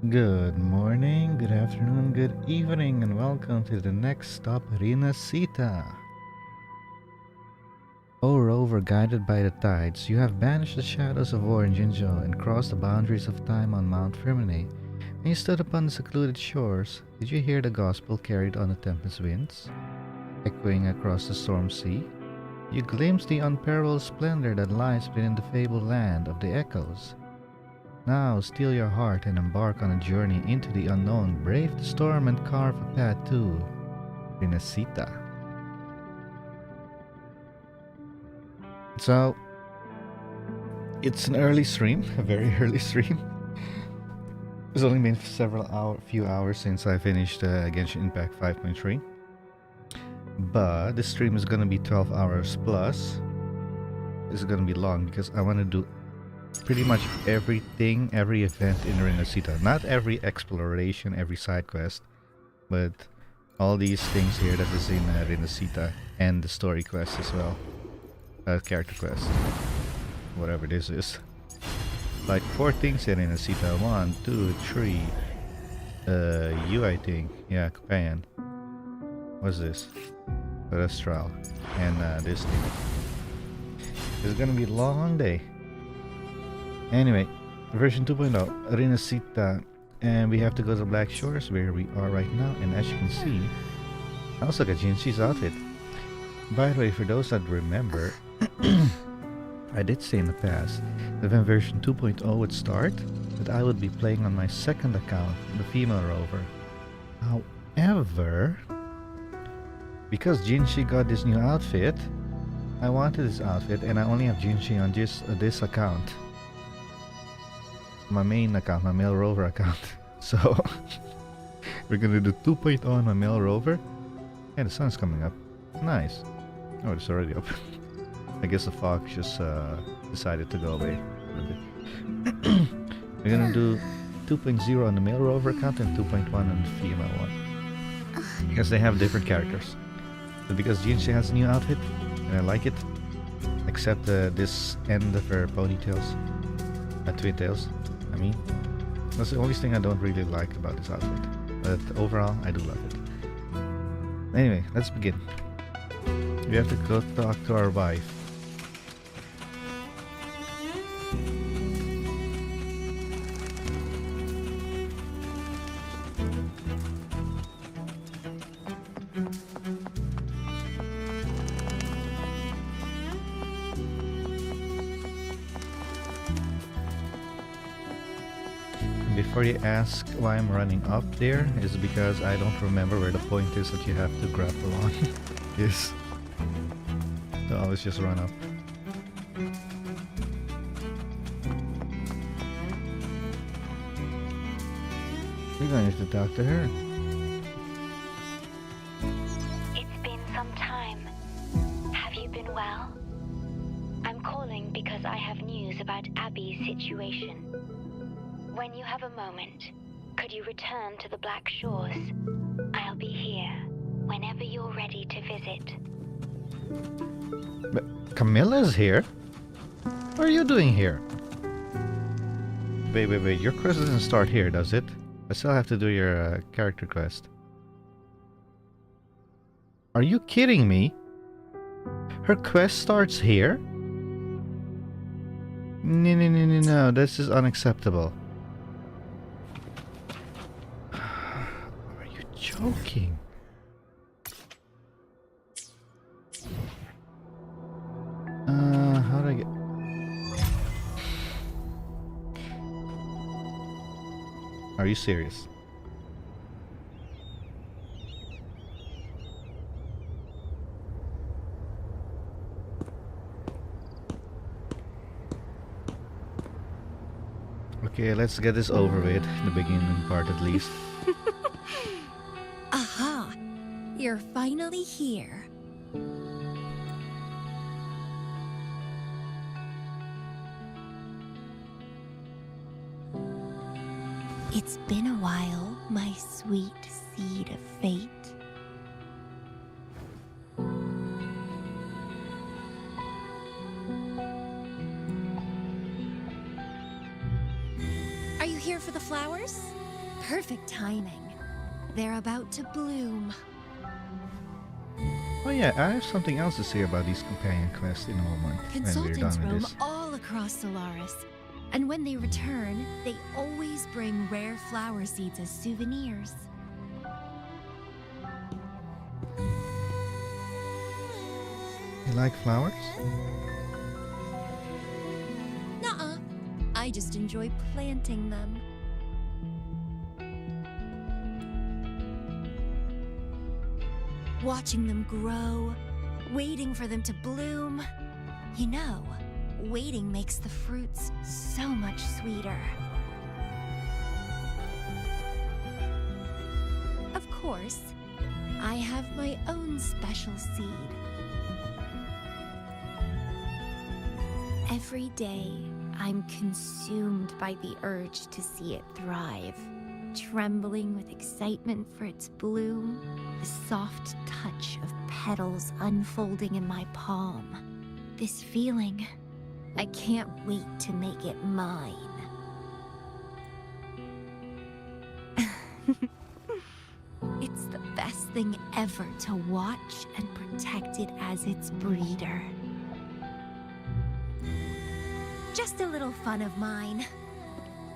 Good morning, good afternoon, good evening, and welcome to the next stop, Rinascita. O rover guided by the tides, you have banished the shadows of War and Jinzhou and crossed the boundaries of time on Mount Firmine. When you stood upon the secluded shores, did you hear the gospel carried on the tempest winds, echoing across the storm sea? You glimpsed the unparalleled splendor that lies within the fabled land of the echoes. Now steel your heart and embark on a journey into the unknown. Brave the storm and carve a path to Rinascita. So, it's an early stream, a very early stream. It's only been few hours since I finished Genshin Impact 5.3. But this stream is gonna be 12 hours plus. It's gonna be long because I want to do pretty much everything, every event in Rinascita. Not every exploration, every side quest, but all these things here that is in Rinascita and the story quest as well. Character quest. Whatever this is. Like 4 things in Rinascita. 1, 2, 3. You I think. Yeah, companion. What's this? Terrestrial. And this thing. It's gonna be a long day. Anyway, version 2.0, Rinascita, and we have to go to the Black Shores where we are right now, and as you can see, I also got Jinshi's outfit. By the way, for those that remember, I did say in the past that when version 2.0 would start, that I would be playing on my second account, the female rover. However, because Jinshi got this new outfit, I wanted this outfit, and I only have Jinshi on just this account. My main account, my male rover account. So we're gonna do 2.0 on my male rover. And the sun's coming up. Nice. Oh, it's already up. I guess the fog just decided to go away a little bit. We're gonna do 2.0 on the male rover account and 2.1 on the female one. Because they have different characters. But because Jinshi has a new outfit, and I like it. Except this end of her ponytails. Twin tails. I mean, that's the only thing I don't really like about this outfit. But overall, I do love it. Anyway, let's begin. We have to go talk to our wife. Before you ask why I'm running up there, is because I don't remember where the point is that you have to grapple on. Yes. So I always just run up. We're going to talk to her. It's been some time. Have you been well? I'm calling because I have news about Abby's situation. When you have a moment, could you return to the Black Shores? I'll be here whenever you're ready to visit. But Camilla's here? What are you doing here? Wait. Your quest doesn't start here, does it? I still have to do your character quest. Are you kidding me? Her quest starts here? No, this is unacceptable. Are you joking? How do I get... Are you serious? Okay, let's get this over with, the beginning part at least. Aha! You're finally here. It's been a while, my sweet seed of fate. Are you here for the flowers? Perfect timing. They're about to bloom. Oh yeah, I have something else to say about these companion quests in a moment when we're Consultants done with roam this. all across Solaris, and when they return, they always bring rare flower seeds as souvenirs. You like flowers? Nuh-uh. I just enjoy planting them. Watching them grow, waiting for them to bloom. You know, waiting makes the fruits so much sweeter. Of course, I have my own special seed. Every day, I'm consumed by the urge to see it thrive, trembling with excitement for its bloom, the soft touch of petals unfolding in my palm. This feeling, I can't wait to make it mine. It's the best thing ever to watch and protect it as its breeder. Just a little fun of mine.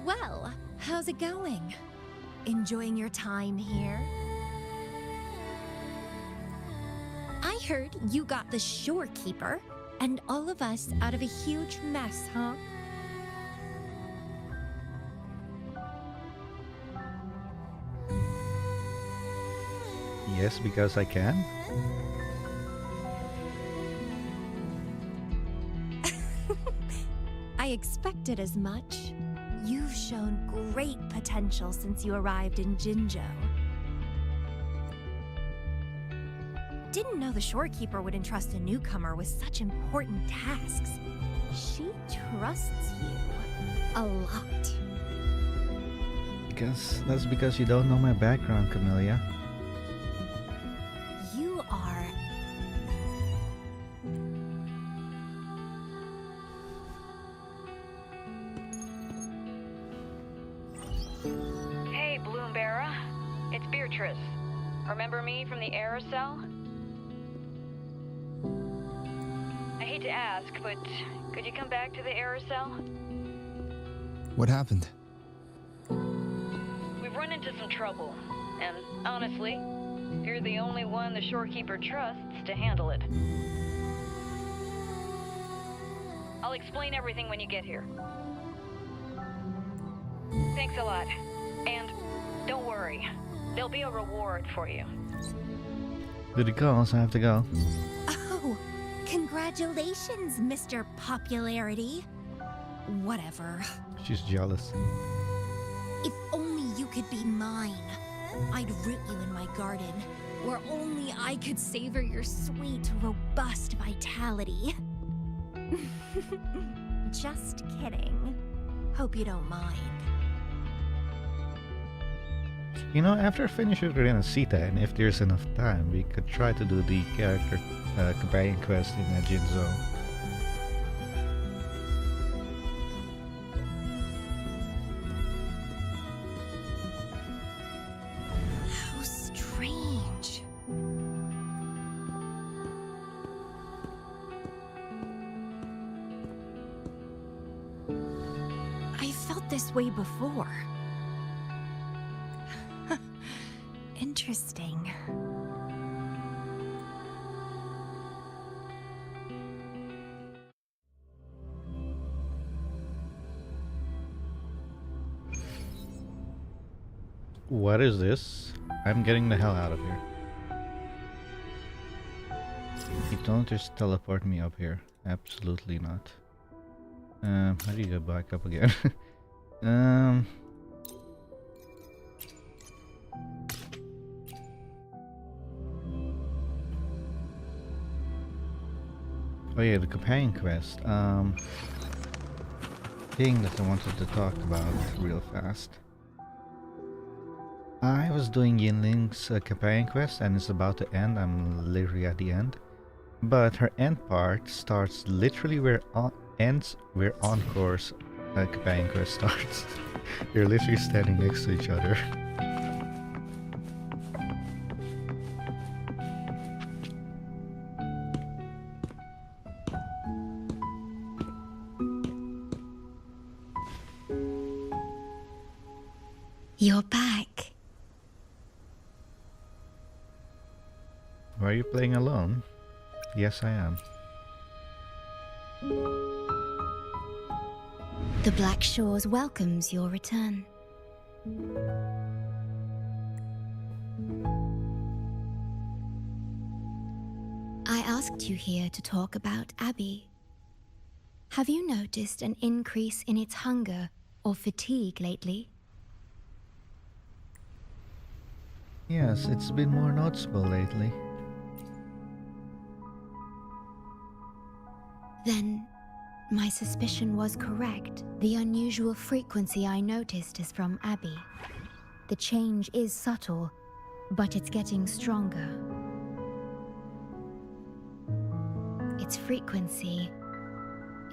Well, how's it going? Enjoying your time here? I heard you got the Shorekeeper and all of us out of a huge mess, huh? Yes, because I can. I expected as much. You've shown great potential since you arrived in Jinzhou. Didn't know the Shorekeeper would entrust a newcomer with such important tasks. She trusts you a lot. That's because you don't know my background, Camellia. You are... Hey, Bloomberra. It's Beatrice. Remember me from the aerosol? I hate to ask, but could you come back to the aerosol? What happened? We've run into some trouble, and honestly, you're the only one the Shorekeeper trusts to handle it. I'll explain everything when you get here. Thanks a lot. And don't worry, there'll be a reward for you. Did it go? So I have to go. Oh, congratulations, Mr. Popularity. Whatever. She's jealous. If only you could be mine. I'd root you in my garden, where only I could savor your sweet, robust vitality. Just kidding. Hope you don't mind. You know, after I finish with Rinascita, and if there's enough time, we could try to do the character companion quest in Jinzhou. How strange. I felt this way before. Interesting. What is this? I'm getting the hell out of here. You don't just teleport me up here. Absolutely not. How do you go back up again? Oh yeah, the companion quest. Thing that I wanted to talk about real fast. I was doing Yinling's companion quest and it's about to end. I'm literally at the end. But her end part starts literally where ends where Encore's like a banker starts. You're literally standing next to each other. You're back. Why are you playing alone? Yes, I am. The Black Shores welcomes your return. I asked you here to talk about Abby. Have you noticed an increase in its hunger or fatigue lately? Yes, it's been more noticeable lately. Then, my suspicion was correct. The unusual frequency I noticed is from Abby. The change is subtle, but it's getting stronger. Its frequency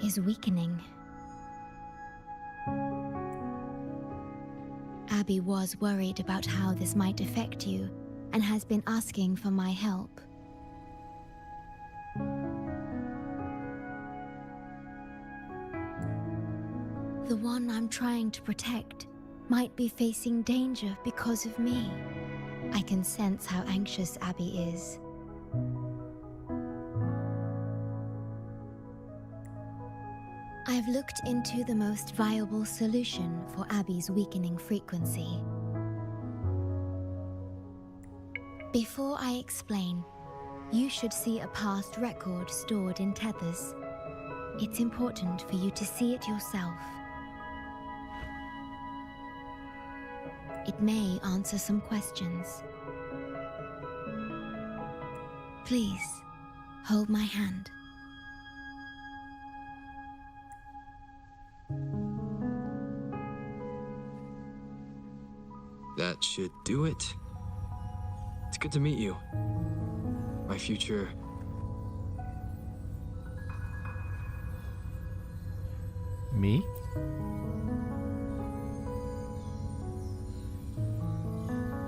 is weakening. Abby was worried about how this might affect you and has been asking for my help. The one I'm trying to protect might be facing danger because of me. I can sense how anxious Abby is. I've looked into the most viable solution for Abby's weakening frequency. Before I explain, you should see a past record stored in tethers. It's important for you to see it yourself. It may answer some questions. Please, hold my hand. That should do it. It's good to meet you. My future... Me?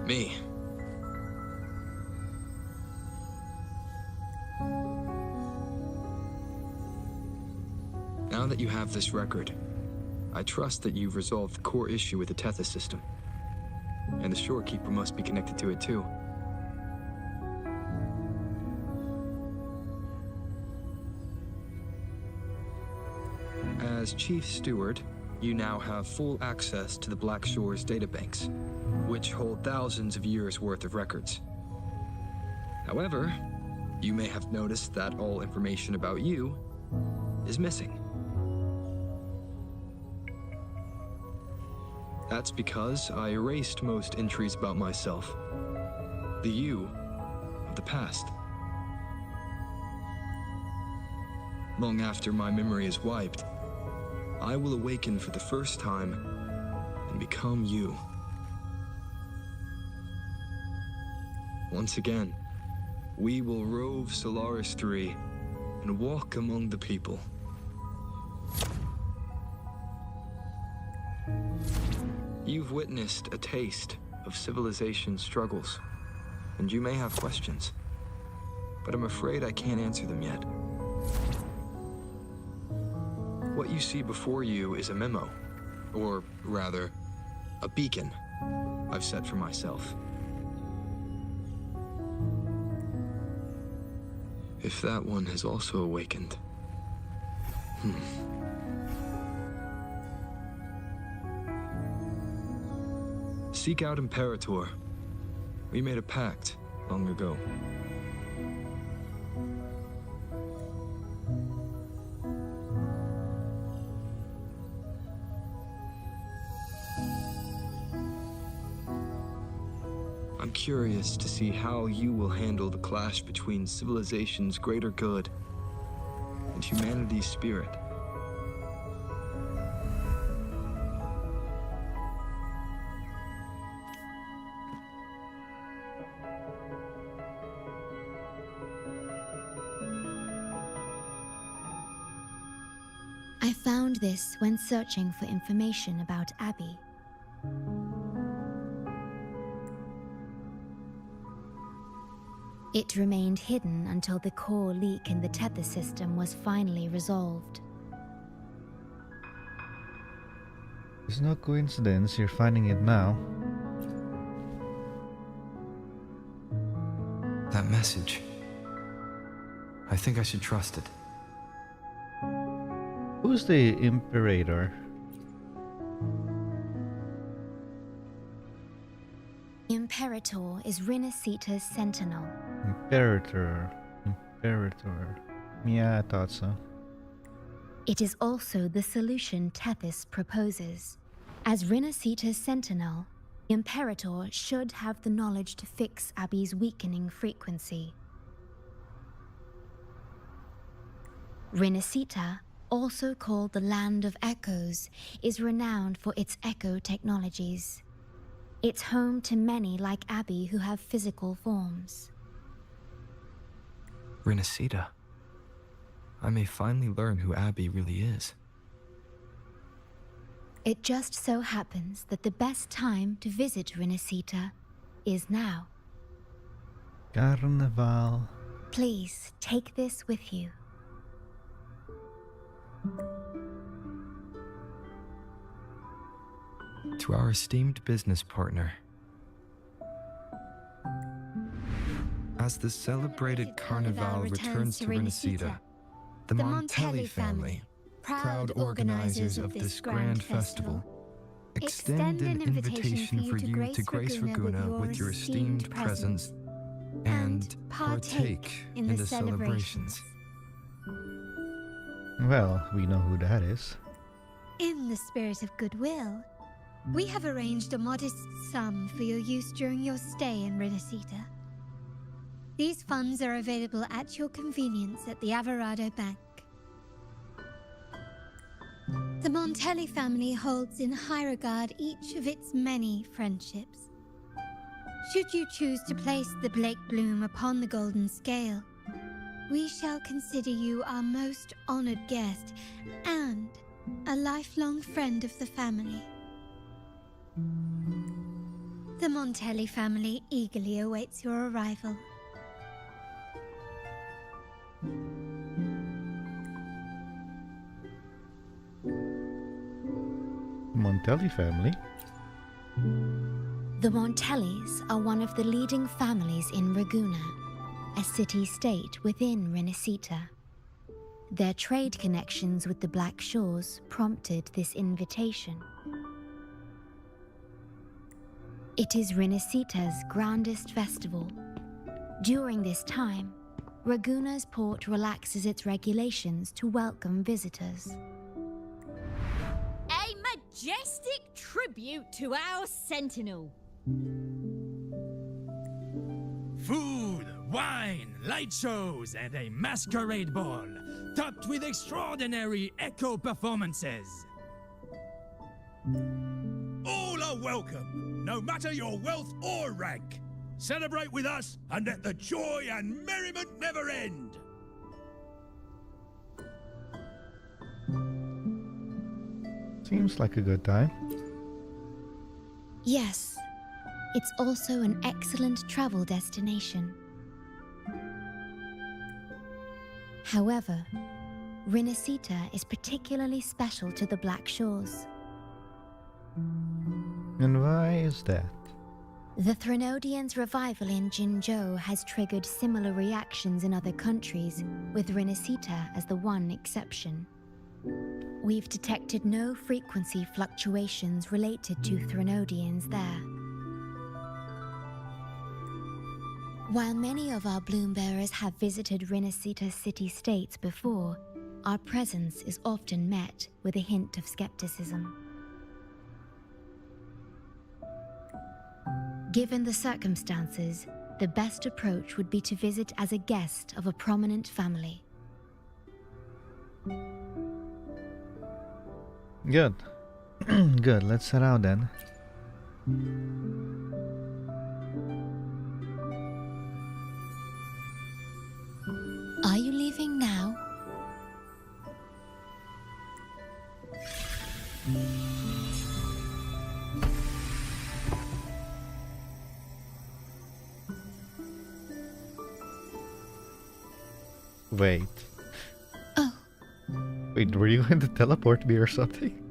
me. Now that you have this record, I trust that you've resolved the core issue with the Tethys system. And the Shorekeeper must be connected to it too. As Chief Steward, you now have full access to the Black Shore's databanks, which hold thousands of years' worth of records. However, you may have noticed that all information about you is missing. That's because I erased most entries about myself. The you of the past. Long after my memory is wiped, I will awaken for the first time and become you. Once again, we will rove Solaris III and walk among the people. You've witnessed a taste of civilization's struggles, and you may have questions, but I'm afraid I can't answer them yet. What you see before you is a memo, or rather, a beacon I've set for myself. If that one has also awakened. Seek out Imperator. We made a pact long ago. I'm curious to see how you will handle the clash between civilization's greater good and humanity's spirit. I found this when searching for information about Abby. It remained hidden until the core leak in the tether system was finally resolved. It's no coincidence you're finding it now. That message. I think I should trust it. Who's the Imperator? Imperator is Rinascita's sentinel. Imperator. Yeah, I thought so. It is also the solution Tethys proposes. As Rinascita's sentinel, Imperator should have the knowledge to fix Abby's weakening frequency. Rinascita, also called the Land of Echoes, is renowned for its echo technologies. It's home to many like Abby who have physical forms. Rinascita. I may finally learn who Abby really is. It just so happens that the best time to visit Rinascita is now. Carnival. Please take this with you. To our esteemed business partner. As the celebrated Carnival returns to Rinascita, the Montelli family, proud organizers of this grand festival, extend an invitation for you to grace Raguna with your esteemed presence and partake in the celebrations. Well, we know who that is. In the spirit of goodwill, we have arranged a modest sum for your use during your stay in Rinascita. These funds are available at your convenience at the Averado Bank. The Montelli family holds in high regard each of its many friendships. Should you choose to place the Blake Bloom upon the golden scale, we shall consider you our most honored guest and a lifelong friend of the family. The Montelli family eagerly awaits your arrival. Montelli family? The Montellis are one of the leading families in Raguna, a city-state within Rinascita. Their trade connections with the Black Shores prompted this invitation. It is Rinascita's grandest festival. During this time, Raguna's port relaxes its regulations to welcome visitors. A majestic tribute to our sentinel. Food, wine, light shows, and a masquerade ball, topped with extraordinary echo performances. All are welcome, no matter your wealth or rank. Celebrate with us and let the joy and merriment never end. Seems like a good time. Yes, it's also an excellent travel destination. However, Rinascita is particularly special to the Black Shores. And why is that? The Threnodians' revival in Jinzhou has triggered similar reactions in other countries, with Rinascita as the one exception. We've detected no frequency fluctuations related to Threnodians there. While many of our bloom-bearers have visited Rinascita city-states before, our presence is often met with a hint of skepticism. Given the circumstances, the best approach would be to visit as a guest of a prominent family. Good. Good, let's head out then. Are you leaving now? Wait. Oh, Wait, were you going to teleport me or something?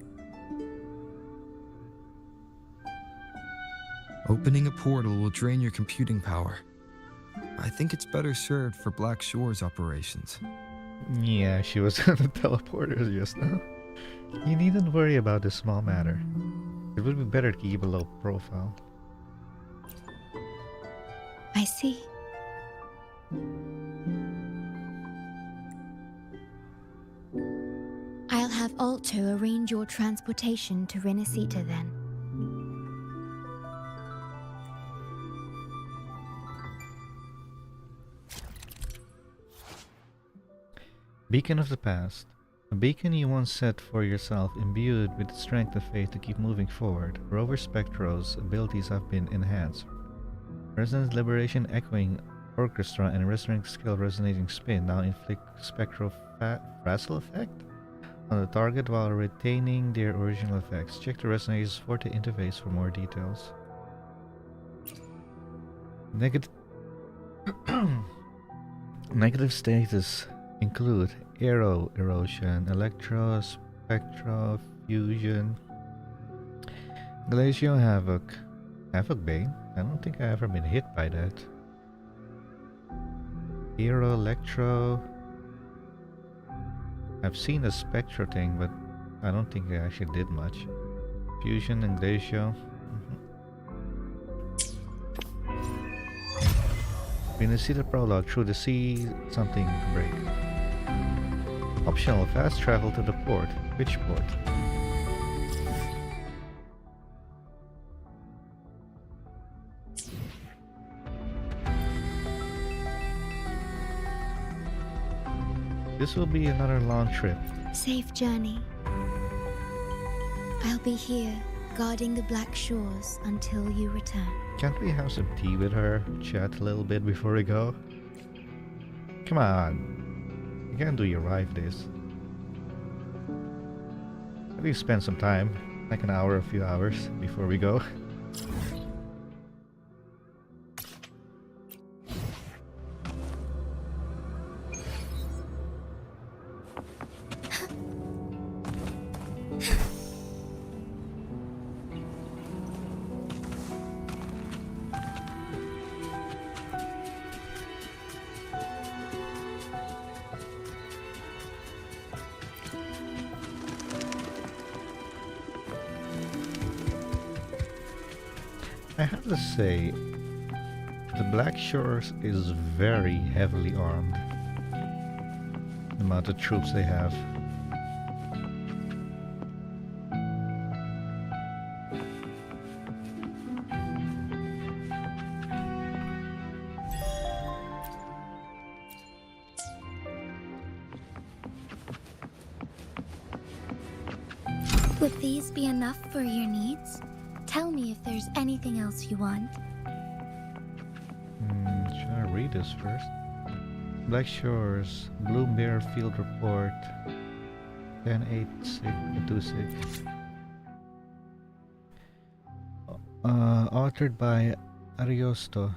Opening a portal will drain your computing power. I think it's better served for Black Shore's operations. Yeah, she was gonna teleport us just now. You needn't worry about this small matter. It would be better to keep a low profile. I see. I'll have Alto arrange your transportation to Rinascita then. Beacon of the past. A beacon you once set for yourself, imbued with the strength of faith to keep moving forward. Rover Spectro's abilities have been enhanced. Resonance Liberation Echoing Orchestra and Restoring Skill Resonating Spin now inflict spectral frazzle effect on the target while retaining their original effects. Check the Resonator's Forte interface for more details. Negative status include Aero Erosion, Electro Spectro Fusion, Glacio Havoc. Havoc Bane? I don't think I've ever been hit by that. Aero Electro. I've seen the Spectro thing, but I don't think I actually did much. Fusion and Glacio. Rinascita Prologue through the sea, something to break. Optional fast travel to the port. Which port? This will be another long trip. Safe journey. I'll be here, guarding the Black Shores until you return. Can't we have some tea with her? Chat a little bit before we go? Come on. You can't do your wife this. At least spend some time. Like an hour, a few hours before we go. I have to say, the Black Shores is very heavily armed. The amount of troops they have. Would these be enough for your needs? Tell me if there's anything else you want. Should I read this first? Black Shores, Bloom Bear Field Report, 10-8-26. Authored by Ariosto.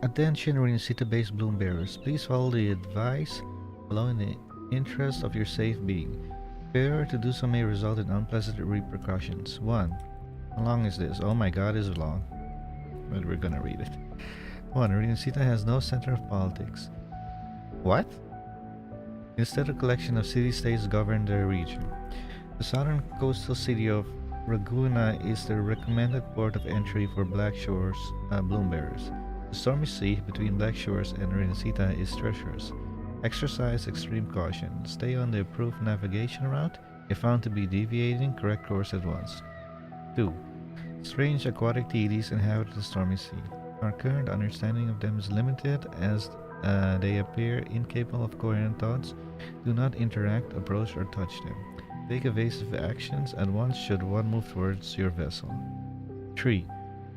Attention Rinascita-based Bloom Bearers, please follow the advice below in the interest of your safe being. Failure to do so may result in unpleasant repercussions. 1. How long is this? Oh my god, is it long? But we're gonna read it. 1. Rinascita has no center of politics. What? Instead, a collection of city-states govern the region. The southern coastal city of Ragusa is the recommended port of entry for Black Shores Bloom Bearers. The stormy sea between Black Shores and Rinascita is treacherous. Exercise extreme caution. Stay on the approved navigation route. If found to be deviating, correct course at once. 2. Strange aquatic deities inhabit the stormy sea. Our current understanding of them is limited as they appear incapable of coherent thoughts. Do not interact, approach, or touch them. Take evasive actions at once should one move towards your vessel. 3.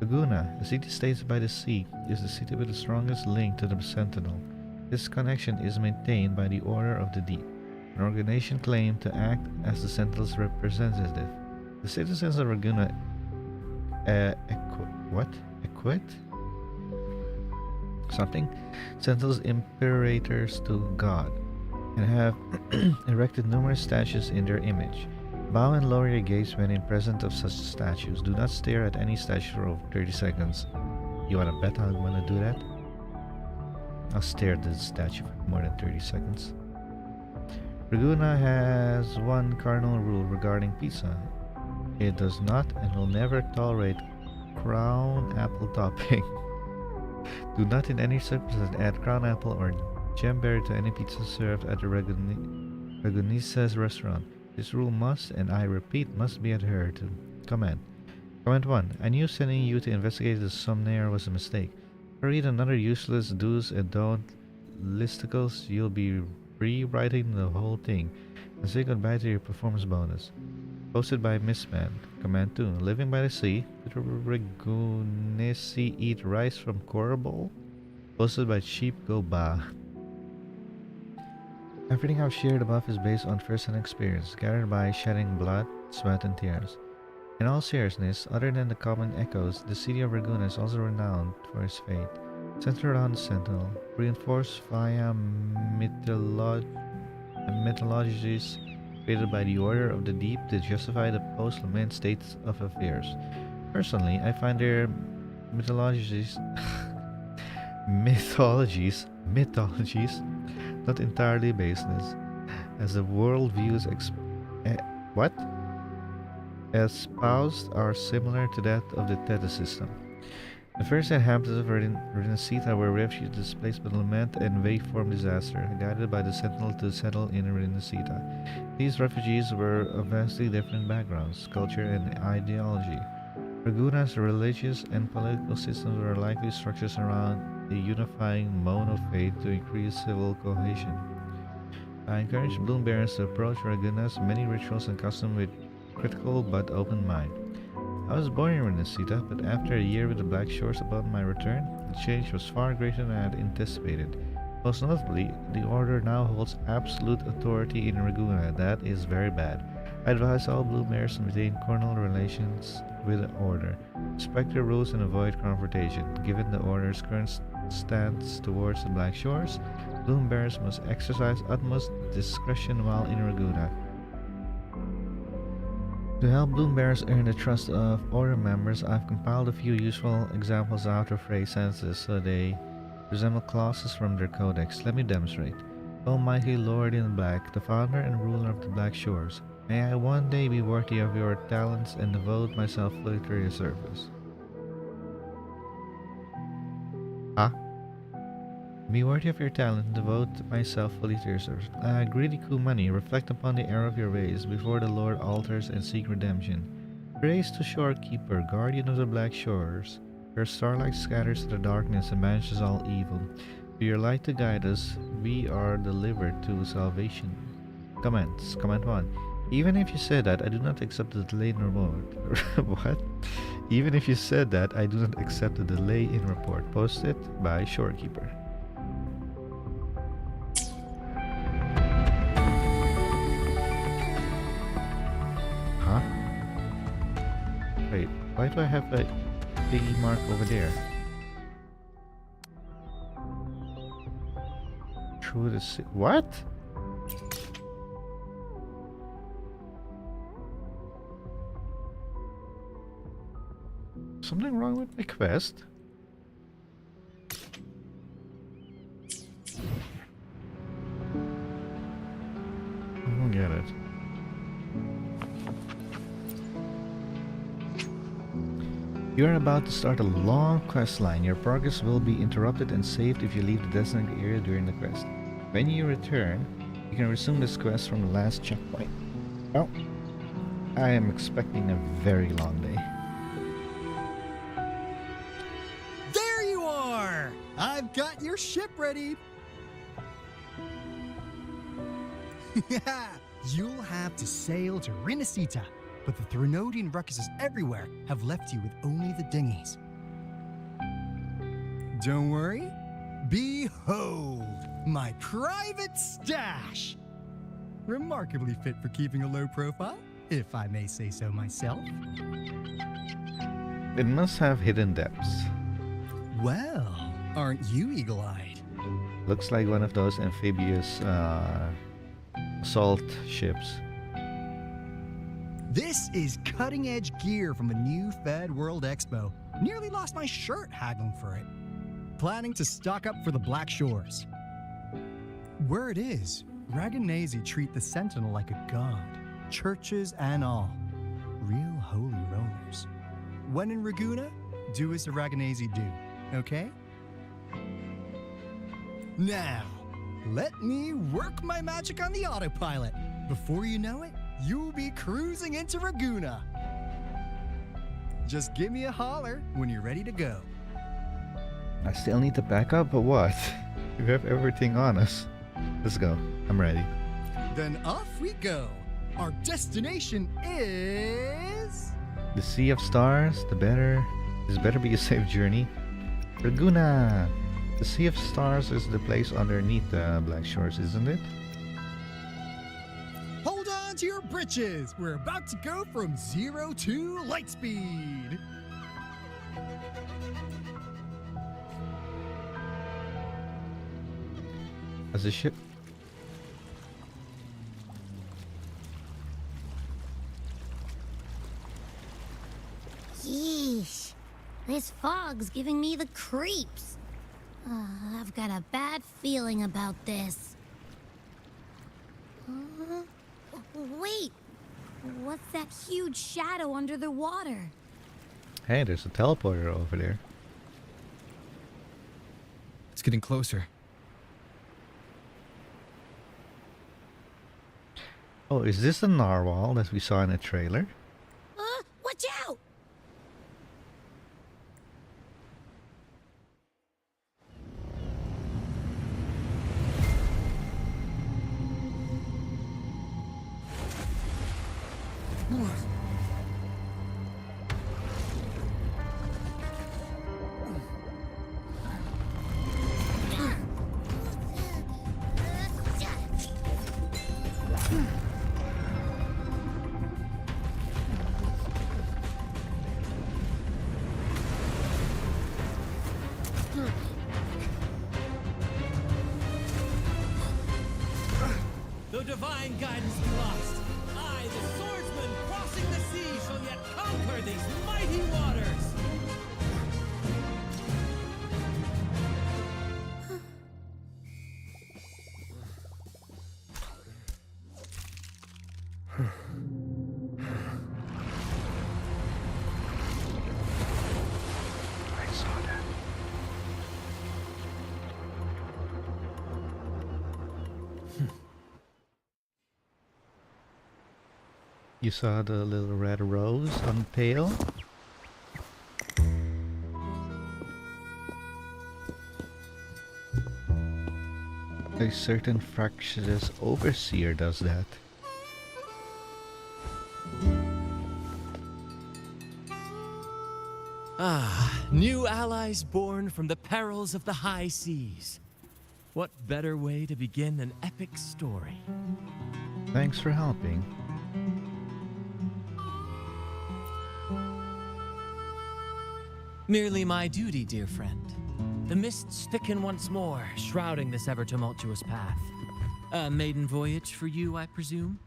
Laguna, a city-state by the sea, is the city with the strongest link to the Sentinel. This connection is maintained by the Order of the Deep. An organization claimed to act as the Sentinel's representative. The citizens of Raguna equate something Sentinels imperators to God and have erected numerous statues in their image. Bow and lower your gaze when in presence of such statues. Do not stare at any statue for over 30 seconds. You wanna bet I'm gonna do that? I'll stare at the statue for more than 30 seconds. Raguna has one cardinal rule regarding pizza. It does not and will never tolerate crown apple topping. Do not in any circumstance add crown apple or gemberry to any pizza served at the Ragunisa's restaurant. This rule must, and I repeat, must be adhered to. Comment 1. I knew sending you to investigate the Somnair was a mistake. If I read another useless do's and don't listicles, you'll be rewriting the whole thing and say goodbye to your performance bonus. Posted by Missman. Comment 2. Living by the sea. Did Ragunisi eat rice from coral bowl? Posted by Sheep Go Ba. Everything I've shared above is based on first-hand experience, gathered by shedding blood, sweat, and tears. In all seriousness, other than the common echoes, the city of Raguna is also renowned for its fate. Centered around the Sentinel, reinforced via mythologies created by the Order of the Deep to justify the post-lament state of affairs. Personally, I find their mythologies not entirely baseless, as the worldviews espoused are similar to that of the Theta system. The first inhabitants of Rinascita were refugees displaced by lament and waveform disaster, guided by the Sentinel to settle in Rinascita. These refugees were of vastly different backgrounds, culture, and ideology. Raguna's religious and political systems were likely structures around a unifying monofaith to increase civil cohesion. I encourage Bloom Barons to approach Raguna's many rituals and customs with critical but open mind. I was born in Rinascita, but after a year with the Black Shores upon my return, the change was far greater than I had anticipated. Most notably, the Order now holds absolute authority in Raguna. That is very bad. I advise all Bloom Bears to maintain cordial relations with the Order, respect their rules, and avoid confrontation. Given the Order's current stance towards the Black Shores, Bloom Bears must exercise utmost discretion while in Raguna. To help Bloom Bears earn the trust of Order members, I've compiled a few useful examples of how to phrase sentences so they resemble clauses from their codex. Let me demonstrate. O mighty Lord in Black, the founder and ruler of the Black Shores, may I one day be worthy of your talents and devote myself fully to your service. Be worthy of your talent and devote myself fully to your service. Greedy Kumani, reflect upon the error of your ways before the Lord altars and seek redemption. Praise to Shorekeeper, guardian of the Black Shores. Your starlight scatters the darkness and banishes all evil. To your light to guide us, we are delivered to salvation. Comments. Comment 1. Even if you said that, I do not accept the delay in report. What? Even if you said that, I do not accept the delay in report. Posted by Shorekeeper. Huh? Wait, why do I have a piggy mark over there? Through the what? Something wrong with my quest? I don't get it. You are about to start a long quest line. Your progress will be interrupted and saved if you leave the designated area during the quest. When you return, you can resume this quest from the last checkpoint. Well, I am expecting a very long day. There you are! I've got your ship ready! Yeah, you'll have to sail to Rinascita, but the Threnodian ruckuses everywhere have left you with only the dinghies. Don't worry. Behold, my private stash! Remarkably fit for keeping a low profile, if I may say so myself. It must have hidden depths. Well, aren't you eagle-eyed? Looks like one of those amphibious assault ships. This is cutting-edge gear from the new Fed World Expo. Nearly lost my shirt haggling for it. Planning to stock up for the Black Shores. Word is, Raganese treat the Sentinel like a god. Churches and all. Real holy rollers. When in Raguna, do as the Raganese do, okay? Now, let me work my magic on the autopilot. Before you know it, you'll be cruising into Raguna. Just give me a holler when you're ready to go. I still need to back up, but what? We have everything on us. Let's go. I'm ready. Then off we go. Our destination is... The Sea of Stars, this better be a safe journey. Raguna! The Sea of Stars is the place underneath the Black Shores, isn't it? Hold on to your britches. We're about to go from 0 to lightspeed. As a ship. Yeesh. This fog's giving me the creeps. I've got a bad feeling about this. Wait! What's that huge shadow under the water? Hey, there's a teleporter over there. It's getting closer. Oh, is this the narwhal that we saw in the trailer? Watch out! Though divine guidance be lost, I, the swordsman crossing the sea, shall yet conquer these mighty waters! I saw that. You saw the little red rose on the tail? A certain fractious overseer does that. Ah, new allies born from the perils of the high seas. What better way to begin an epic story? Thanks for helping. Merely my duty, dear friend. The mists thicken once more, shrouding this ever-tumultuous path. A maiden voyage for you, I presume?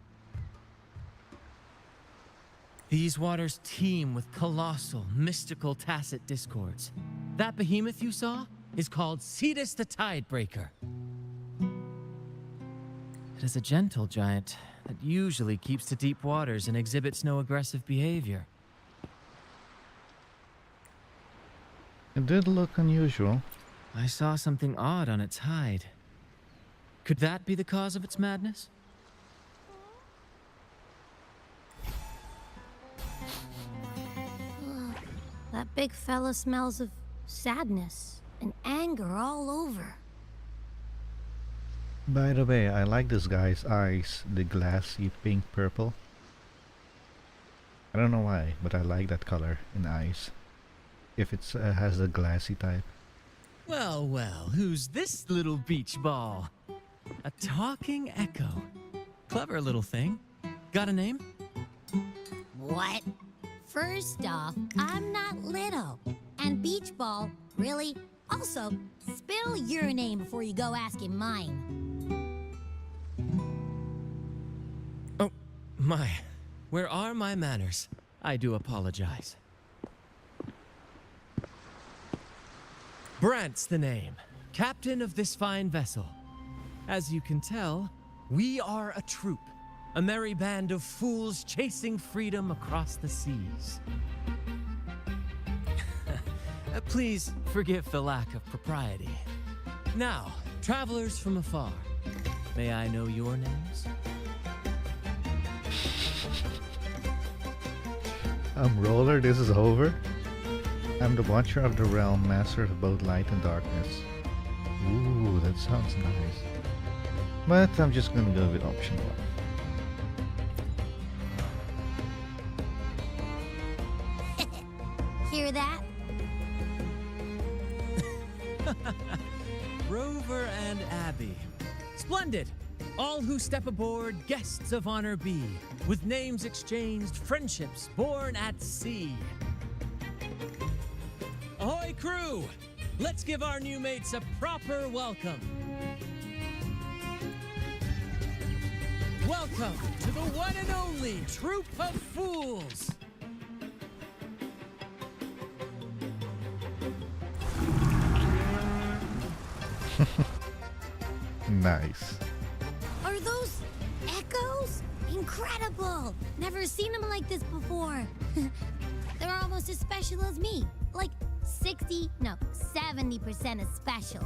These waters teem with colossal, mystical, tacit discords. That behemoth you saw is called Cetus the Tidebreaker. It is a gentle giant that usually keeps to deep waters and exhibits no aggressive behavior. It did look unusual. I saw something odd on its hide. Could that be the cause of its madness? That big fella smells of sadness and anger all over. By the way, I like this guy's eyes, the glassy pink purple. I don't know why, but I like that color in eyes. If it has a glassy type. Well, well, who's this little beach ball? A talking echo. Clever little thing. Got a name? What? First off, I'm not little. And Beach Ball, really? Also, spill your name before you go asking mine. Oh, my. Where are my manners? I do apologize. Brant's the name. Captain of this fine vessel. As you can tell, we are a troop. A merry band of fools chasing freedom across the seas. Please forgive the lack of propriety. Now, travelers from afar, may I know your names? Roller, this is over. I'm the Watcher of the Realm, Master of both light and darkness. Ooh, that sounds nice. But I'm just gonna go with option 1. Hear that? Rover and Abby. Splendid! All who step aboard, guests of honor be. With names exchanged, friendships born at sea. Ahoy, crew! Let's give our new mates a proper welcome. Welcome to the one and only Troop of Fools! Nice. Are those echoes? Incredible! Never seen them like this before. They're almost as special as me. Like 70% as special.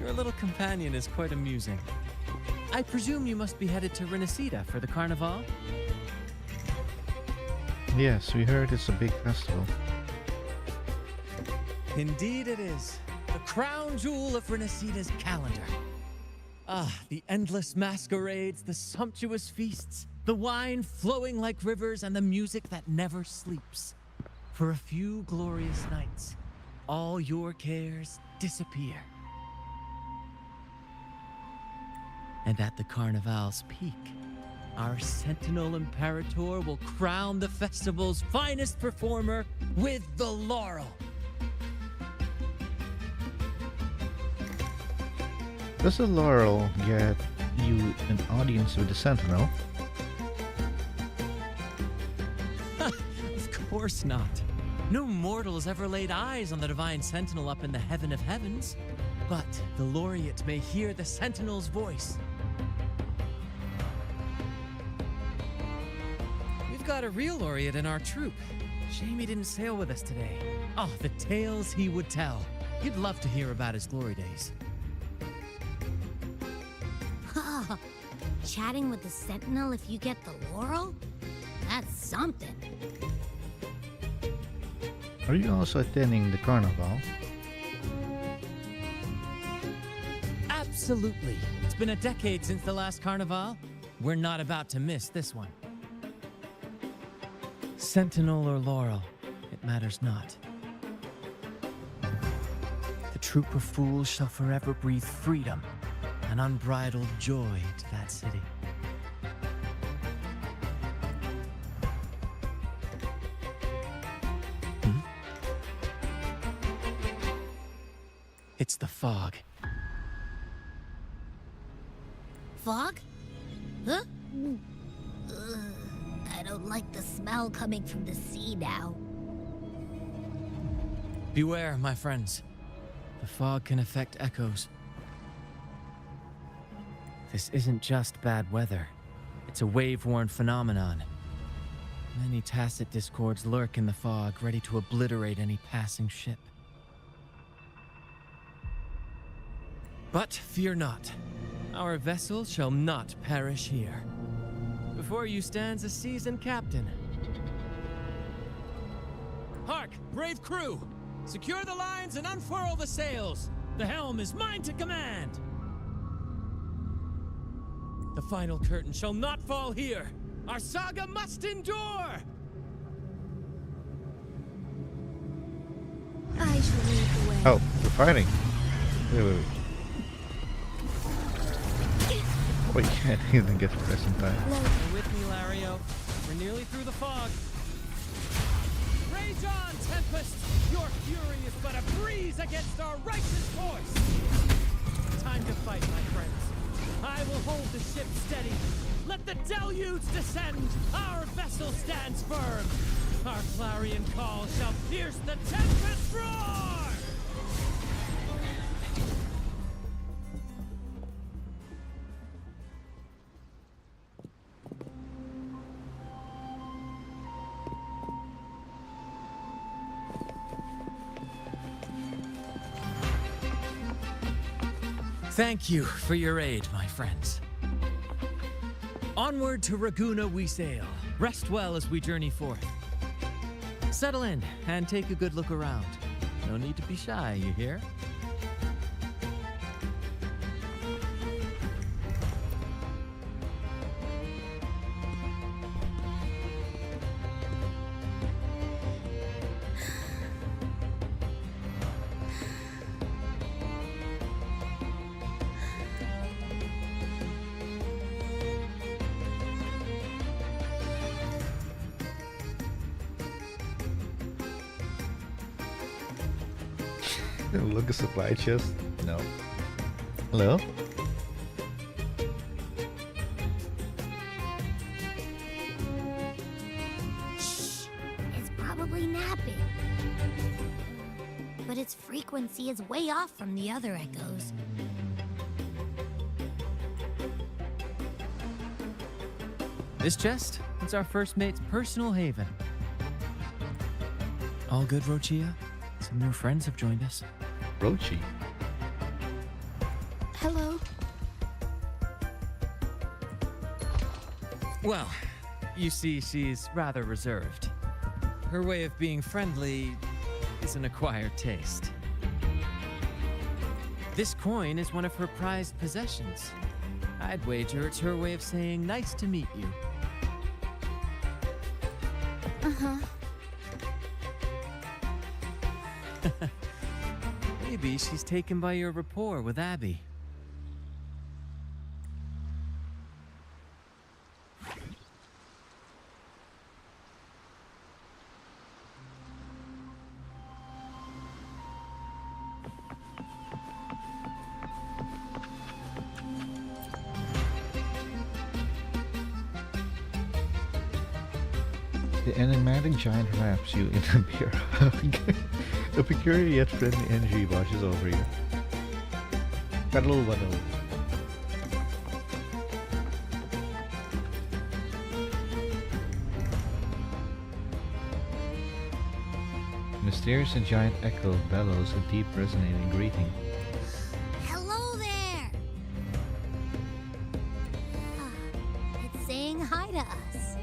Your little companion is quite amusing. I presume you must be headed to Rinascita for the Carnival? Yes, we heard it's a big festival. Indeed it is. The crown jewel of Rinascita's calendar. Ah, the endless masquerades, the sumptuous feasts, the wine flowing like rivers, and the music that never sleeps. For a few glorious nights, all your cares disappear. And at the Carnival's peak, our Sentinel Imperator will crown the festival's finest performer with the laurel. Does the laurel get you an audience with the Sentinel? Of course not. No mortal has ever laid eyes on the Divine Sentinel up in the heaven of heavens. But the laureate may hear the Sentinel's voice. We've got a real laureate in our troop. Shame he didn't sail with us today. Oh, the tales he would tell. You'd love to hear about his glory days. Chatting with the Sentinel if you get the laurel? That's something. Are you also attending the Carnival? Absolutely. It's been a decade since the last Carnival. We're not about to miss this one. Sentinel or laurel, it matters not. The troop of fools shall forever breathe freedom and unbridled joy to that city. It's the fog. Fog? Huh? I don't like the smell coming from the sea now. Beware, my friends. The fog can affect echoes. This isn't just bad weather. It's a wave-worn phenomenon. Many tacit discords lurk in the fog, ready to obliterate any passing ship. But fear not. Our vessel shall not perish here. Before you stands a seasoned captain. Hark, brave crew! Secure the lines and unfurl the sails! The helm is mine to command! The final curtain shall not fall here! Our saga must endure! I shall lead the way. Oh, we're fighting. Wait. Oh, you can't even get the rest in time. You're with me, Lario. We're nearly through the fog. Rage on, Tempest! Your fury is but a breeze against our righteous force! Time to fight, my friends. I will hold the ship steady. Let the deluge descend! Our vessel stands firm! Our clarion call shall pierce the tempest roar! Thank you for your aid, my friends. Onward to Raguna we sail. Rest well as we journey forth. Settle in and take a good look around. No need to be shy, you hear? Look at supply chest. No. Hello? Shh! It's probably napping. But its frequency is way off from the other echoes. This chest is our first mate's personal haven. All good, Rochia? Some new friends have joined us. Rochi. Hello. Well, you see, she's rather reserved. Her way of being friendly is an acquired taste. This coin is one of her prized possessions. I'd wager it's her way of saying nice to meet you. Uh-huh. Maybe she's taken by your rapport with Abby. The enigmatic giant wraps you in a bear hug. A peculiar yet friendly energy washes over you. Cuddle waddle. Mysterious and giant echo bellows a deep resonating greeting. Hello there! It's saying hi to us.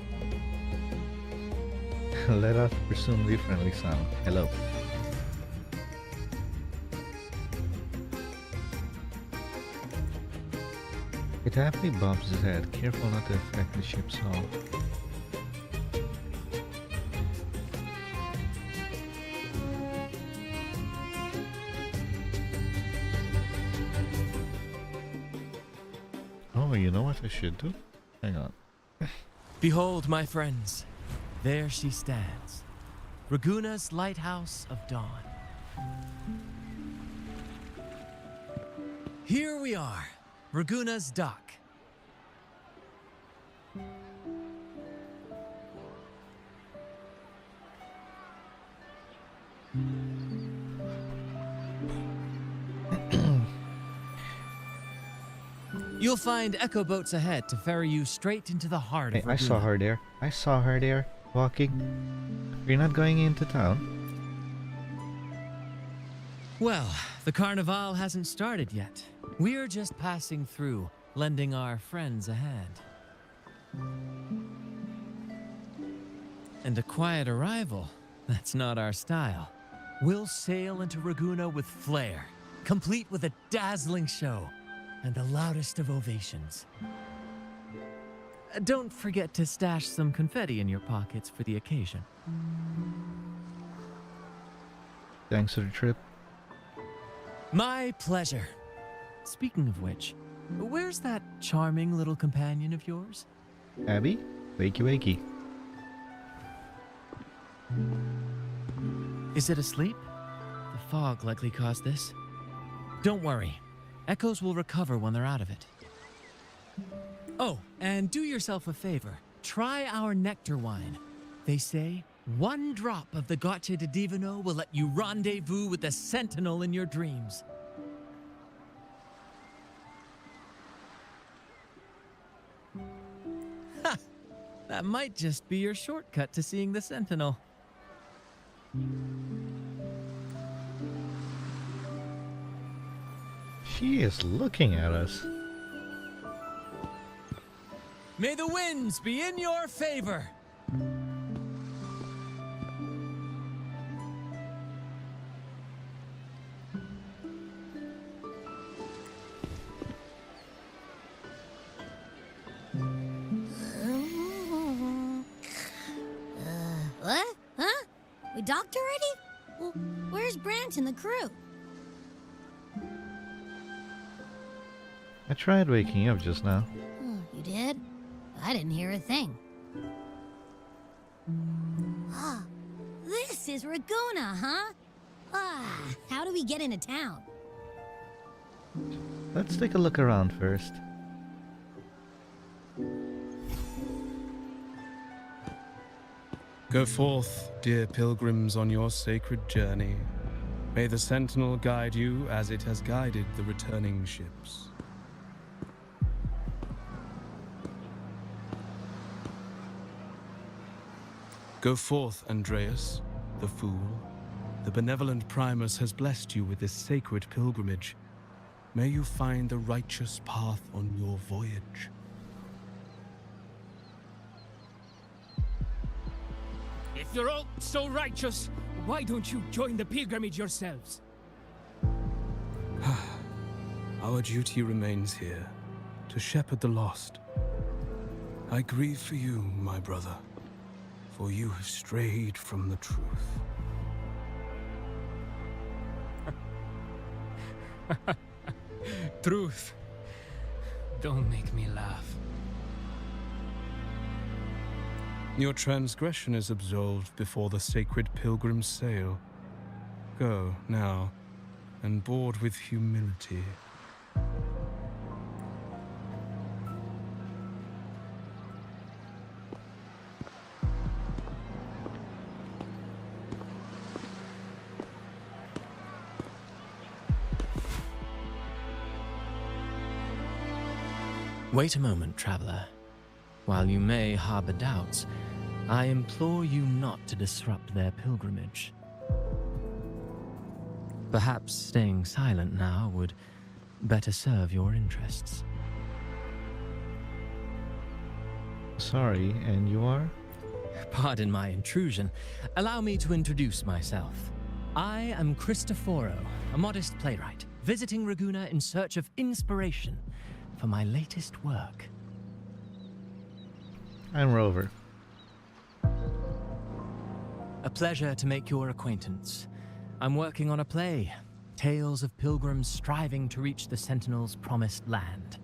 Let out a presumably friendly sound. Hello. It happily bobs his head, careful not to affect the ship's hull. Oh, you know what I should do? Hang on. Behold, my friends, there she stands, Raguna's lighthouse of dawn. Here we are, Raguna's dock. You'll find echo boats ahead to ferry you straight into the heart Hey, of I Raguna. saw her there. I saw her there, walking. You're not going into town? Well, the carnival hasn't started yet. We're just passing through, lending our friends a hand. And a quiet arrival, that's not our style. We'll sail into Raguna with flair, complete with a dazzling show and the loudest of ovations. Don't forget to stash some confetti in your pockets for the occasion. Thanks for the trip. My pleasure. Speaking of which, where's that charming little companion of yours? Abby? Wakey wakey. Is it asleep? The fog likely caused this. Don't worry. Echoes will recover when they're out of it. Oh, and do yourself a favor. Try our nectar wine. They say 1 drop of the Gotcha de Divino will let you rendezvous with the Sentinel in your dreams. Ha! That might just be your shortcut to seeing the Sentinel. She is looking at us. May the winds be in your favor! What? Huh? We docked already? Well, where's Brant and the crew? I tried waking up just now. You did? I didn't hear a thing. Ah, this is Raguna, huh? How do we get into town? Let's take a look around first. Go forth, dear pilgrims, on your sacred journey. May the Sentinel guide you as it has guided the returning ships. Go forth, Andreas, the fool. The benevolent Primus has blessed you with this sacred pilgrimage. May you find the righteous path on your voyage. If you're all so righteous, why don't you join the pilgrimage yourselves? Our duty remains here, to shepherd the lost. I grieve for you, my brother, for you have strayed from the truth. Truth. Don't make me laugh. Your transgression is absolved before the sacred pilgrims sail. Go, now, and board with humility. Wait a moment, traveler. While you may harbor doubts, I implore you not to disrupt their pilgrimage. Perhaps staying silent now would better serve your interests. Sorry, and you are? Pardon my intrusion. Allow me to introduce myself. I am Cristoforo, a modest playwright, visiting Raguna in search of inspiration for my latest work. I'm Rover. A pleasure to make your acquaintance. I'm working on a play, tales of pilgrims striving to reach the Sentinel's promised land.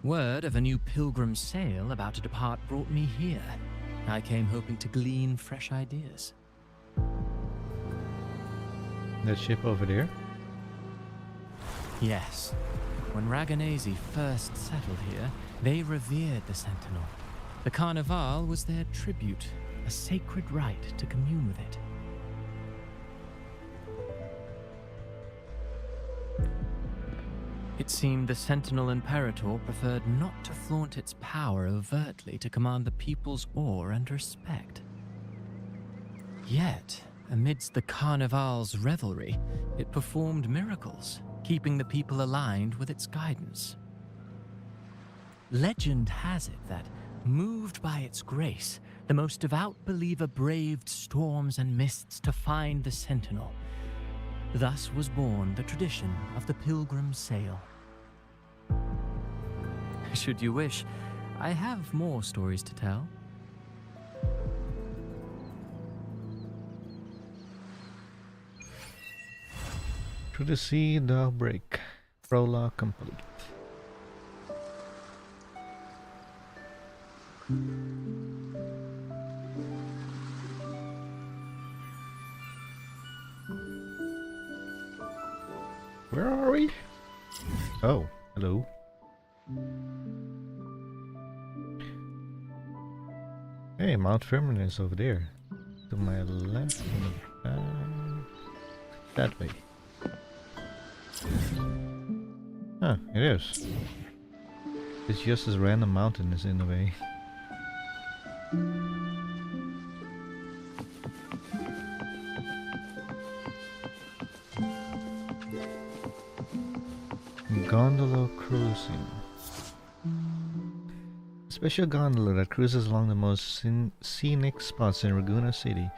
Word of a new pilgrim sail about to depart brought me here. I came hoping to glean fresh ideas. That ship over there? Yes. When Raganese first settled here, they revered the Sentinel. The Carnival was their tribute, a sacred rite to commune with it. It seemed the Sentinel Imperator preferred not to flaunt its power overtly to command the people's awe and respect. Yet, amidst the Carnival's revelry, it performed miracles, keeping the people aligned with its guidance. Legend has it that, moved by its grace, the most devout believer braved storms and mists to find the Sentinel. Thus was born the tradition of the pilgrim sail. Should you wish, I have more stories to tell. Through the sea, thou break. Prologue complete. Where are we? Oh, hello. Hey, Mount Firmament is over there. To my left. That way. Huh, it is. It's just this random mountain is in the way. Gondola cruising. A special gondola that cruises along the most scenic spots in Laguna City,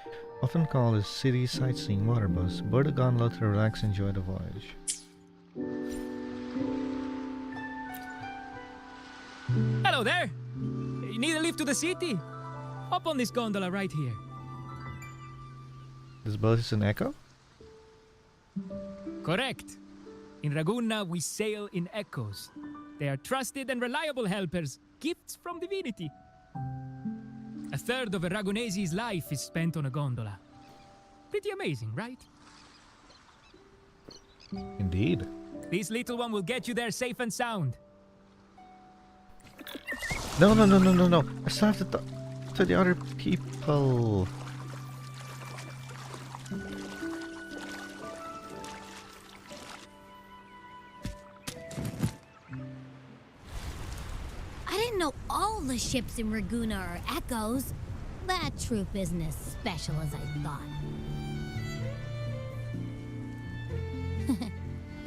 often called a city sightseeing water bus. Board the gondola to relax and enjoy the voyage. Hello there! You need a lift to the city? Hop on this gondola right here. This boat is an echo? Correct. In Laguna, we sail in echoes. They are trusted and reliable helpers, gifts from Divinity. A third of a Ragunese's life is spent on a gondola. Pretty amazing, right? Indeed. This little one will get you there safe and sound. No. I still have to talk to the other people. I didn't know all the ships in Laguna are echoes. That troop isn't as special as I thought.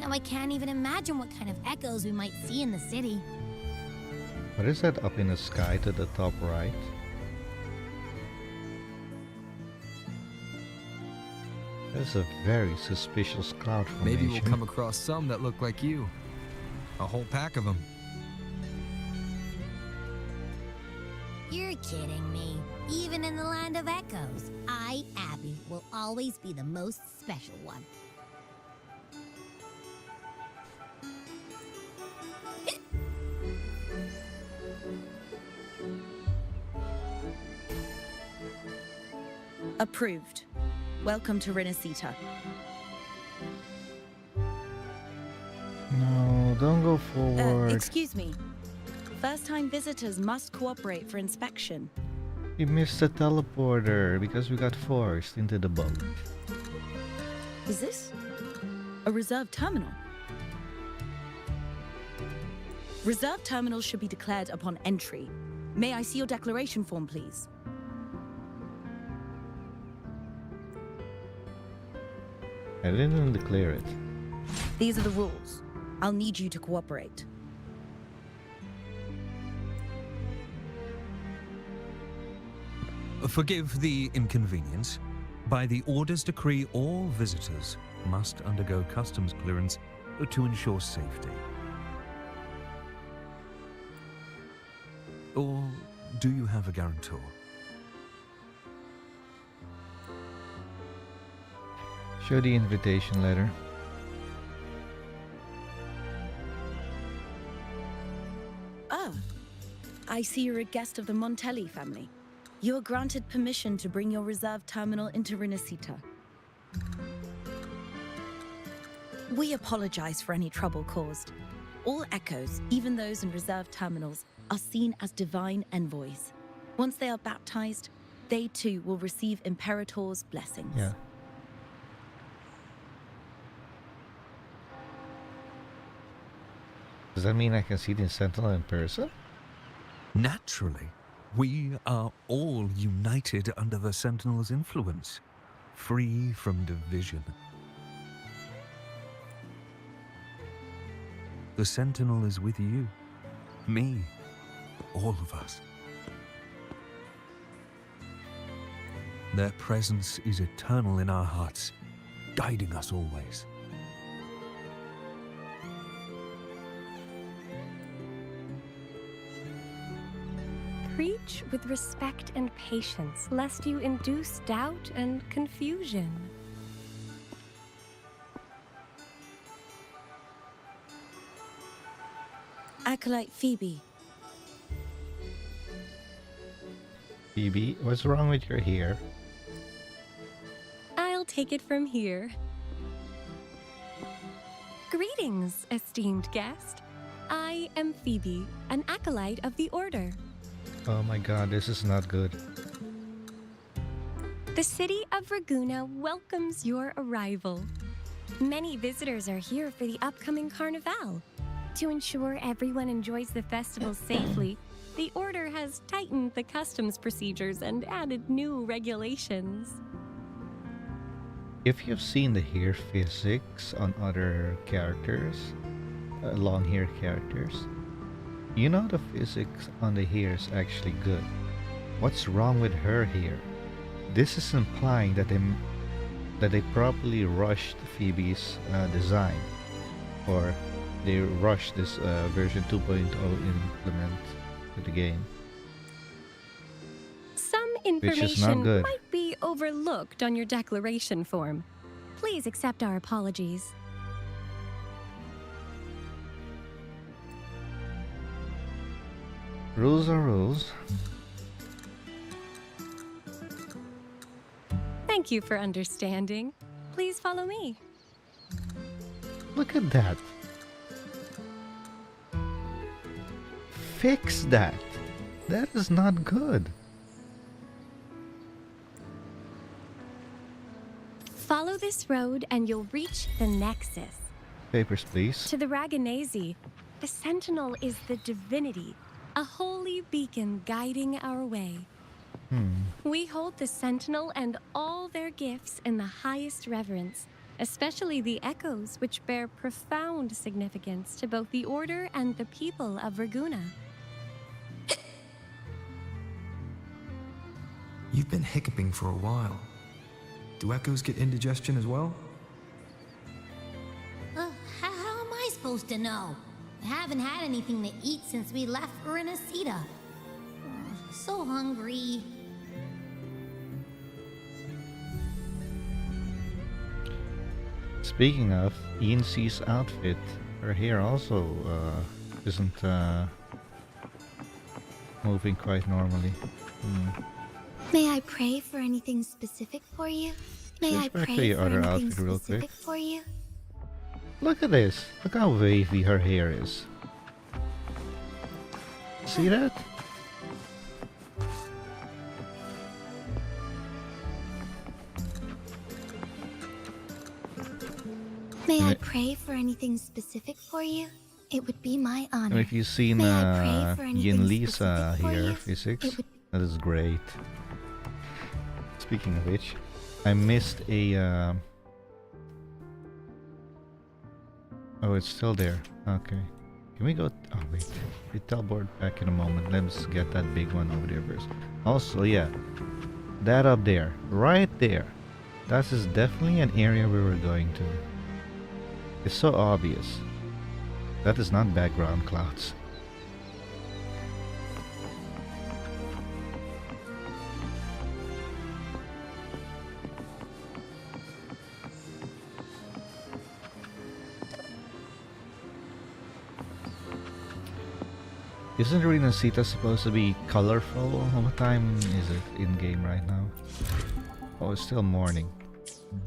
Now I can't even imagine what kind of echoes we might see in the city. What is that up in the sky to the top right? That's a very suspicious cloud formation. Maybe we'll come across some that look like you. A whole pack of them. You're kidding me. Even in the land of echoes, I, Abby, will always be the most special one. Approved. Welcome to Rinascita. No, don't go forward. Excuse me. First-time visitors must cooperate for inspection. We missed the teleporter because we got forced into the boat. Is this a reserve terminal? Reserve terminals should be declared upon entry. May I see your declaration form, please? I didn't declare it. These are the rules. I'll need you to cooperate. Forgive the inconvenience. By the Order's decree, all visitors must undergo customs clearance to ensure safety. Or do you have a guarantor? Show the invitation letter. Ah, I see you're a guest of the Montelli family. You are granted permission to bring your reserve terminal into Rinascita. We apologize for any trouble caused. All echoes, even those in reserve terminals, are seen as divine envoys. Once they are baptized, they too will receive Imperator's blessings. Yeah. Does that mean I can see the Sentinel in person? Naturally. We are all united under the Sentinel's influence, free from division. The Sentinel is with you, me, all of us. Their presence is eternal in our hearts, guiding us always. Preach with respect and patience, lest you induce doubt and confusion. Acolyte Phoebe. Phoebe, what's wrong with your hair? I'll take it from here. Greetings, esteemed guest. I am Phoebe, an acolyte of the Order. Oh my god, this is not good. The city of Raguna welcomes your arrival. Many visitors are here for the upcoming Carnival. To ensure everyone enjoys the festival safely, the Order has tightened the customs procedures and added new regulations. If you've seen the hair physics on other characters, long hair characters, you know the physics on the hair is actually good. What's wrong with her hair? This is implying that they probably rushed Phoebe's design, or they rushed this version 2.0 implement to the game. Some Which is not information good. might be overlooked on your declaration form. Please accept our apologies. Rules are rules. Thank you for understanding. Please follow me. Look at that. Fix that. That is not good. Follow this road and you'll reach the Nexus. Papers, please. To the Raganesi, the Sentinel is the Divinity, a holy beacon guiding our way. We hold the Sentinel and all their gifts in the highest reverence, especially the echoes, which bear profound significance to both the Order and the people of Raguna. You've been hiccuping for a while. Do echoes get indigestion as well? How am I supposed to know? I haven't had anything to eat since we left Rinascita. So hungry. Speaking of, Yancy's outfit, her hair also isn't moving quite normally. May I pray for anything specific for you? May I Let's back to pray your for other anything outfit real specific quick. for you? Look at this. Look how wavy her hair is. See that? May I Right. pray for anything specific for you? It would be my honor. And if you've seen May I pray for anything Yin Li's specific for hair you? physics, that is great. Speaking of which, I missed a... Oh, it's still there. Okay. Can we go... Oh, wait. We teleport back in a moment. Let's get that big one over there first. Also, yeah. That up there. Right there. That is definitely an area we were going to. It's so obvious. That is not background clouds. Isn't Rinascita supposed to be colorful? What time is it in game right now? Oh, it's still morning.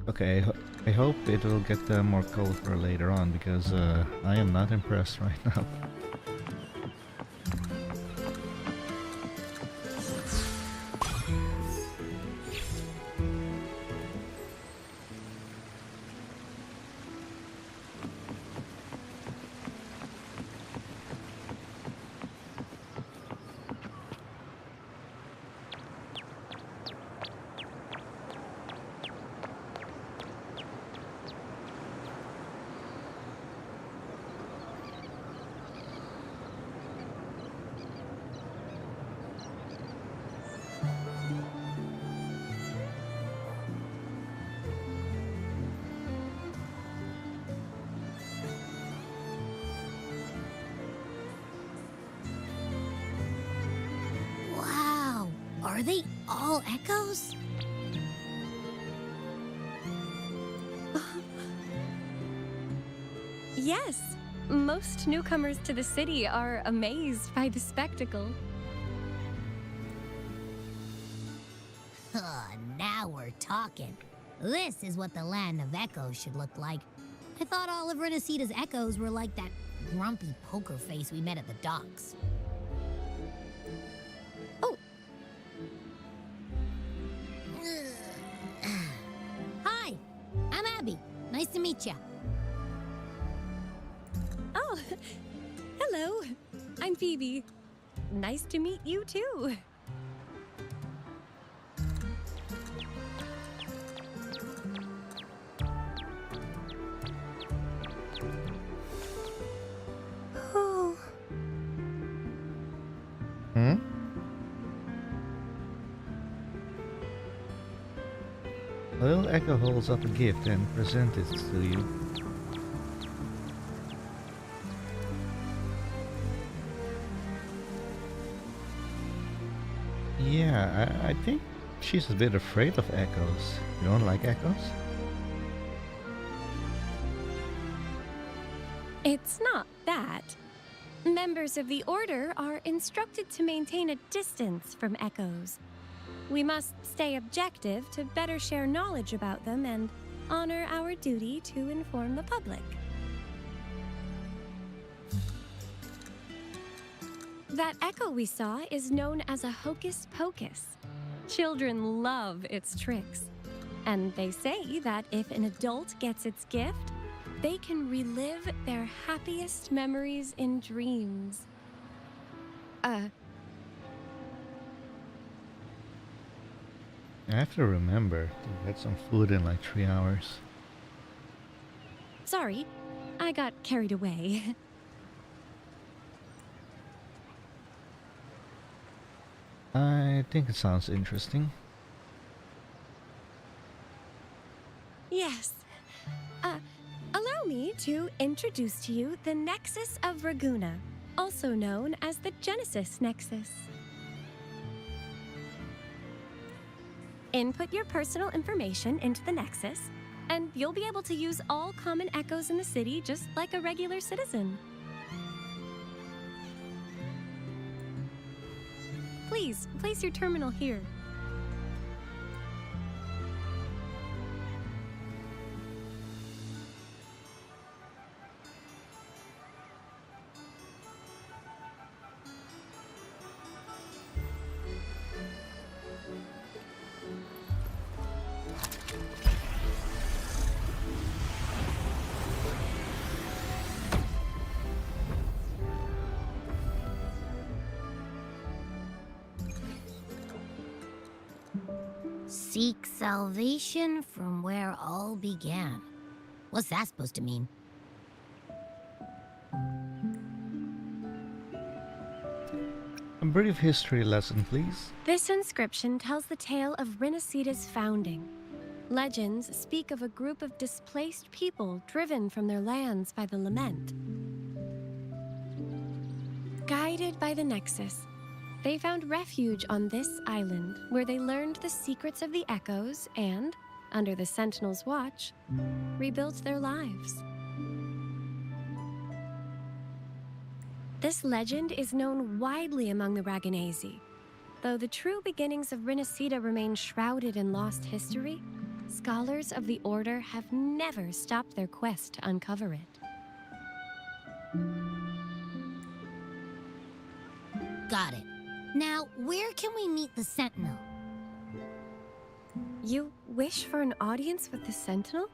Okay, I hope it will get more colorful later on, because I am not impressed right now. Wow, are they all echoes? Yes, Most newcomers to the city are amazed by the spectacle. Now we're talking. This is what the land of echoes should look like. I thought all of Rinascita's echoes were like that grumpy poker face we met at the docks. Oh. Hi, I'm Abby. Nice to meet ya. Oh, hello. I'm Phoebe. Nice to meet you too. A little echo holds up a gift and presents it to you. Yeah, I think she's a bit afraid of echoes. You don't like echoes? It's not that. Members of the Order are instructed to maintain a distance from echoes. We must stay objective to better share knowledge about them and honor our duty to inform the public. That echo we saw is known as a hocus pocus. Children love its tricks. And they say that if an adult gets its gift, they can relive their happiest memories in dreams. I have to remember to get some food in like 3 hours. Sorry, I got carried away. I think it sounds interesting. Yes. Allow me to introduce to you the Nexus of Ragunna, also known as the Genesis Nexus. Input your personal information into the Nexus, and you'll be able to use all common echoes in the city just like a regular citizen. Please, place your terminal here. Seek salvation from where all began. What's that supposed to mean? A brief history lesson, please. This inscription tells the tale of Rinascita's founding. Legends speak of a group of displaced people driven from their lands by the Lament. Guided by the Nexus, they found refuge on this island, where they learned the secrets of the echoes and, under the Sentinel's watch, rebuilt their lives. This legend is known widely among the Ragunesi. Though the true beginnings of Rinascita remain shrouded in lost history, scholars of the Order have never stopped their quest to uncover it. Got it. Now, where can we meet the Sentinel? You wish for an audience with the Sentinel?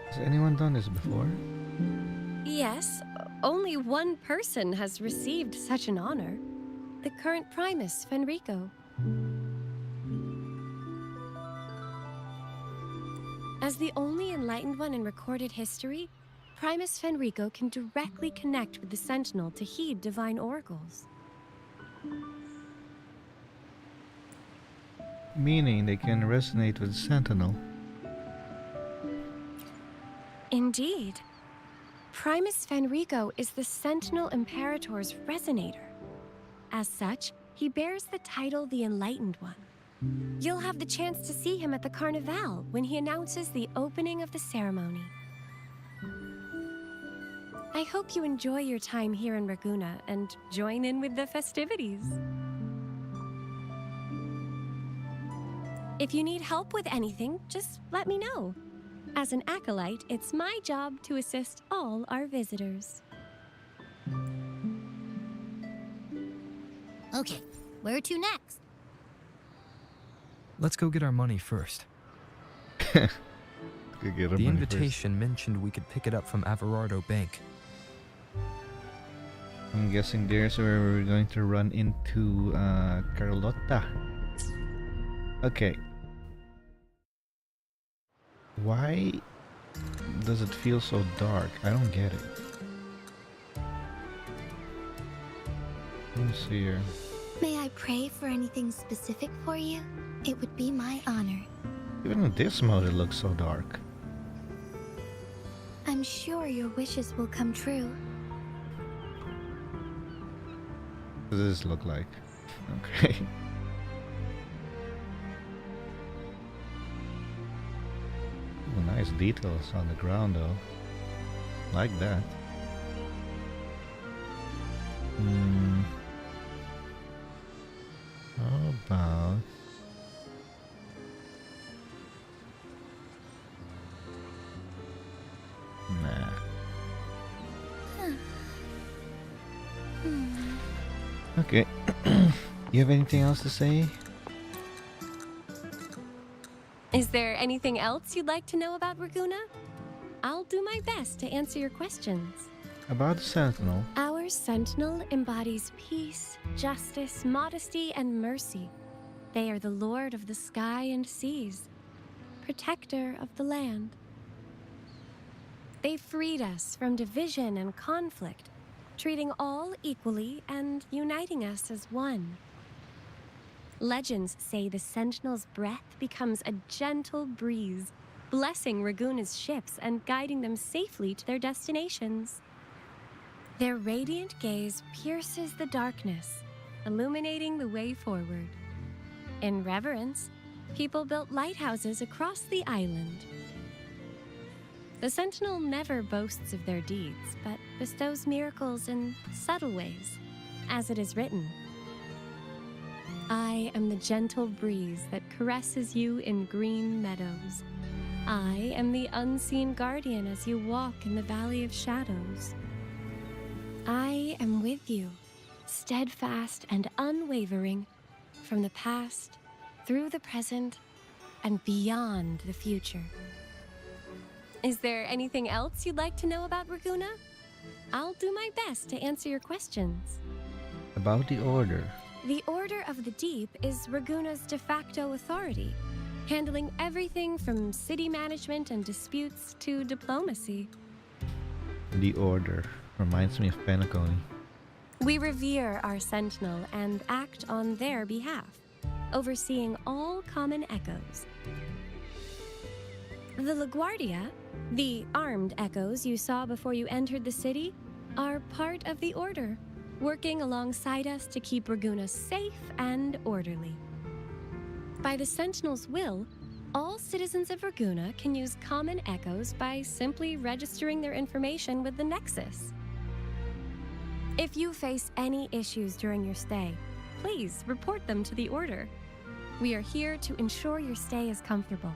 Has anyone done this before? Yes, only one person has received such an honor. The current Primus, Fenrico. As the only enlightened one in recorded history, Primus Fenrico can directly connect with the Sentinel to heed divine oracles. Meaning they can resonate with the Sentinel. Indeed. Primus Fenrico is the Sentinel Imperator's resonator. As such, he bears the title the Enlightened One. You'll have the chance to see him at the Carnival when he announces the opening of the ceremony. I hope you enjoy your time here in Raguna and join in with the festivities. If you need help with anything, just let me know. As an acolyte, it's my job to assist all our visitors. Okay, where to next? Let's go get our money first. Get our The money invitation mentioned we could pick it up from Averardo Bank. I'm guessing there's where we're going to run into Carlotta. Okay. Why does it feel so dark? I don't get it. Let me see here. May I pray for anything specific for you? It would be my honor. Even in this mode it looks so dark. I'm sure your wishes will come true. What does this look like? Okay. Ooh, nice details on the ground though. Like that. How about... Nah. Okay. You have anything else to say? Is there anything else you'd like to know about Raguna? I'll do my best to answer your questions. About the Sentinel. Our Sentinel embodies peace, justice, modesty, and mercy. They are the Lord of the sky and seas, protector of the land. They freed us from division and conflict, treating all equally and uniting us as one. Legends say the Sentinel's breath becomes a gentle breeze, blessing Raguna's ships and guiding them safely to their destinations. Their radiant gaze pierces the darkness, illuminating the way forward. In reverence, people built lighthouses across the island. The Sentinel never boasts of their deeds, but bestows miracles in subtle ways, as it is written. I am the gentle breeze that caresses you in green meadows. I am the unseen guardian as you walk in the valley of shadows. I am with you, steadfast and unwavering, from the past, through the present, and beyond the future. Is there anything else you'd like to know about Raguna? I'll do my best to answer your questions. About the Order. The Order of the Deep is Raguna's de facto authority, handling everything from city management and disputes to diplomacy. The Order. Reminds me of Penacony. We revere our Sentinel and act on their behalf, overseeing all common echoes. The LaGuardia, the armed echoes you saw before you entered the city, are part of the Order, working alongside us to keep Raguna safe and orderly. By the Sentinel's will, all citizens of Raguna can use common echoes by simply registering their information with the Nexus. If you face any issues during your stay, please report them to the Order. We are here to ensure your stay is comfortable.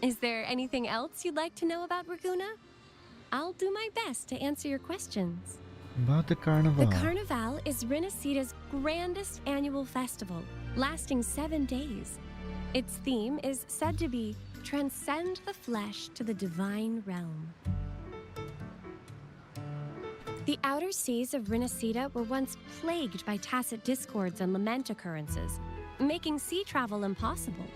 Is there anything else you'd like to know about Raguna? I'll do my best to answer your questions. About the Carnival. The Carnival is Rinascita's grandest annual festival, lasting 7 days. Its theme is said to be Transcend the Flesh to the Divine Realm. The outer seas of Rinascita were once plagued by tacit discords and lament occurrences, making sea travel impossible.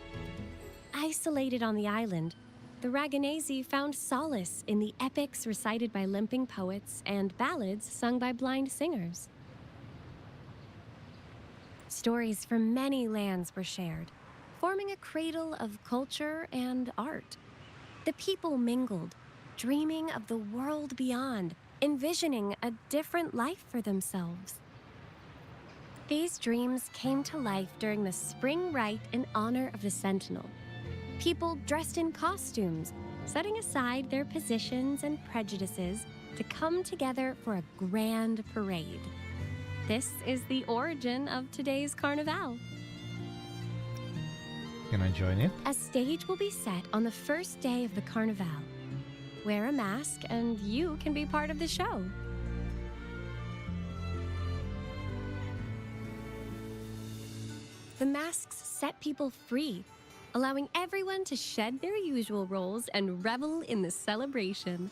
Isolated on the island, the Raganesi found solace in the epics recited by limping poets and ballads sung by blind singers. Stories from many lands were shared, forming a cradle of culture and art. The people mingled, dreaming of the world beyond, envisioning a different life for themselves. These dreams came to life during the spring rite in honor of the Sentinel. People dressed in costumes, setting aside their positions and prejudices to come together for a grand parade. This is the origin of today's Carnival. Can I join it? A stage will be set on the first day of the Carnival. Wear a mask and you can be part of the show. The masks set people free, allowing everyone to shed their usual roles and revel in the celebration.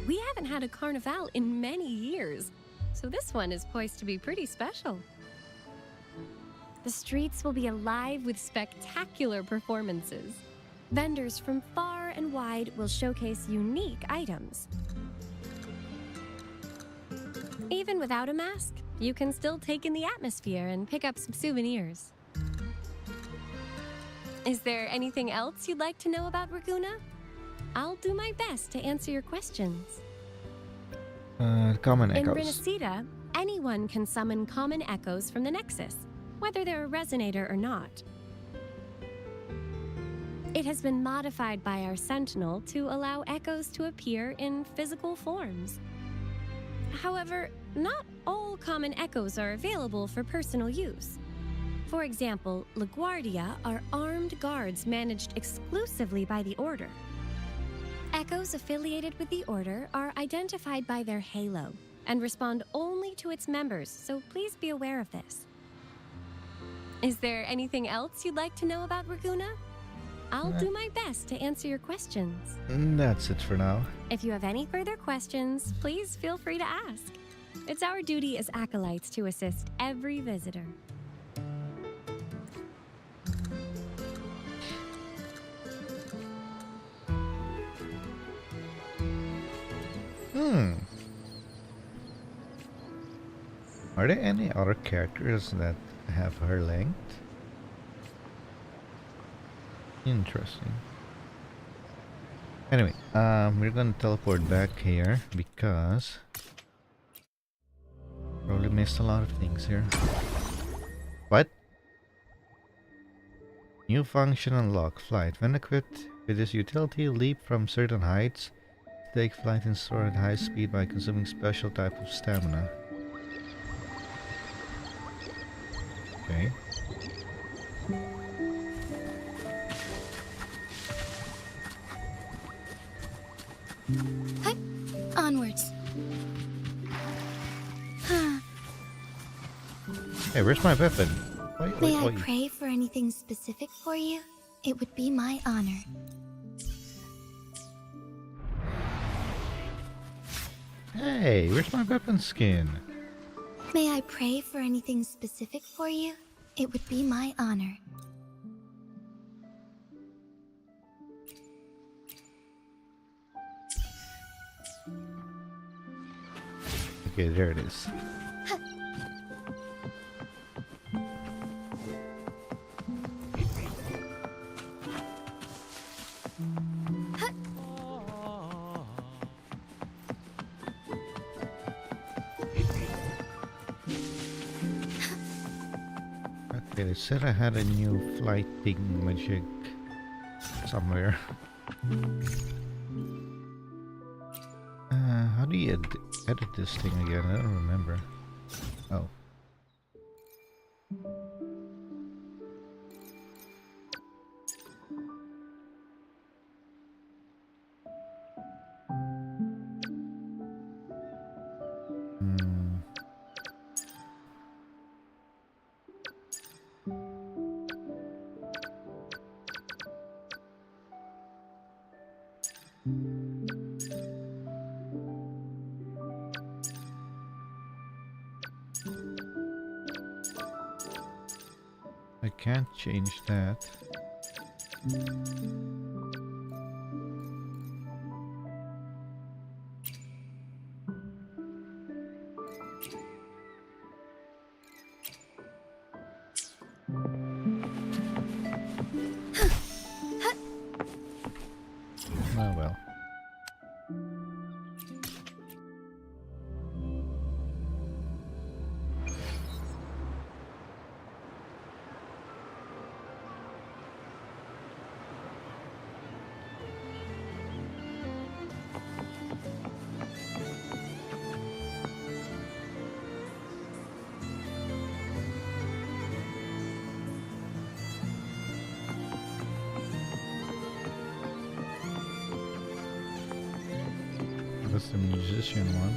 We haven't had a Carnival in many years, so this one is poised to be pretty special. The streets will be alive with spectacular performances. Vendors from far and wide will showcase unique items. Even without a mask, you can still take in the atmosphere and pick up some souvenirs. Is there anything else you'd like to know about Raguna? I'll do my best to answer your questions. Common In echoes. Rinascita, anyone can summon common echoes from the Nexus, whether they're a resonator or not. It has been modified by our Sentinel to allow echoes to appear in physical forms. However, not all common echoes are available for personal use. For example, LaGuardia are armed guards managed exclusively by the Order. Echoes affiliated with the Order are identified by their halo and respond only to its members, so please be aware of this. Is there anything else you'd like to know about Raguna? I'll do my best to answer your questions. That's it for now. If you have any further questions, please feel free to ask. It's our duty as acolytes to assist every visitor. Are there any other characters that have her length? Interesting. Anyway, we're gonna teleport back here because probably missed a lot of things here. What? New function unlock flight. When equipped with this utility, leap from certain heights. Take flight and soar at high speed by consuming special type of stamina. Okay. Hi. Onwards. Hey, where's my weapon? May I pray for anything specific for you? It would be my honor. Hey, where's my weapon skin? May I pray for anything specific for you? It would be my honor. Okay, there it is. Okay, they said I had a new flight thingamajig somewhere. How do you edit this thing again? I don't remember. Oh. I can't change that. Oh well. What's the musician want?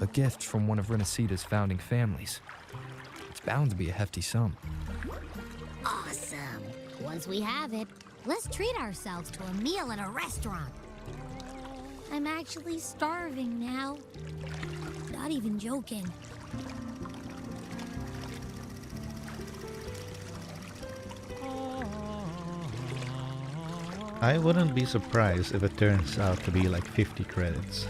A gift from one of Rinascita's founding families. It's bound to be a hefty sum. Awesome. Once we have it, let's treat ourselves to a meal at a restaurant. I'm actually starving now. Not even joking. I wouldn't be surprised if it turns out to be like 50 credits.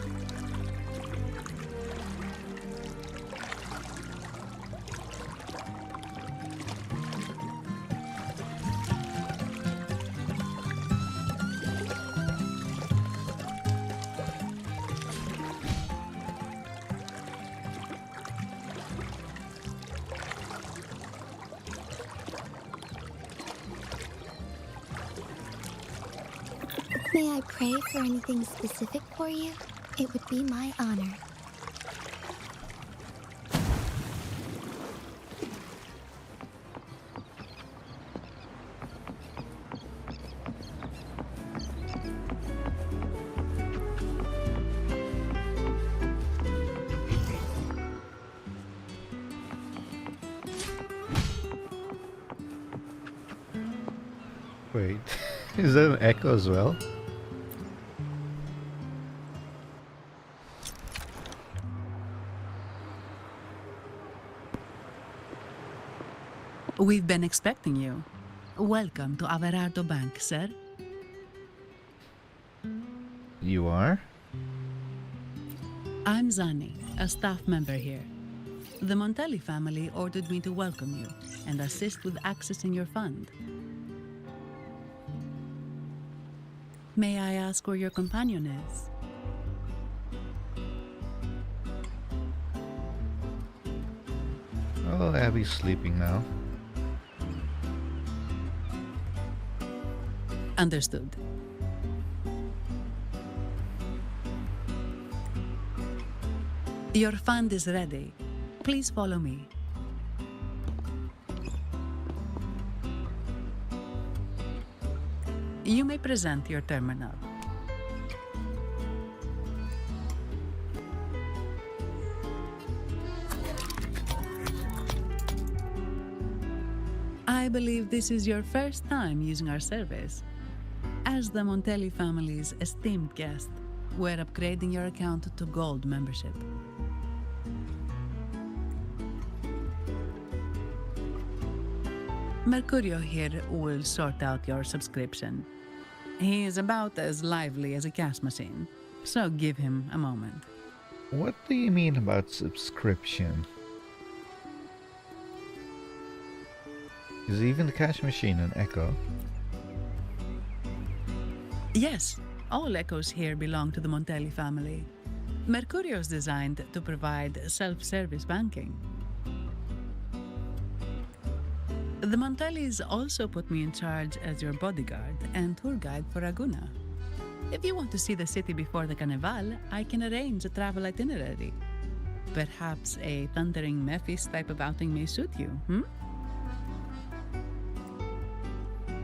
May I pray for anything specific for you? It would be my honor. Wait, is that an echo as well? We've been expecting you. Welcome to Averardo Bank, sir. You are? I'm Zani, a staff member here. The Montelli family ordered me to welcome you and assist with accessing your fund. May I ask where your companion is? Oh, Abby's sleeping now. Understood. Your fund is ready. Please follow me. You may present your terminal. I believe this is your first time using our service. As the Montelli family's esteemed guest, we're upgrading your account to Gold membership. Mercurio here will sort out your subscription. He is about as lively as a cash machine, so give him a moment. What do you mean about subscription? Is even the cash machine an echo? Yes, all echoes here belong to the Montelli family. Mercurio is designed to provide self-service banking. The Montellis also put me in charge as your bodyguard and tour guide for Raguna. If you want to see the city before the Carnival, I can arrange a travel itinerary. Perhaps a thundering Memphis type of outing may suit you,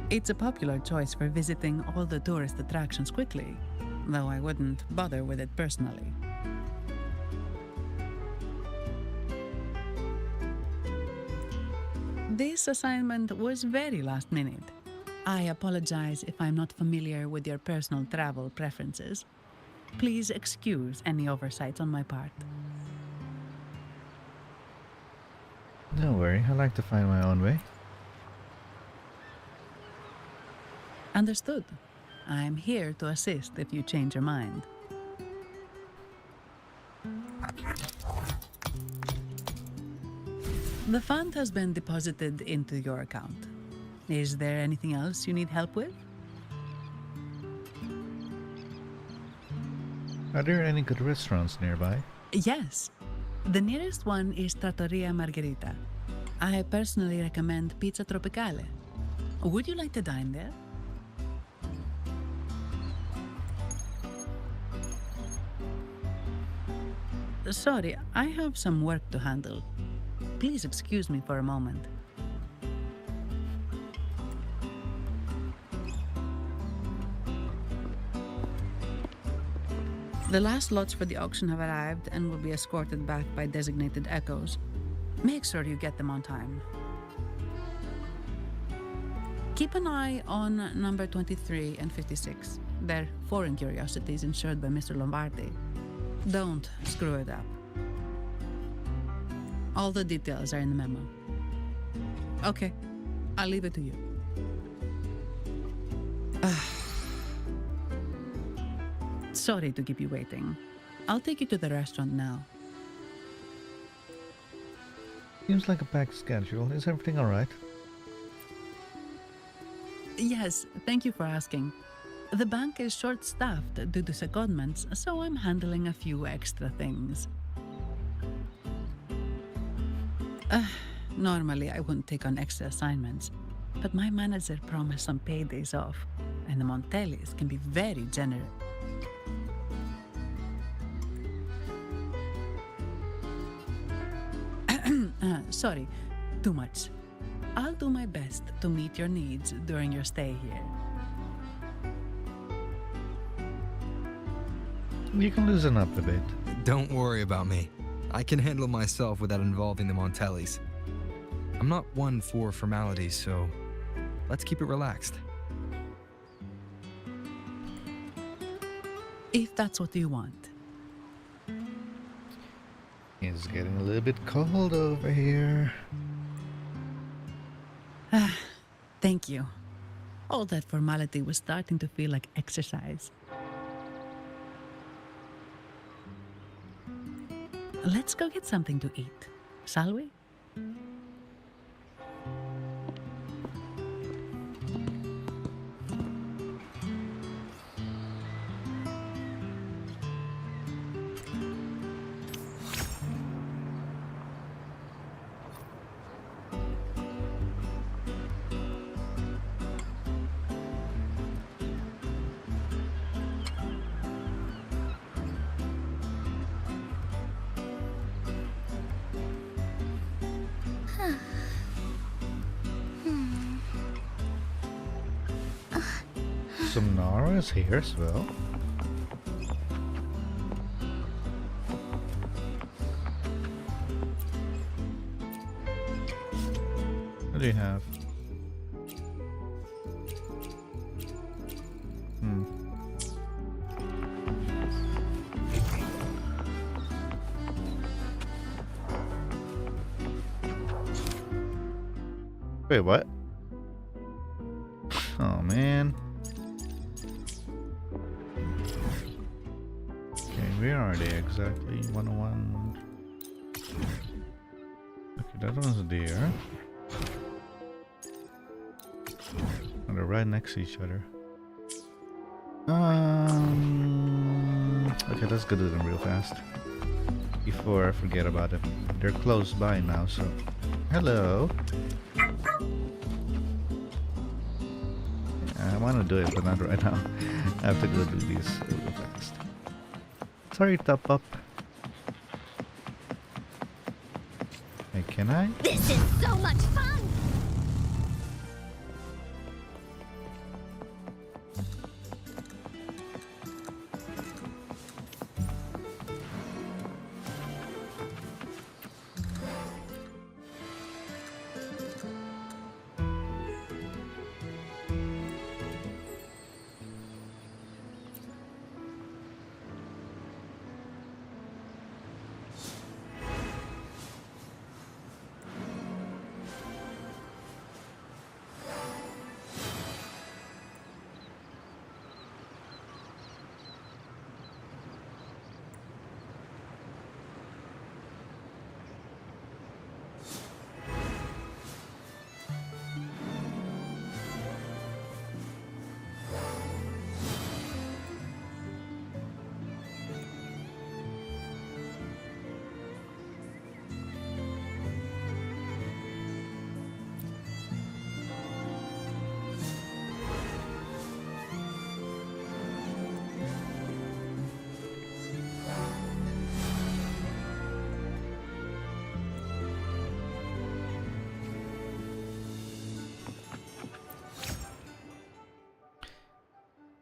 It's a popular choice for visiting all the tourist attractions quickly, though I wouldn't bother with it personally. This assignment was very last minute. I apologize if I'm not familiar with your personal travel preferences. Please excuse any oversights on my part. Don't worry, I like to find my own way. Understood. I'm here to assist if you change your mind. The fund has been deposited into your account. Is there anything else you need help with? Are there any good restaurants nearby? Yes. The nearest one is Trattoria Margherita. I personally recommend Pizza Tropicale. Would you like to dine there? Sorry, I have some work to handle. Please excuse me for a moment. The last lots for the auction have arrived and will be escorted back by designated echoes. Make sure you get them on time. Keep an eye on number 23 and 56. They're foreign curiosities insured by Mr. Lombardi. Don't screw it up. All the details are in the memo. Okay, I'll leave it to you. Sorry to keep you waiting. I'll take you to the restaurant now. Seems like a packed schedule. Is everything alright? Yes, thank you for asking. The bank is short-staffed due to secondments, so I'm handling a few extra things. Normally, I wouldn't take on extra assignments, but my manager promised some paydays off, and the Montellis can be very generous. Sorry, too much. I'll do my best to meet your needs during your stay here. You can loosen up a bit. Don't worry about me. I can handle myself without involving the Montellis. I'm not one for formalities, so let's keep it relaxed. If that's what you want. It's getting a little bit cold over here. Thank you. All that formality was starting to feel like exercise. Let's go get something to eat, shall we? Some Nara's here as well. What do you have? Wait, what? Oh man. Okay, where are they exactly? 101. Okay, that one's there. And they're right next to each other. Okay, let's go do them real fast before I forget about them. They're close by now, so hello. I want to do it, but not right now. I have to go do these real fast. Sorry, top up. Hey, can I? This is so much fun!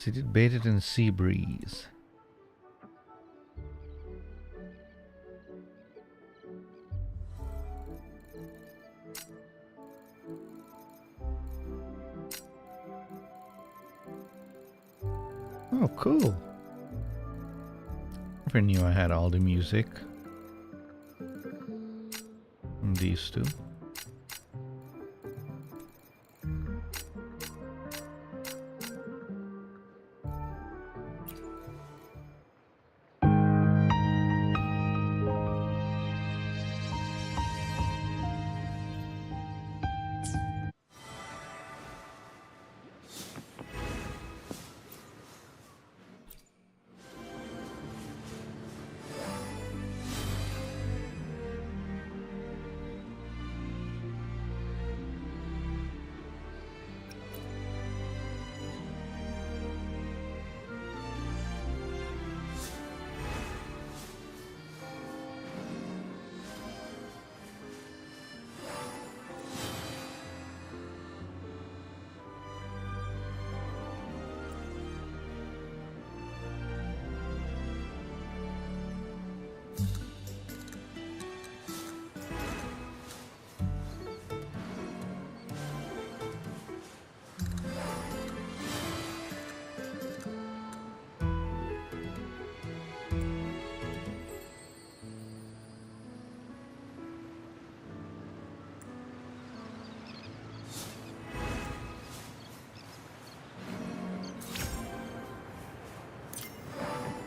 Seated bathed in sea breeze. Oh, cool. Never knew I had all the music from these two.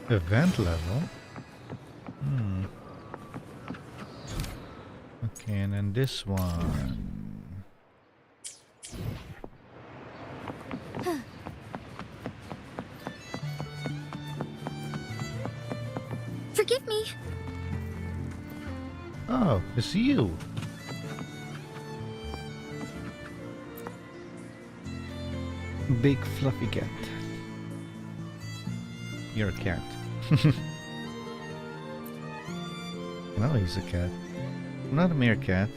Event level? Okay, and then this one. Forgive me. Oh, it's you. Big fluffy cat. You're a cat. No, he's a cat. Not a meerkat.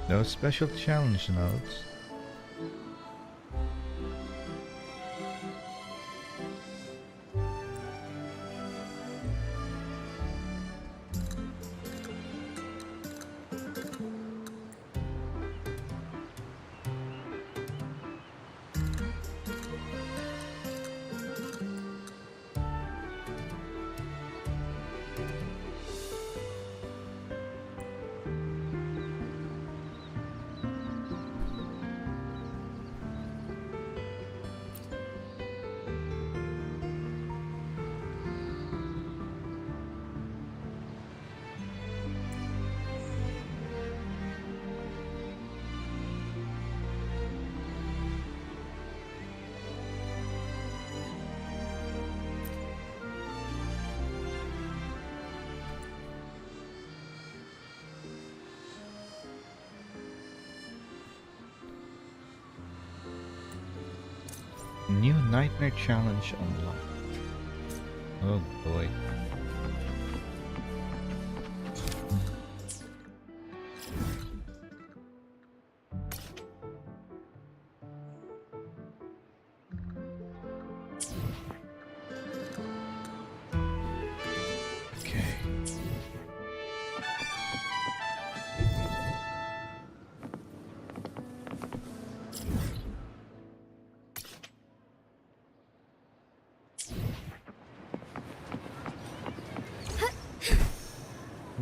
No special challenge notes. New nightmare challenge unlocked. Oh boy.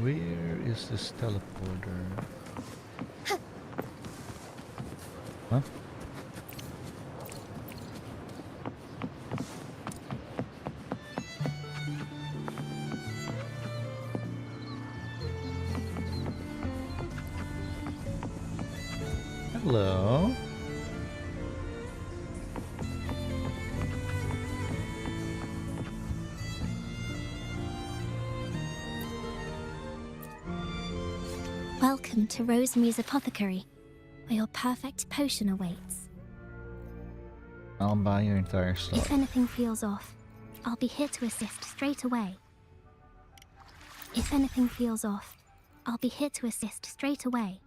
Where is this teleporter? Huh? Hello? Welcome to Rosemary's Apothecary. where your perfect potion awaits. I'll buy your entire stock. If anything feels off, I'll be here to assist straight away. If anything feels off, I'll be here to assist straight away.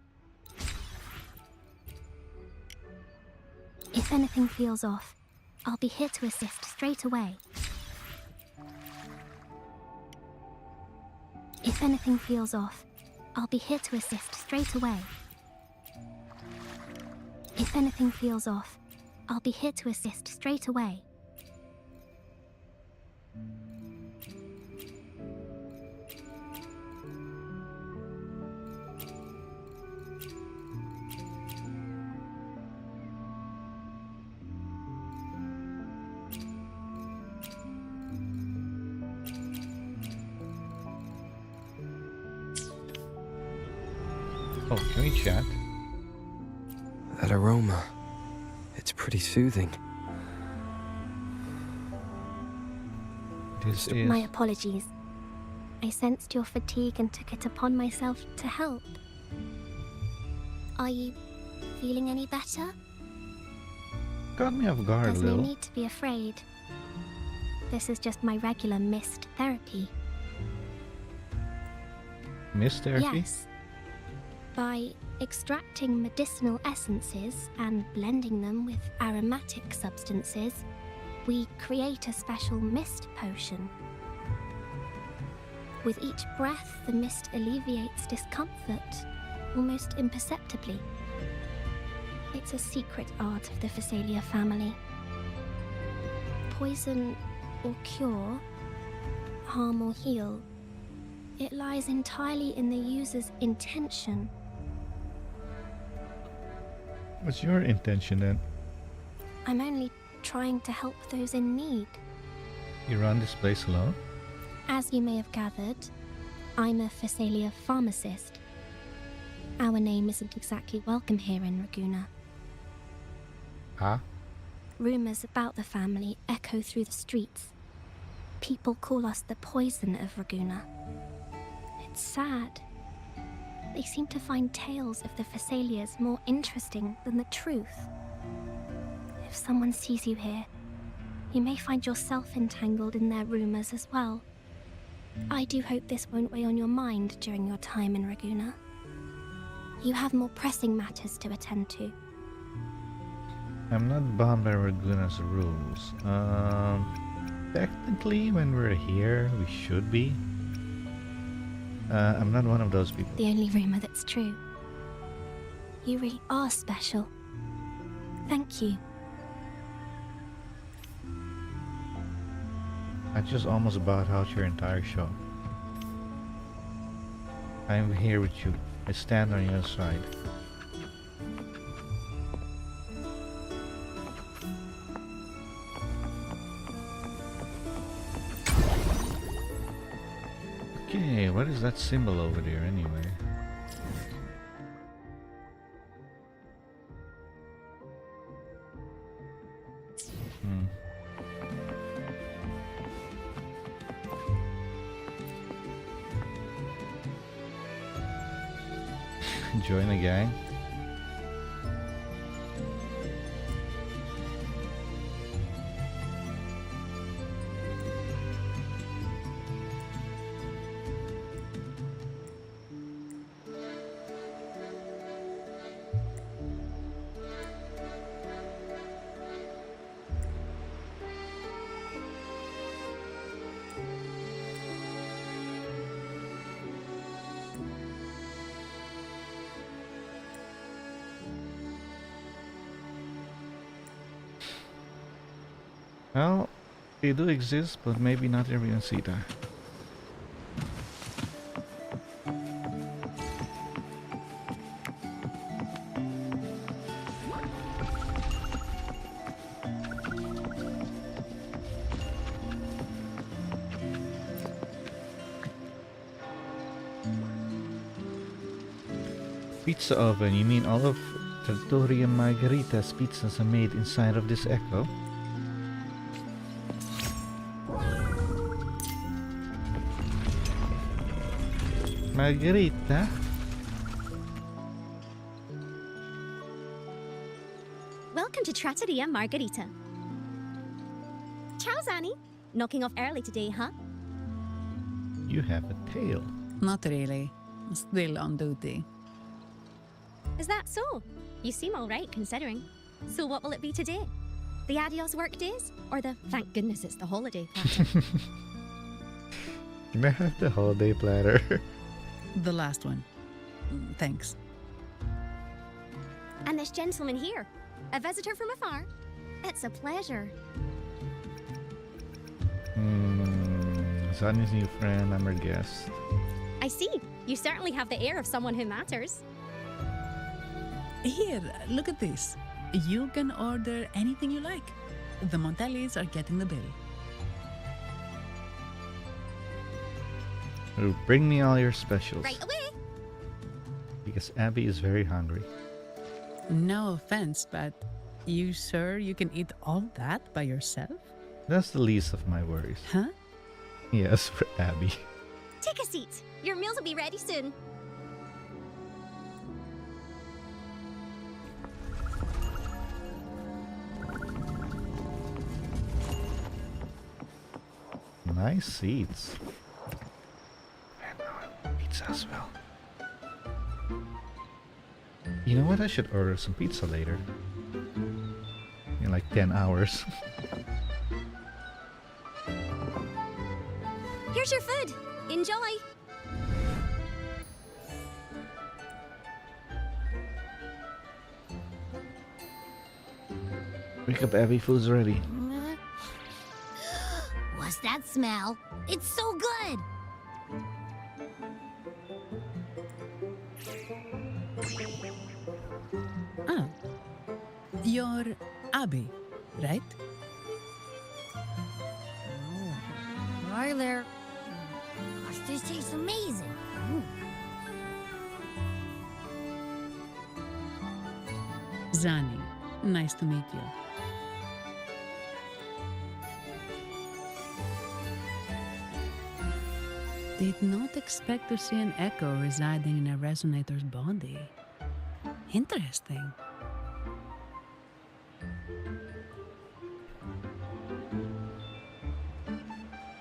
If anything feels off, I'll be here to assist straight away. If anything feels off, I'll be here to assist straight away. If anything feels off, I'll be here to assist straight away. Oh, can we chat? That aroma. It's pretty soothing. This is... My apologies. I sensed your fatigue and took it upon myself to help. Are you feeling any better? Got me off guard a There's no little. need to be afraid. This is just my regular mist therapy. Mist therapy? Yes. By extracting medicinal essences and blending them with aromatic substances, we create a special mist potion. With each breath, the mist alleviates discomfort, almost imperceptibly. It's a secret art of the Phasalia family. Poison or cure, harm or heal, it lies entirely in the user's intention. What's your intention then? I'm only trying to help those in need. You run this place alone? As you may have gathered, I'm a Phasalia pharmacist. Our name isn't exactly welcome here in Raguna. Ah? Rumors about the family echo through the streets. People call us the poison of Raguna. It's sad. They seem to find tales of the Phasalias more interesting than the truth. If someone sees you here, you may find yourself entangled in their rumors as well. I do hope this won't weigh on your mind during your time in Raguna. You have more pressing matters to attend to. I'm not bound by Raguna's rules. Technically, when we're here, we should be. I'm not one of those people. The only rumor that's true. You really are special. Thank you. I just almost bought out your entire shop. I'm here with you. I stand on your side. Okay, what is that symbol over there anyway? Join the gang. Well, they do exist, but maybe not in Rinascita. Pizza oven, you mean all of Trattoria Margherita's pizzas are made inside of this echo? Margherita? Trattoria Margarita. Ciao, Zanny. Knocking off early today, huh? You have a tail. Not really. Still on duty. Is that so? You seem all right, considering. So what will it be today? The adios work days? Or the thank goodness it's the holiday platter? Can I have the holiday platter? The last one. Thanks. And this gentleman here, a visitor from afar. It's a pleasure. Sonya's new friend, I'm her guest. I see. You certainly have the air of someone who matters. Here, look at this. You can order anything you like. The Montellis are getting the bill. Oh, bring me all your specials. Right away. Because Abby is very hungry. No offense, but you sure you can eat all that by yourself? That's the least of my worries. Huh? Yes, for Abby. Take a seat. Your meals will be ready soon. Nice seats. And pizza as well. You know what? I should order some pizza later. In like 10 hours. Here's your food. Enjoy. Wake up, Abby. Food's ready. What's that smell? It's so good! Ah. You're Abby, right? Hi there. Gosh, this tastes amazing. Zani, nice to meet you. Did not expect to see an echo residing in a resonator's body. Interesting.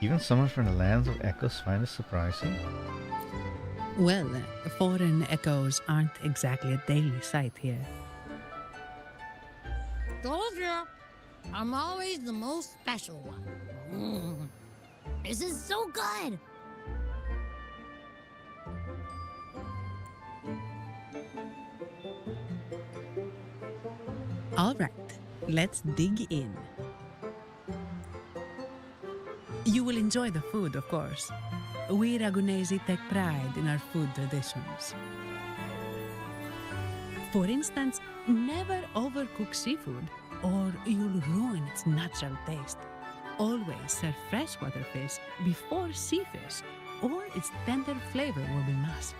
Even someone from the lands of echoes find it surprising. Well, foreign echoes aren't exactly a daily sight here. Told ya. I'm always the most special one. This is so good. All right, let's dig in. You will enjoy the food, of course. We Ragunesi take pride in our food traditions. For instance, never overcook seafood or you'll ruin its natural taste. Always serve freshwater fish before sea fish or its tender flavor will be masked.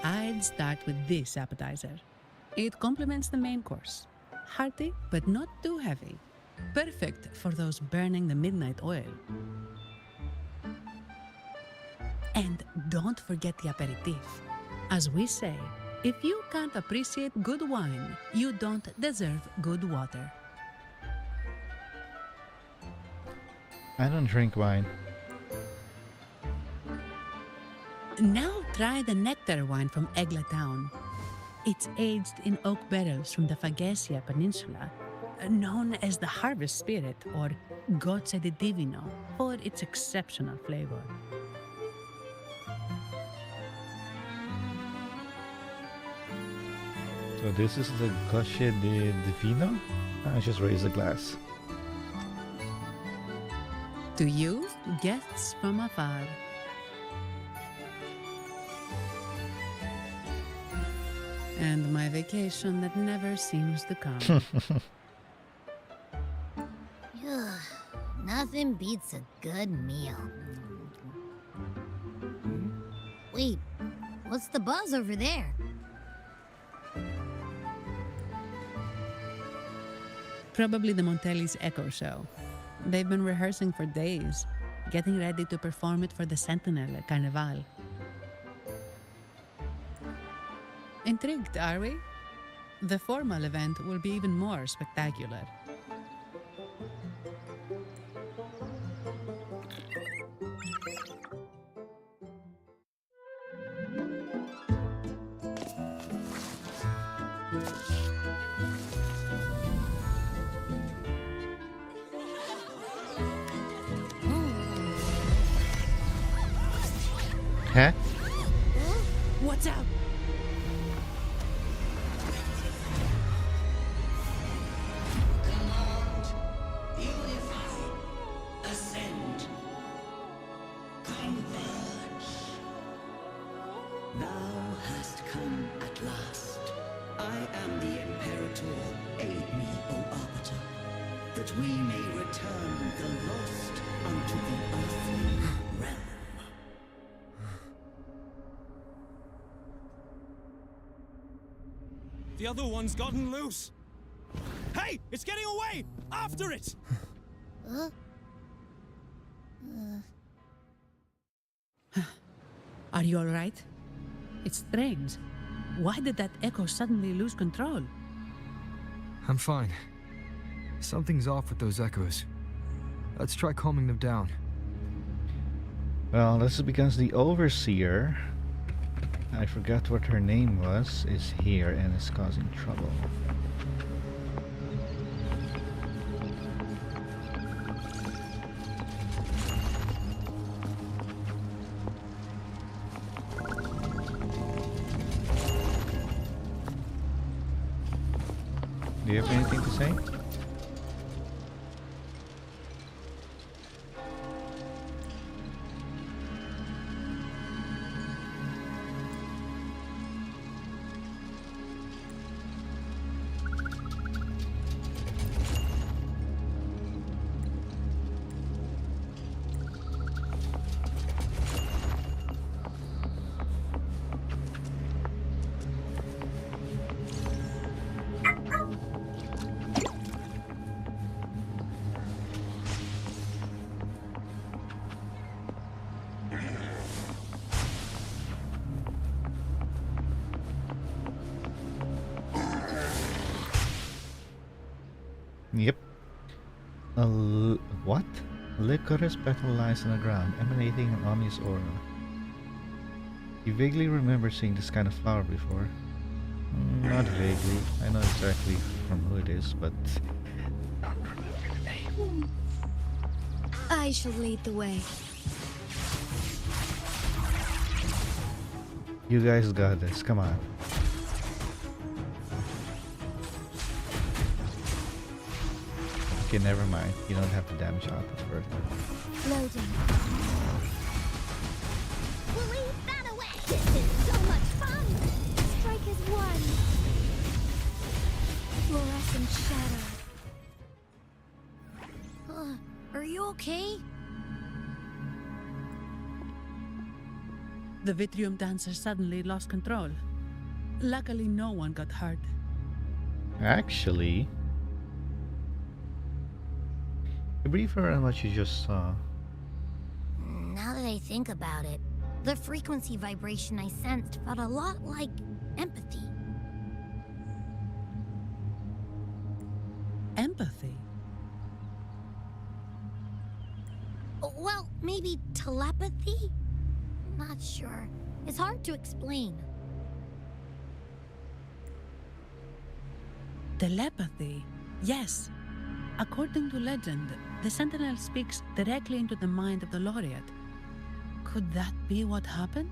I'd start with this appetizer. It complements the main course. Hearty, but not too heavy. Perfect for those burning the midnight oil. And don't forget the aperitif. As we say, if you can't appreciate good wine, you don't deserve good water. I don't drink wine. Now try the nectar wine from Egla Town. It's aged in oak barrels from the Fagesia Peninsula, known as the Harvest Spirit or Gocce di Divino for its exceptional flavor. So this is the Gocce di Divino? I just raised a glass. To you, guests from afar. And my vacation that never seems to come. Nothing beats a good meal. Wait, what's the buzz over there? Probably the Montelli's Echo Show. They've been rehearsing for days, getting ready to perform it for the Sentinel at Carnival. Intrigued, are we? The formal event will be even more spectacular. Huh? What's up? Ascend. Converge. Thou hast come at last. I am the Imperator. Aid me, O Arbiter, that we may return the lost unto the earthly realm. The other one's gotten loose. Hey, it's getting away! After it! Are you all right? It's strange. Why did that echo suddenly lose control? I'm fine. Something's off with those echoes. Let's try calming them down. Well, this is because the Overseer, I forgot what her name was, is here and is causing trouble. Do you have anything to say? Yep. What? Licorice petal lies on the ground, emanating an ominous aura. You vaguely remember seeing this kind of flower before. Not vaguely. I know exactly from who it is, but not remember the name. I shall lead the way. You guys got this. Come on. Okay, never mind. You don't have to damage output further. Loading. We'll leave that away! This is so much fun! Strike as one! Fluorescent shadow. Are you okay? The Vitrium dancer suddenly lost control. Luckily, no one got hurt. Actually, a briefer on what you just saw. Now that I think about it, the frequency vibration I sensed felt a lot like empathy. Empathy? Well, maybe telepathy? Not sure. It's hard to explain. Telepathy? Yes. According to legend, the Sentinel speaks directly into the mind of the Laureate. Could that be what happened?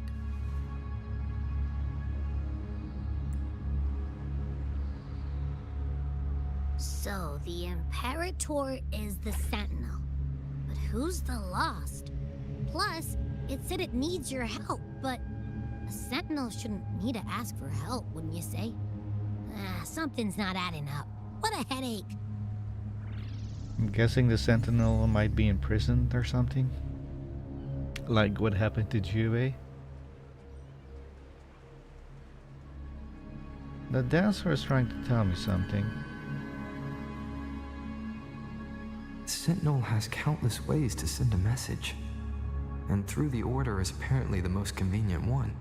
So, the Imperator is the Sentinel. But who's the Lost? Plus, it said it needs your help, but a Sentinel shouldn't need to ask for help, wouldn't you say? Something's not adding up. What a headache. I'm guessing the Sentinel might be imprisoned or something. Like what happened to Jue. The dancer is trying to tell me something. Sentinel has countless ways to send a message, and through the Order is apparently the most convenient one.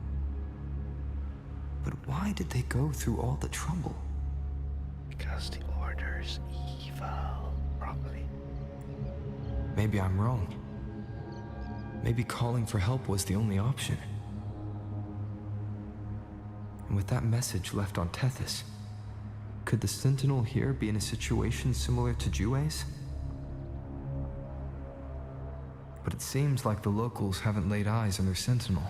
But why did they go through all the trouble? Because the Order's evil, probably. Maybe I'm wrong. Maybe calling for help was the only option. And with that message left on Tethys, could the Sentinel here be in a situation similar to Jue's? But it seems like the locals haven't laid eyes on their Sentinel.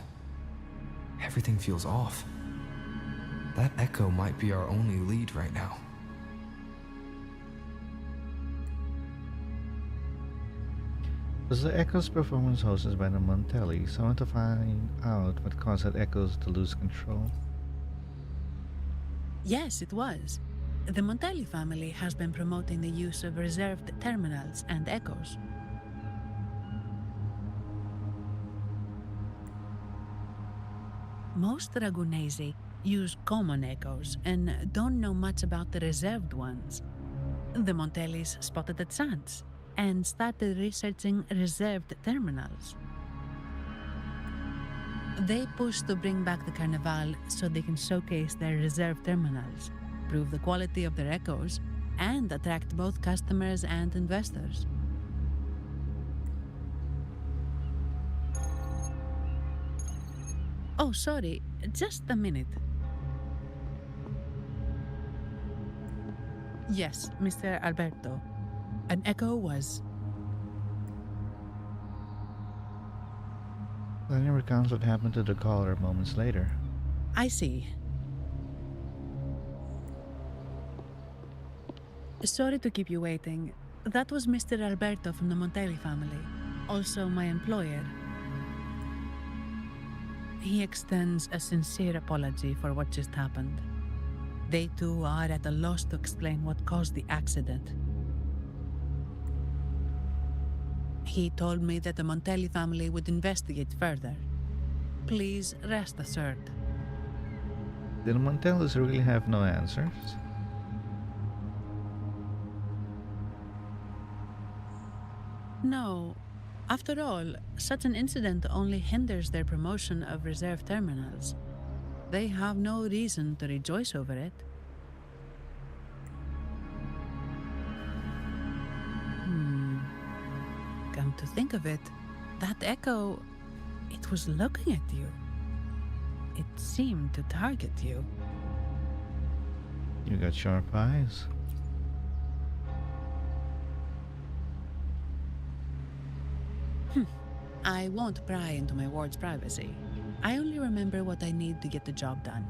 Everything feels off. That echo might be our only lead right now. Was the Echo's performance hosted by the Montellis? I want to find out what caused that Echoes to lose control. Yes, it was. The Montelli family has been promoting the use of reserved terminals and echoes. Most Ragunesi use common echoes and don't know much about the reserved ones. The Montellis spotted a chance and started researching reserved terminals. They pushed to bring back the Carnival so they can showcase their reserved terminals, prove the quality of their echoes, and attract both customers and investors. Oh, sorry, just a minute. Yes, Mr. Alberto. An echo was... Then he recounts what happened to the caller moments later. I see. Sorry to keep you waiting. That was Mr. Alberto from the Montelli family, also my employer. He extends a sincere apology for what just happened. They too are at a loss to explain what caused the accident. He told me that the Montelli family would investigate further. Please rest assured. Did the Montellis really have no answers? No. After all, such an incident only hinders their promotion of reserve terminals. They have no reason to rejoice over it. Come to think of it, that echo, it was looking at you. It seemed to target you. You got sharp eyes. I won't pry into my ward's privacy. I only remember what I need to get the job done.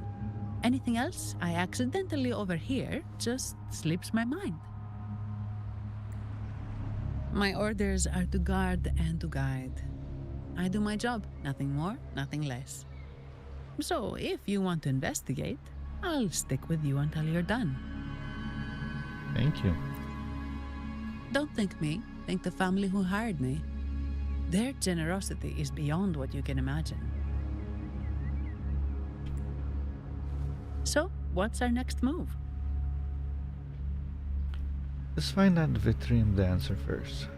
Anything else I accidentally overhear just slips my mind. My orders are to guard and to guide. I do my job, nothing more, nothing less. So if you want to investigate, I'll stick with you until you're done. Thank you. Don't thank me, thank the family who hired me. Their generosity is beyond what you can imagine. So, what's our next move? Let's find out the Wuthering dancer first.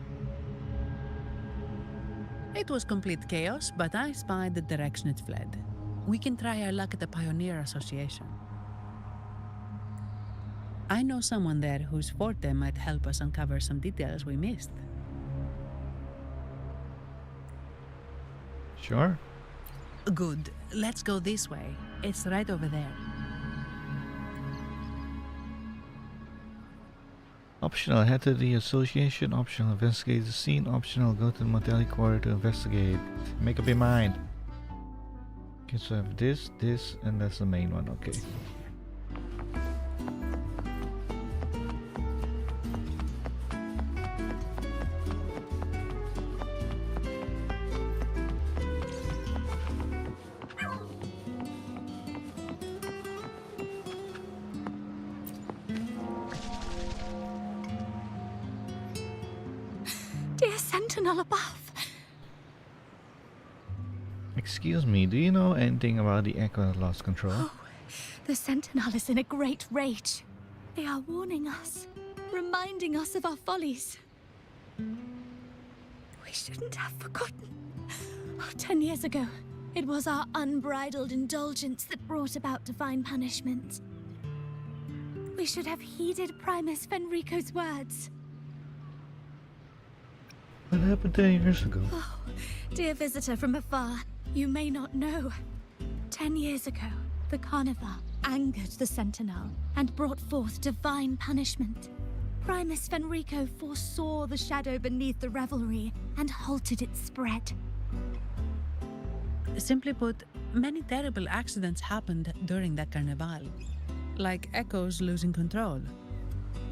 It was complete chaos, but I spied the direction it fled. We can try our luck at the Pioneer Association. I know someone there whose forte might help us uncover some details we missed. Sure. Good. Let's go this way. It's right over there. Optional, head to the association. Optional, investigate the scene. Optional, go to the Montelli quarter to investigate. Make up your mind. Okay, so I have this, and that's the main one. Okay. Dear Sentinel above. Excuse me, do you know anything about the Echo that lost control? Oh, the Sentinel is in a great rage. They are warning us, reminding us of our follies. We shouldn't have forgotten. 10 years ago, it was our unbridled indulgence that brought about divine punishment. We should have heeded Primus Fenrico's words. What happened 10 years ago? Oh, dear visitor from afar, you may not know. 10 years ago, the Carnival angered the Sentinel and brought forth divine punishment. Primus Fenrico foresaw the shadow beneath the revelry and halted its spread. Simply put, many terrible accidents happened during that Carnival, like Echoes losing control.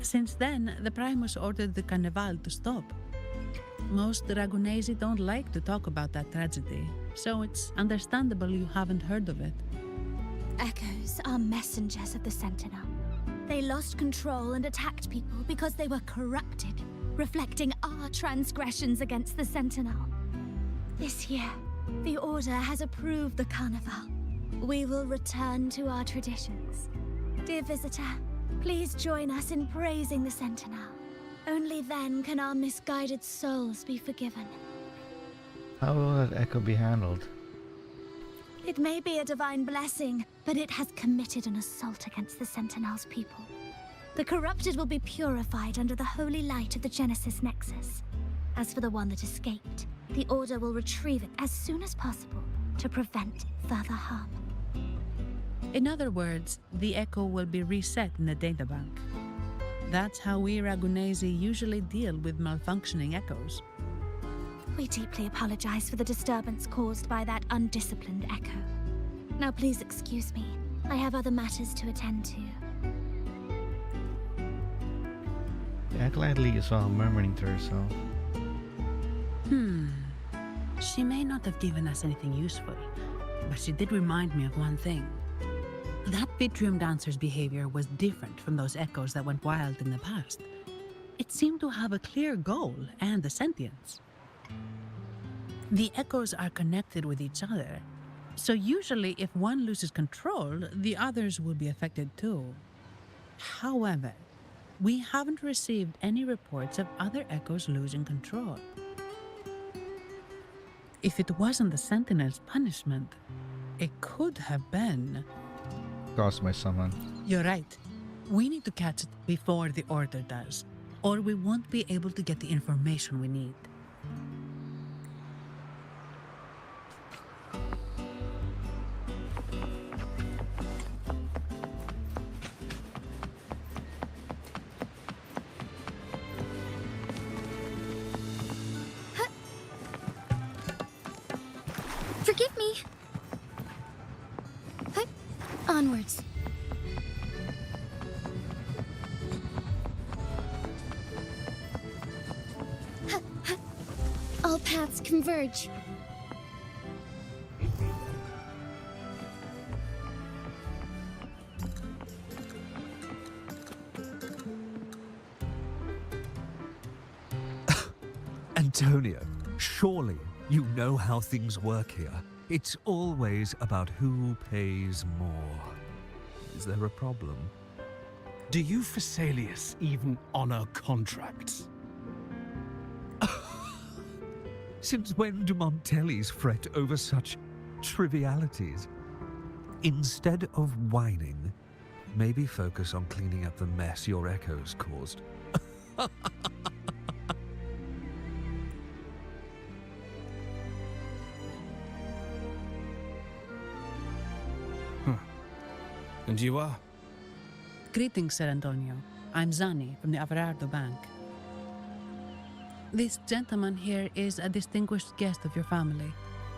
Since then, the Primus ordered the Carnival to stop. Most Ragunesi don't like to talk about that tragedy, so it's understandable you haven't heard of it. Echoes are messengers of the Sentinel. They lost control and attacked people because they were corrupted, reflecting our transgressions against the Sentinel. This year, the Order has approved the Carnival. We will return to our traditions. Dear visitor, please join us in praising the Sentinel. Only then can our misguided souls be forgiven. How will that echo be handled? It may be a divine blessing, but it has committed an assault against the Sentinel's people. The corrupted will be purified under the holy light of the Genesis Nexus. As for the one that escaped, the Order will retrieve it as soon as possible to prevent further harm. In other words, the Echo will be reset in the databank. That's how we Ragunesi usually deal with malfunctioning Echoes. We deeply apologize for the disturbance caused by that undisciplined Echo. Now please excuse me. I have other matters to attend to. Gladly saw murmuring to herself. She may not have given us anything useful, but she did remind me of one thing. That Vitrium dancer's behavior was different from those Echoes that went wild in the past. It seemed to have a clear goal and a sentience. The Echoes are connected with each other, so usually if one loses control, the others will be affected too. However, we haven't received any reports of other Echoes losing control. If it wasn't the Sentinel's punishment, it could have been... Caused by someone. You're right. We need to catch it before the Order does, or we won't be able to get the information we need. Forgive me. Onwards. All paths converge. Antonio, surely you know how things work here. It's always about who pays more. Is there a problem? Do you Phasaelius even honor contracts? Since when do Montellis fret over such trivialities? Instead of whining, maybe focus on cleaning up the mess your Echoes caused. And you are? Greetings, Sir Antonio. I'm Zani from the Averardo Bank. This gentleman here is a distinguished guest of your family.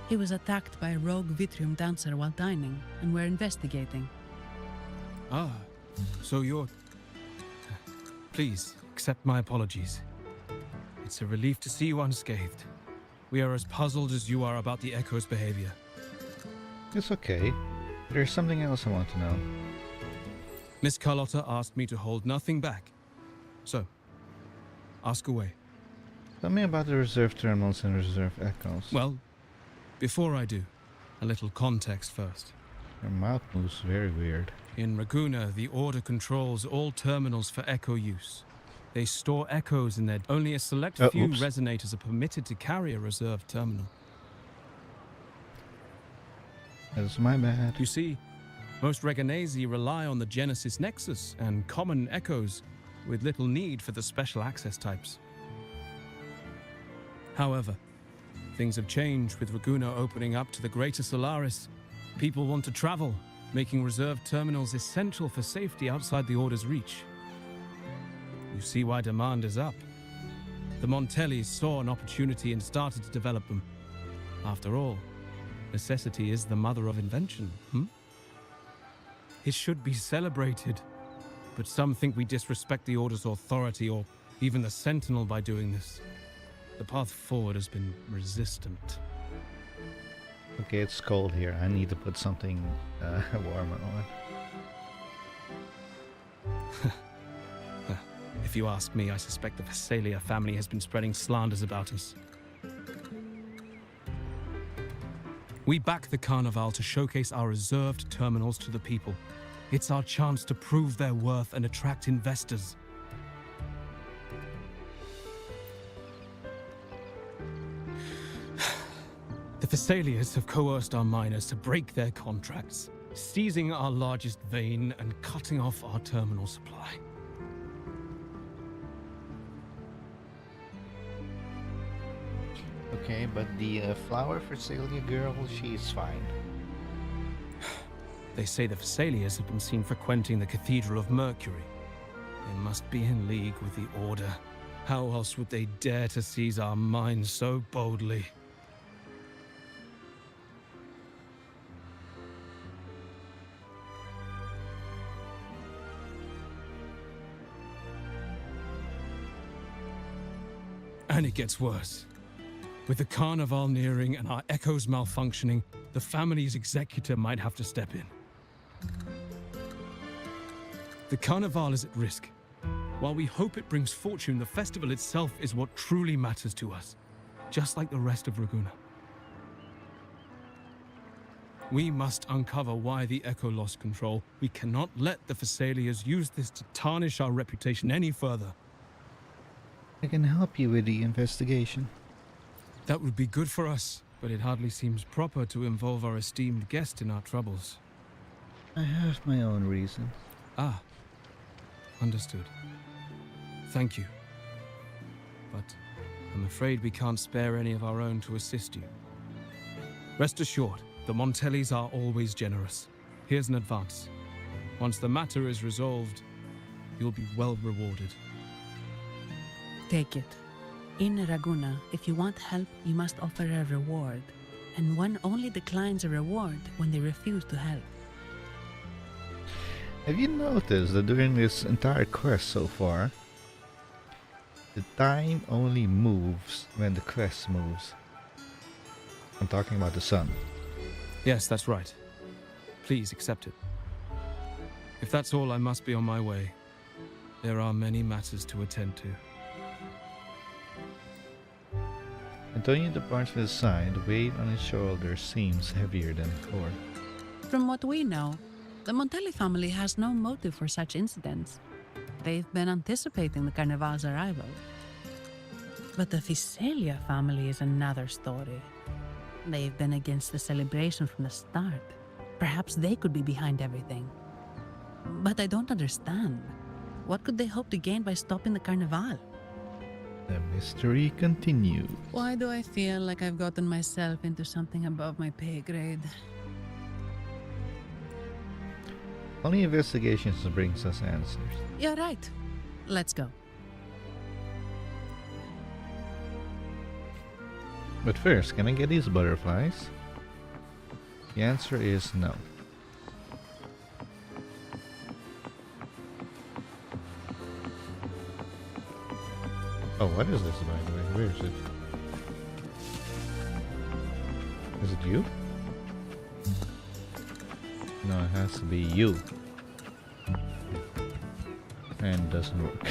He was attacked by a rogue Vitrium dancer while dining, and we're investigating. Ah, so you're... Please, accept my apologies. It's a relief to see you unscathed. We are as puzzled as you are about the Echo's behavior. It's okay. There's something else I want to know. Miss Carlotta asked me to hold nothing back. So, ask away. Tell me about the reserve terminals and reserve echoes. Well, before I do, a little context first. Your mouth moves very weird. In Raguna, the Order controls all terminals for echo use. They store echoes in their... Only a select few resonators are permitted to carry a reserve terminal. That's my bad. You see, Most Reganesi rely on the Genesis Nexus and common echoes, with little need for the special access types. However, things have changed with Raguna opening up to the greater Solaris. People want to travel, making reserved terminals essential for safety outside the Order's reach. You see why demand is up. The Montellis saw an opportunity and started to develop them. After all, necessity is the mother of invention, It should be celebrated, but some think we disrespect the Order's authority or even the Sentinel by doing this. The path forward has been resistant. Okay, it's cold here. I need to put something warmer on. If you ask me, I suspect the Phasalia family has been spreading slanders about us. We back the Carnival to showcase our reserved terminals to the people. It's our chance to prove their worth and attract investors. The Phasalias have coerced our miners to break their contracts, seizing our largest vein and cutting off our terminal supply. Okay, but the flower Phasalia girl, she's fine. They say the Phasalias have been seen frequenting the Cathedral of Mercury. They must be in league with the Order. How else would they dare to seize our mines so boldly? And it gets worse. With the Carnival nearing and our echoes malfunctioning, the family's executor might have to step in. The Carnival is at risk. While we hope it brings fortune, the festival itself is what truly matters to us, just like the rest of Raguna. We must uncover why the Echo lost control. We cannot let the Phasalias use this to tarnish our reputation any further. I can help you with the investigation. That would be good for us, but it hardly seems proper to involve our esteemed guest in our troubles. I have my own reasons. Ah, understood. Thank you. But I'm afraid we can't spare any of our own to assist you. Rest assured, the Montellis are always generous. Here's an advance. Once the matter is resolved, you'll be well rewarded. Take it. In Raguna, if you want help, you must offer a reward. And one only declines a reward when they refuse to help. Have you noticed that during this entire quest so far, the time only moves when the quest moves? I'm talking about the sun. Yes, that's right. Please accept it. If that's all, I must be on my way. There are many matters to attend to. Antonio departs with a sigh. The weight on his shoulders seems heavier than before. From what we know, the Montelli family has no motive for such incidents. They've been anticipating the Carnival's arrival. But the Phasalia family is another story. They've been against the celebration from the start. Perhaps they could be behind everything. But I don't understand. What could they hope to gain by stopping the Carnival? The mystery continues. Why do I feel like I've gotten myself into something above my pay grade? Only investigations brings us answers. You're right. Let's go. But first, can I get these butterflies? The answer is no. Oh, what is this, by the way? Where is it? Is it you? No, it has to be you. And it doesn't work.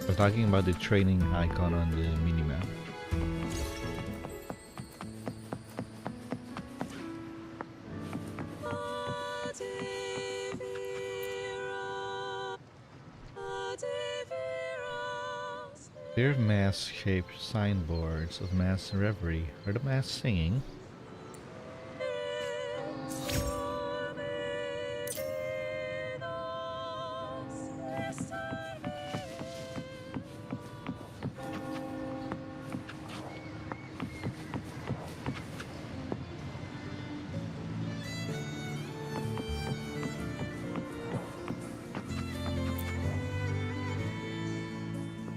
We're talking about the training icon on the minimap. There are mask-shaped signboards of mass revelry. Are the masks singing?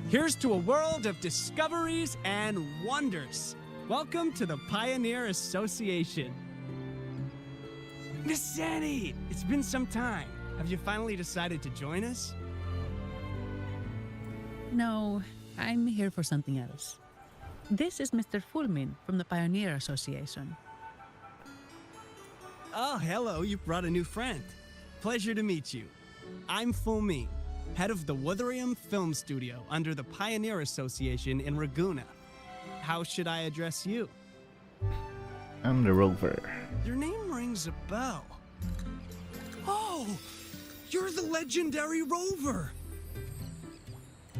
Here's to a world of discoveries and wonders. Welcome to the Pioneer Association. Miss Sandy, it's been some time. Have you finally decided to join us? No, I'm here for something else. This is Mr. Fulmin from the Pioneer Association. Oh, hello, you brought a new friend. Pleasure to meet you. I'm Fulmin, head of the Wuthering Film Studio under the Pioneer Association in Raguna. How should I address you? I'm the rover. Your name rings a bell. Oh, you're the legendary rover.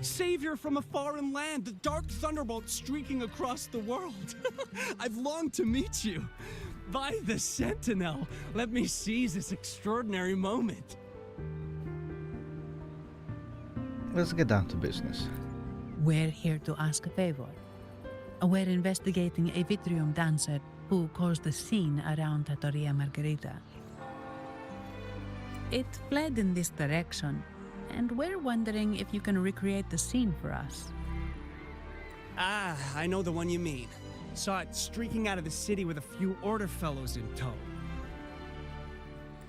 Savior from a foreign land, the dark thunderbolt streaking across the world. I've longed to meet you. By the Sentinel, let me seize this extraordinary moment. Let's get down to business. We're here to ask a favor. We're investigating a Vitrium dancer who caused a scene around Trattoria Margherita. It fled in this direction, and we're wondering if you can recreate the scene for us. Ah, I know the one you mean. Saw it streaking out of the city with a few order fellows in tow.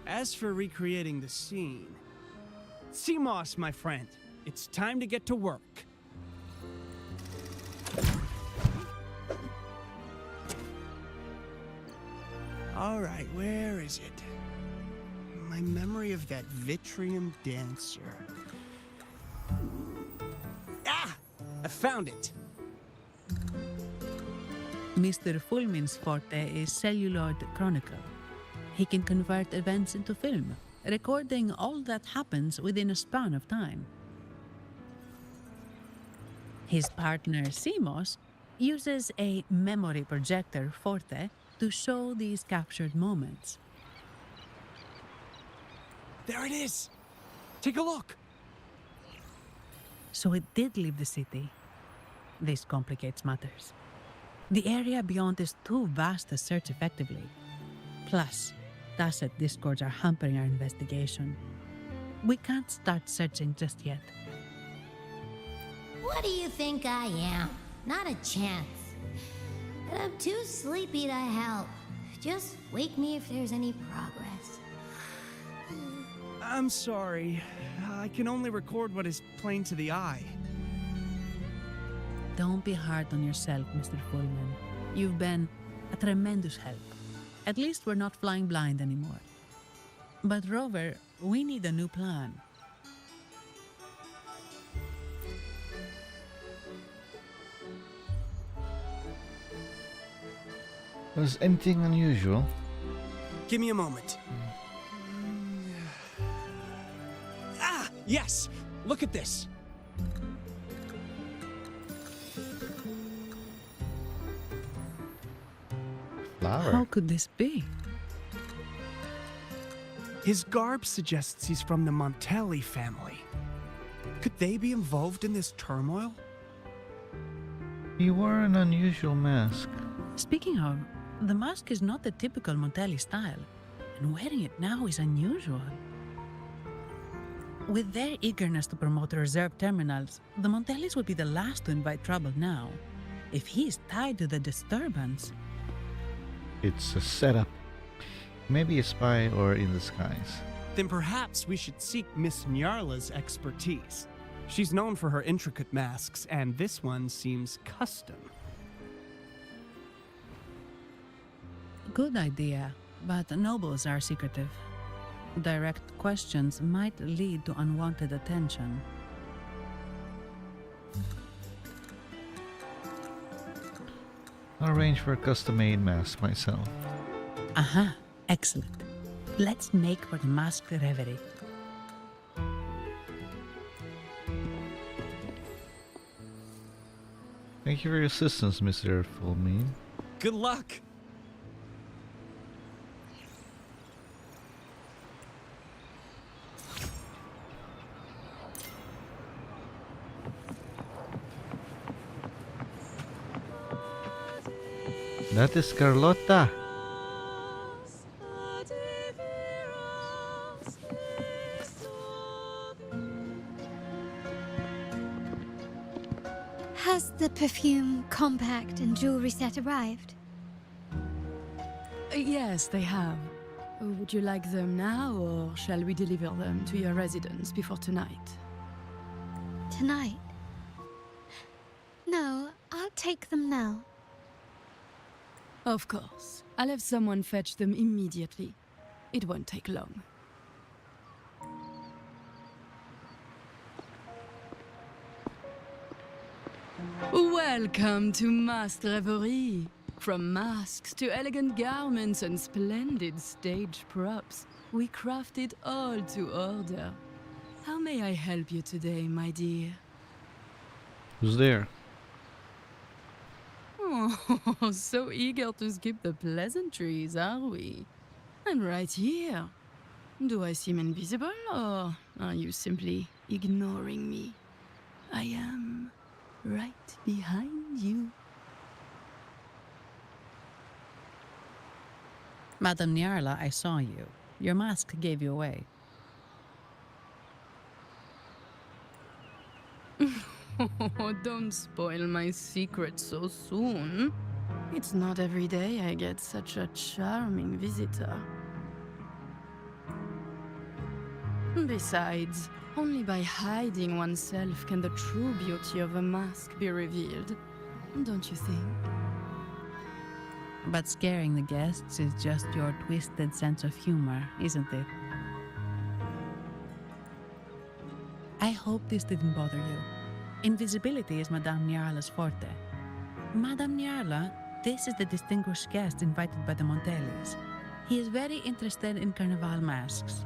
As for recreating the scene... CMOS, my friend, it's time to get to work. All right, where is it? My memory of that Vitrium dancer. Ah! I found it! Mr. Fulmin's forte is celluloid chronicle. He can convert events into film, recording all that happens within a span of time. His partner, CMOS, uses a memory projector forte to show these captured moments. There it is! Take a look! So it did leave the city. This complicates matters. The area beyond is too vast to search effectively. Plus, tacit discords are hampering our investigation. We can't start searching just yet. What do you think I am? Not a chance. And I'm too sleepy to help. Just wake me if there's any progress. I'm sorry. I can only record what is plain to the eye. Don't be hard on yourself, Mr. Fulmin. You've been a tremendous help. At least we're not flying blind anymore. But Rover, we need a new plan. Was anything unusual? Give me a moment. Ah, yes! Look at this! Flower. How could this be? His garb suggests he's from the Montelli family. Could they be involved in this turmoil? You wore an unusual mask. Speaking of, the mask is not the typical Montelli style, and wearing it now is unusual. With their eagerness to promote reserve terminals, the Montellis would be the last to invite trouble now. If he's tied to the disturbance... It's a setup. Maybe a spy or in disguise. Then perhaps we should seek Miss Nyarla's expertise. She's known for her intricate masks, and this one seems custom. Good idea, but nobles are secretive. Direct questions might lead to unwanted attention. I'll arrange for a custom-made mask myself. Aha, excellent. Let's make for the masked reverie. Thank you for your assistance, Mr. Fulmin. Good luck! That is Carlotta. Perfume, compact, and jewelry set arrived? Yes, they have. Would you like them now, or shall we deliver them to your residence before tonight? Tonight? No, I'll take them now. Of course. I'll have someone fetch them immediately. It won't take long. Welcome to Masked Reverie. From masks to elegant garments and splendid stage props, we crafted all to order. How may I help you today, my dear? Who's there? Oh, so eager to skip the pleasantries, are we? I'm right here. Do I seem invisible, or are you simply ignoring me? I am right behind you. Madame Nyarla, I saw you. Your mask gave you away. Oh, don't spoil my secret so soon. It's not every day I get such a charming visitor. Besides, only by hiding oneself can the true beauty of a mask be revealed. Don't you think? But scaring the guests is just your twisted sense of humor, isn't it? I hope this didn't bother you. Invisibility is Madame Nyarla's forte. Madame Nyarla, this is the distinguished guest invited by the Montelis. He is very interested in Carnival masks.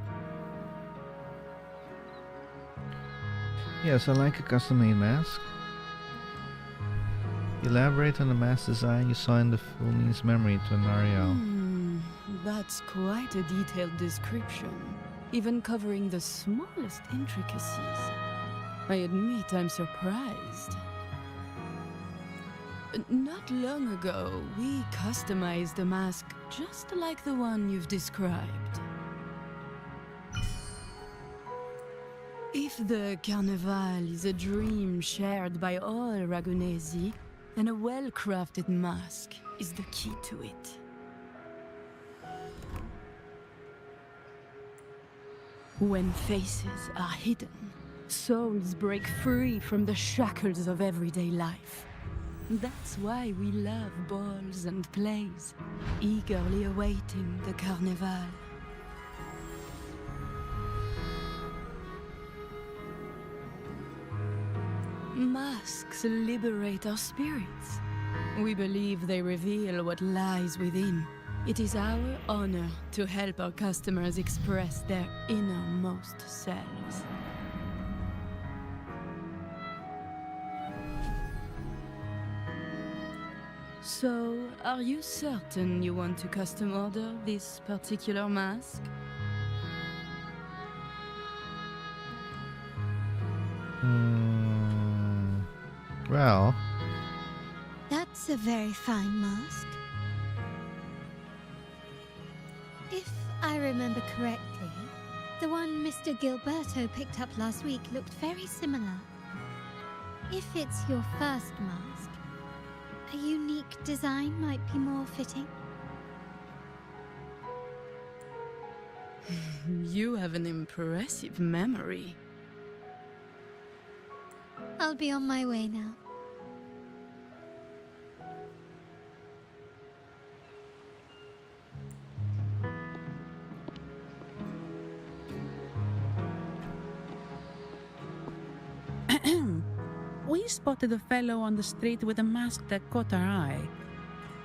Yes, I like a custom-made mask. Elaborate on the mask design you saw in the Fulmi's memory to Nariel. That's quite a detailed description, even covering the smallest intricacies. I admit I'm surprised. Not long ago, we customized a mask just like the one you've described. If the Carnival is a dream shared by all Ragunesi, then a well-crafted mask is the key to it. When faces are hidden, souls break free from the shackles of everyday life. That's why we love balls and plays, eagerly awaiting the Carnival. Masks liberate our spirits. We believe they reveal what lies within. It is our honor to help our customers express their innermost selves. So, are you certain you want to custom order this particular mask? Well... That's a very fine mask. If I remember correctly, the one Mr. Gilberto picked up last week looked very similar. If it's your first mask, a unique design might be more fitting. You have an impressive memory. I'll be on my way now. We spotted a fellow on the street with a mask that caught our eye.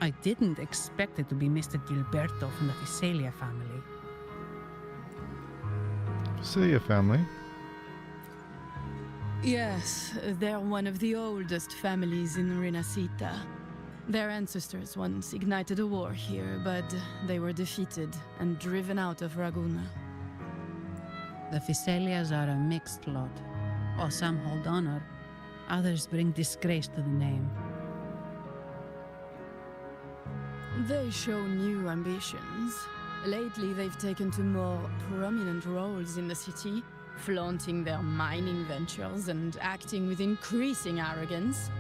I didn't expect it to be Mr. Gilberto from the Visalia family. Visalia family? Yes, they're one of the oldest families in Rinascita. Their ancestors once ignited a war here, but they were defeated and driven out of Raguna. The Visalias are a mixed lot. While some hold honor, others bring disgrace to the name. They show new ambitions. Lately, they've taken to more prominent roles in the city, flaunting their mining ventures and acting with increasing arrogance.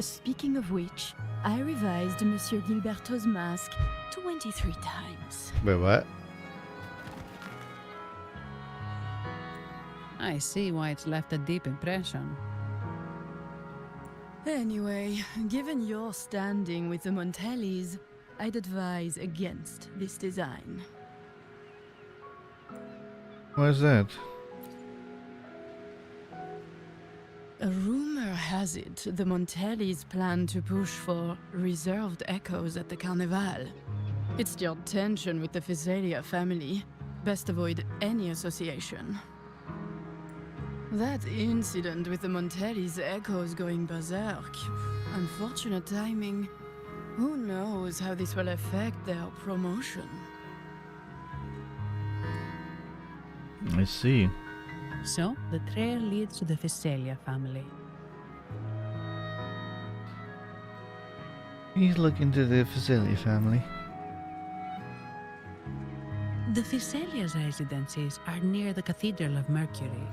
Speaking of which, I revised Monsieur Gilberto's mask 23 times. Wait, what? I see why it's left a deep impression. Anyway, given your standing with the Montellis, I'd advise against this design. What is that? A rumor has it the Montellis plan to push for reserved echoes at the Carnival. It's stirred tension with the Physalia family. Best avoid any association. That incident with the Montellis' echoes going berserk. Unfortunate timing. Who knows how this will affect their promotion? I see. So, the trail leads to the Physalia family. He's looking to the Physalia family. The Physalia's residences are near the Cathedral of Mercury.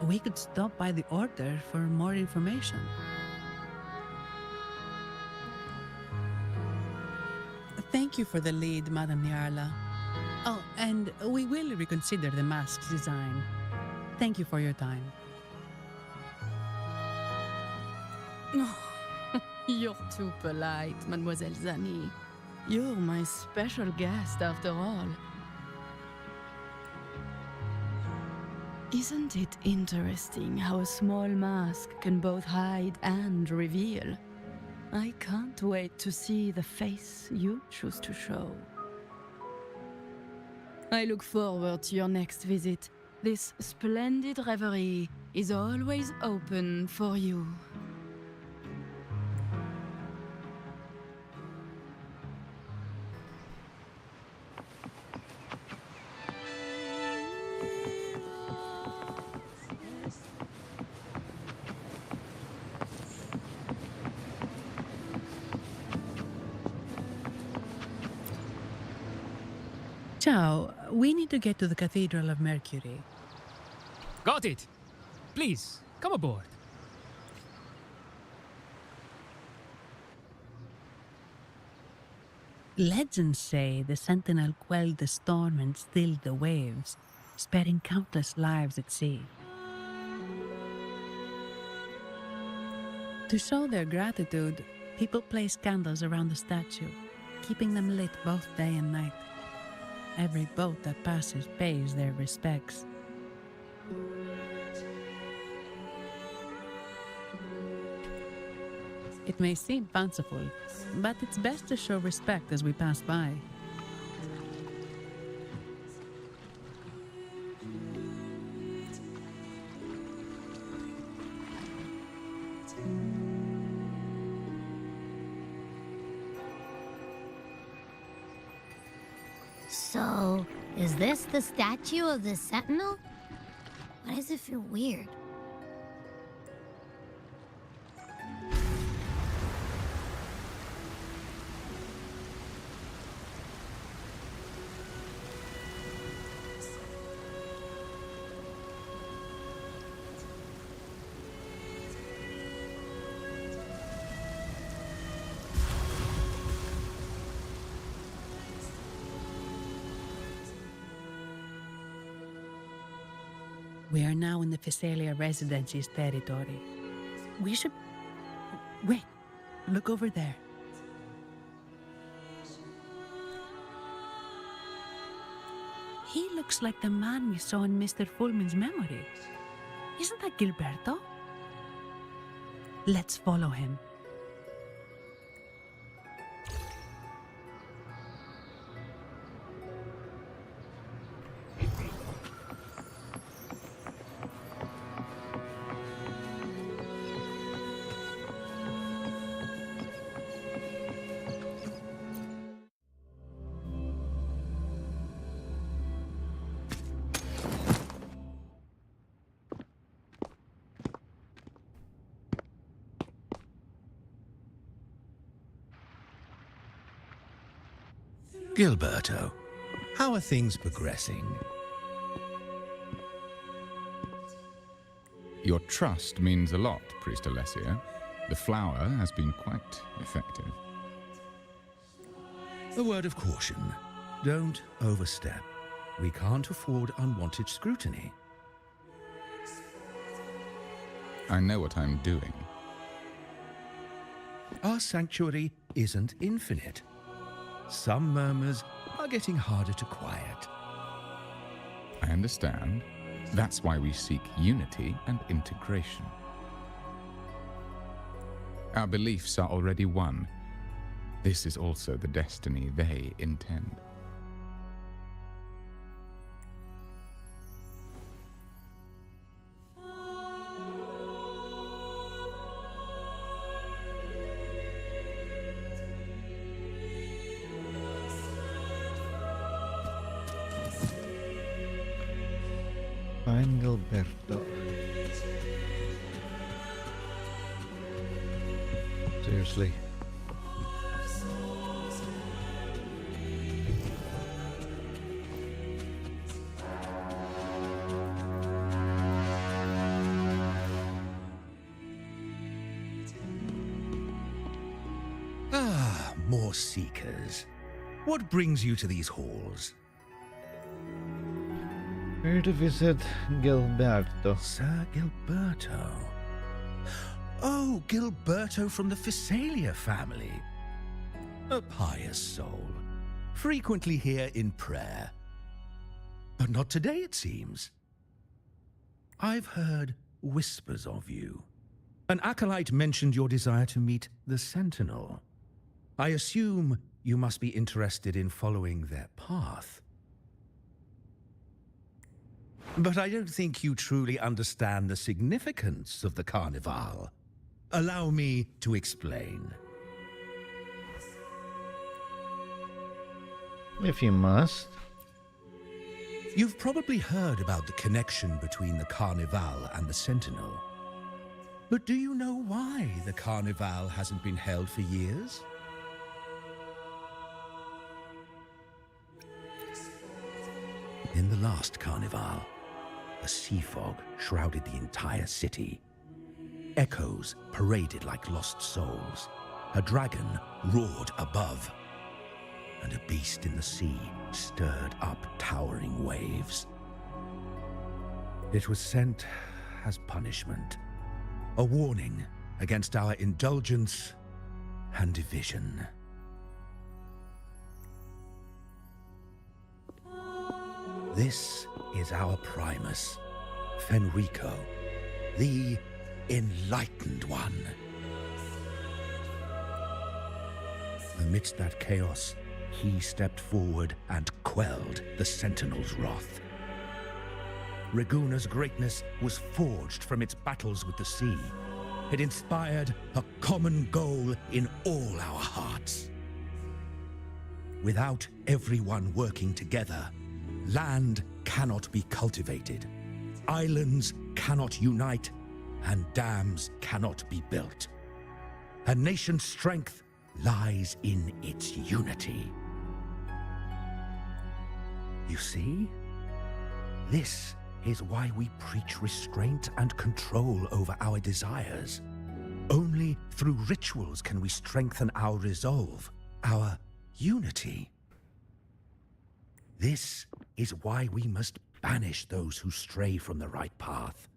We could stop by the Order for more information. Thank you for the lead, Madame Nyarla. Oh, and we will reconsider the mask's design. Thank you for your time. Oh, you're too polite, Mademoiselle Zani. You're my special guest after all. Isn't it interesting how a small mask can both hide and reveal? I can't wait to see the face you choose to show. I look forward to your next visit. This splendid reverie is always open for you. Ciao, we need to get to the Cathedral of Mercury. Got it! Please, come aboard. Legends say the Sentinel quelled the storm and stilled the waves, sparing countless lives at sea. To show their gratitude, people place candles around the statue, keeping them lit both day and night. Every boat that passes pays their respects. It may seem fanciful, but it's best to show respect as we pass by. So, is this the statue of the Sentinel? Why does it feel weird? We are now in the Physalia Residency's territory. We should... Wait, look over there. He looks like the man we saw in Mr. Fulmin's memory. Isn't that Gilberto? Let's follow him. Gilberto, how are things progressing? Your trust means a lot, Priest Alessia. The flower has been quite effective. A word of caution. Don't overstep. We can't afford unwanted scrutiny. I know what I'm doing. Our sanctuary isn't infinite. Some murmurs are getting harder to quiet. I understand. That's why we seek unity and integration. Our beliefs are already one. This is also the destiny they intend. Find Gilberto. Seriously. Ah, more seekers. What brings you to these halls? Here to visit Gilberto. Sir Gilberto. Oh, Gilberto from the Physalia family. A pious soul. Frequently here in prayer. But not today, it seems. I've heard whispers of you. An acolyte mentioned your desire to meet the Sentinel. I assume you must be interested in following their path. But I don't think you truly understand the significance of the Carnival. Allow me to explain. If you must. You've probably heard about the connection between the Carnival and the Sentinel. But do you know why the Carnival hasn't been held for years? In the last Carnival, a sea fog shrouded the entire city. Echoes paraded like lost souls. A dragon roared above, and a beast in the sea stirred up towering waves. It was sent as punishment, a warning against our indulgence and division. This is our Primus, Fenrico, the Enlightened One. Amidst that chaos, he stepped forward and quelled the Sentinel's wrath. Raguna's greatness was forged from its battles with the sea. It inspired a common goal in all our hearts. Without everyone working together, land cannot be cultivated, islands cannot unite, and dams cannot be built. A nation's strength lies in its unity. You see? This is why we preach restraint and control over our desires. Only through rituals can we strengthen our resolve, our unity. This is why we must banish those who stray from the right path,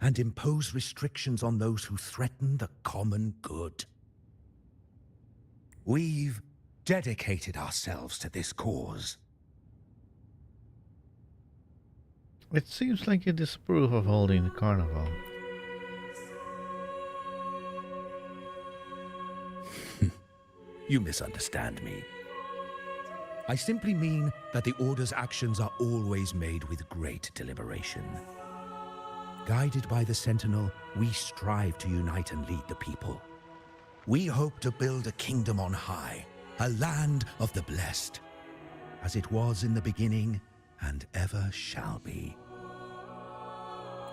and impose restrictions on those who threaten the common good. We've dedicated ourselves to this cause. It seems like you disapprove of holding the carnival. You misunderstand me. I simply mean that the Order's actions are always made with great deliberation. Guided by the Sentinel, we strive to unite and lead the people. We hope to build a kingdom on high, a land of the blessed, as it was in the beginning and ever shall be.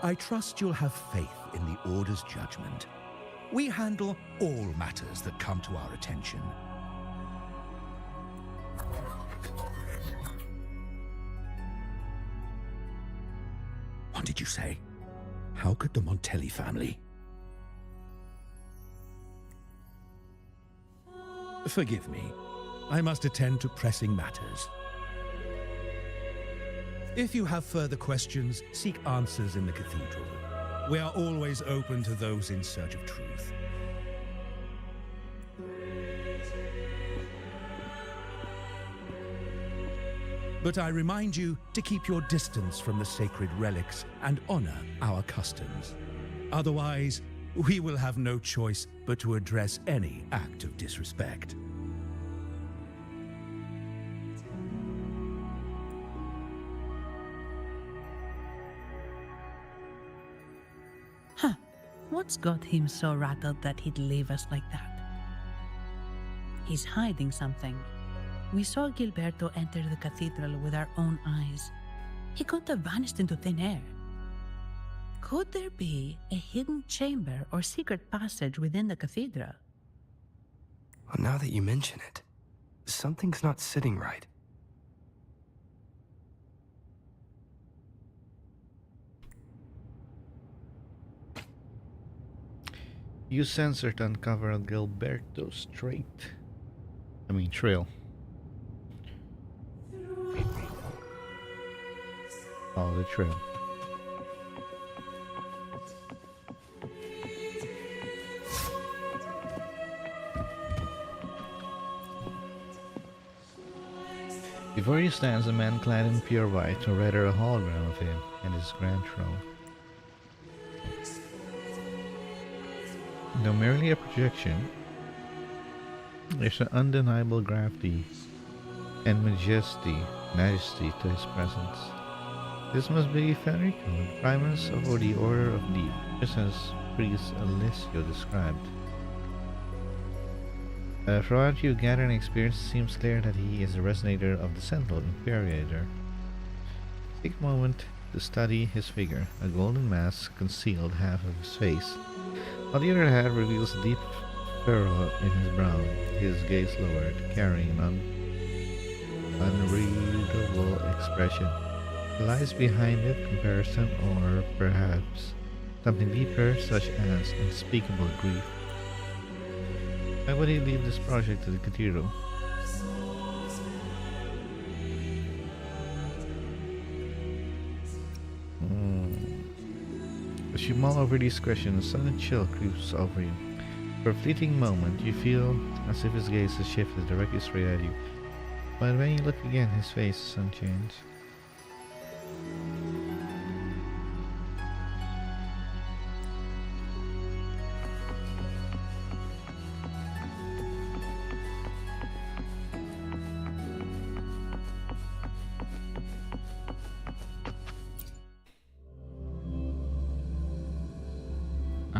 I trust you'll have faith in the Order's judgment. We handle all matters that come to our attention. What did you say? How could the Montelli family? Forgive me. I must attend to pressing matters. If you have further questions, seek answers in the cathedral. We are always open to those in search of truth. But I remind you to keep your distance from the sacred relics and honor our customs. Otherwise, we will have no choice but to address any act of disrespect. Huh. What's got him so rattled that he'd leave us like that? He's hiding something. We saw Gilberto enter the cathedral with our own eyes. He couldn't have vanished into thin air. Could there be a hidden chamber or secret passage within the cathedral? Well, now that you mention it, something's not sitting right. Use sensor to uncover Gilberto's trail. Follow the trail. Before you stands a man clad in pure white, or rather a hologram of him and his grand throne. Though merely a projection, there's an undeniable gravity and majesty to his presence. This must be Federico, the Primus of the Order of Deep, just as Priest Alessio described. From what you gather and experience, it seems clear that he is the resonator of the Sentinel Imperator. Take a moment to study his figure. A golden mask concealed half of his face, while the other half reveals a deep furrow in his brow, his gaze lowered, carrying an unreadable expression. Lies behind it comparison, or perhaps something deeper, such as unspeakable grief. Why would he leave this project to the cathedral? As you mull over these questions, a sudden chill creeps over you. For a fleeting moment, you feel as if his gaze has shifted directly straight at you. But when you look again, his face is unchanged.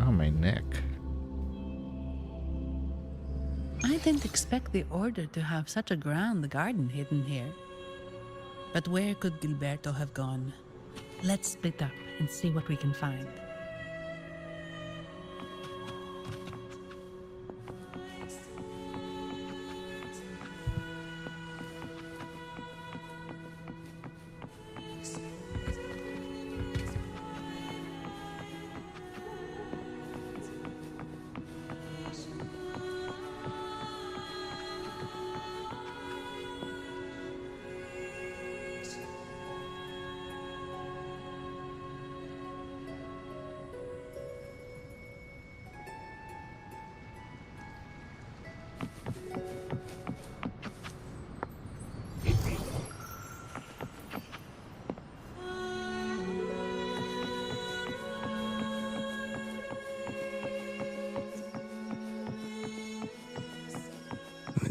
My neck. I didn't expect the Order to have such a grand garden hidden here. But where could Gilberto have gone? Let's split up and see what we can find.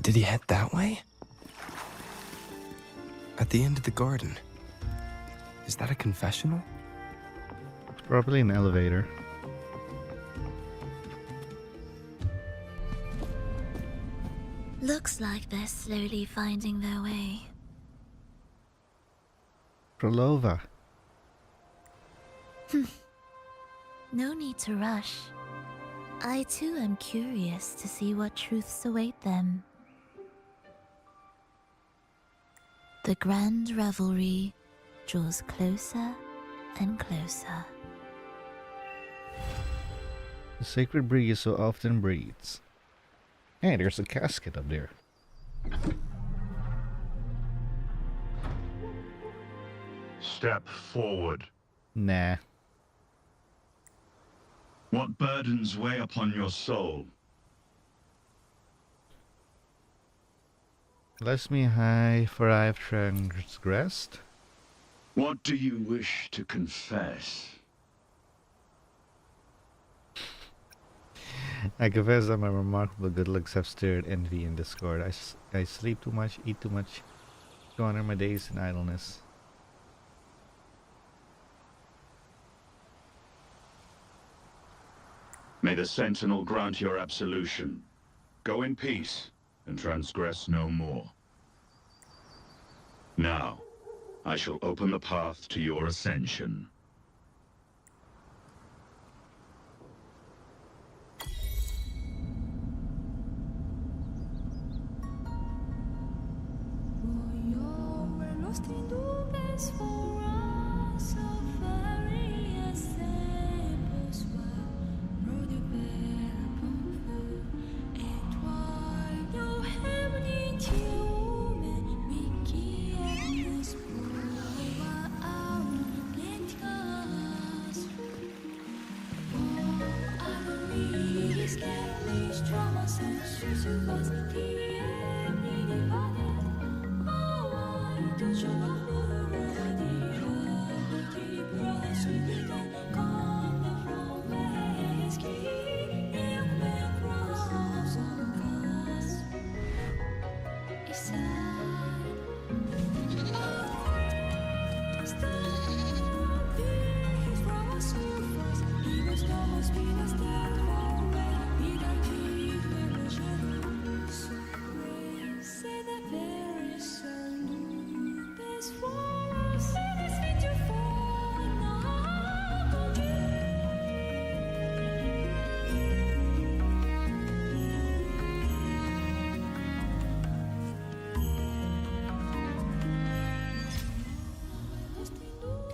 Did he head that way? At the end of the garden. Is that a confessional? Probably an elevator. Looks like they're slowly finding their way. Prologue. No need to rush. I too am curious to see what truths await them. The grand revelry draws closer and closer. The sacred breeze so often breeds. Hey, there's a casket up there. Step forward. Nah. What burdens weigh upon your soul? Bless me high, for I have transgressed. What do you wish to confess? I confess that my remarkable good looks have stirred envy and discord. I sleep too much, eat too much, squander my days in idleness. May the Sentinel grant your absolution. Go in peace, and transgress no more. Now, I shall open the path to your ascension.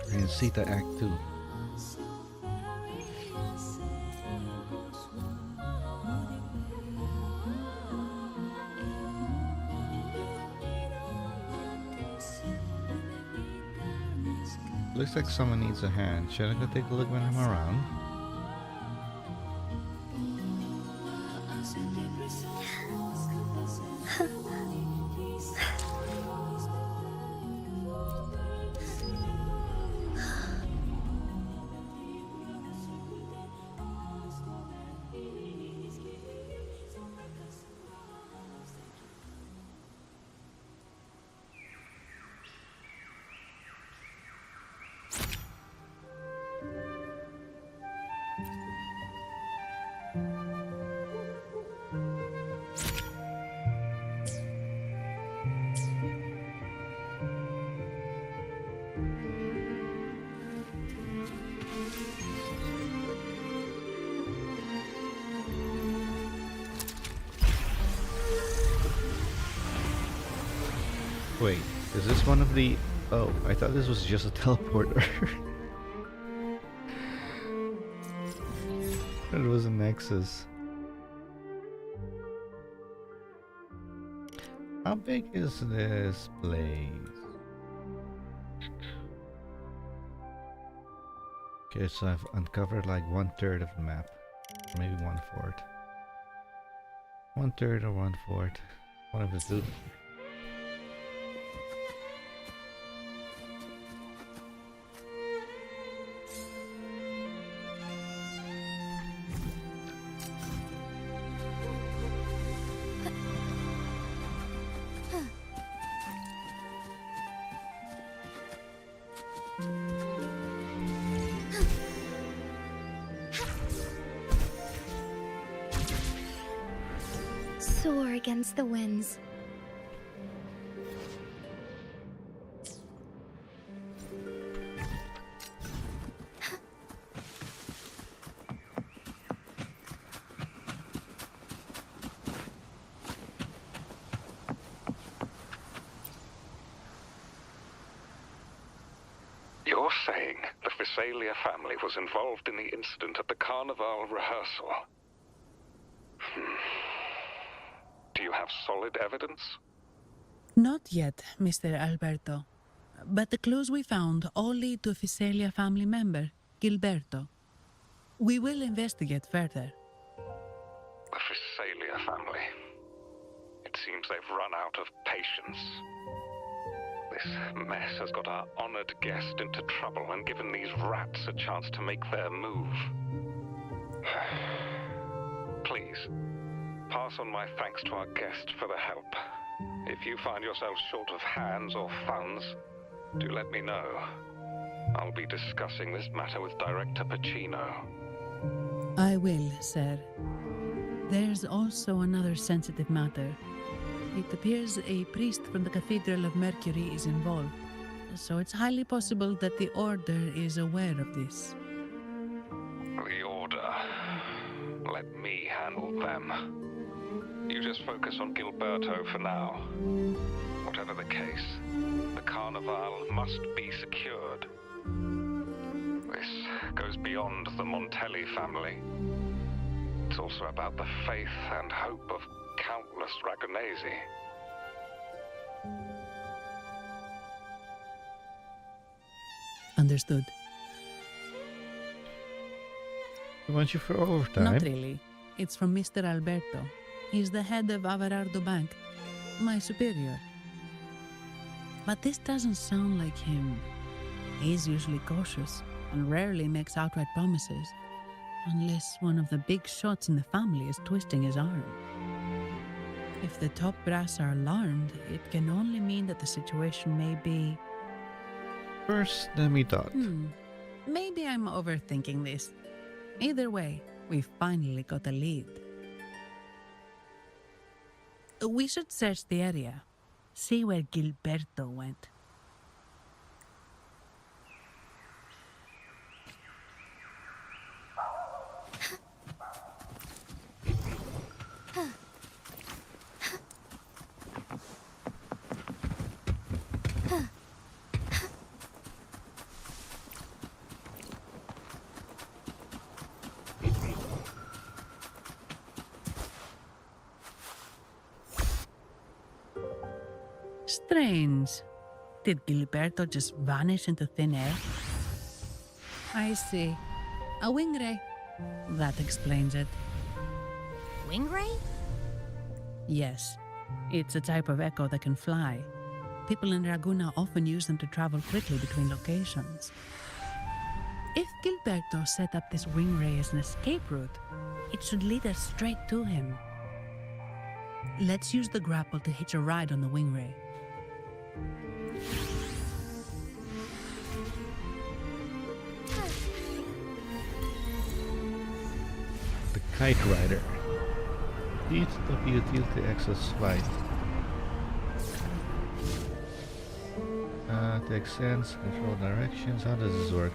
Rinascita Act 2. Looks like someone needs a hand. Should I go take a look when I'm around? Wait, is this one of the... Oh, I thought this was just a teleporter. It was a nexus. How big is this place? Okay, so I've uncovered like 1/3 of the map. Maybe 1/4. 1/3 or 1/4. One of the two. Soar against the winds. You're saying the Visalia family was involved in the incident at the Carnival rehearsal? have solid evidence? Not yet, Mr. Alberto. But the clues we found all lead to a Visalia family member, Gilberto. We will investigate further. The Visalia family. It seems they've run out of patience. This mess has got our honored guest into trouble and given these rats a chance to make their move. Please, pass on my thanks to our guest for the help. If you find yourself short of hands or funds, do let me know. I'll be discussing this matter with Director Pacino. I will, sir. There's also another sensitive matter. It appears a priest from the Cathedral of Mercury is involved, so it's highly possible that the Order is aware of this. The Order. Let me handle them. You just focus on Gilberto for now. Whatever the case, the Carnival must be secured. This goes beyond the Montelli family. It's also about the faith and hope of countless Ragonesi. Understood. I want you for overtime. Not really. It's from Mr. Alberto. He's the head of Averardo Bank, my superior. But this doesn't sound like him. He's usually cautious and rarely makes outright promises, unless one of the big shots in the family is twisting his arm. If the top brass are alarmed, it can only mean that the situation may be... First, let me thought. Maybe I'm overthinking this. Either way, we finally got a lead. We should search the area, see where Gilberto went. Strange. Did Gilberto just vanish into thin air? I see. A wing ray. That explains it. Wing ray? Yes. It's a type of echo that can fly. People in Raguna often use them to travel quickly between locations. If Gilberto set up this wing ray as an escape route, it should lead us straight to him. Let's use the grapple to hitch a ride on the wing ray. The Kite Rider. Lead of utility access flight. Take sense, control directions. How does this work?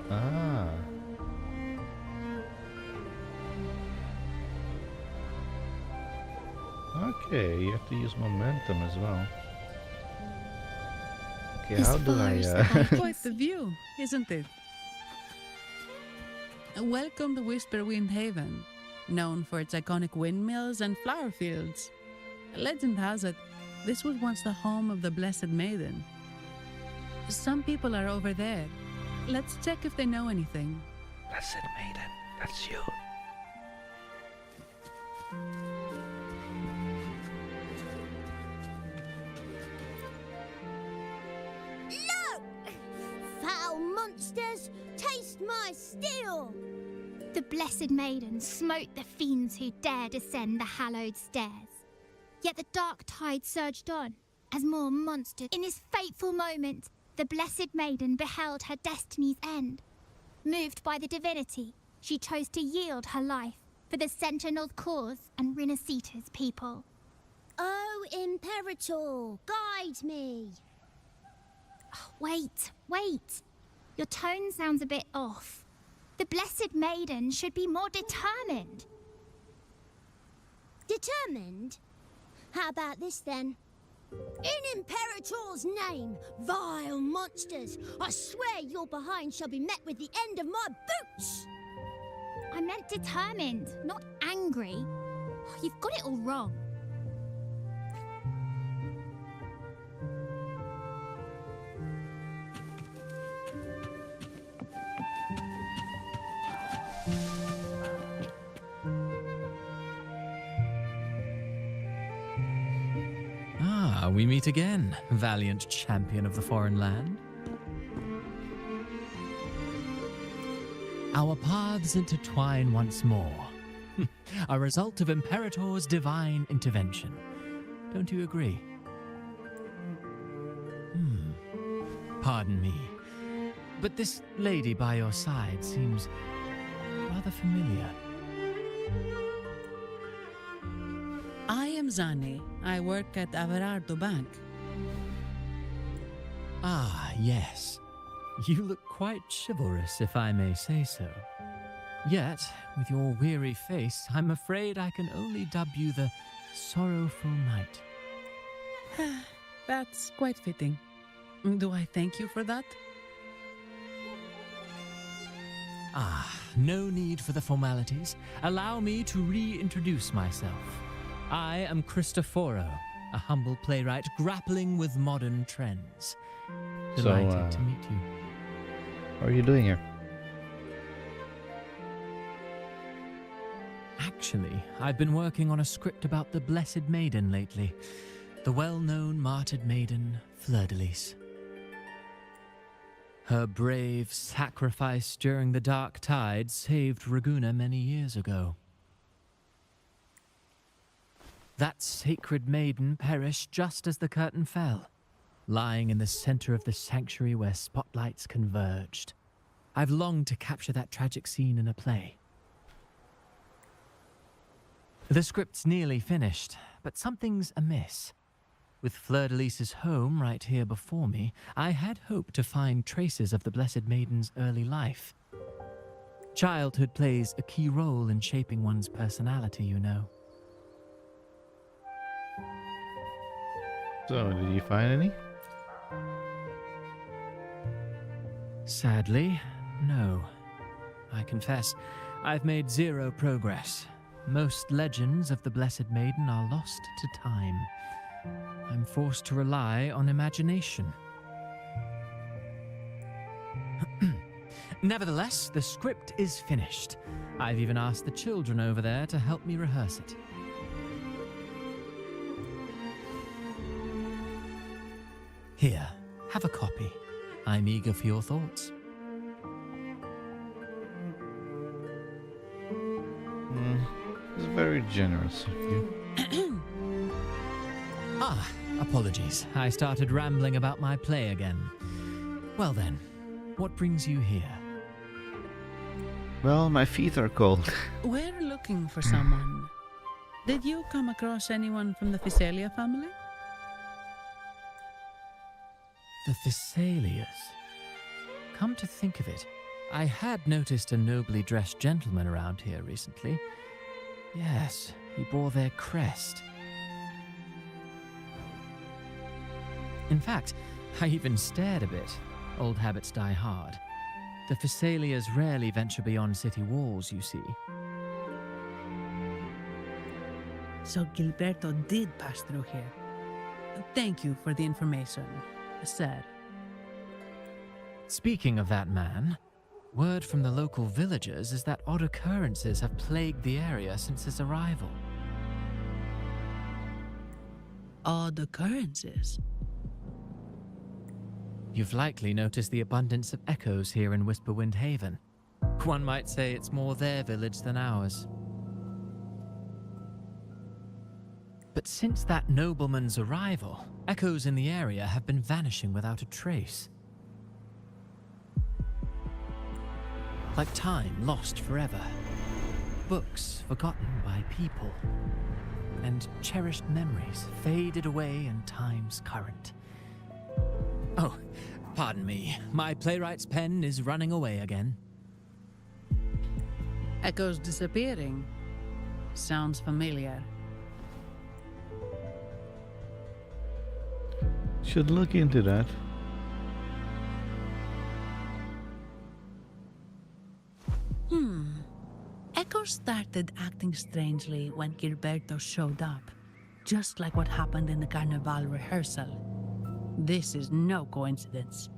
Ah. Okay, you have to use momentum as well. Okay, how do I... Quite the view, isn't it? Welcome to Whisperwind Haven, known for its iconic windmills and flower fields. Legend has it, this was once the home of the Blessed Maiden. Some people are over there. Let's check if they know anything. Blessed Maiden, that's you. Look! Foul monsters, taste my steel! The Blessed Maiden smote the fiends who dare descend the hallowed stairs. Yet the dark tide surged on, as more monsters... In this fateful moment, the Blessed Maiden beheld her destiny's end. Moved by the divinity, she chose to yield her life for the Sentinel's cause and Rinascita's people. Oh, Imperator, guide me! Oh, wait. Your tone sounds a bit off. The Blessed Maiden should be more determined. Determined? How about this then? In Imperator's name, vile monsters, I swear your behind shall be met with the end of my boots! I meant determined, not angry. You've got it all wrong. Ah, we meet again, valiant champion of the foreign land. Our paths intertwine once more. A result of Imperator's divine intervention. Don't you agree? Pardon me, but this lady by your side seems rather familiar. I am Zani. I work at Averardo Bank. Ah, yes. You look quite chivalrous, if I may say so. Yet, with your weary face, I'm afraid I can only dub you the Sorrowful Knight. That's quite fitting. Do I thank you for that? Ah, no need for the formalities. Allow me to reintroduce myself. I am Cristoforo, a humble playwright grappling with modern trends. Delighted to meet you. What are you doing here? Actually, I've been working on a script about the Blessed Maiden lately. The well-known martyred maiden, Fleur-de-Lis. Her brave sacrifice during the Dark Tide saved Ragunna many years ago. That sacred maiden perished just as the curtain fell, lying in the center of the sanctuary where spotlights converged. I've longed to capture that tragic scene in a play. The script's nearly finished, but something's amiss. With Fleur-de-Lis's home right here before me, I had hoped to find traces of the Blessed Maiden's early life. Childhood plays a key role in shaping one's personality, you know. So, did you find any? Sadly, no. I confess, I've made zero progress. Most legends of the Blessed Maiden are lost to time. I'm forced to rely on imagination. Nevertheless, the script is finished. I've even asked the children over there to help me rehearse it. Here, have a copy. I'm eager for your thoughts. It's very generous of you. Apologies. I started rambling about my play again. Well then, what brings you here? Well, my feet are cold. We're looking for someone. Did you come across anyone from the Physalia family? The Thessalias. Come to think of it, I had noticed a nobly dressed gentleman around here recently. Yes, he bore their crest. In fact, I even stared a bit. Old habits die hard. The Thessalias rarely venture beyond city walls, you see. So Gilberto did pass through here. Thank you for the information, sir. Speaking of that man, word from the local villagers is that odd occurrences have plagued the area since his arrival. Odd occurrences? You've likely noticed the abundance of echoes here in Whisperwind Haven. One might say it's more their village than ours. But since that nobleman's arrival, echoes in the area have been vanishing without a trace. Like time lost forever. Books forgotten by people. And cherished memories faded away in time's current. Oh, pardon me. My playwright's pen is running away again. Echoes disappearing. Sounds familiar. Should look into that. echoes started acting strangely when Gilberto showed up, just like what happened in the Carnival rehearsal. This is no coincidence.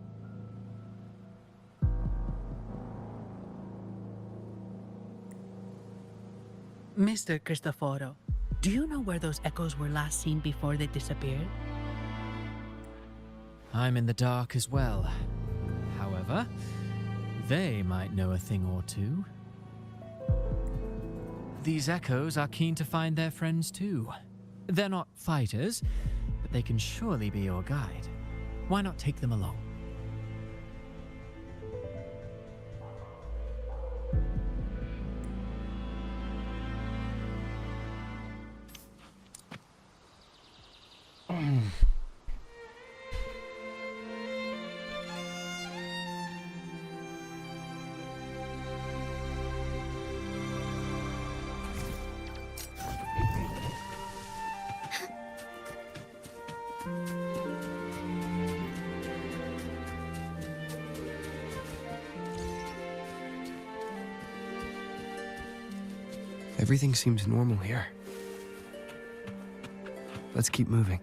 Mr. Cristoforo, do you know where those echoes were last seen before they disappeared? I'm in the dark as well. However, they might know a thing or two. These echoes are keen to find their friends too. They're not fighters, but they can surely be your guide. Why not take them along? Everything seems normal here. Let's keep moving.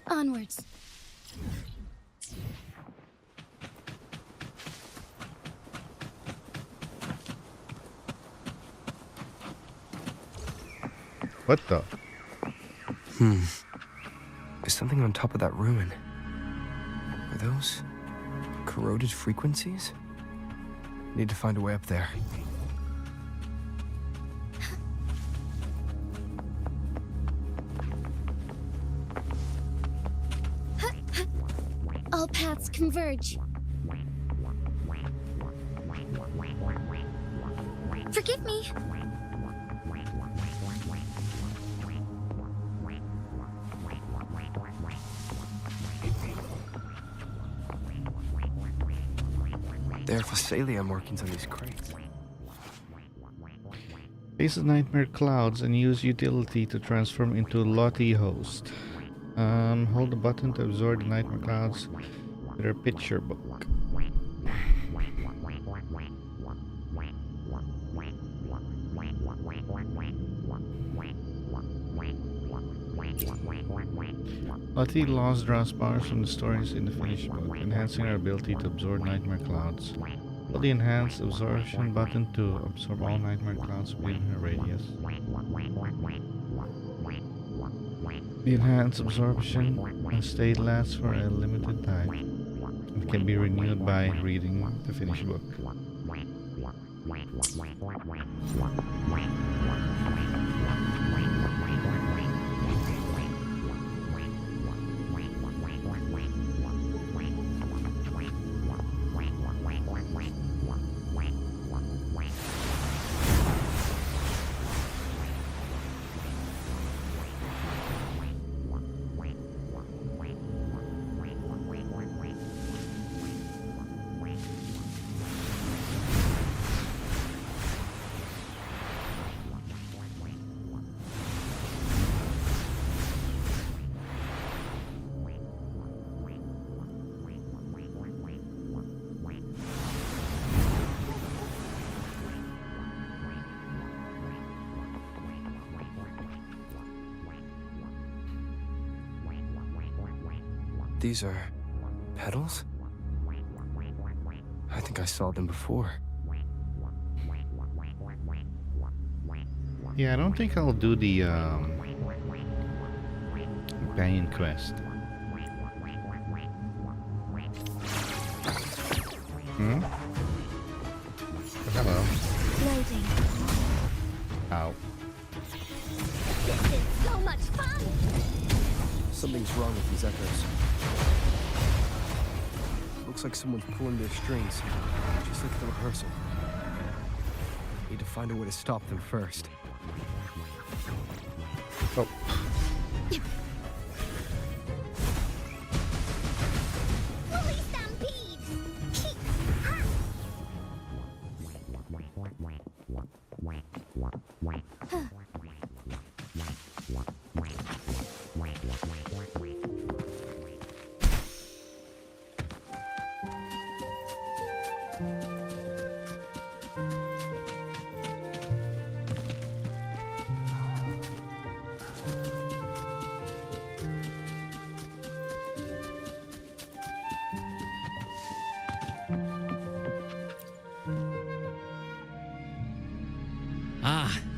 Onwards. What the? There's something on top of that ruin. Are those corroded frequencies? Need to find a way up there. All paths converge. Forgive me. There are Phasalia markings on these crates. Face the nightmare clouds and use utility to transform into Lottie host. Hold the button to absorb the nightmare clouds with our picture book. Lottie lost draws powers from the stories in the finished book, enhancing our ability to absorb nightmare clouds. Hold the enhanced absorption button to absorb all nightmare clouds within her radius. The enhanced absorption state lasts for a limited time and can be renewed by reading the finished book. These are petals? I think I saw them before. Yeah, I don't think I'll do the companion quest. Hello. Loading. Ow. This is so much fun! Something's wrong with these echoes. Looks like someone's pulling their strings, just like the rehearsal. Need to find a way to stop them first. Oh. Holy stampede!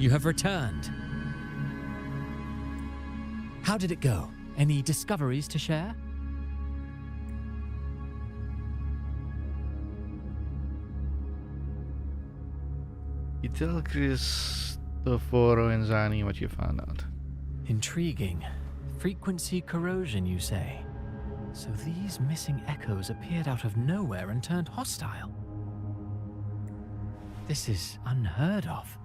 You have returned. How did it go? Any discoveries to share? You tell Cristoforo and Zani what you found out. Intriguing. Frequency corrosion, you say? So these missing echoes appeared out of nowhere and turned hostile. This is unheard of.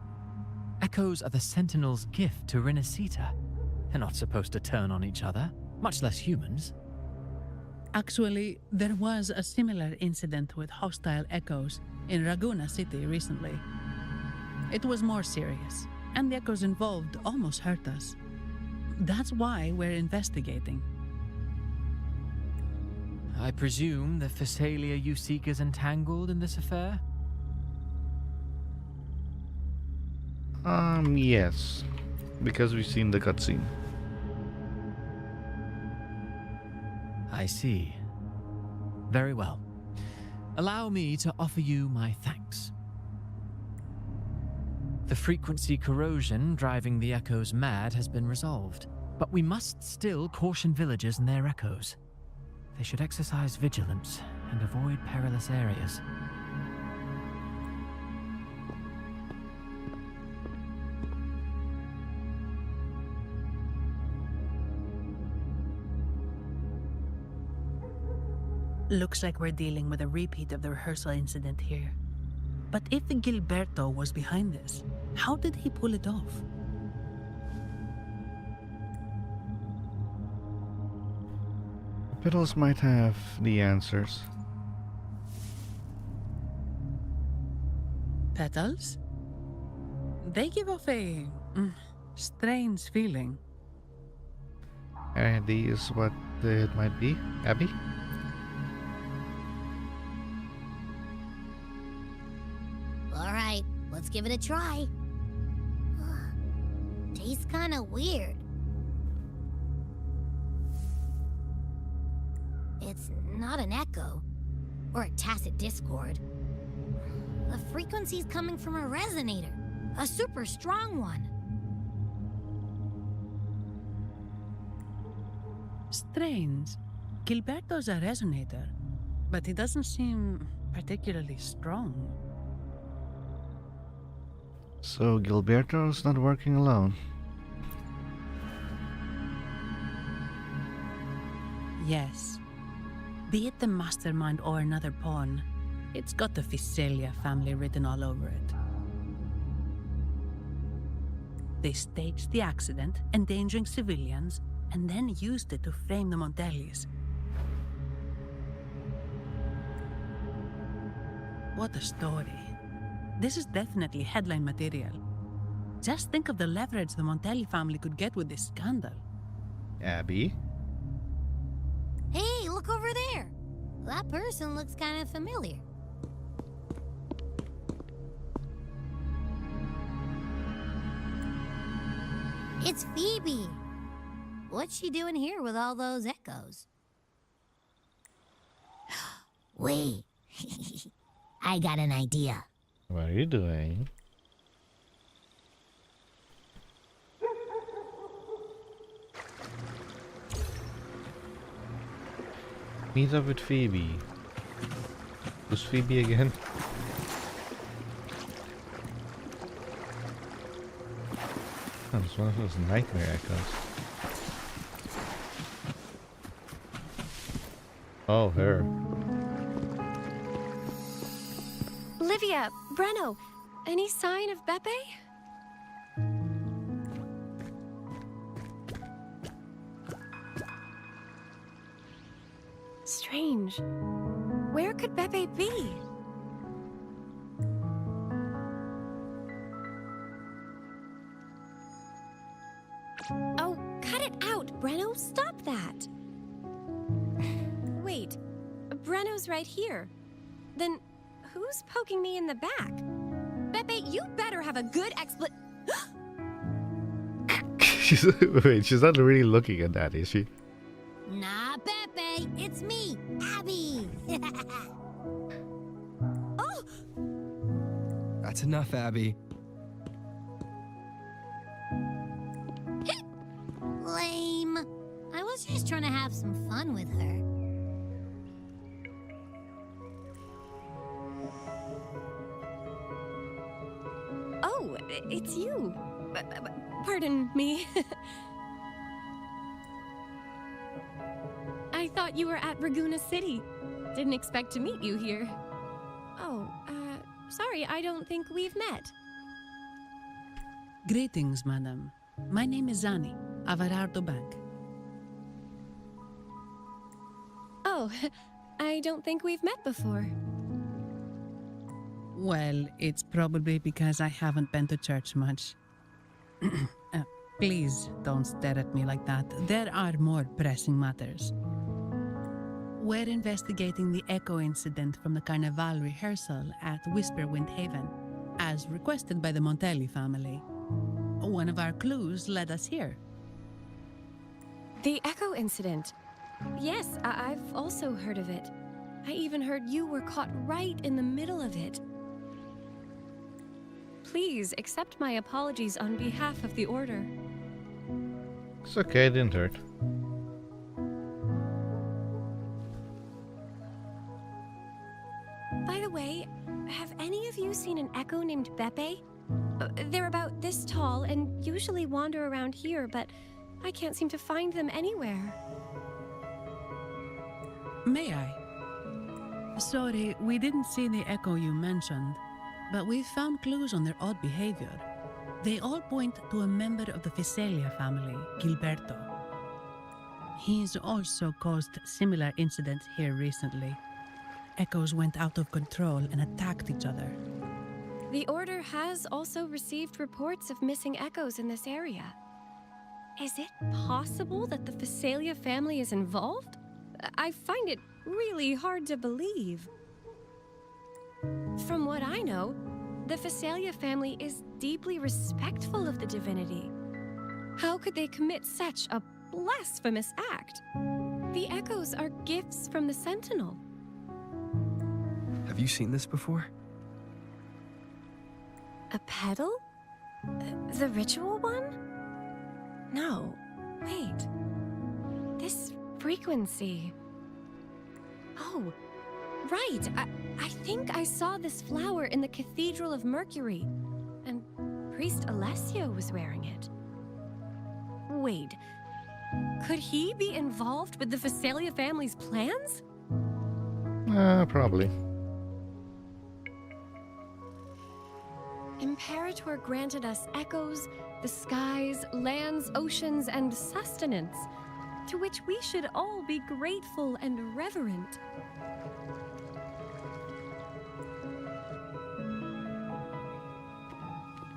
Echoes are the Sentinel's gift to Rinascita. They're not supposed to turn on each other, much less humans. Actually, there was a similar incident with hostile echoes in Raguena City recently. It was more serious, and the echoes involved almost hurt us. That's why we're investigating. I presume the Physalia you seek is entangled in this affair? Yes. Because we've seen the cutscene. I see. Very well. Allow me to offer you my thanks. The frequency corrosion driving the echoes mad has been resolved, but we must still caution villagers and their echoes. They should exercise vigilance and avoid perilous areas. Looks like we're dealing with a repeat of the rehearsal incident here. But if Gilberto was behind this, how did he pull it off? Petals might have the answers. Petals? They give off a strange feeling. Idea is what it might be, Abby? All right, let's give it a try. Tastes kind of weird. It's not an echo or a tacit discord. The frequency's coming from a resonator, a super strong one. Strange. Gilberto's a resonator, but he doesn't seem particularly strong. So Gilberto's not working alone. Yes. Be it the mastermind or another pawn, it's got the Physalia family written all over it. They staged the accident, endangering civilians, and then used it to frame the Montellis. What a story. This is definitely headline material. Just think of the leverage the Montelli family could get with this scandal. Abby? Hey, look over there. That person looks kind of familiar. It's Phoebe. What's she doing here with all those echoes? Wait. I got an idea. What are you doing? Meet up with Phoebe. Who's Phoebe again? Oh, it's one of those nightmare echoes. Oh, her. Livia, Breno, any sign of Beppe? Strange. Where could Beppe be? Oh, cut it out, Breno. Stop that. Wait, Breno's right here. Then who's poking me in the back? Beppe, you better have a good Wait, she's not really looking at that, is she? Nah, Beppe, it's me, Abby. That's enough, Abby. on with her. Oh, it's you. Pardon me. I thought you were at Raguena City. Didn't expect to meet you here. Oh, sorry, I don't think we've met. Greetings, madam. My name is Zani, Avarardo Bank. Oh, I don't think we've met before. Well, it's probably because I haven't been to church much. Please don't stare at me like that. There are more pressing matters. We're investigating the Echo incident from the Carnival rehearsal at Whisperwind Haven, as requested by the Montelli family. One of our clues led us here. The Echo incident. Yes, I've also heard of it. I even heard you were caught right in the middle of it. Please accept my apologies on behalf of the Order. It's okay, it didn't hurt. By the way, have any of you seen an Echo named Beppe? They're about this tall and usually wander around here, but I can't seem to find them anywhere. May I? Sorry, we didn't see the Echo you mentioned, but we found clues on their odd behavior. They all point to a member of the Fiselia family, Gilberto. He's also caused similar incidents here recently. Echoes went out of control and attacked each other. The Order has also received reports of missing Echoes in this area. Is it possible that the Fiselia family is involved? I find it really hard to believe. From what I know, the Fiselia family is deeply respectful of the Divinity. How could they commit such a blasphemous act? The Echoes are gifts from the Sentinel. Have you seen this before? A pedal? The ritual one? No. Wait. This frequency. Oh, right. I think I saw this flower in the Cathedral of Mercury, and Priest Alessio was wearing it. Wait. Could he be involved with the Fiselia family's plans? Probably. Imperator granted us echoes, the skies, lands, oceans, and sustenance, to which we should all be grateful and reverent.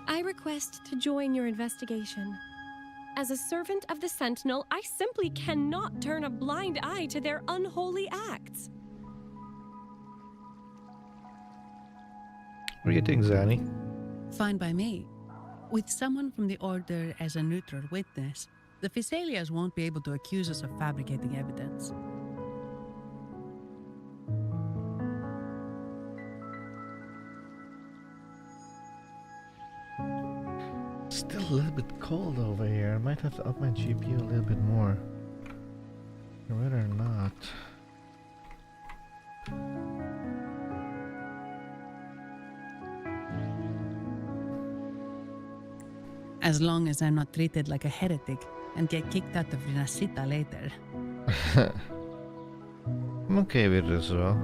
I request to join your investigation. As a servant of the Sentinel, I simply cannot turn a blind eye to their unholy acts. What do you think, Zani? Fine by me. With someone from the Order as a neutral witness, the Fiselias won't be able to accuse us of fabricating evidence. Still a little bit cold over here. I might have to up my GPU a little bit more. I'd rather not. As long as I'm not treated like a heretic and get kicked out of Rinascita later. I'm okay with it as well.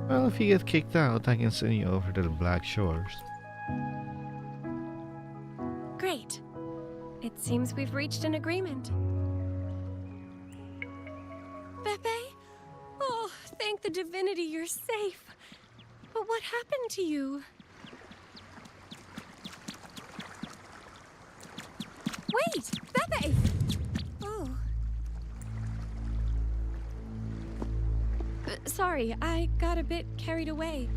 Well, if you get kicked out, I can send you over to the Black Shores. Great. It seems we've reached an agreement. Beppe? Oh, thank the Divinity you're safe. But what happened to you? Wait! Beppe! Oh. Sorry, I got a bit carried away.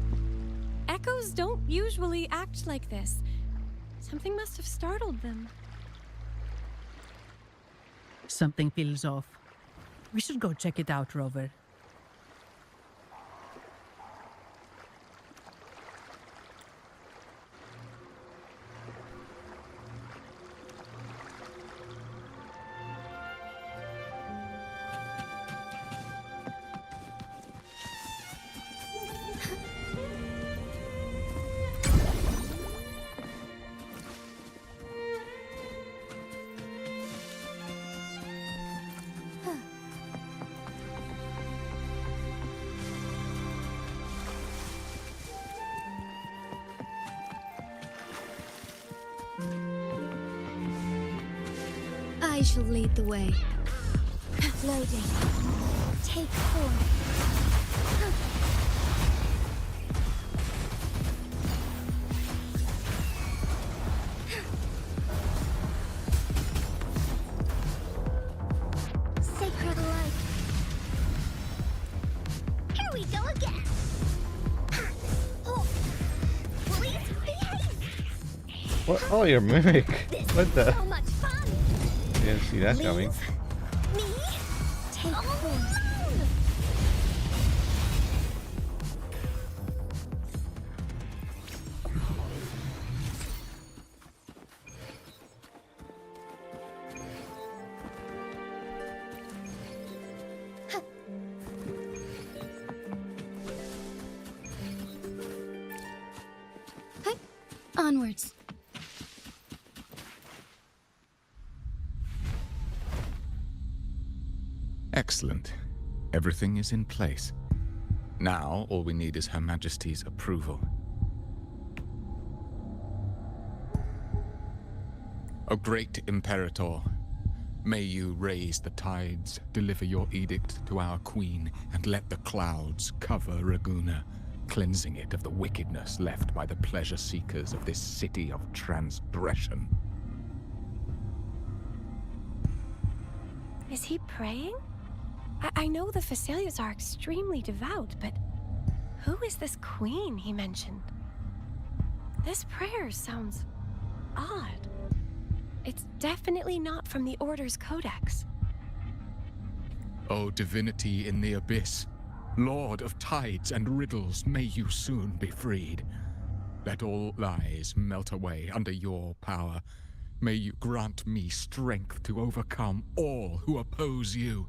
Echoes don't usually act like this. Something must have startled them. Something feels off. We should go check it out, Rover. I shall lead the way. Loading. Take form. Sacred light. Here we go again. Oh, please behave. What? Oh, your mimic. What the? So much fun. Didn't see that coming. Me? Take form. Onwards. Excellent. Everything is in place. Now, all we need is Her Majesty's approval. O great Imperator, may you raise the tides, deliver your edict to our queen, and let the clouds cover Raguna, cleansing it of the wickedness left by the pleasure seekers of this city of transgression. Is he praying? I know the Thessalians are extremely devout, but who is this queen he mentioned? This prayer sounds odd. It's definitely not from the Order's codex. O divinity in the abyss, Lord of tides and riddles, may you soon be freed. Let all lies melt away under your power. May you grant me strength to overcome all who oppose you.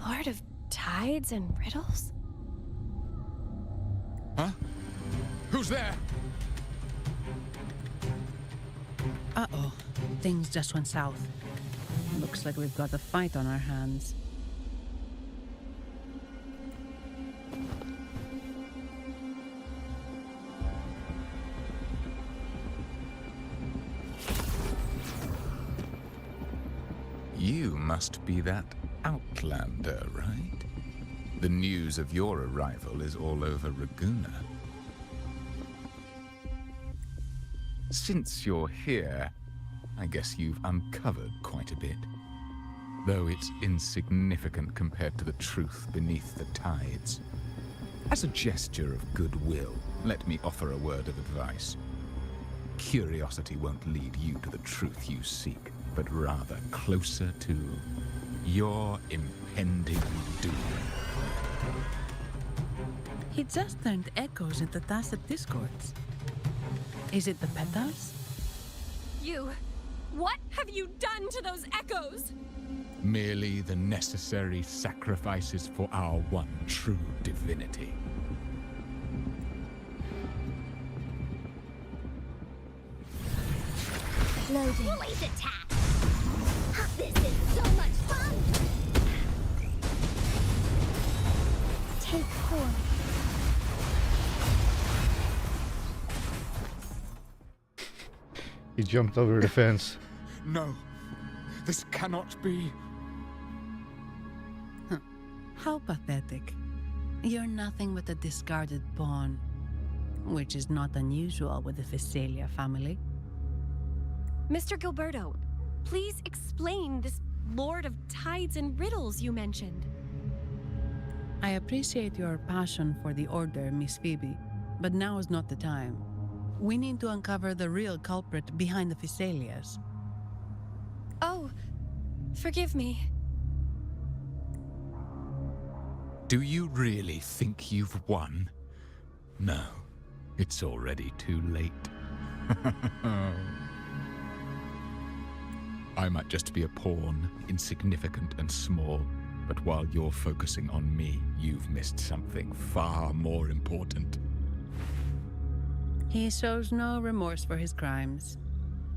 Lord of tides and riddles? Huh? Who's there? Uh-oh. Things just went south. Looks like we've got a fight on our hands. You must be that outlander, right? The news of your arrival is all over Raguna. Since you're here, I guess you've uncovered quite a bit. Though it's insignificant compared to the truth beneath the tides. As a gesture of goodwill, let me offer a word of advice. Curiosity won't lead you to the truth you seek, but rather closer to your impending doom. He just turned echoes into tacit discords. Is it the petals? What have you done to those echoes? Merely the necessary sacrifices for our one true divinity. Loading. Blaze attack. This is so much fun. Take form. He jumped over the fence. No, this cannot be. How pathetic. You're nothing but a discarded pawn, which is not unusual with the Thessalia family. Mr. Gilberto, please explain this Lord of Tides and Riddles you mentioned. I appreciate your passion for the Order, Miss Phoebe, but now is not the time. We need to uncover the real culprit behind the Thessalias. Oh, forgive me. Do you really think you've won? No, it's already too late. I might just be a pawn, insignificant and small, but while you're focusing on me, you've missed something far more important. He shows no remorse for his crimes.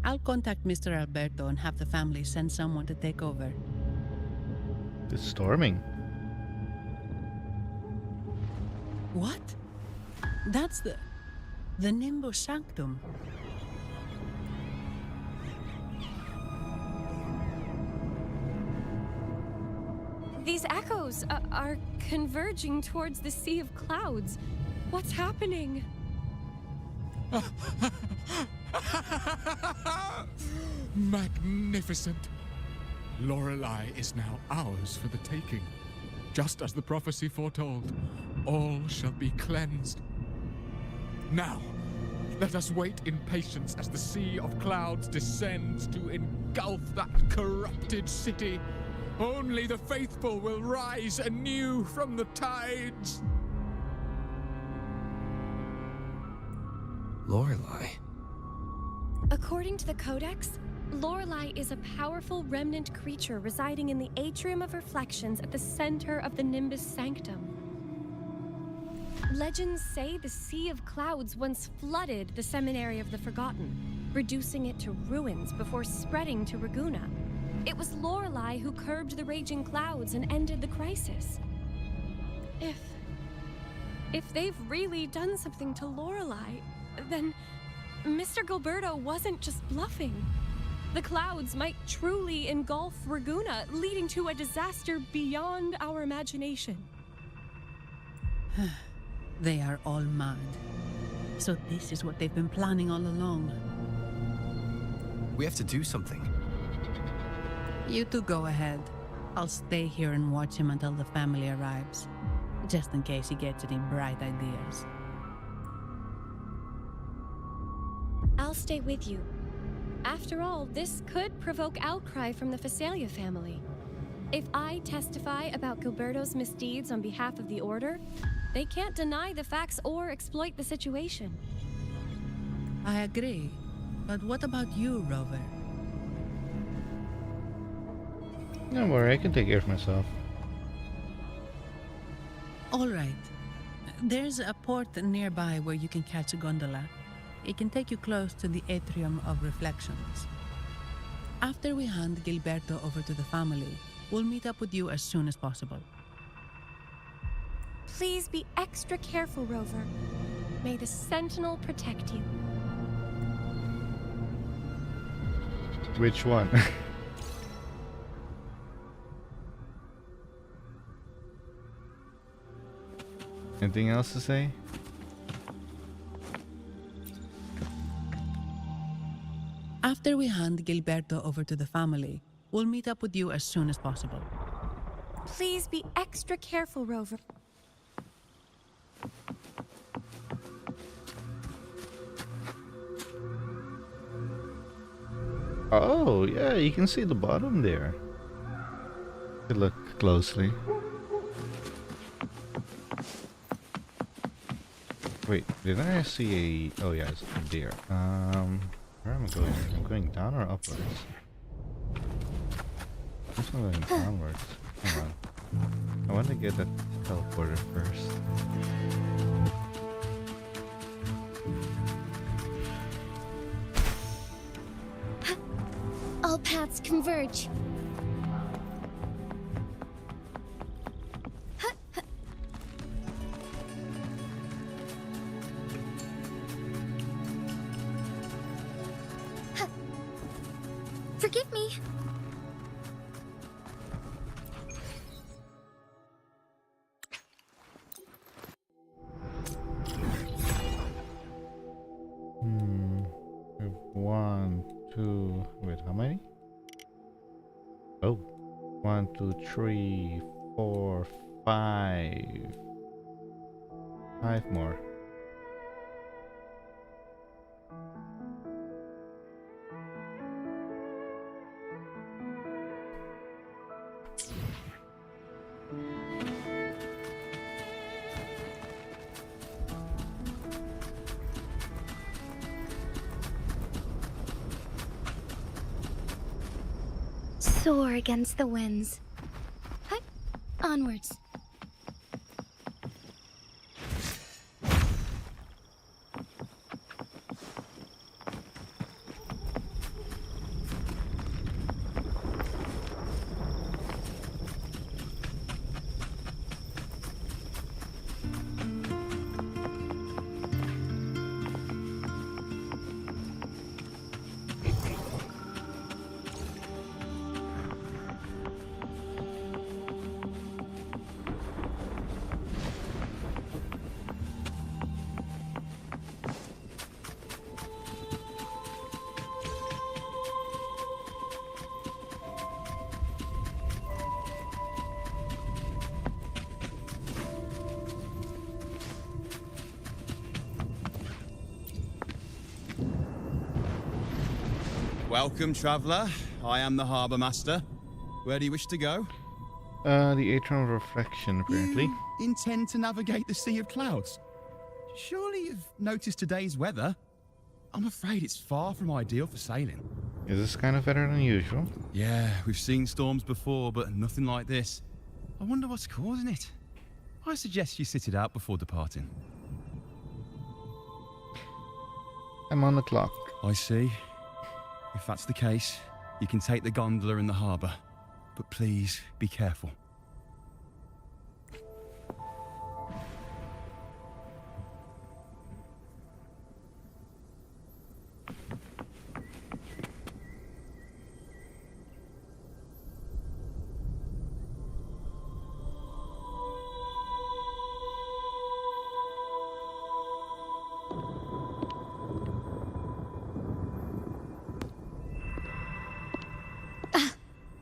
I'll contact Mr. Alberto and have the family send someone to take over. It's storming. What? That's the Nimbus Sanctum. These echoes are converging towards the Sea of Clouds. What's happening? Magnificent! Lorelei is now ours for the taking. Just as the prophecy foretold, all shall be cleansed. Now, let us wait in patience as the Sea of Clouds descends to engulf that corrupted city. Only the faithful will rise anew from the tides. Lorelei. According to the Codex, Lorelei is a powerful remnant creature residing in the Atrium of Reflections at the center of the Nimbus Sanctum. Legends say the Sea of Clouds once flooded the Seminary of the Forgotten, reducing it to ruins before spreading to Raguna. It was Lorelei who curbed the raging clouds and ended the crisis. If they've really done something to Lorelei, then Mr. Gilberto wasn't just bluffing. The clouds might truly engulf Raguna, leading to a disaster beyond our imagination. They are all mad. So this is what they've been planning all along. We have to do something. You two go ahead. I'll stay here and watch him until the family arrives, just in case he gets any bright ideas. I'll stay with you. After all, this could provoke outcry from the Phasalia family. If I testify about Gilberto's misdeeds on behalf of the Order, they can't deny the facts or exploit the situation. I agree. But what about you, Rover? Don't worry, I can take care of myself. All right. There's a port nearby where you can catch a gondola. It can take you close to the Atrium of Reflections. After we hand Gilberto over to the family, we'll meet up with you as soon as possible. Please be extra careful, Rover. May the Sentinel protect you. Which one? Anything else to say? After we hand Gilberto over to the family, we'll meet up with you as soon as possible. Please be extra careful, Rover. Oh, yeah, you can see the bottom there. If you look closely. Wait, did I see a... Oh yeah, it's a deer. Where am I going? I'm going down or upwards? I'm going downwards. Hang on. I want to get that teleporter first. All paths converge. Forgive me. One, two, wait, how many? Oh, 1, 2, 3, 4, 5. 5 more. Soar against the winds. Hi. Onwards. Welcome, traveller. I am the harbour master. Where do you wish to go? The Eternal Reflection, apparently. You intend to navigate the Sea of Clouds? Surely you've noticed today's weather? I'm afraid it's far from ideal for sailing. Is this kind of better than usual? Yeah, we've seen storms before, but nothing like this. I wonder what's causing it. I suggest you sit it out before departing. I'm on the clock. I see. If that's the case, you can take the gondola in the harbour. But please, be careful.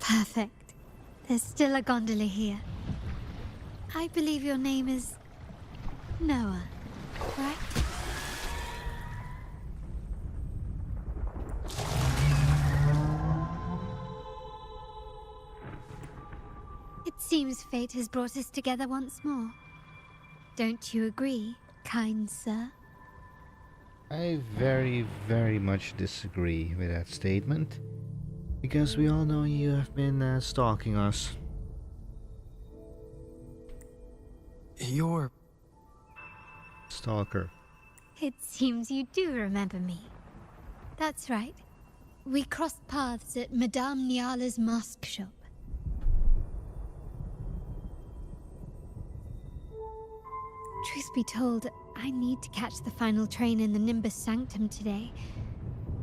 Perfect. There's still a gondola here. I believe your name is Noah, right? It seems fate has brought us together once more. Don't you agree, kind sir? I very, very much disagree with that statement. Because we all know you have been stalking us. You're... Stalker. It seems you do remember me. That's right. We crossed paths at Madame Niala's mask shop. Truth be told, I need to catch the final train in the Nimbus Sanctum today.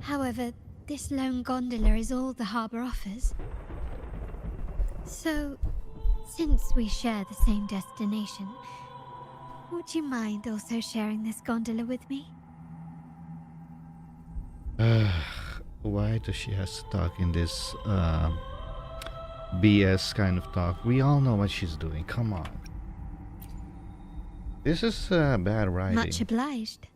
However, this lone gondola is all the harbour offers. So, since we share the same destination, would you mind also sharing this gondola with me? Why does she have to talk in this BS kind of talk? We all know what she's doing, come on. This is bad writing. Much obliged.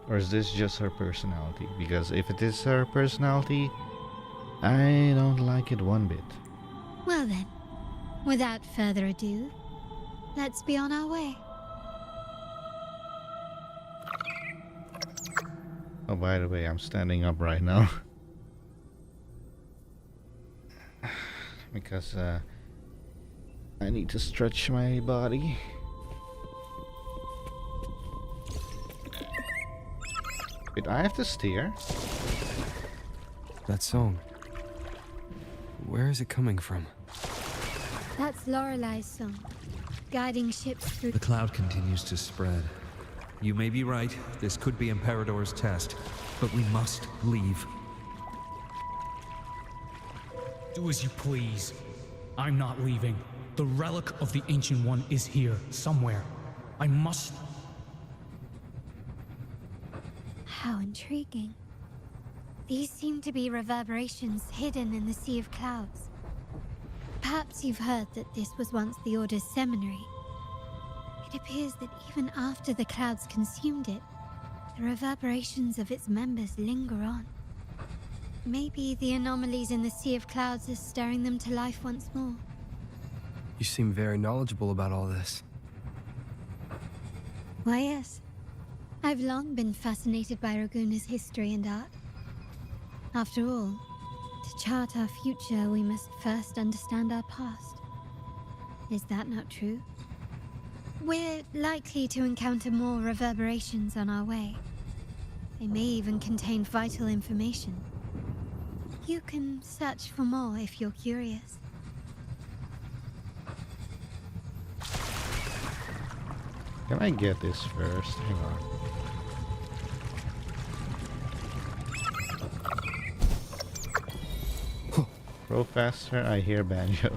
Or is this just her personality? Because if it is her personality, I don't like it one bit. Well then, without further ado, let's be on our way. Oh, by the way, I'm standing up right now. Because I need to stretch my body. Wait, I have to steer? That song. Where is it coming from? That's Lorelei's song, guiding ships through... The cloud continues to spread. You may be right, this could be Imperador's test, but we must leave. Do as you please. I'm not leaving. The relic of the Ancient One is here, somewhere. I must... How intriguing. These seem to be reverberations hidden in the Sea of Clouds. Perhaps you've heard that this was once the Order's seminary. It appears that even after the clouds consumed it, the reverberations of its members linger on. Maybe the anomalies in the Sea of Clouds are stirring them to life once more. You seem very knowledgeable about all this. Why, yes. I've long been fascinated by Raguna's history and art. After all, to chart our future, we must first understand our past. Is that not true? We're likely to encounter more reverberations on our way. They may even contain vital information. You can search for more if you're curious. Can I get this first? Hang on. Roll faster, I hear banjos.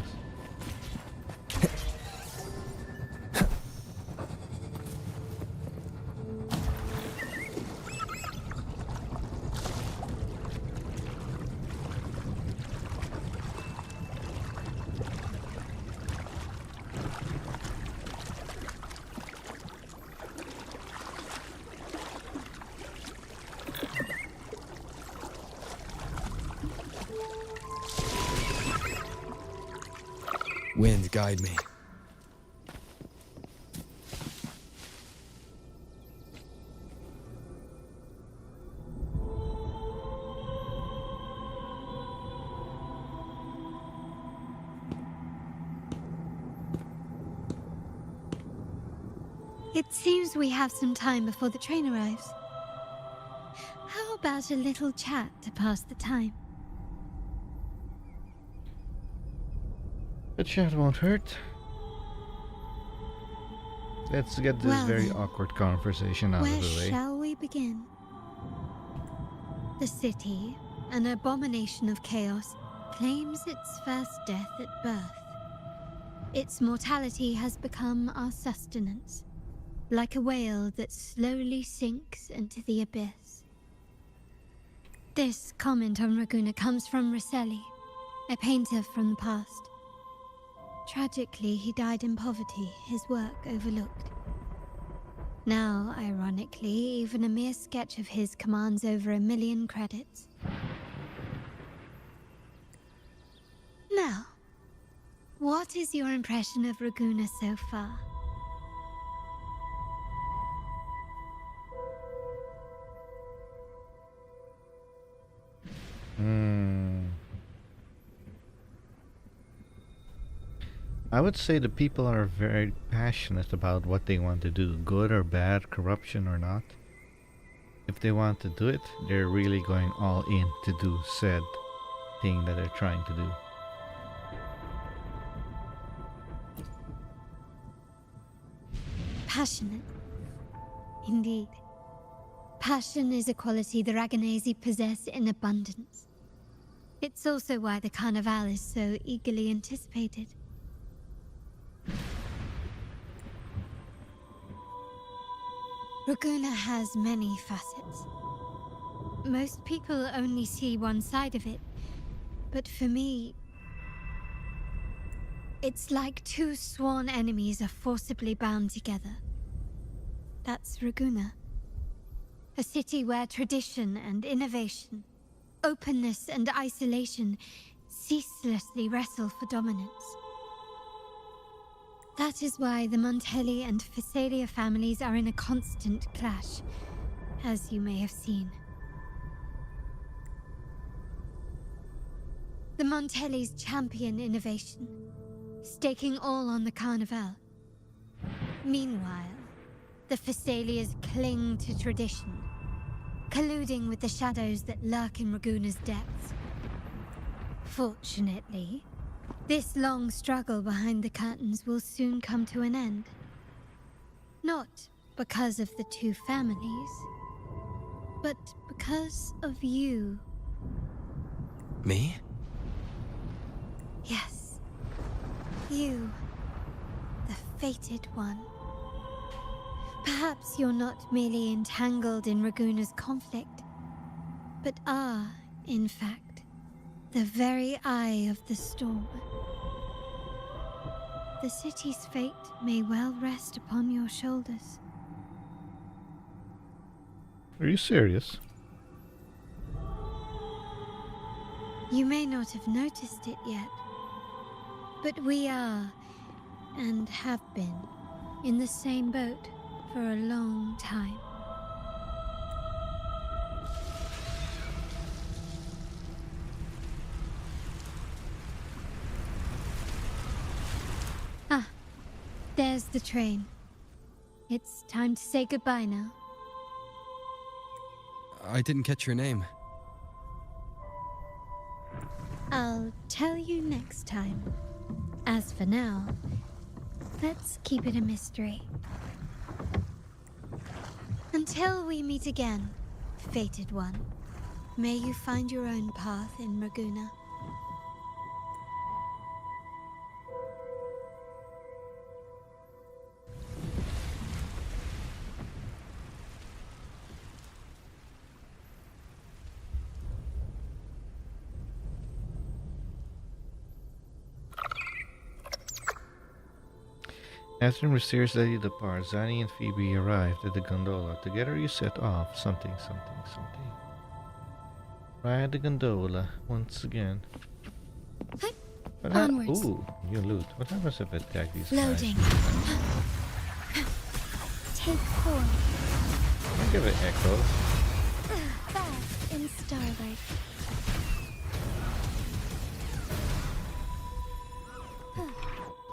Wind, guide me. It seems we have some time before the train arrives. How about a little chat to pass the time? The chat won't hurt. Let's get this Well very then, awkward conversation out of Where the way. shall we begin? The city, an abomination of chaos, claims its first death at birth. Its mortality has become our sustenance, like a whale that slowly sinks into the abyss. This comment on Raguna comes from Rosselli, a painter from the past. Tragically, he died in poverty, his work overlooked. Now, ironically, even a mere sketch of his commands over 1 million credits. Now, what is your impression of Raguna so far? I would say the people are very passionate about what they want to do, good or bad, corruption or not. If they want to do it, they're really going all in to do said thing that they're trying to do. Passionate. Indeed. Passion is a quality the Raganesi possess in abundance. It's also why the Carnival is so eagerly anticipated. Raguna has many facets. Most people only see one side of it, but for me, it's like two sworn enemies are forcibly bound together. That's Raguna. A city where tradition and innovation, openness and isolation ceaselessly wrestle for dominance. That is why the Montelli and Phasalia families are in a constant clash, as you may have seen. The Montellis champion innovation, staking all on the Carnival. Meanwhile, the Phasalias cling to tradition, colluding with the shadows that lurk in Raguna's depths. Fortunately, this long struggle behind the curtains will soon come to an end. Not because of the two families, but because of you. Me? Yes. You. The fated one. Perhaps you're not merely entangled in Raguna's conflict, but are, in fact, the very eye of the storm. The city's fate may well rest upon your shoulders. Are you serious? You may not have noticed it yet, but we are, and have been, in the same boat for a long time. Ah, there's the train. It's time to say goodbye now. I didn't catch your name. I'll tell you next time. As for now, let's keep it a mystery. Until we meet again, fated one, may you find your own path in Raguna. After Mysterious Lady departs, Zani and Phoebe arrived at the gondola. Together you set off something. Ride the gondola once again. Onwards. Ooh, new loot. What happens if I attack these Loading. guys? Take form. I'll give it echoes. Bath in starlight.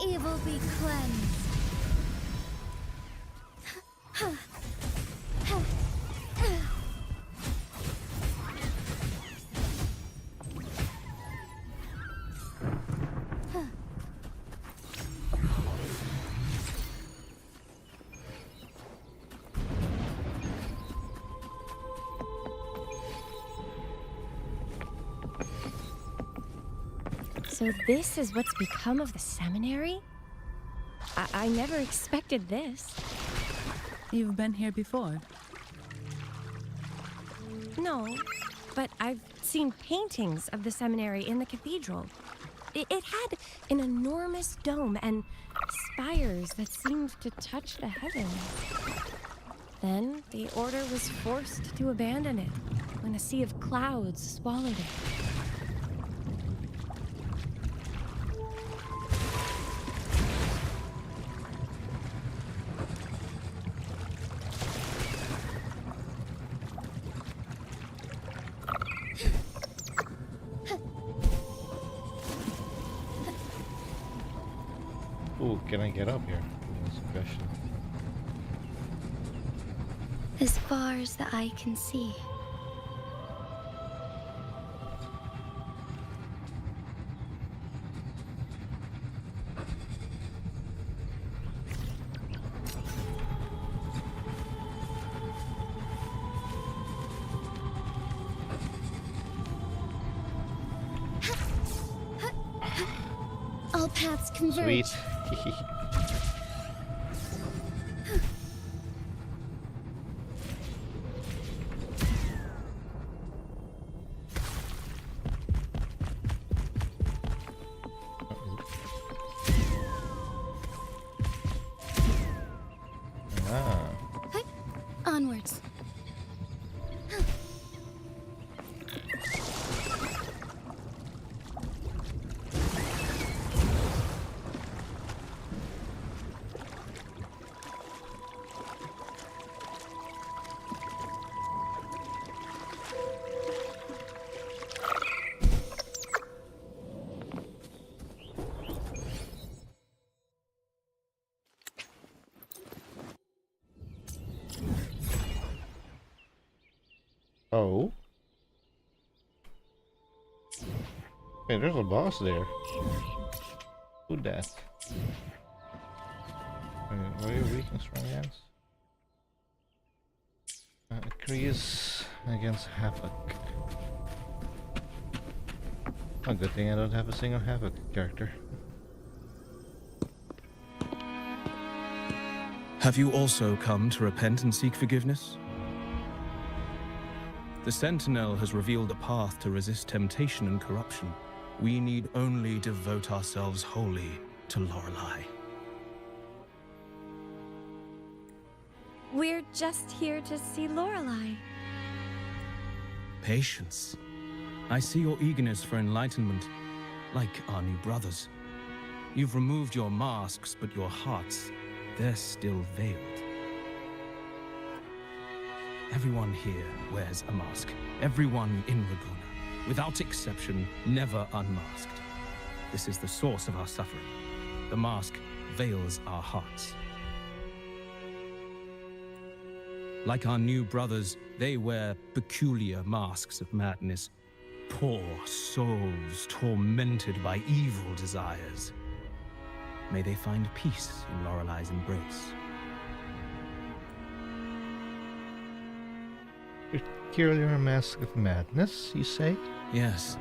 Evil be cleansed. So this is what's become of the seminary? I never expected this. You've been here before? No, but I've seen paintings of the seminary in the cathedral. It had an enormous dome and spires that seemed to touch the heavens. Then the order was forced to abandon it when a sea of clouds swallowed it. Ooh, can I get up here? That's a question. As far as the eye can see. All paths converge. Sweet. Onwards. Oh. Wait, there's a boss there. Who that? What are your weakness from against? Increase against Havoc. Oh, good thing I don't have a single Havoc character. Have you also come to repent and seek forgiveness? The Sentinel has revealed a path to resist temptation and corruption. We need only devote ourselves wholly to Lorelei. We're just here to see Lorelei. Patience. I see your eagerness for enlightenment, like our new brothers. You've removed your masks, but your hearts, they're still veiled. Everyone here wears a mask. Everyone in Raguna, without exception, never unmasked. This is the source of our suffering. The mask veils our hearts. Like our new brothers, they wear peculiar masks of madness. Poor souls tormented by evil desires. May they find peace in Lorelei's embrace. Peculiar mask of madness, you say? Yes.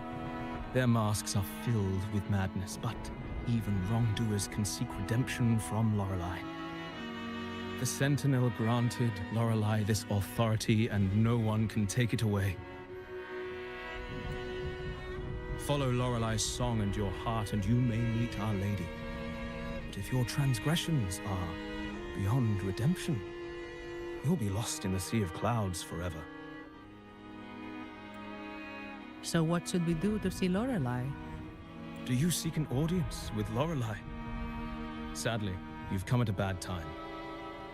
Their masks are filled with madness, but even wrongdoers can seek redemption from Lorelei. The Sentinel granted Lorelei this authority, and no one can take it away. Follow Lorelei's song and your heart, and you may meet Our Lady. But if your transgressions are beyond redemption, you'll be lost in the sea of clouds forever. So what should we do to see Lorelei? Do you seek an audience with Lorelei? Sadly, you've come at a bad time.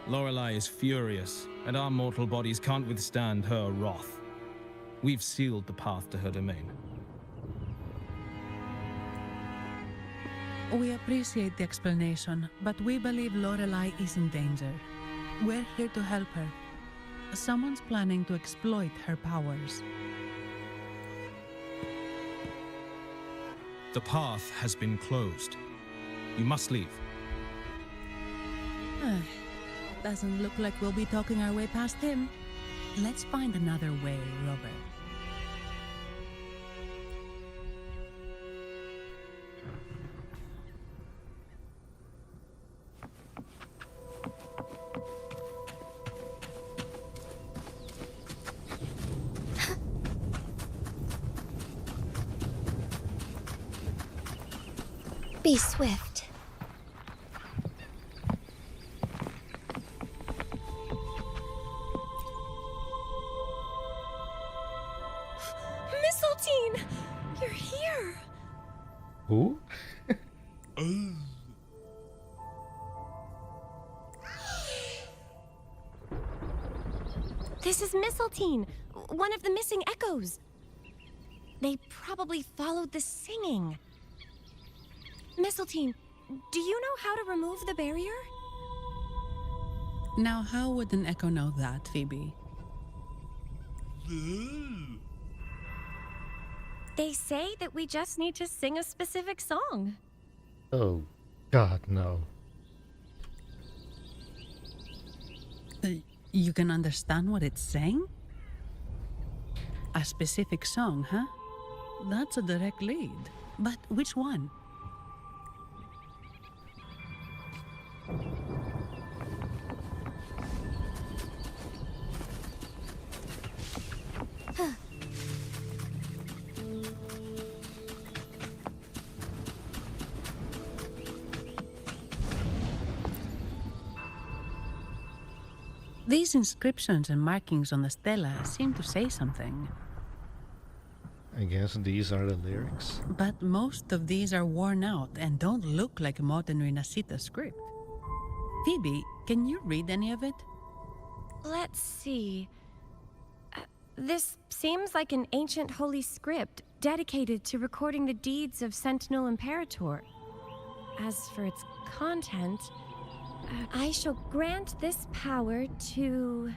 Lorelei is furious, and our mortal bodies can't withstand her wrath. We've sealed the path to her domain. We appreciate the explanation, but we believe Lorelei is in danger. We're here to help her. Someone's planning to exploit her powers. The path has been closed. You must leave. Doesn't look like we'll be talking our way past him. Let's find another way, Robert. Be swift. Mistletoe! You're here! Who? This is Mistletoe, one of the missing echoes. They probably followed the singing. Mistletoe, do you know how to remove the barrier? Now, how would an echo know that, Phoebe? They say that we just need to sing a specific song. Oh, God, no. You can understand what it's saying? A specific song, huh? That's a direct lead. But which one? These inscriptions and markings on the stela seem to say something. I guess these are the lyrics. But most of these are worn out and don't look like modern Rinascita script. Phoebe, can you read any of it? Let's see. This seems like an ancient holy script dedicated to recording the deeds of Sentinel Imperator. As for its content, I shall grant this power to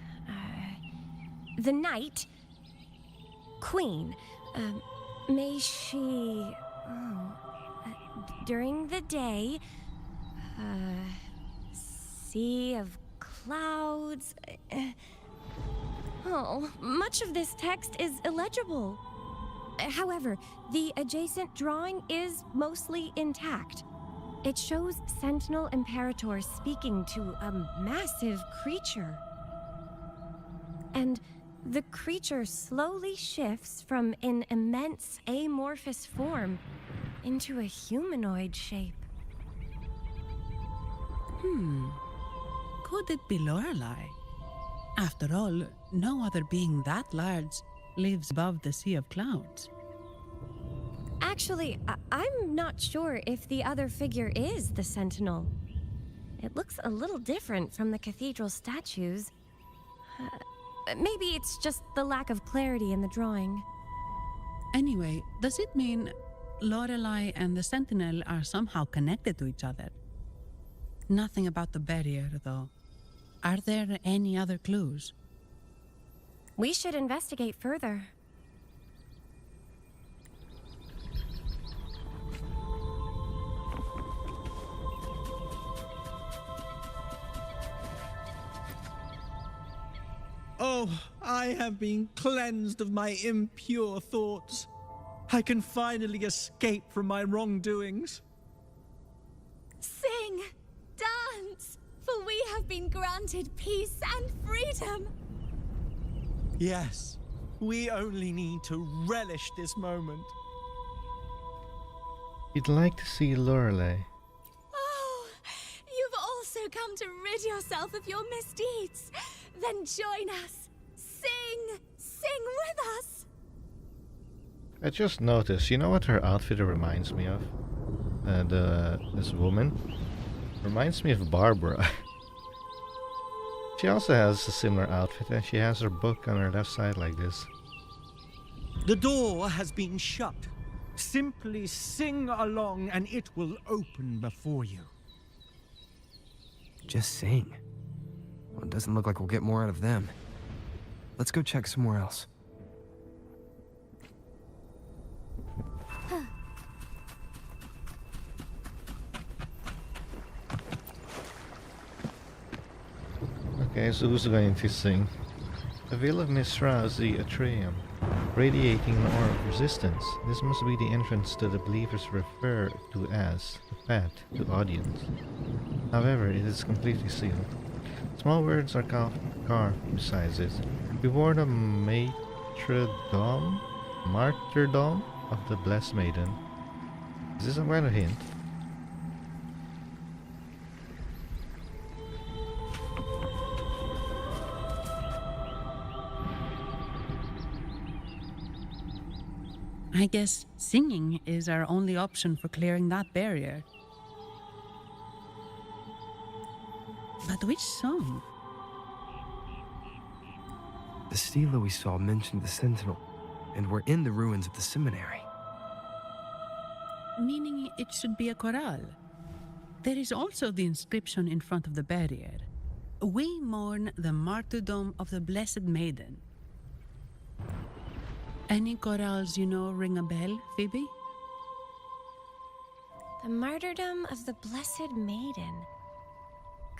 the Knight Queen. May she, during the day, sea of clouds. Much of this text is illegible. However, the adjacent drawing is mostly intact. It shows Sentinel Imperator speaking to a massive creature. And the creature slowly shifts from an immense amorphous form into a humanoid shape. Could it be Lorelei? After all, no other being that large lives above the sea of clouds. Actually, I'm not sure if the other figure is the Sentinel. It looks a little different from the cathedral statues. Maybe it's just the lack of clarity in the drawing. Anyway, does it mean Lorelei and the Sentinel are somehow connected to each other? Nothing about the barrier, though. Are there any other clues? We should investigate further. Oh, I have been cleansed of my impure thoughts. I can finally escape from my wrongdoings. Sing! Dance! For we have been granted peace and freedom! Yes, we only need to relish this moment. You'd like to see Lorelei. Oh, you've also come to rid yourself of your misdeeds. Then join us. Sing! Sing with us! I just noticed, you know what her outfit reminds me of? This woman reminds me of Barbara. She also has a similar outfit, and she has her book on her left side like this. The door has been shut. Simply sing along and it will open before you. Just sing. Well, it doesn't look like we'll get more out of them. Let's go check somewhere else. Okay, so who's going to sing? The Veil of Misra is the atrium, radiating an aura of resistance. This must be the entrance that the believers refer to as the path to audience. However, it is completely sealed. Small words are carved beside it. Before the martyrdom of the Blessed Maiden. Is this some kind of hint? I guess singing is our only option for clearing that barrier. But which song? The stela we saw mentioned the Sentinel, and we're in the ruins of the seminary. Meaning it should be a chorale. There is also the inscription in front of the barrier. We mourn the martyrdom of the Blessed Maiden. Any chorales you know ring a bell, Phoebe? The martyrdom of the Blessed Maiden.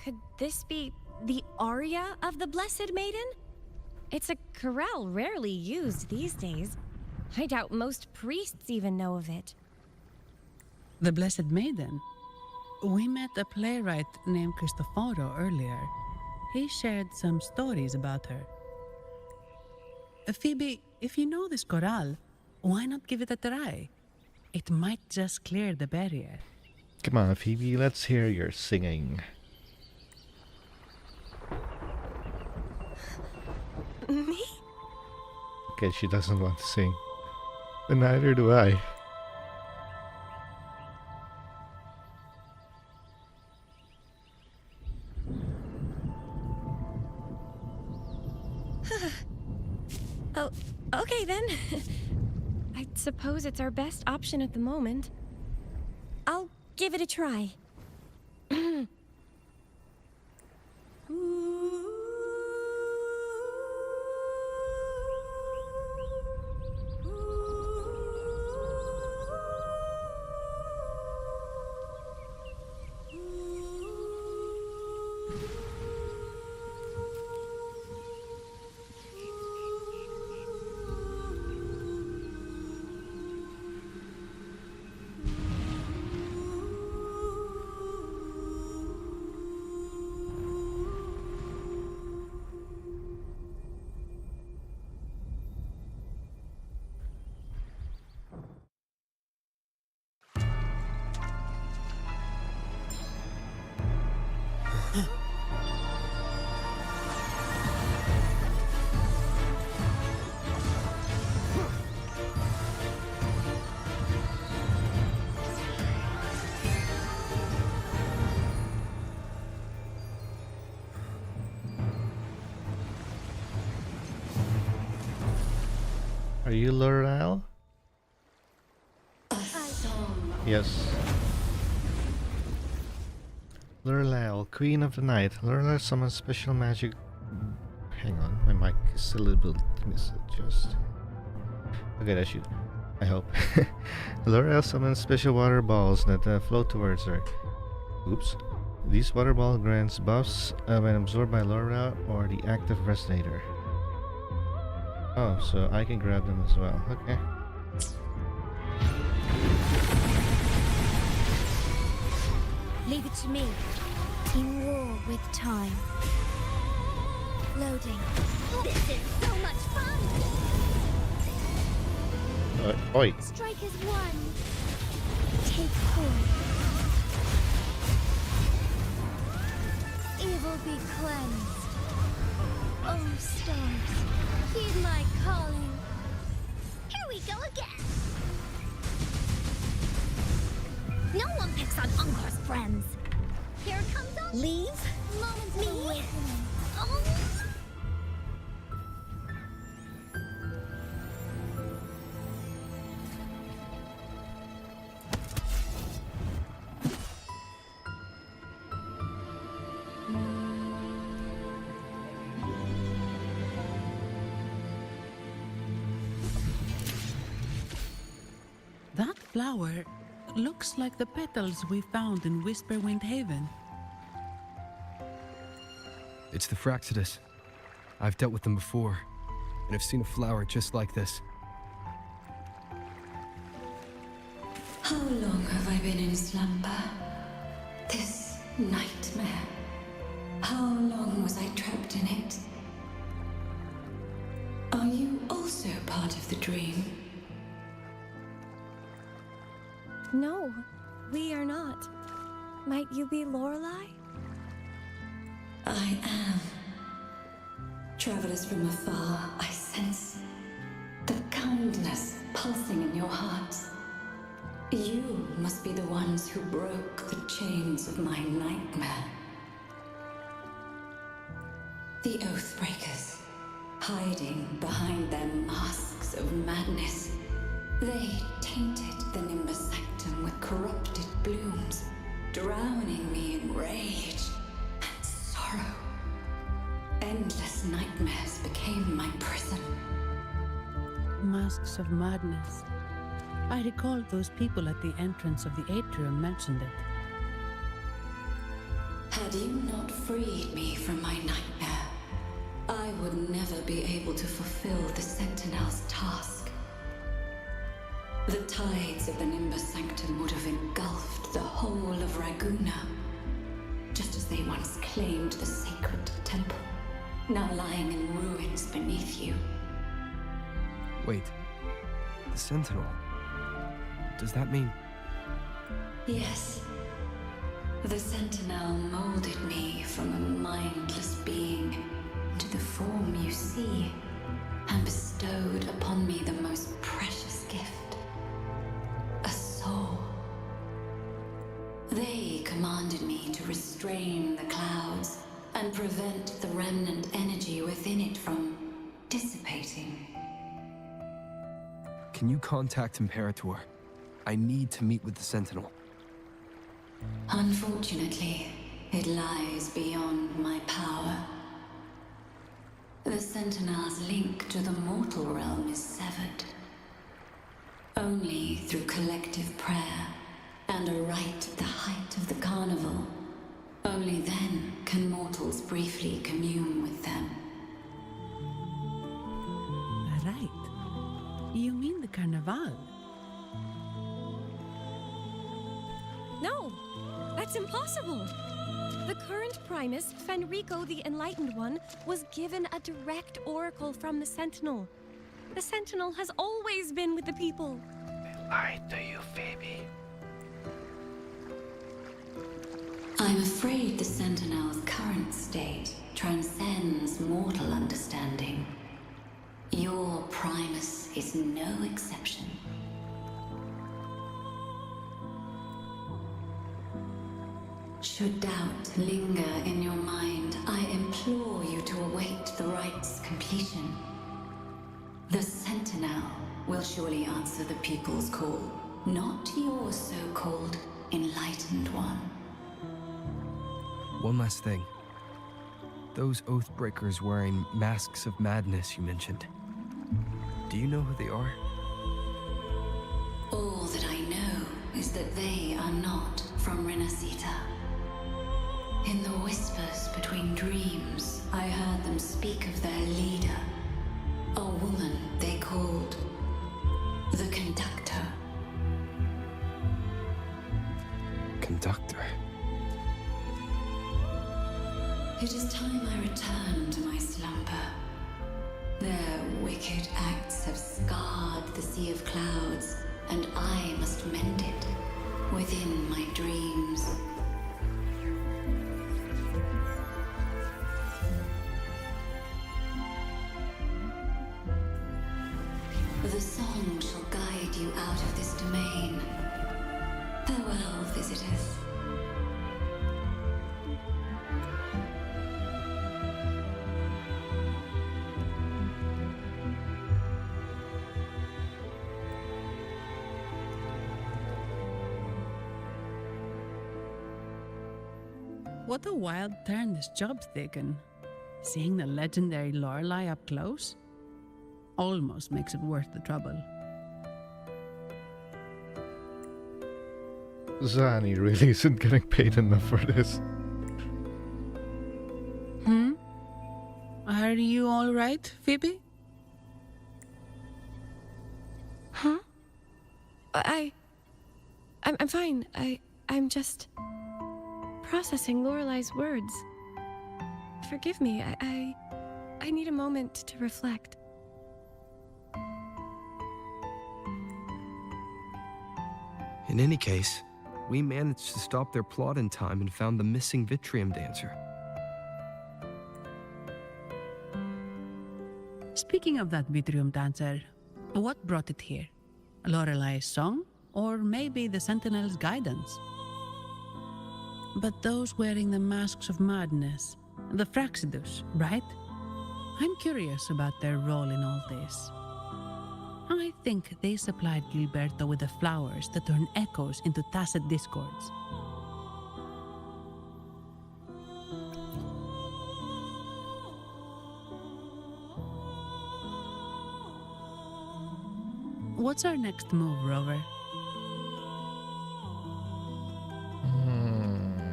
Could this be the aria of the Blessed Maiden? It's a chorale rarely used these days. I doubt most priests even know of it. The Blessed Maiden? We met a playwright named Cristoforo earlier. He shared some stories about her. Phoebe, if you know this chorale, why not give it a try? It might just clear the barrier. Come on, Phoebe, let's hear your singing. Me? Okay, she doesn't want to sing. But neither do I. Oh, okay then. I suppose it's our best option at the moment. I'll give it a try. Are you L'Oreal? Yes. L'Oreal, Queen of the Night. L'Oreal summons special magic. Hang on, my mic is a little bit misadjusted. Okay, that should. I hope. L'Oreal summons special water balls that float towards her. Oops. These water balls grants buffs when absorbed by L'Oreal or the active resonator. Oh, so I can grab them as well. Okay. Leave it to me. In war with time. Loading. This is so much fun! Oi. Strike as one. Take hold. Evil be cleansed. Oh, stars, heed my calling. Here we go again! No one picks on Ungar's friends. Here comes a Leave? Me? That flower looks like the petals we found in Whisperwind Haven. It's the Fraxidus. I've dealt with them before, and I've seen a flower just like this. How long have I been in slumber? This nightmare. How long was I trapped in it? Are you also part of the dream? No, we are not. Might you be Lorelei? I am. Travelers from afar, I sense the kindness pulsing in your hearts. You must be the ones who broke the chains of my nightmare. The Oathbreakers, hiding behind their masks of madness. They tainted the Nimbus Sanctum with corrupted blooms, drowning me in rage and sorrow. Endless nightmares became my prison. Masks of madness. I recall those people at the entrance of the atrium mentioned it. Had you not freed me from my nightmare, I would never be able to fulfill the Sentinel's task. The tides of the Nimbus Sanctum would have engulfed the whole of Raguna, just as they once claimed the sacred temple, now lying in ruins beneath you. Wait, the Sentinel. Does that mean... Yes. The Sentinel molded me from a mindless being into the form you see, and bestowed upon me the most precious gift. A soul. They commanded me to restrain the clouds and prevent the remnant energy within it from dissipating. Can you contact Imperator? I need to meet with the Sentinel. Unfortunately, it lies beyond my power. The Sentinel's link to the mortal realm is severed. Only through collective prayer and a rite at the height of the carnival, only then can mortals briefly commune with them. Right. You mean the Carnival? No, that's impossible. The current Primus, Fenrico the Enlightened One, was given a direct oracle from the Sentinel. The Sentinel has always been with the people. They lied to you, Phoebe. I'm afraid the Sentinel's current state transcends mortal understanding. Your Primus is no exception. Should doubt linger in your mind, I implore you to await the rite's completion. The Sentinel will surely answer the people's call, not your so-called Enlightened One. One last thing. Those Oathbreakers wearing masks of madness you mentioned. Do you know who they are? All that I know is that they are not from Rinascita. In the whispers between dreams, I heard them speak of their leader, a woman they called the Conductor. Conductor? It is time I return to my slumber. Their wicked acts have scarred the Sea of Clouds, and I must mend it within my dreams. The song shall guide out of this domain. Farewell, visitors. What a wild turn this job's taken. Seeing the legendary Lorelei up close almost makes it worth the trouble. Zani really isn't getting paid enough for this. Are you all right, Phoebe? Huh? I'm fine. I'm just processing Lorelei's words. Forgive me. I need a moment to reflect. In any case, we managed to stop their plot in time and found the missing Vitrium dancer. Speaking of that Vitrium dancer, what brought it here? Lorelei's song? Or maybe the Sentinel's guidance? But those wearing the masks of madness, the Fraxidus, right? I'm curious about their role in all this. I think they supplied Gilberto with the flowers that turn echoes into tacit discords. What's our next move, Rover?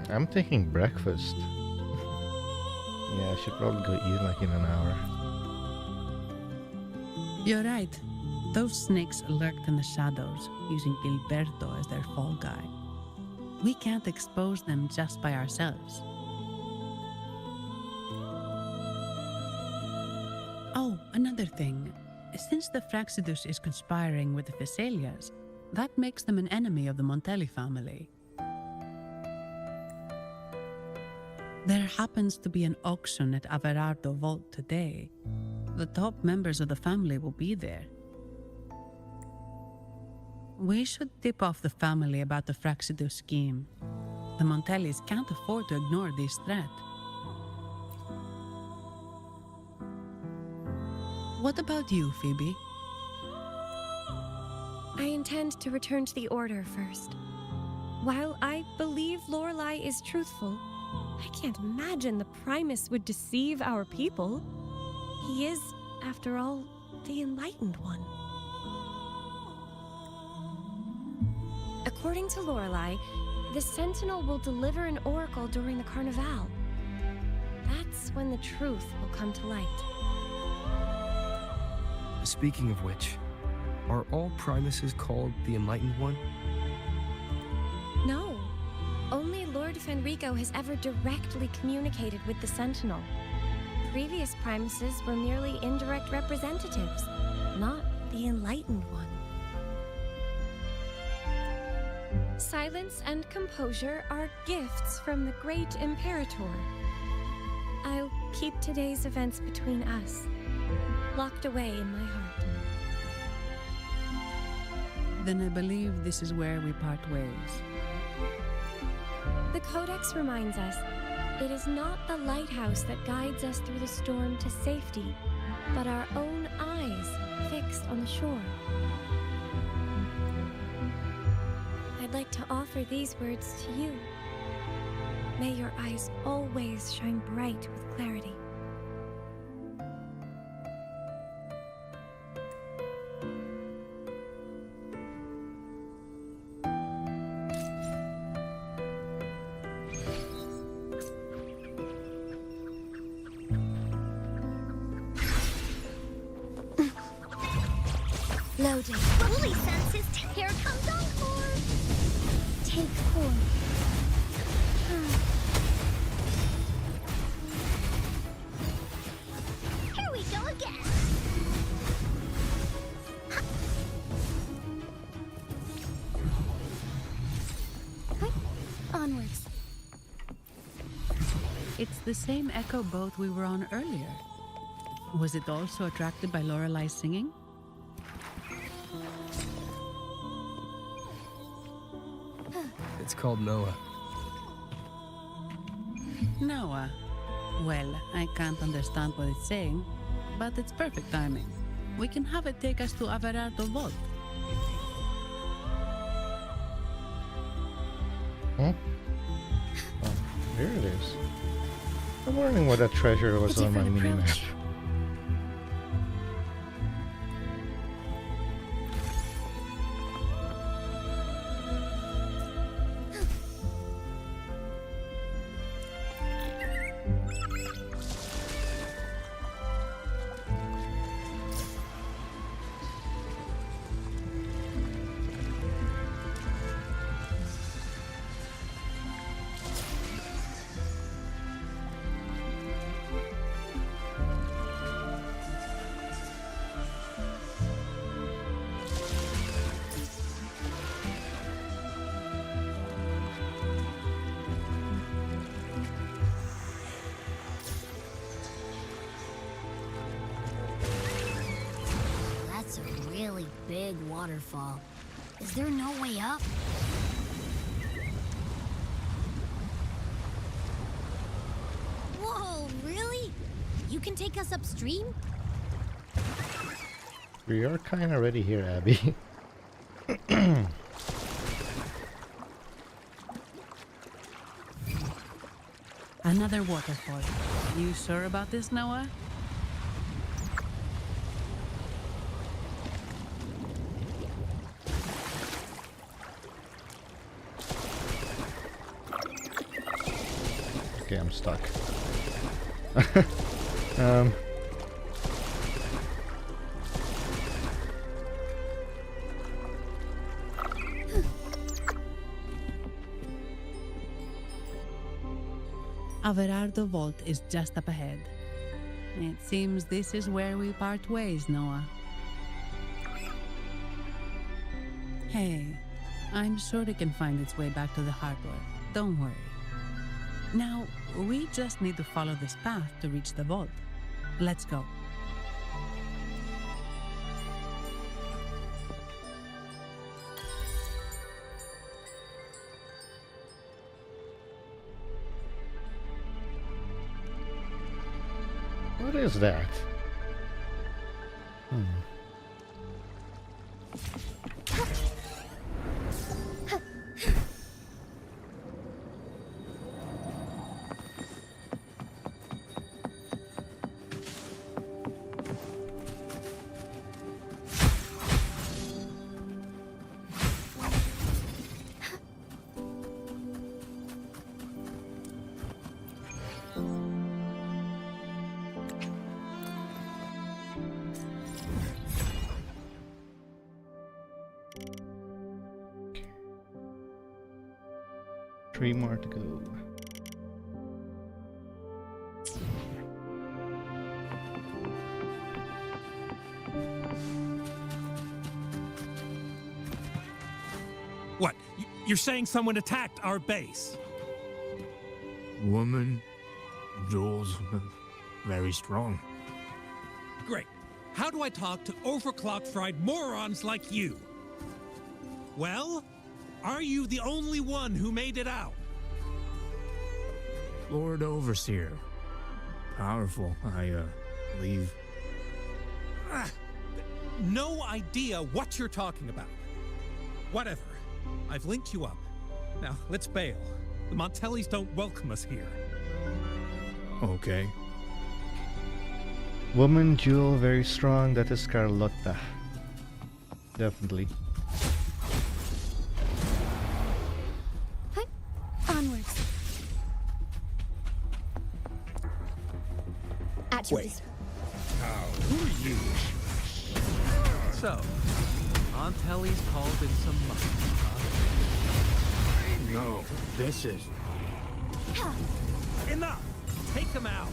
I'm thinking breakfast. Yeah, I should probably go eat like in an hour. You're right. Those snakes lurked in the shadows, using Gilberto as their fall guy. We can't expose them just by ourselves. Oh, another thing. Since the Fraxidus is conspiring with the Thessalias, that makes them an enemy of the Montelli family. There happens to be an auction at Averardo Vault today. The top members of the family will be there. We should tip off the family about the Fraxidus scheme. The Montellis can't afford to ignore this threat. What about you, Phoebe? I intend to return to the Order first. While I believe Lorelei is truthful, I can't imagine the Primus would deceive our people. He is, after all, the Enlightened One. According to Lorelei, the Sentinel will deliver an oracle during the Carnival. That's when the truth will come to light. Speaking of which, are all Primuses called the Enlightened One? No. Only Lord Fenrico has ever directly communicated with the Sentinel. Previous Primuses were merely indirect representatives, not the Enlightened One. Silence and composure are gifts from the great Imperator. I'll keep today's events between us, locked away in my heart. Then I believe this is where we part ways. The Codex reminds us, it is not the lighthouse that guides us through the storm to safety, but our own eyes fixed on the shore. I'd like to offer these words to you. May your eyes always shine bright with clarity. Loading. Fully senses. Here comes Encore. Take 4. Here we go again. Onwards. It's the same echo boat we were on earlier. Was it also attracted by Lorelei's singing? It's called Noah. Noah. Well, I can't understand what it's saying, but it's perfect timing. We can have it take us to Averardo Vault. Huh? Oh, here it is. I'm wondering what that treasure was on my minimap. That's a really big waterfall. Is there no way up? Whoa, really? You can take us upstream? We are kind of ready here, Abby. Another waterfall. You sure about this, Noah? Okay, I'm stuck. Averardo Vault is just up ahead. It seems this is where we part ways, Noah. Hey, I'm sure it can find its way back to the harbor. Don't worry. Now, we just need to follow this path to reach the vault. Let's go. What is that? Three more to go. What? You're saying someone attacked our base? Woman, Jules, very strong. Great. How do I talk to overclock fried morons like you? Well, are you the only one who made it out? Lord Overseer. Powerful, I believe. No idea what you're talking about. Whatever. I've linked you up. Now, let's bail. The Montellis don't welcome us here. Okay. Woman, Jewel, very strong. That is Carlotta. Definitely. Onwards. At your Wait. Who are you? So, Montelli's called in some money, huh? No, this is... Enough! Take them out!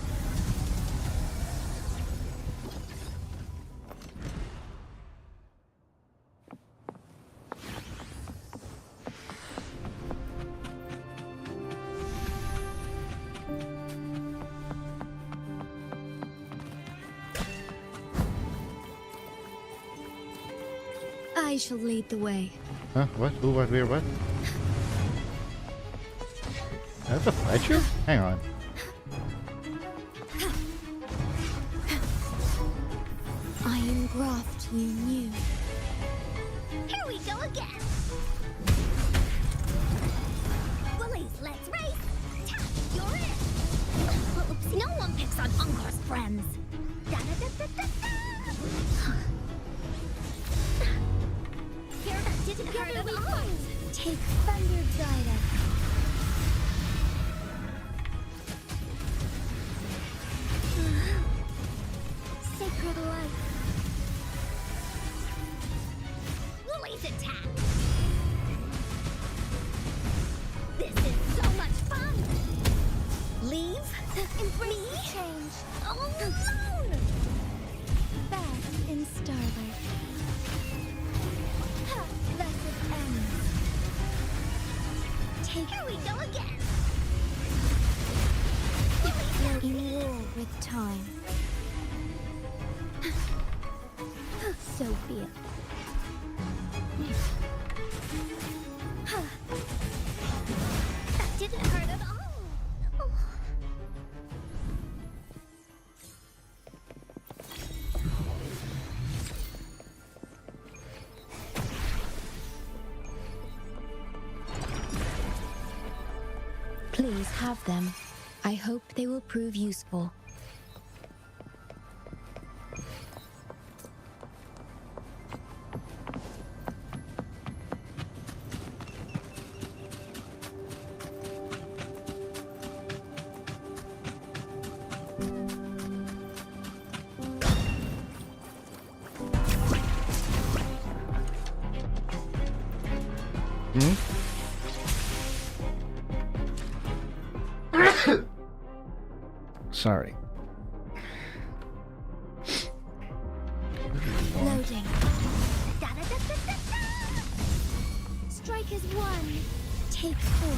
I shall lead the way. Huh? What? Who? What? Where? What? I have to fight you? Hang on. Iron graft you knew. Here we go again. Bullies, let's race. Tap, you're in. Oops, no one picks on Ungar's friends. Da-da-da-da-da-da. Here, that didn't hurt at all. Take Thunder Glider. Sacred Light. Bullies attack. This is so much fun. Leave? Embrace the change. Alone. Bask in starlight. Blessed ends. Take. Here we go again. In war with time. So be it. That didn't hurt at all. Please have them. I hope they will prove useful. Sorry. Loading. Strike is one. Take four.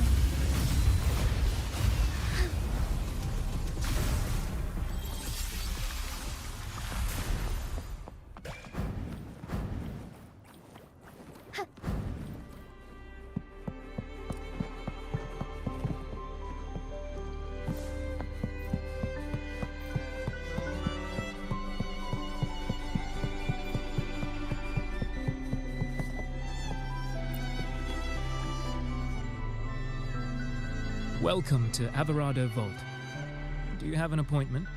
Welcome to Averado Vault. Do you have an appointment?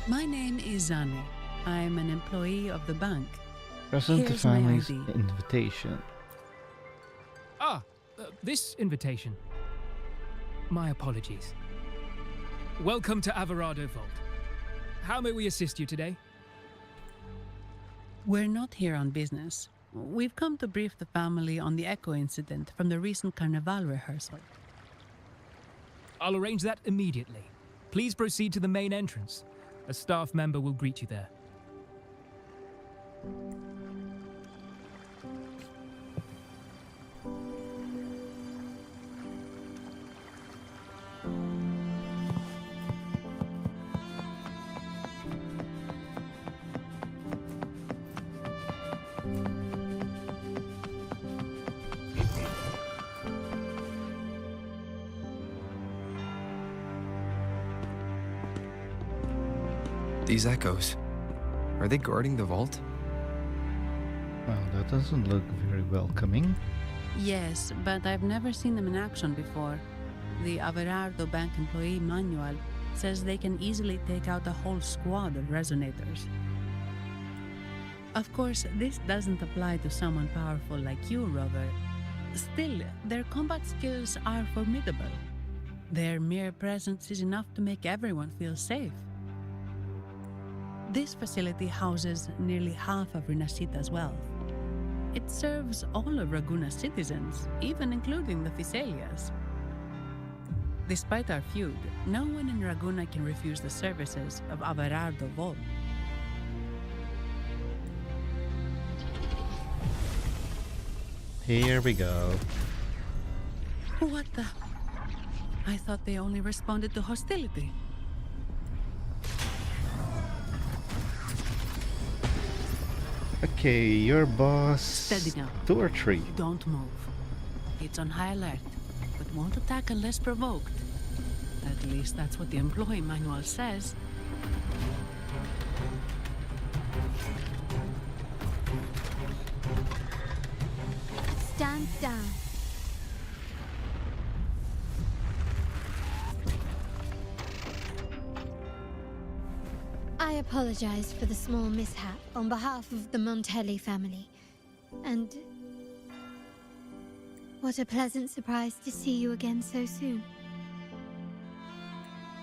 My name is Zani. I'm an employee of the bank. Present the Here's my family's ID. invitation. This invitation. My apologies. Welcome to Averado Vault. How may we assist you today? We're not here on business. We've come to brief the family on the Echo incident from the recent Carnival rehearsal. I'll arrange that immediately. Please proceed to the main entrance. A staff member will greet you there. These echoes, are they guarding the vault? Well, that doesn't look very welcoming. Yes, but I've never seen them in action before. The Averardo Bank employee manual says they can easily take out a whole squad of resonators. Of course, this doesn't apply to someone powerful like you, Rover. Still, their combat skills are formidable. Their mere presence is enough to make everyone feel safe. This facility houses nearly half of Rinascita's wealth. It serves all of Raguna's citizens, even including the Thessalias. Despite our feud, no one in Raguna can refuse the services of Averardo Vault. Here we go. What the? I thought they only responded to hostility. Okay, your boss. Steady now. 2 or 3? Don't move. It's on high alert, but won't attack unless provoked. At least that's what the employee manual says. Stand down. I apologize for the small mishap on behalf of the Montelli family. And what a pleasant surprise to see you again so soon.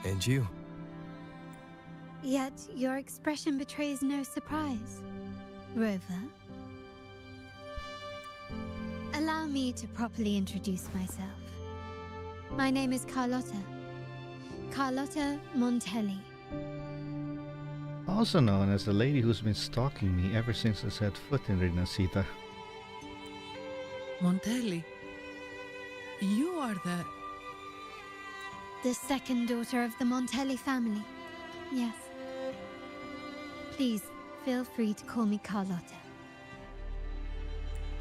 And you. Yet your expression betrays no surprise, Rover. Allow me to properly introduce myself. My name is Carlotta. Carlotta Montelli. Also known as the lady who's been stalking me ever since I set foot in Rinascita. Montelli, you are the second daughter of the Montelli family. Yes. Please, feel free to call me Carlotta.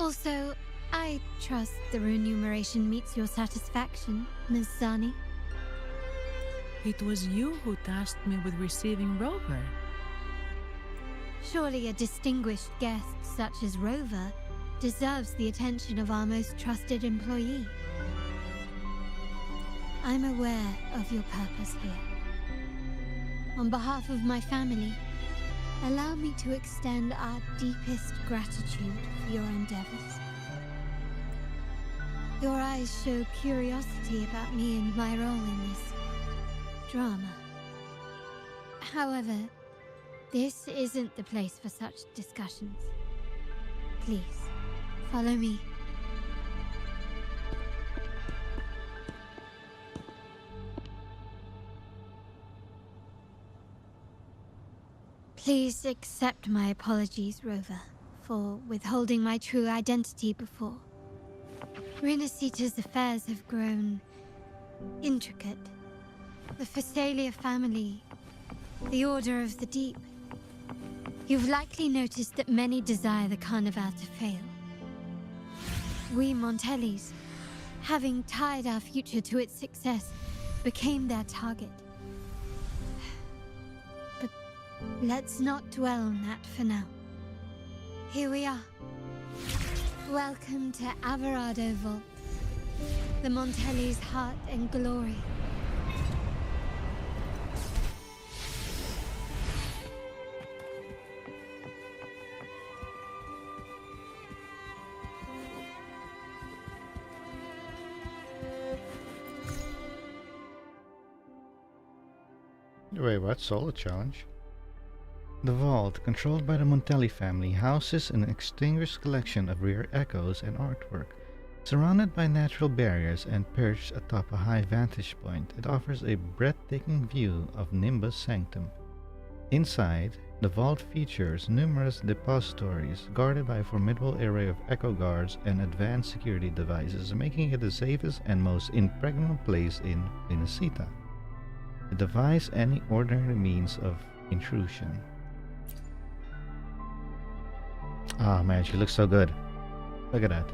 Also, I trust the remuneration meets your satisfaction, Ms. Zani. It was you who tasked me with receiving Rover. Surely a distinguished guest such as Rover deserves the attention of our most trusted employee. I'm aware of your purpose here. On behalf of my family, allow me to extend our deepest gratitude for your endeavors. Your eyes show curiosity about me and my role in this drama. However, this isn't the place for such discussions. Please, follow me. Please accept my apologies, Rover, for withholding my true identity before. Rinascita's affairs have grown intricate. The Phasalia family, the Order of the Deep. You've likely noticed that many desire the Carnival to fail. We Montellis, having tied our future to its success, became their target. But let's not dwell on that for now. Here we are. Welcome to Averado Vault, the Montelli's heart and glory. Wait, what? Solo challenge? The vault, controlled by the Montelli family, houses an extinguished collection of rare echoes and artwork. Surrounded by natural barriers and perched atop a high vantage point, it offers a breathtaking view of Nimbus Sanctum. Inside, the vault features numerous depositories guarded by a formidable array of echo guards and advanced security devices, making it the safest and most impregnable place in Rinascita. It defies any ordinary means of intrusion. Ah, man, she looks so good. Look at that.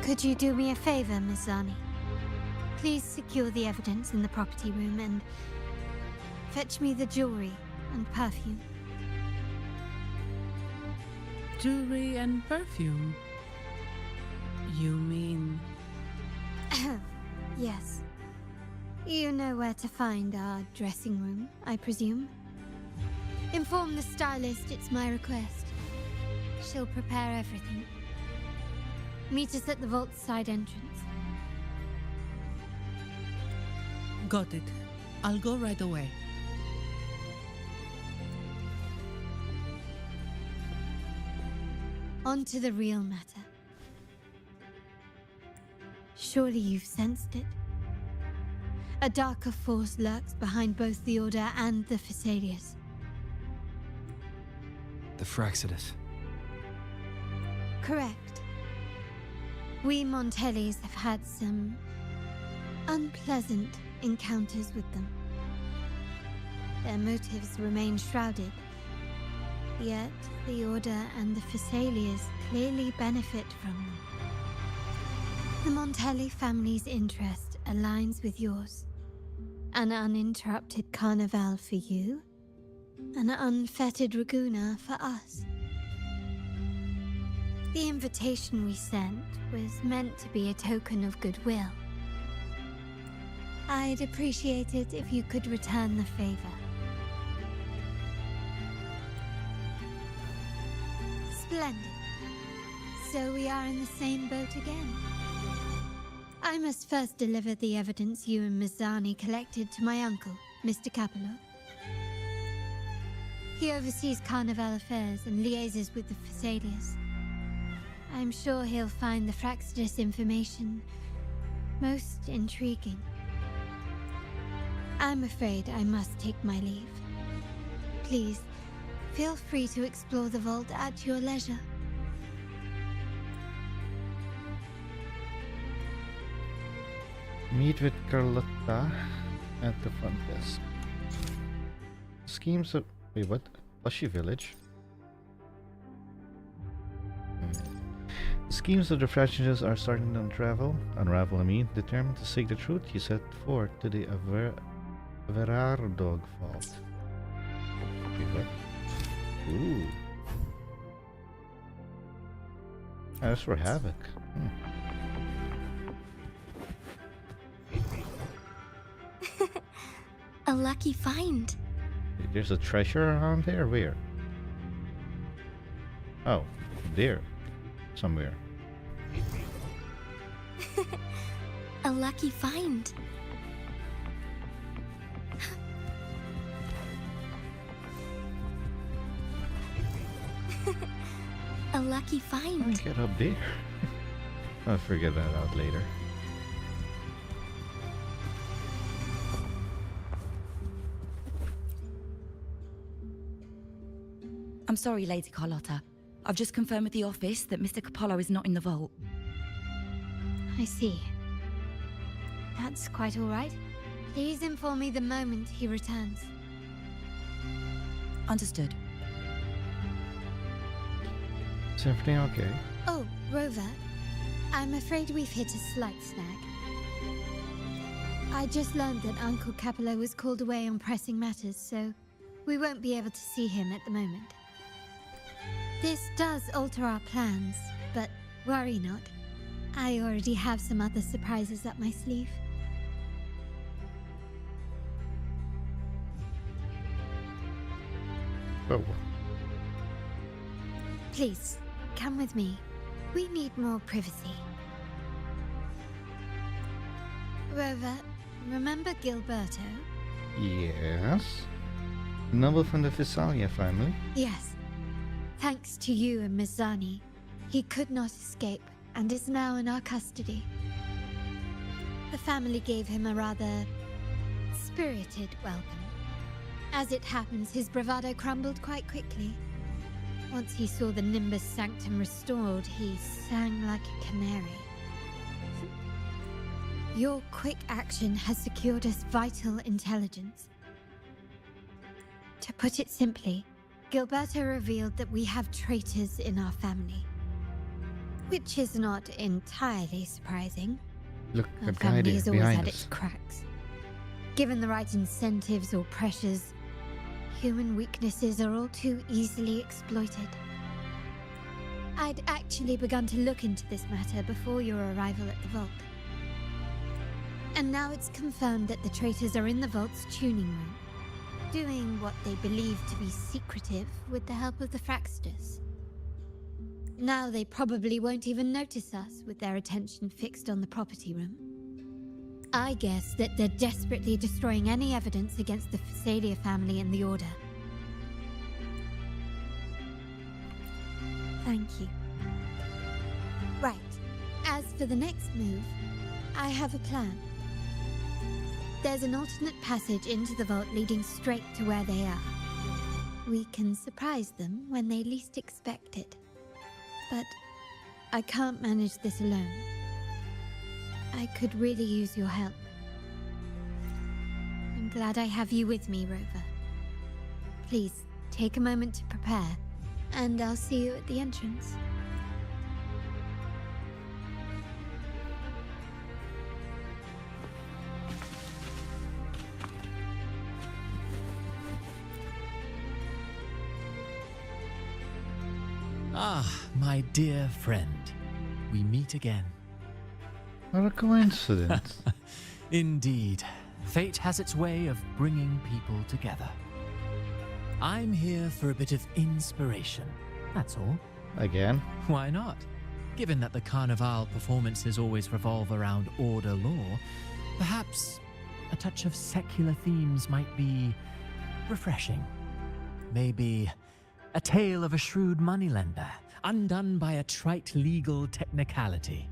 Could you do me a favor, Ms. Zani? Please secure the evidence in the property room and fetch me the jewelry and perfume. Jewelry and perfume? You mean... Yes. You know where to find our dressing room, I presume? Inform the stylist it's my request. She'll prepare everything. Meet us at the vault's side entrance. Got it. I'll go right away. On to the real matter. Surely you've sensed it. A darker force lurks behind both the Order and the Phasalias. the Fraxidus. Correct. We Montellis have had some unpleasant encounters with them. Their motives remain shrouded, yet the Order and the Phassalias clearly benefit from them. The Montelli family's interest aligns with yours. An uninterrupted carnival for you, an unfettered Raguna for us. The invitation we sent was meant to be a token of goodwill. I'd appreciate it if you could return the favor. Splendid. So we are in the same boat again. I must first deliver the evidence you and Mizzani collected to my uncle, Mr. Capello. He oversees Carnival affairs and liaises with the Phassalias. I'm sure he'll find the Fraxidus information most intriguing. I'm afraid I must take my leave. Please, feel free to explore the vault at your leisure. Meet with Carlotta at the front desk. Schemes of... Wait, what? Plushy Village? The schemes of the Fraxidus are starting to unravel, determined to seek the truth, he set forth to the Averardog Vault. Wait, what? Ooh. That's for Havoc. A lucky find. There's a treasure around there? Where? Oh, there. Somewhere. A lucky find. A lucky find. I get up there. I'll figure that out later. I'm sorry, Lady Carlotta. I've just confirmed with the office that Mr. Capello is not in the vault. I see. That's quite all right. Please inform me the moment he returns. Understood. Is everything okay? Oh, Rover. I'm afraid we've hit a slight snag. I just learned that Uncle Capello was called away on pressing matters, so we won't be able to see him at the moment. This does alter our plans, but worry not. I already have some other surprises up my sleeve. Oh. Please, come with me. We need more privacy. Rover, remember Gilberto? Yes. Noble from the Phasalia family? Yes. Thanks to you and Mizzani, he could not escape and is now in our custody. The family gave him a rather spirited welcome. As it happens, his bravado crumbled quite quickly. Once he saw the Nimbus Sanctum restored, he sang like a canary. Your quick action has secured us vital intelligence. To put it simply, Gilberto revealed that we have traitors in our family. Which is not entirely surprising. Look, our family has always had its cracks. Given the right incentives or pressures, human weaknesses are all too easily exploited. I'd actually begun to look into this matter before your arrival at the vault. And now it's confirmed that the traitors are in the vault's tuning room, doing what they believe to be secretive with the help of the Fraxidus. Now they probably won't even notice us with their attention fixed on the property room. I guess that they're desperately destroying any evidence against the Phasalia family and the Order. Thank you. Right. As for the next move, I have a plan. There's an alternate passage into the vault leading straight to where they are. we can surprise them when they least expect it. But I can't manage this alone. I could really use your help. I'm glad I have you with me, Rover. Please, take a moment to prepare, and I'll see you at the entrance. Ah, my dear friend. We meet again. What a coincidence. Indeed. Fate has its way of bringing people together. I'm here for a bit of inspiration, that's all. Again? Why not? Given that the Carnival performances always revolve around order law, perhaps a touch of secular themes might be refreshing. Maybe a tale of a shrewd moneylender, undone by a trite legal technicality.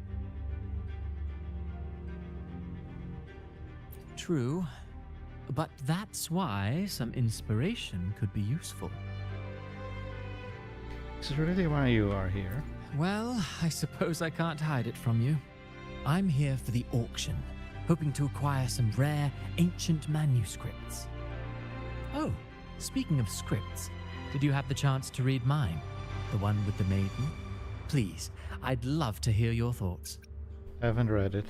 True, but that's why some inspiration could be useful. Is it really why you are here? Well, I suppose I can't hide it from you. I'm here for the auction, hoping to acquire some rare, ancient manuscripts. Oh, speaking of scripts, did you have the chance to read mine? The one with the maiden? Please, I'd love to hear your thoughts. Haven't read it.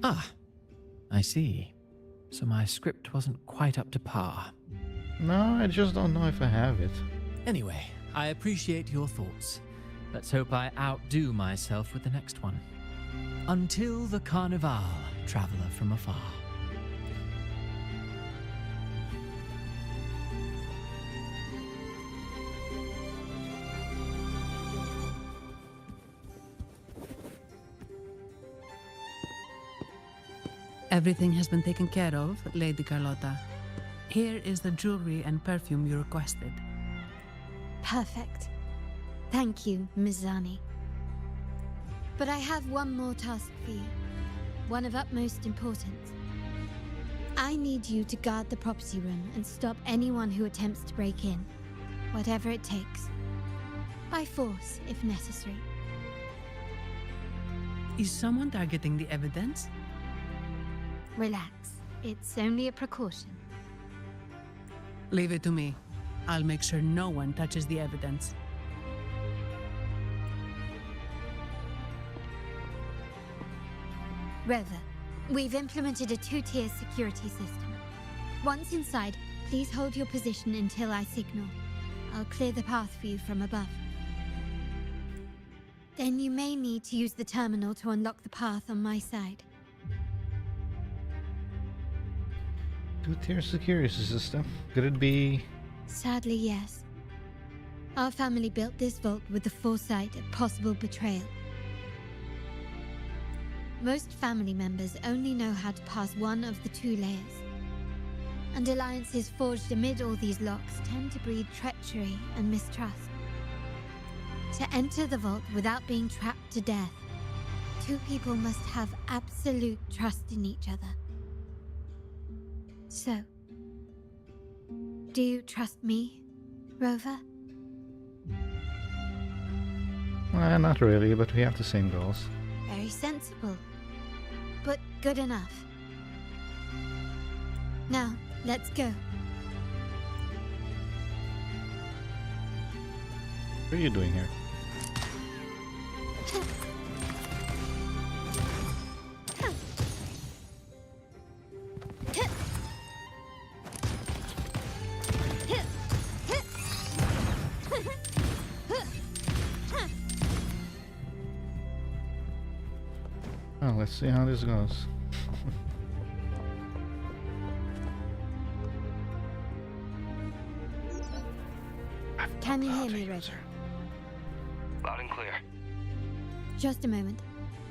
Ah, I see. So my script wasn't quite up to par. No, I just don't know if I have it. Anyway, I appreciate your thoughts. Let's hope I outdo myself with the next one. Until the Carnival, traveler from afar. Everything has been taken care of, Lady Carlotta. Here is the jewelry and perfume you requested. Perfect. Thank you, Ms. Zani. But I have one more task for you. One of utmost importance. I need you to guard the property room and stop anyone who attempts to break in. Whatever it takes. By force, if necessary. Is someone targeting the evidence? Relax. It's only a precaution. Leave it to me. I'll make sure no one touches the evidence. Rover, we've implemented a 2-tier security system. Once inside, please hold your position until I signal. I'll clear the path for you from above. Then you may need to use the terminal to unlock the path on my side. 2-tier security system. Could it be... Sadly, yes. Our family built this vault with the foresight of possible betrayal. Most family members only know how to pass one of the 2 layers. And alliances forged amid all these locks tend to breed treachery and mistrust. To enter the vault without being trapped to death, 2 people must have absolute trust in each other. So, do you trust me, Rover? Not really, but we have the same goals. Very sensible, but good enough. Now, let's go. What are you doing here? Oh, let's see how this goes. Can you hear me, Rover? Loud and clear. Just a moment.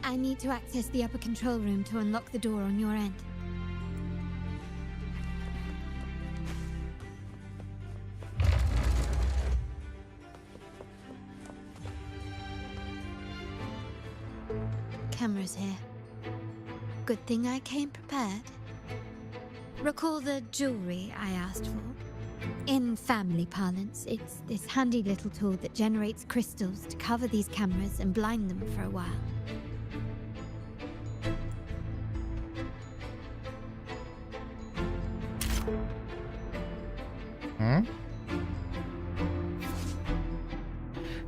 I need to access the upper control room to unlock the door on your end. Cameras here. Good thing I came prepared. Recall the jewelry I asked for? In family parlance, it's this handy little tool that generates crystals to cover these cameras and blind them for a while. Hmm?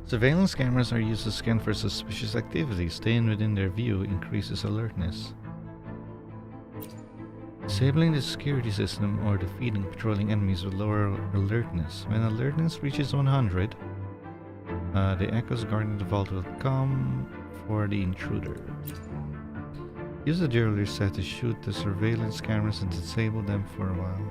Surveillance cameras are used to scan for suspicious activity. Staying within their view increases alertness. Disabling the security system or defeating patrolling enemies will lower alertness. When alertness reaches 100, the echoes guarding the vault will come for the intruder. Use the earlier set to shoot the surveillance cameras and disable them for a while.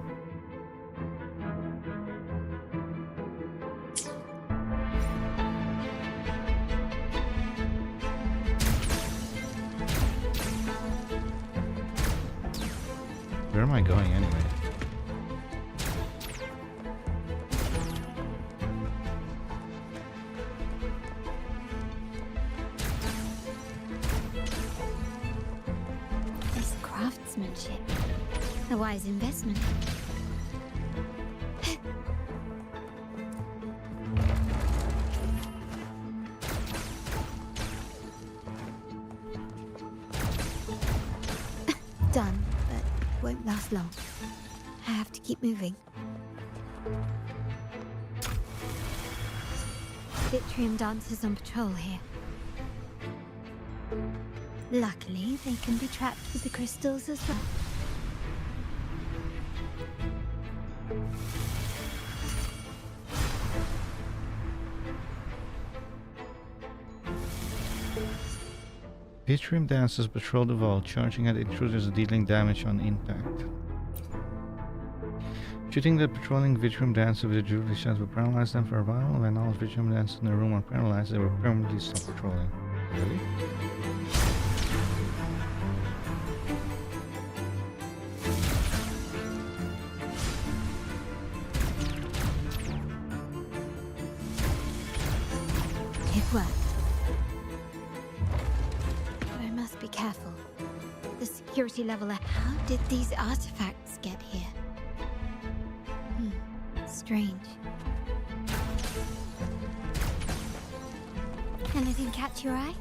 Where am I going anyway? This craftsmanship. A wise investment. Done, but won't last long. I have to keep moving. Vitrium dancers on patrol here. Luckily, they can be trapped with the crystals as well. Vitrium dancers patrol the vault, charging at intruders and dealing damage on impact. Shooting the patrolling Vitrium dancer with a jewelry shot will paralyze them for a while. When all Vitrium dancers in the room are paralyzed, they will permanently stop patrolling. Really? It worked. But I must be careful. The security level. How did these artifacts get here? Strange. Anything catch your eye?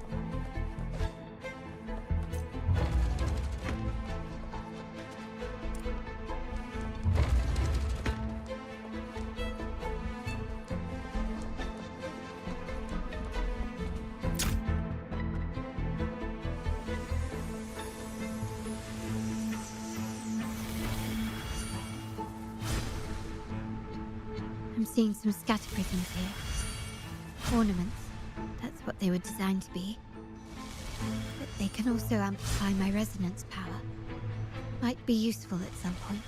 I'm seeing some scatter prisms here. Ornaments. That's what they were designed to be. But they can also amplify my resonance power. Might be useful at some point.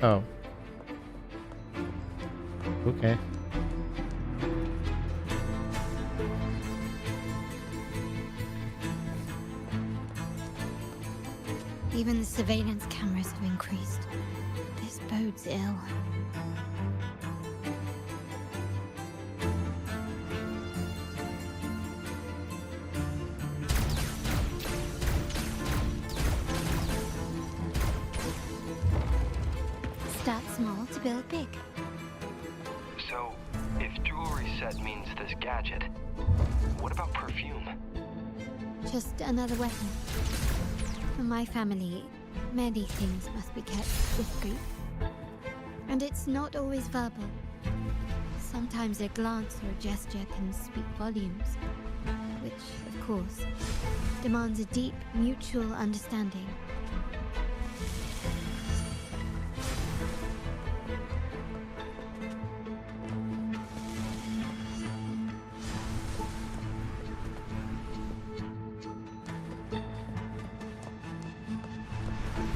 Oh. Okay. Even the surveillance cameras have increased. This bodes ill. Start small to build big. So, if jewelry set means this gadget, what about perfume? Just another weapon. For my family, many things must be kept discreet. And it's not always verbal. Sometimes a glance or a gesture can speak volumes, which, of course, demands a deep mutual understanding.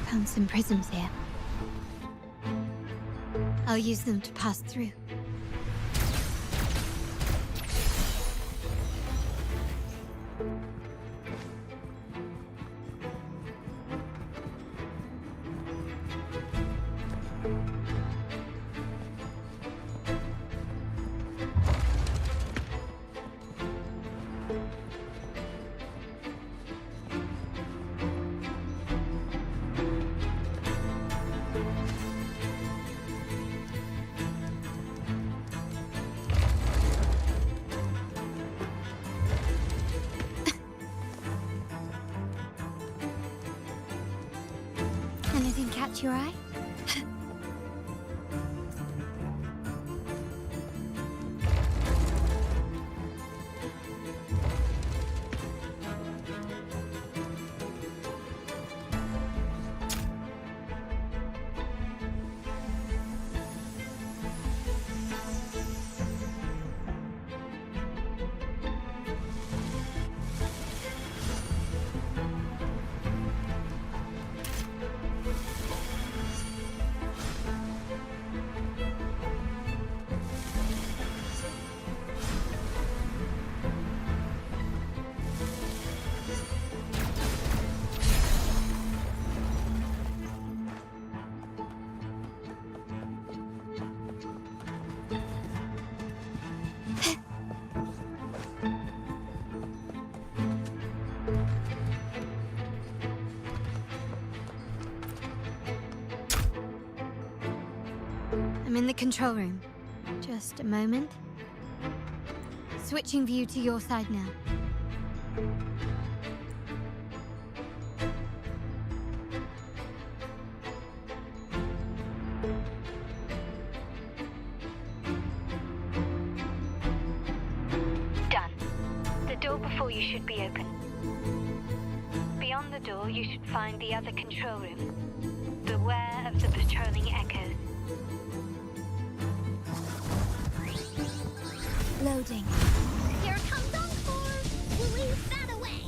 Found some prisms here. I'll use them to pass through. catch your eye? I'm in the control room. Just a moment. Switching view to your side now. Done. The door before you should be open. Beyond the door, you should find the other control room. Beware of the patrolling echoes. Loading. Here comes Encore! We'll leave that away!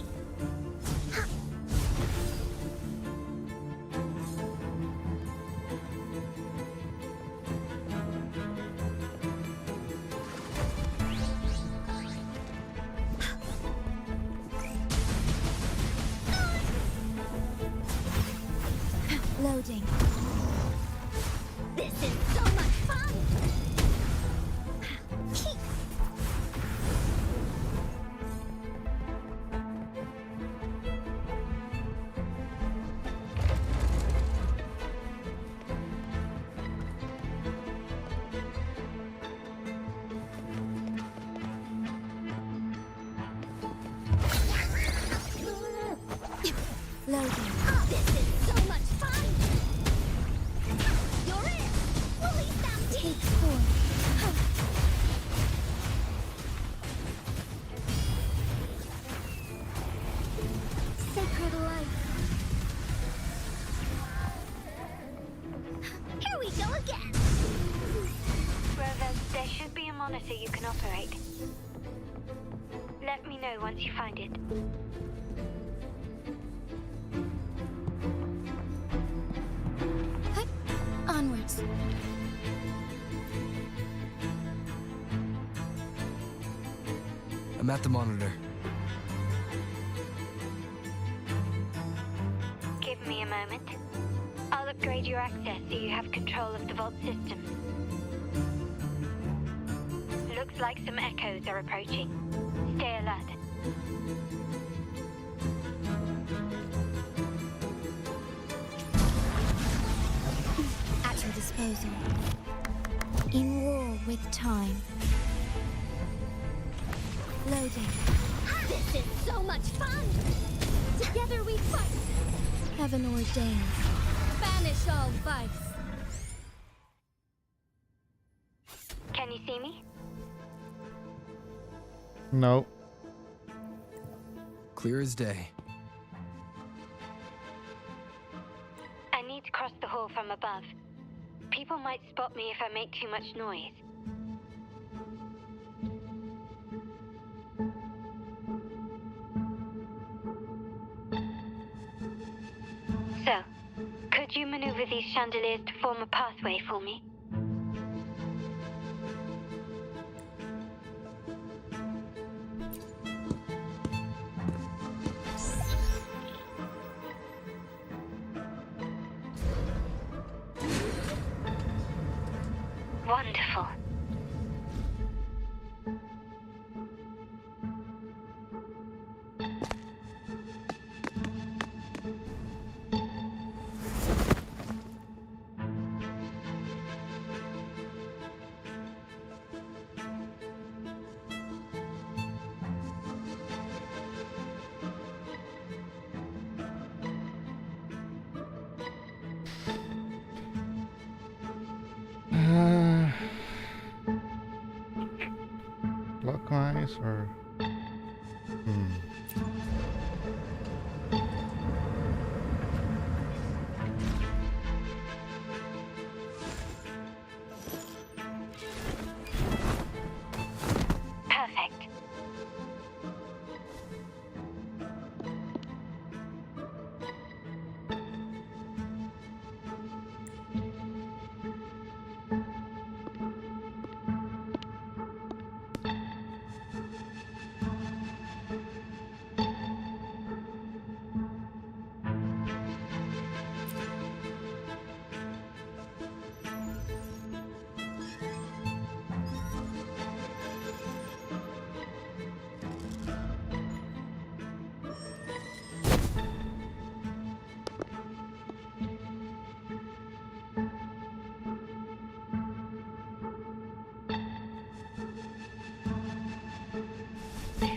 Loading. This is so much fun! Loading. This is so much fun! You're in! Release them! Take 4. Sacred light. Here we go again! Rover, there should be a monitor you can operate. Let me know once you find it. Onwards. I'm at the monitor. Give me a moment. I'll upgrade your access so you have control of the vault system. Looks like some echoes are approaching. Stay alert. At your disposal. In war with time. Loading. This is so much fun! Together we fight! Heaven ordained. Banish all vice! Can you see me? No. Clear as day. I need to cross the hall from above. People might spot me if I make too much noise. So, could you maneuver these chandeliers to form a pathway for me? Wonderful. guess, or... Perfect.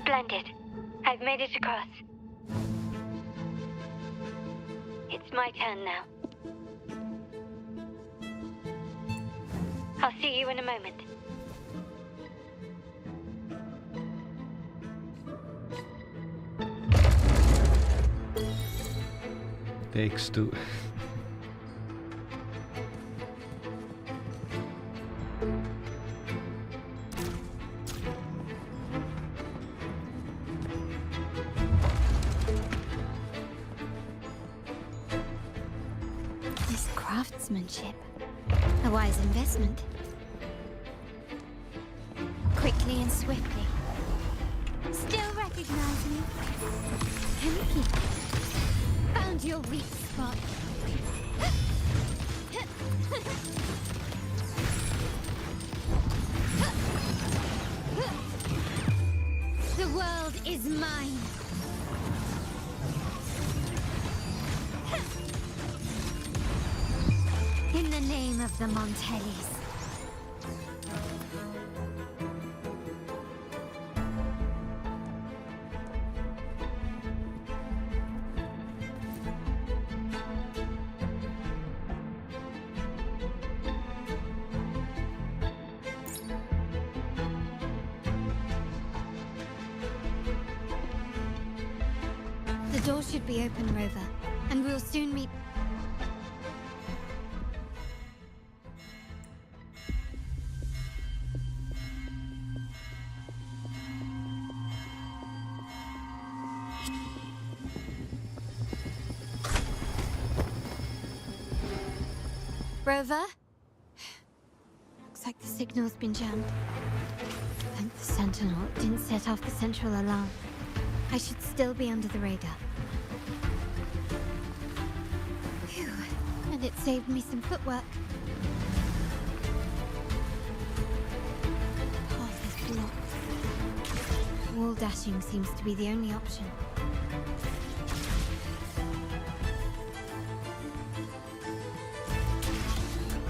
Splendid. I've made it across. It's my turn now. I'll see you in a moment. Takes two. This craftsmanship. A wise investment. Quickly and swiftly. Still recognize me? Henki. Found your weak spot. The world is mine. In the name of the Montellis. The door should be open, Rover, and we'll soon meet. Rover? Looks like the signal's been jammed. Thank the Sentinel it didn't set off the central alarm. I should still be under the radar. Phew. And it saved me some footwork. Path is blocked. Wall dashing seems to be the only option.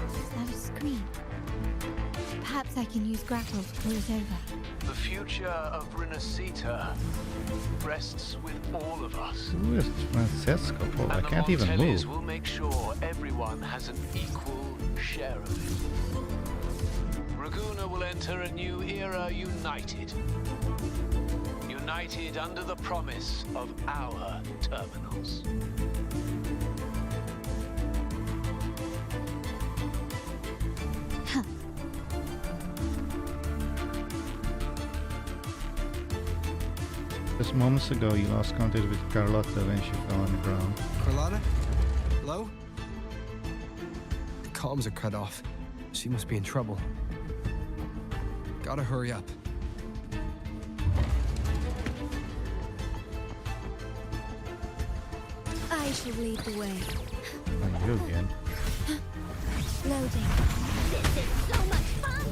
Is that a screen? Perhaps I can use grapple to pull it over. The future of Rinascita rests with all of us. Who is Francesco? Oh, I And the can't even Montellis move. will make sure everyone has an equal share of it. Raguna will enter a new era united. United under the promise of our terminals. Just moments ago, you lost contact with Carlotta when she fell on the ground. Carlotta? Hello? The comms are cut off. She must be in trouble. Gotta hurry up. I shall lead the way. Oh, you again. Loading. This is so much fun!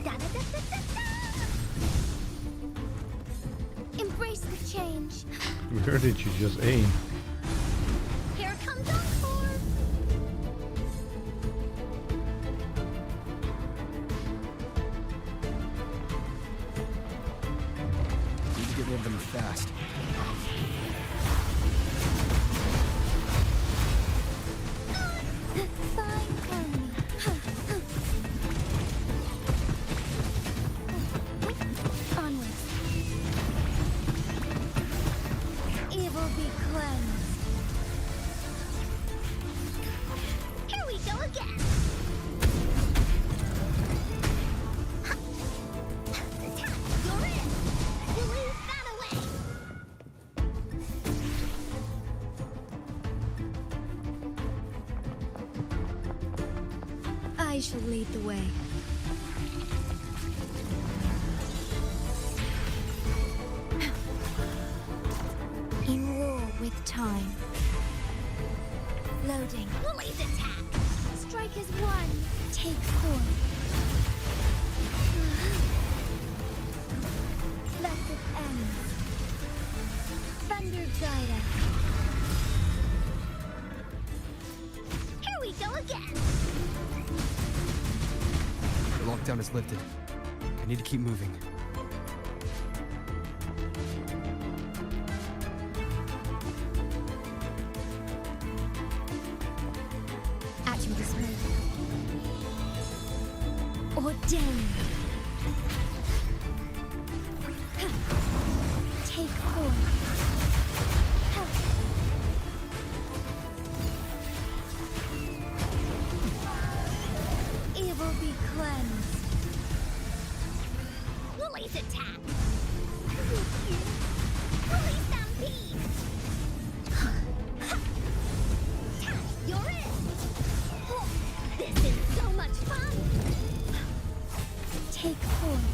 Da-da-da-da-da-da! Embrace the change. Where did you just aim? Here comes Encore! Need to get rid of them fast. Fine harmony. I shall lead the way. In war with time. Loading. Lily's attack! Strikers 1. Take point. Blessed ends. Thunder guide us. Here we go again! The lockdown is lifted. I need to keep moving. At your disposal. Ordained. Take point. Evil be cleansed. Lily's attack! Lily stampede! You're in! This is so much fun! Take point.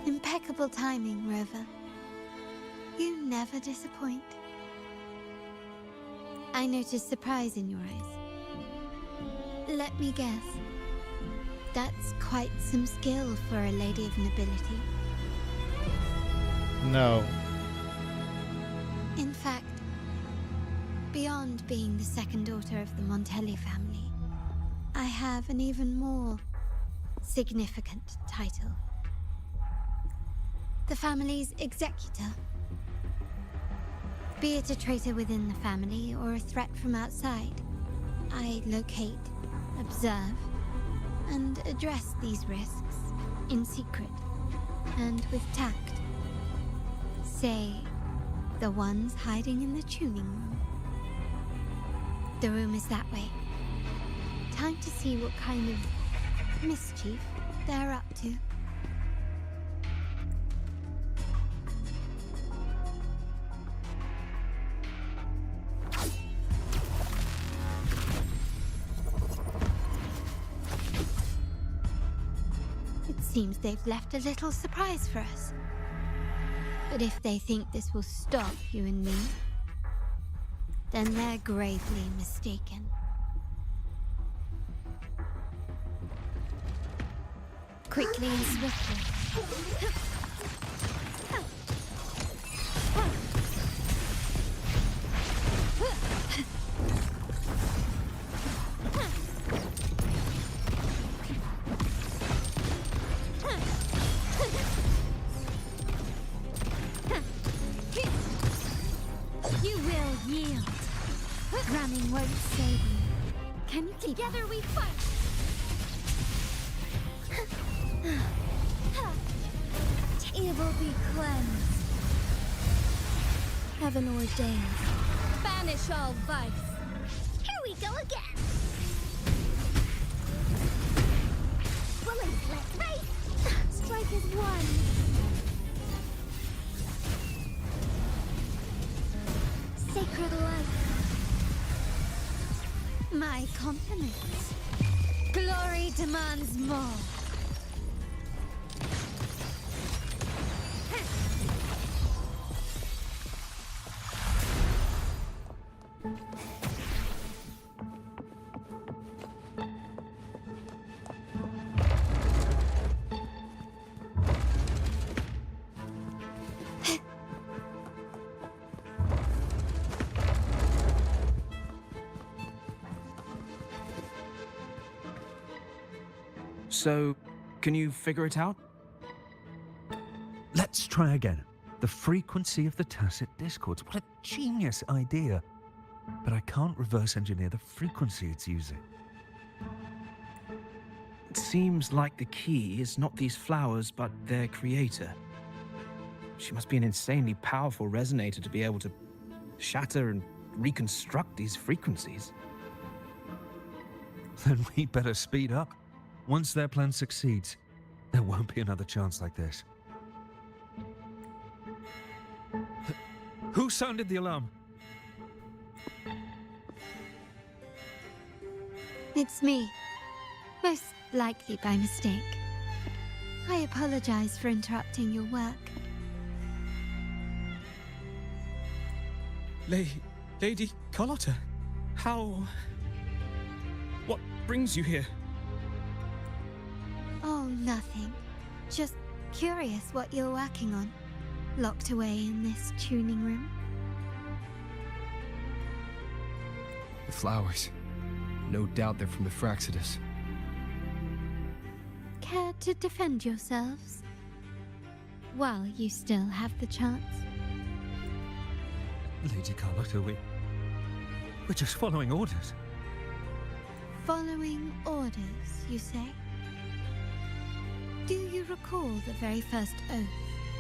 Impeccable timing, Rover. You never disappoint. I noticed surprise in your eyes. Let me guess. That's quite some skill for a lady of nobility. No. In fact, beyond being the second daughter of the Montelli family, I have an even more significant title. The family's executor. Be it a traitor within the family or a threat from outside, I locate, observe, and address these risks in secret and with tact. Say, the ones hiding in the tuning room. The room is that way. Time to see what kind of mischief they're up to. Seems they've left a little surprise for us. But if they think this will stop you and me, then they're gravely mistaken. Quickly and swiftly. Ramming won't save you. Can you keep Together we fight! Evil be cleansed. Heaven ordained. Banish all vice. Here we go again! Lily, let's race! Strike is one. Sacred light. My compliments. Glory demands more. So, can you figure it out? Let's try again. The frequency of the tacit discords. What a genius idea. but I can't reverse engineer the frequency it's using. It seems like the key is not these flowers, but their creator. She must be an insanely powerful resonator to be able to shatter and reconstruct these frequencies. Then we better speed up. Once their plan succeeds, there won't be another chance like this. Who sounded the alarm? It's me. Most likely by mistake. I apologize for interrupting your work. Lady Carlotta, how... What brings you here? Oh, nothing. Just curious what you're working on. Locked away in this tuning room. The flowers. No doubt they're from the Fraxidus. Care to defend yourselves? While you still have the chance. Lady Carlotta, we're just following orders. Following orders, you say? Do you recall the very first oath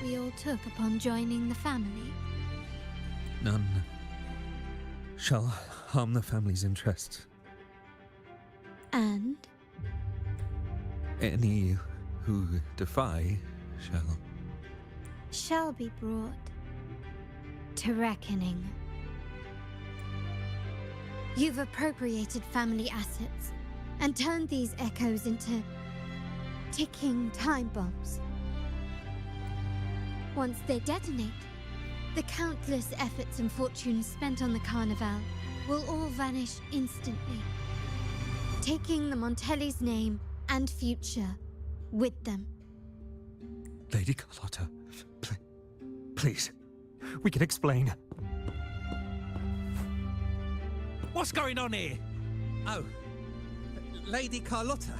we all took upon joining the family? None shall harm the family's interests. And? Any who defy shall be brought to reckoning. You've appropriated family assets and turned these echoes into ticking time bombs. Once they detonate, the countless efforts and fortunes spent on the Carnival will all vanish instantly, taking the Montelli's name and future with them. Lady Carlotta, please, we can explain. What's going on here? Oh, Lady Carlotta.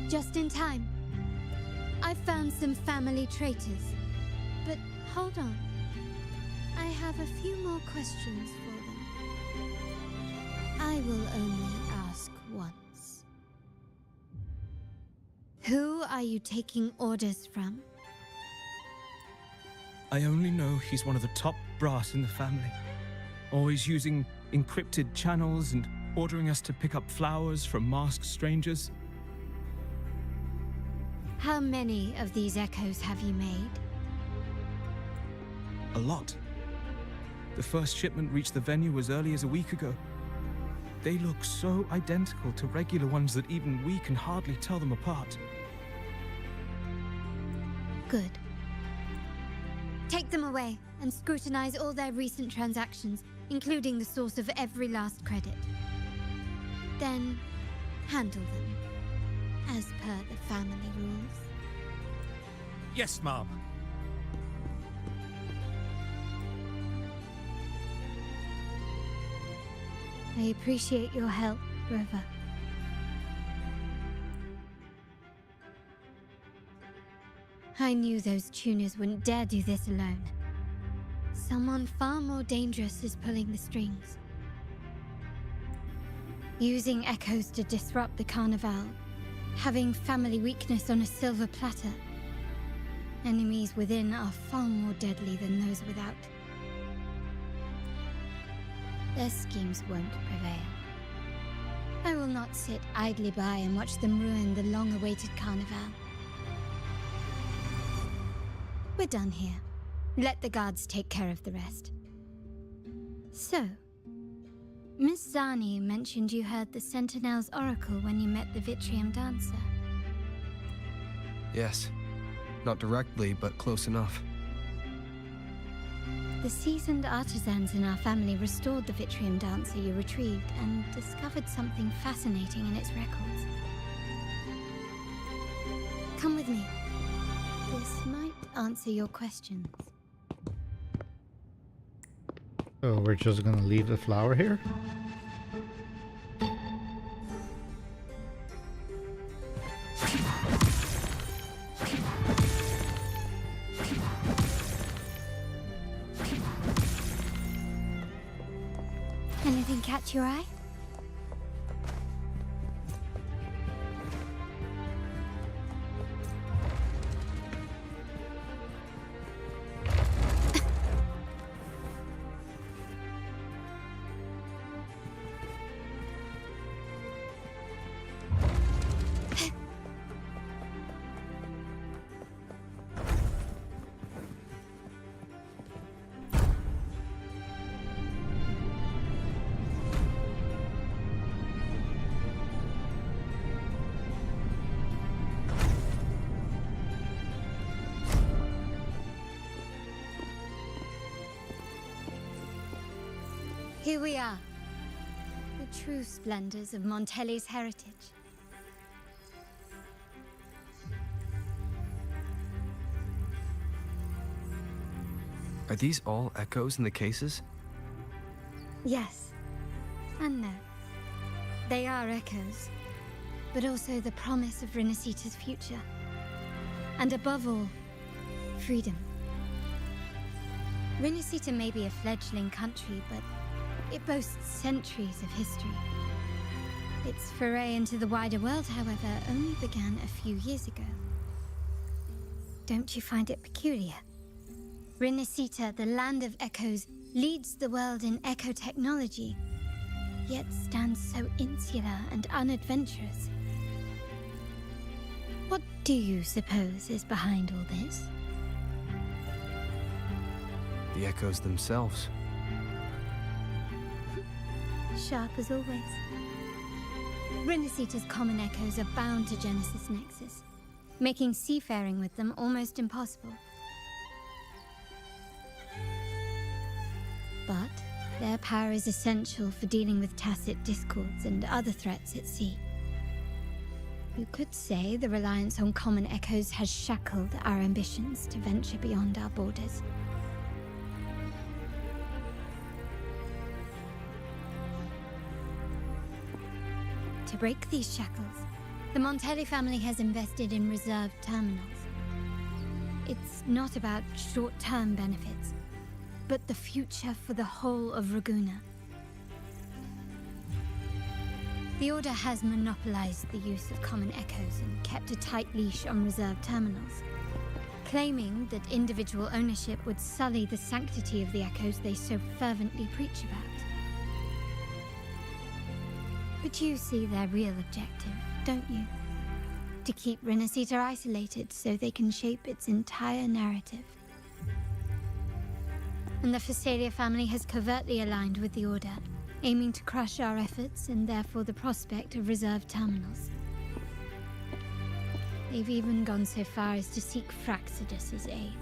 Just in time. I've found some family traitors. But hold on. I have a few more questions for them. I will only ask once. Who are you taking orders from? I only know he's one of the top brass in the family. Always using encrypted channels and ordering us to pick up flowers from masked strangers. How many of these echoes have you made? A lot. The first shipment reached the venue as early as a week ago. They look so identical to regular ones that even we can hardly tell them apart. Good. Take them away and scrutinize all their recent transactions, including the source of every last credit. Then handle them, as per the family rules. Yes, Mom. I appreciate your help, Rover. I knew those tuners wouldn't dare do this alone. Someone far more dangerous is pulling the strings. Using echoes to disrupt the Carnival. Having family weakness on a silver platter. Enemies within are far more deadly than those without. Their schemes won't prevail. I will not sit idly by and watch them ruin the long-awaited Carnival. We're done here. Let the guards take care of the rest. So, Miss Zani mentioned you heard the Sentinel's oracle when you met the Vitrium Dancer. Yes. Not directly, but close enough. The seasoned artisans in our family restored the Vitrium Dancer you retrieved and discovered something fascinating in its records. Come with me. This might answer your questions. So we're just gonna leave the flower here? Something catch your eye? Here we are, the true splendors of Montelli's heritage. Are these all echoes in the cases? Yes, and no. They are echoes, but also the promise of Rinascita's future. And above all, freedom. Rinascita may be a fledgling country, but it boasts centuries of history. Its foray into the wider world, however, only began a few years ago. Don't you find it peculiar? Rinascita, the land of echoes, leads the world in echo technology, yet stands so insular and unadventurous. What do you suppose is behind all this? The echoes themselves. Sharp as always. Rinascita's common echoes are bound to Genesis Nexus, making seafaring with them almost impossible. But their power is essential for dealing with tacit discords and other threats at sea. You could say the reliance on common echoes has shackled our ambitions to venture beyond our borders. To break these shackles, the Montelli family has invested in reserved terminals. It's not about short-term benefits, but the future for the whole of Raguna. The Order has monopolized the use of common echoes and kept a tight leash on reserved terminals, claiming that individual ownership would sully the sanctity of the echoes they so fervently preach about. But you see their real objective, don't you? To keep Rinascita isolated so they can shape its entire narrative. And the Phasalia family has covertly aligned with the Order, aiming to crush our efforts and therefore the prospect of reserved terminals. They've even gone so far as to seek Fraxidus's aid.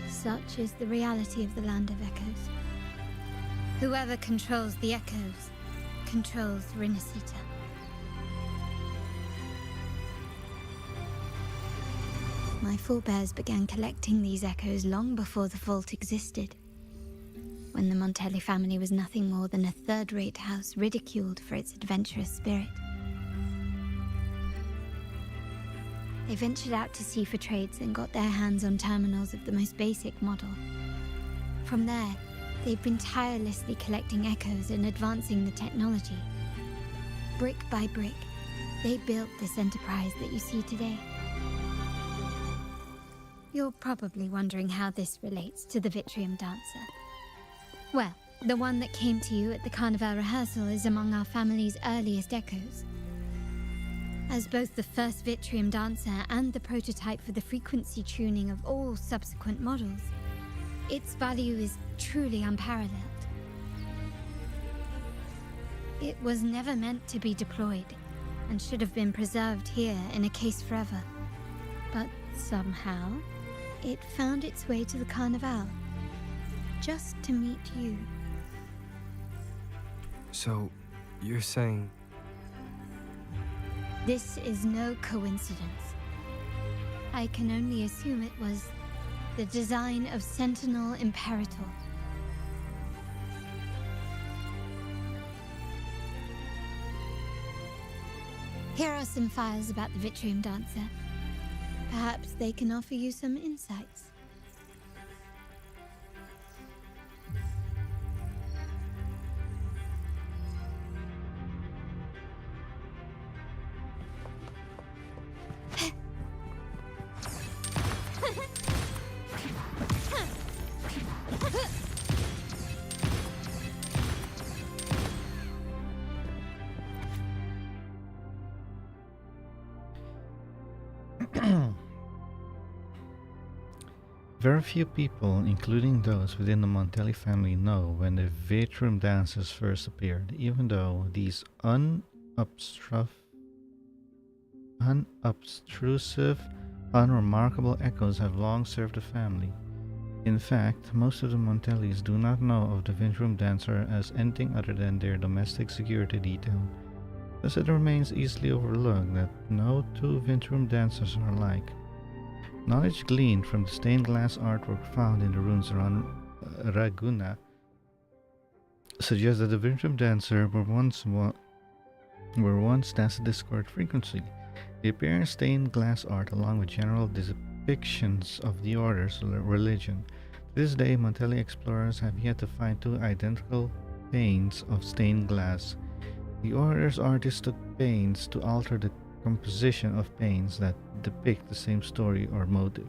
Such is the reality of the Land of Echoes. Whoever controls the Echoes controls Rinascita. My forebears began collecting these echoes long before the vault existed, when the Montelli family was nothing more than a third-rate house ridiculed for its adventurous spirit. They ventured out to sea for trades and got their hands on terminals of the most basic model. From there, they've been tirelessly collecting echoes and advancing the technology. Brick by brick, they built this enterprise that you see today. You're probably wondering how this relates to the Vitrium Dancer. Well, the one that came to you at the Carnival rehearsal is among our family's earliest echoes. As both the first Vitrium Dancer and the prototype for the frequency tuning of all subsequent models, its value is truly unparalleled. It was never meant to be deployed, and should have been preserved here in a case forever. But somehow, it found its way to the Carnival, just to meet you. So, you're saying... This is no coincidence. I can only assume it was the design of Sentinel Imperator. Here are some files about the Vitrium Dancer. Perhaps they can offer you some insights. Very few people, including those within the Montelli family, know when the Wuthering dancers first appeared, even though these unobtrusive, unremarkable echoes have long served the family. In fact, most of the Montellis do not know of the Wuthering dancer as anything other than their domestic security detail. Thus it remains easily overlooked that no two Wuthering dancers are alike. Knowledge gleaned from the stained glass artwork found in the ruins around Ragusa suggests that the Wuthering dancer were once danced at discord frequency. They appear in stained glass art along with general depictions of the order's religion. To this day, Montelli explorers have yet to find two identical panes of stained glass. The order's artists took pains to alter the composition of panes that depict the same story or motive.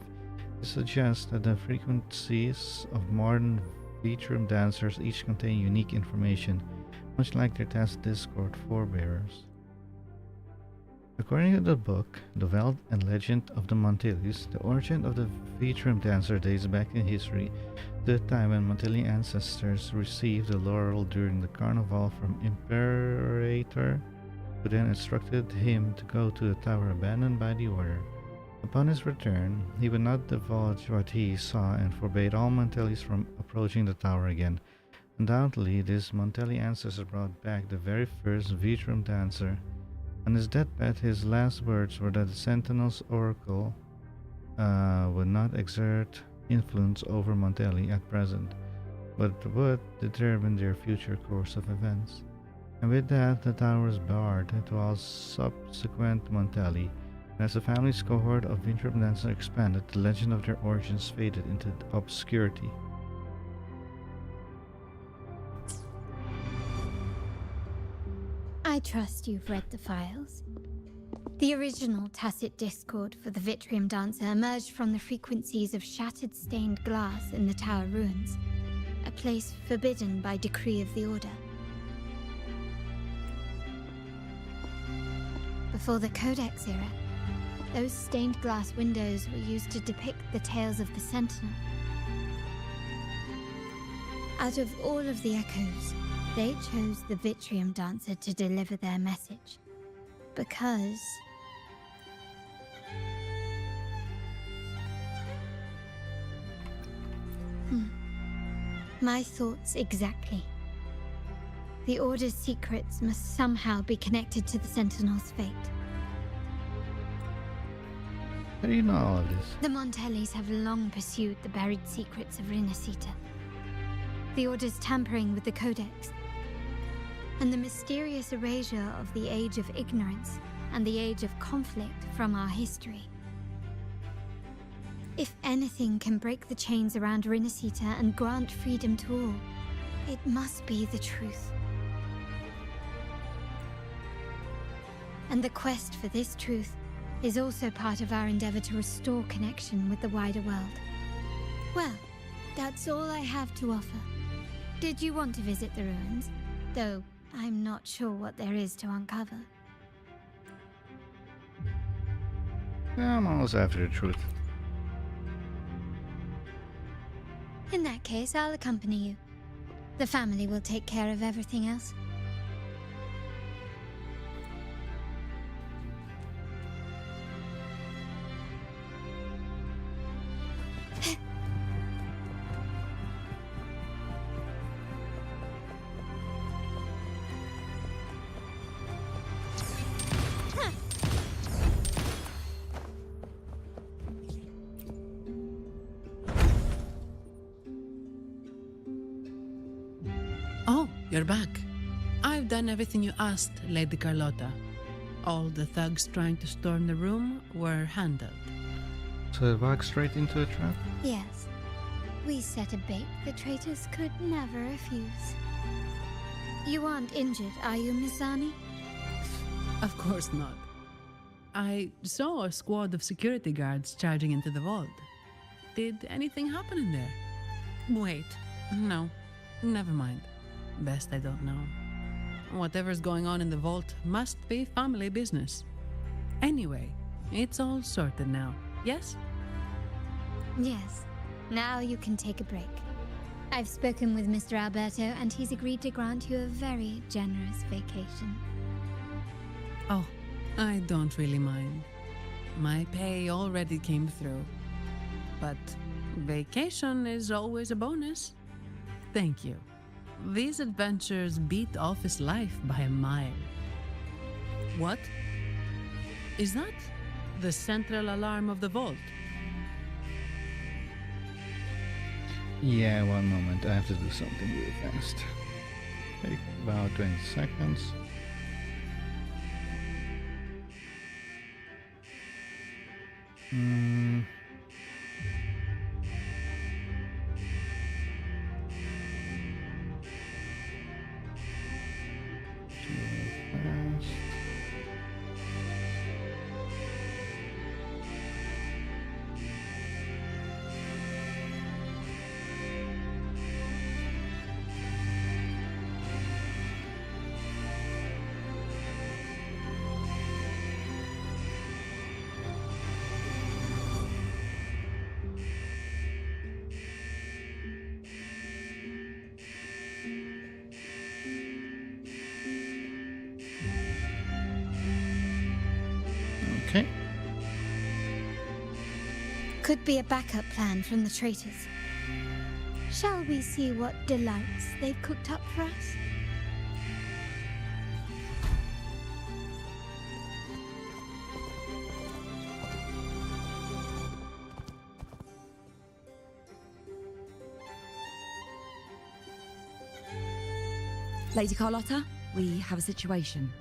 This suggests that the frequencies of modern Wuthering dancers each contain unique information, much like their Task Discord forebears. According to the book, The Wealth and Legend of the Montellis, the origin of the Wuthering dancer dates back in history to the time when Montelli ancestors received the laurel during the carnival from Imperator, who then instructed him to go to the tower abandoned by the order. Upon his return, he would not divulge what he saw and forbade all Montellis from approaching the tower again. Undoubtedly, this Montelli ancestor brought back the very first Wuthering dancer. On his deathbed, his last words were that the Sentinel's oracle would not exert influence over Montelli at present, but would determine their future course of events. And with that, the tower was barred to all subsequent Montelli, and as the family's cohort of Wuthering dancers expanded, the legend of their origins faded into obscurity. I trust you've read the files. The original tacit discord for the Wuthering dancer emerged from the frequencies of shattered stained glass in the tower ruins, a place forbidden by decree of the Order. Before the Codex era, those stained glass windows were used to depict the tales of the Sentinel. Out of all of the echoes, they chose the Wuthering dancer to deliver their message. Because... My thoughts exactly. The Order's secrets must somehow be connected to the Sentinel's fate. How do you know all of this? The Montellis have long pursued the buried secrets of Rinascita, the Order's tampering with the Codex, and the mysterious erasure of the Age of Ignorance and the Age of Conflict from our history. If anything can break the chains around Rinascita and grant freedom to all, it must be the truth. And the quest for this truth is also part of our endeavor to restore connection with the wider world. Well, that's all I have to offer. Did you want to visit the ruins? Though I'm not sure what there is to uncover. I'm almost after the truth. In that case, I'll accompany you. The family will take care of everything else. Oh, you're back. I've done everything you asked, Lady Carlotta. All the thugs trying to storm the room were handled. So it walked straight into a trap? Yes. We set a bait the traitors could never refuse. You aren't injured, are you, Miss Arnie? Of course not. I saw a squad of security guards charging into the vault. Did anything happen in there? Wait, no, never mind. Best I don't know. Whatever's going on in the vault must be family business. Anyway, it's all sorted now, yes? Yes. Now you can take a break. I've spoken with Mr. Alberto, and he's agreed to grant you a very generous vacation. Oh, I don't really mind. My pay already came through. But vacation is always a bonus. Thank you. These adventures beat office life by a mile. What? Is that the central alarm of the vault? Yeah, one moment. I have to do something really fast. Take about 20 seconds. Okay. Could be a backup plan from the traitors. Shall we see what delights they've cooked up for us? Lady Carlotta, we have a situation.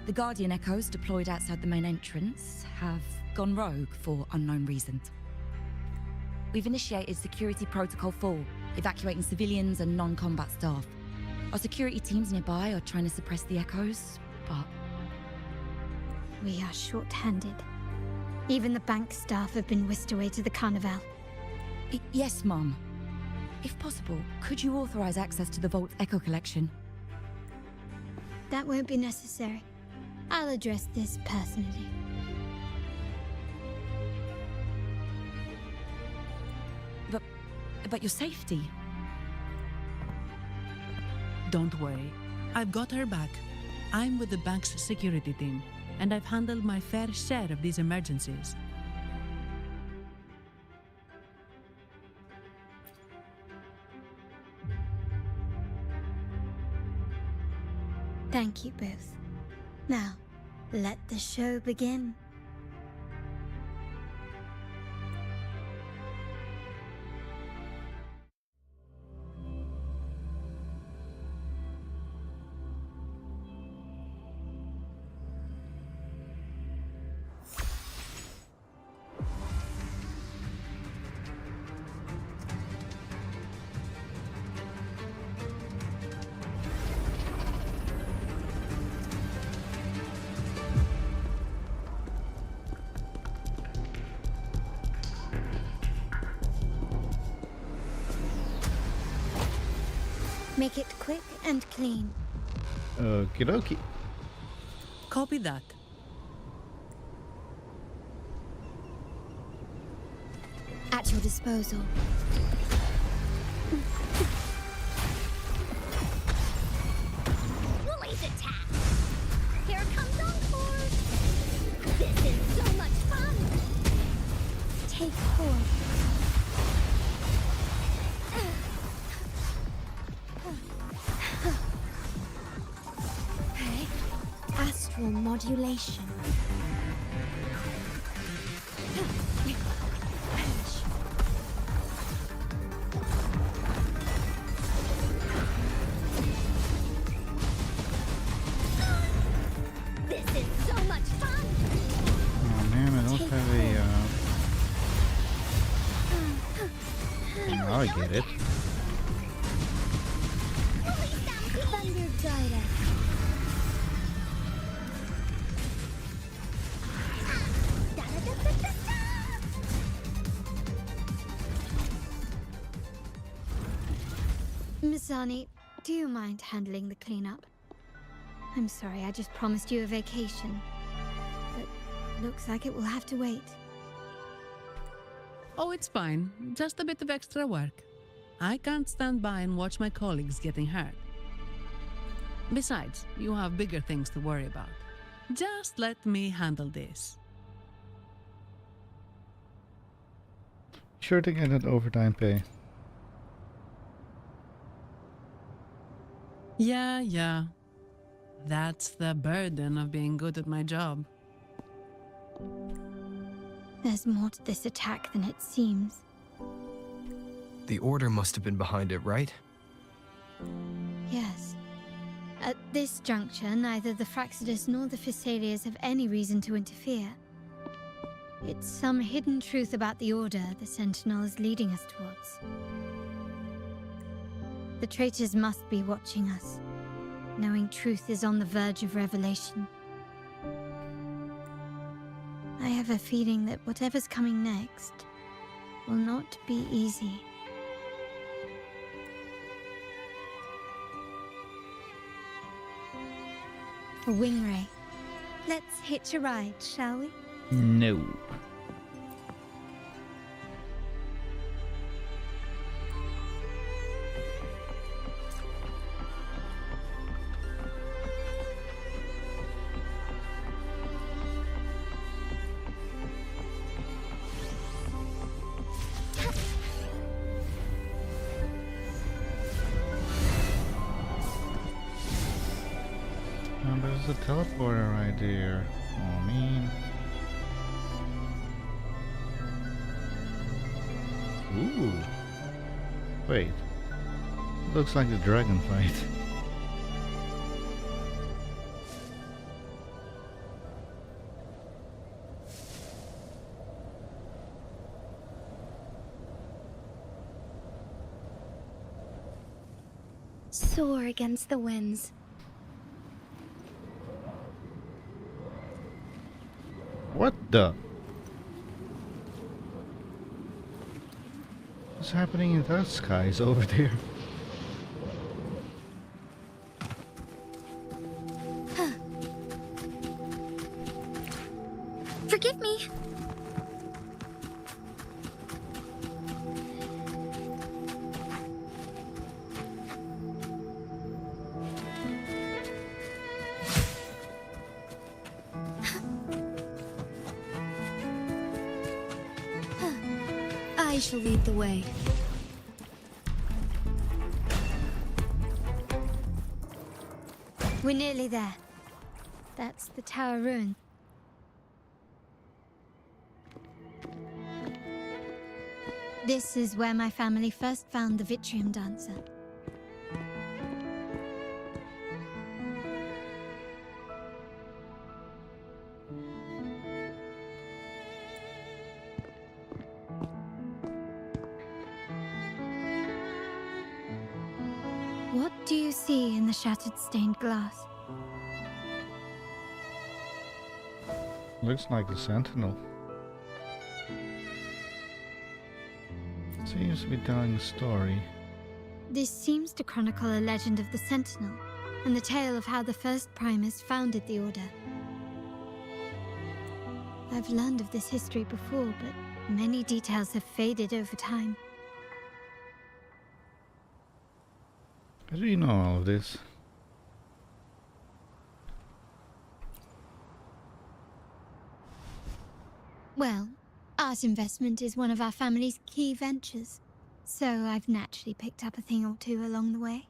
The Guardian Echoes deployed outside the main entrance have gone rogue for unknown reasons. We've initiated Security Protocol 4, evacuating civilians and non-combat staff. Our security teams nearby are trying to suppress the Echoes, but... We are short-handed. Even the bank staff have been whisked away to the Carnival. Yes, Mum. If possible, could you authorize access to the Vault's Echo collection? That won't be necessary. I'll address this personally. But your safety? Don't worry. I've got her back. I'm with the bank's security team, and I've handled my fair share of these emergencies. Thank you both. Now, let the show begin. Make it quick and clean. Okie dokie. Copy that. At your disposal. Woolies attack! Here comes Encore! This is so much fun! Take hold. Astral modulation. This is so much fun! Oh man, I don't have a... Now I get it. Thunder guide us. Miss Ani, do you mind handling the cleanup? I'm sorry, I just promised you a vacation. But looks like it will have to wait. Oh, it's fine. Just a bit of extra work. I can't stand by and watch my colleagues getting hurt. Besides, you have bigger things to worry about. Just let me handle this. Sure to get that overtime pay. Yeah. That's the burden of being good at my job. There's more to this attack than it seems. The Order must have been behind it, right? Yes. At this juncture, neither the Fraxidus nor the Physaelias have any reason to interfere. It's some hidden truth about the Order the Sentinel is leading us towards. The traitors must be watching us, knowing truth is on the verge of revelation. I have a feeling that whatever's coming next will not be easy. A wing ray. Let's hitch a ride, shall we? No. There's a teleporter right there. Oh man. Ooh. Wait. Looks like the dragon fight. Soar against the winds. What the? What's happening in those skies over there? Forgive me. I shall lead the way. We're nearly there. That's the tower ruin. This is where my family first found the Vitrium Dancer. What do you see in the shattered stained glass? Looks like the Sentinel. Seems to be telling a story. This seems to chronicle a legend of the Sentinel, and the tale of how the first Primus founded the Order. I've learned of this history before, but many details have faded over time. How do you know all of this? Well, art investment is one of our family's key ventures, so I've naturally picked up a thing or two along the way.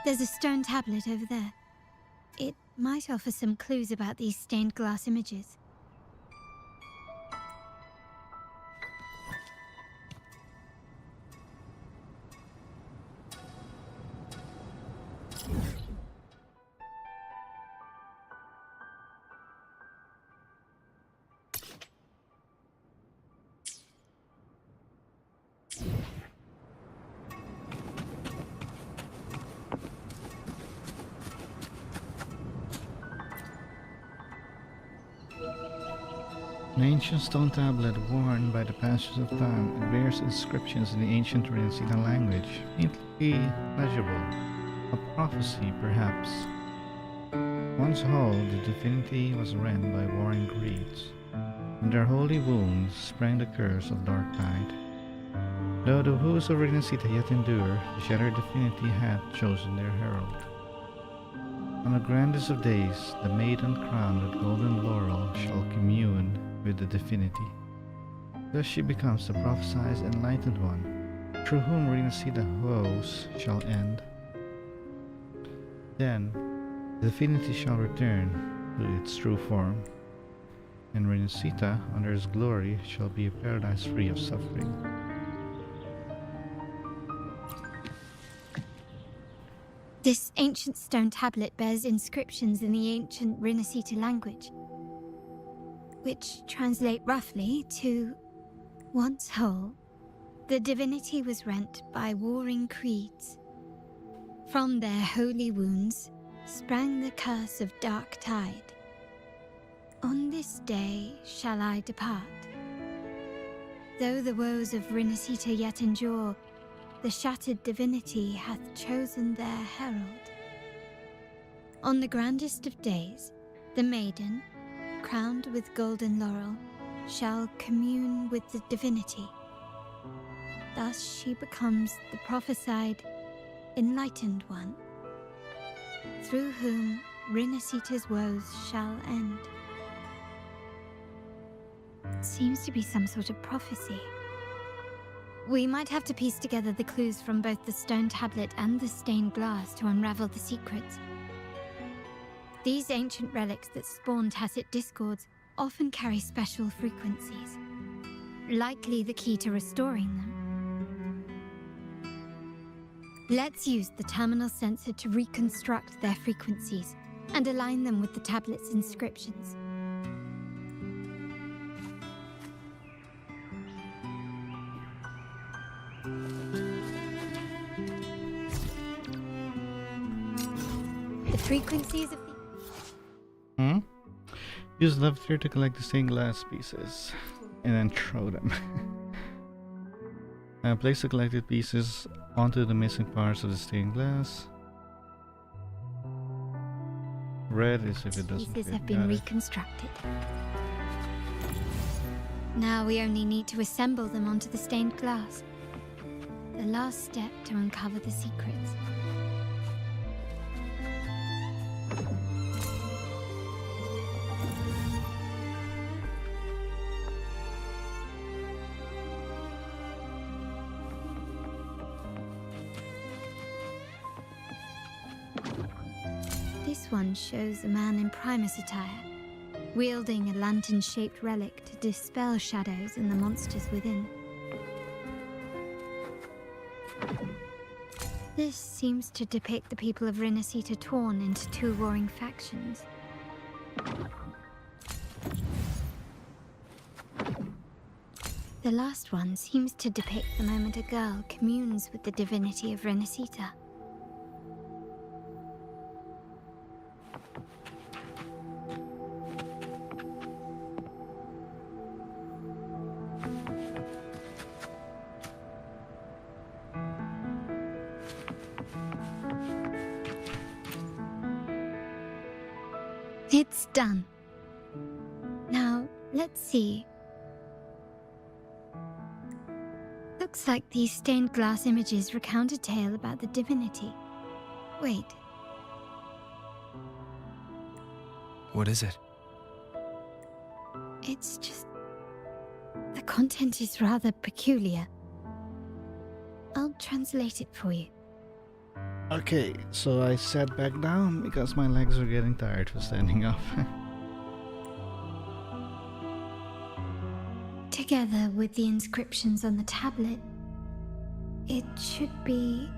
There's a stone tablet over there. It might offer some clues about these stained glass images. An ancient stone tablet worn by the passage of time. It bears inscriptions in the ancient Rinascita language, faintly legible. A prophecy, perhaps. Once whole, the divinity was rent by warring greeds. From their holy wounds sprang the curse of dark tide. Though the woes of Rinascita yet endure, the shattered divinity hath chosen their herald. On the grandest of days, the maiden crowned with golden laurel shall commune with the divinity. Thus she becomes the prophesied enlightened one, through whom Rinascita's woes shall end. Then, the divinity shall return to its true form, and Rinascita, under his glory, shall be a paradise free of suffering. This ancient stone tablet bears inscriptions in the ancient Rinascita language, which translate roughly to, once whole, the divinity was rent by warring creeds. From their holy wounds sprang the curse of dark tide. On this day shall I depart. Though the woes of Rinascita yet endure, the shattered divinity hath chosen their herald. On the grandest of days, the maiden, crowned with golden laurel, shall commune with the divinity. Thus she becomes the prophesied, enlightened one, through whom Rinascita's woes shall end. Seems to be some sort of prophecy. We might have to piece together the clues from both the stone tablet and the stained glass to unravel the secrets. These ancient relics that spawn tacit discords often carry special frequencies, likely the key to restoring them. Let's use the terminal sensor to reconstruct their frequencies and align them with the tablet's inscriptions. Frequencies of the... Use leviter to collect the stained glass pieces, and then throw them. Place the collected pieces onto the missing parts of the stained glass. Red is if it doesn't fit. Pieces have been reconstructed. Now we only need to assemble them onto the stained glass. The last step to uncover the secrets. This one shows a man in Primus attire, wielding a lantern-shaped relic to dispel shadows and the monsters within. This seems to depict the people of Rinascita torn into two warring factions. The last one seems to depict the moment a girl communes with the divinity of Rinascita. It's done. Now, let's see. Looks like these stained glass images recount a tale about the divinity. Wait. What is it? It's just... the content is rather peculiar. I'll translate it for you. Okay, so I sat back down because my legs are getting tired for standing up. Together with the inscriptions on the tablet, it should be...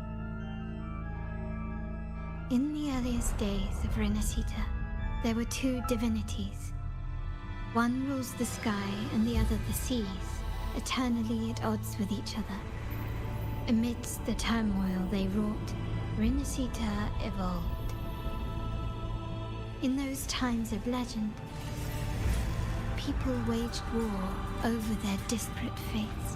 In the earliest days of Rinascita, there were two divinities. One rules the sky and the other the seas, eternally at odds with each other. Amidst the turmoil they wrought, Rinascita evolved. In those times of legend, people waged war over their disparate fates.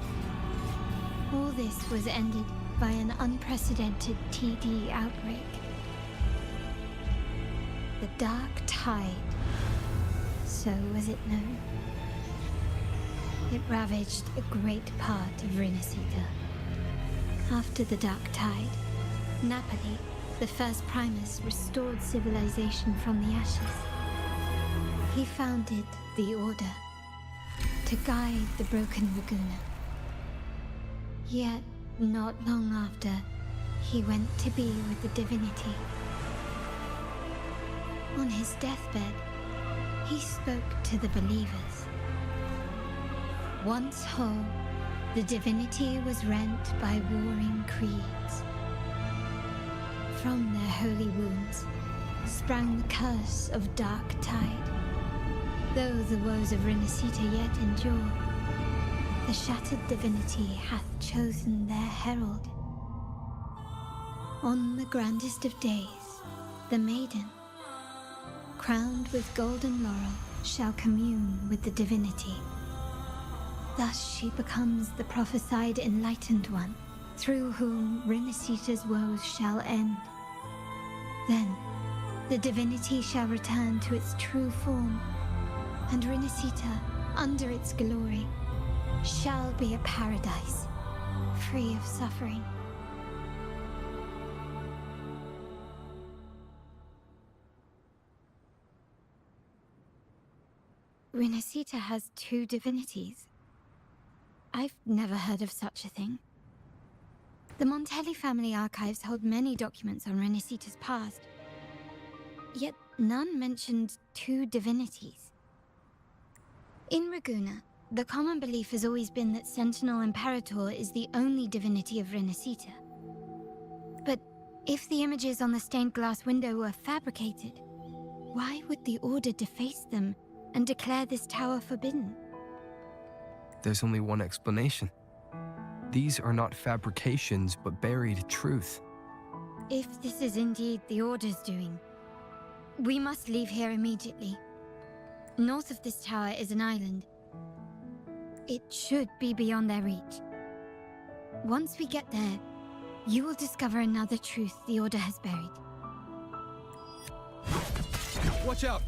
All this was ended by an unprecedented TD outbreak. the Dark Tide. So was it known. It ravaged a great part of Rinascita. After the Dark Tide, Napoli, the first Primus, restored civilization from the ashes. He founded the Order to guide the broken Laguna. Yet, not long after, he went to be with the Divinity. On his deathbed, he spoke to the believers. Once whole, the Divinity was rent by warring creeds. From their holy wounds sprang the curse of Dark Tide. Though the woes of Rinascita yet endure, the shattered Divinity hath chosen their herald. On the grandest of days, the maiden, crowned with golden laurel, shall commune with the Divinity. Thus she becomes the prophesied enlightened one, through whom Rinascita's woes shall end. Then, the Divinity shall return to its true form, and Rinascita, under its glory, shall be a paradise, free of suffering. Rinascita has two divinities. I've never heard of such a thing. The Montelli family archives hold many documents on Rinascita's past, yet none mentioned two divinities. In Raguena, the common belief has always been that Sentinel Imperator is the only divinity of Rinascita. But if the images on the stained glass window were fabricated, why would the Order deface them and declare this tower forbidden? There's only one explanation. These are not fabrications, but buried truth. If this is indeed the Order's doing, we must leave here immediately. North of this tower is an island. It should be beyond their reach. Once we get there, you will discover another truth the Order has buried. Watch out!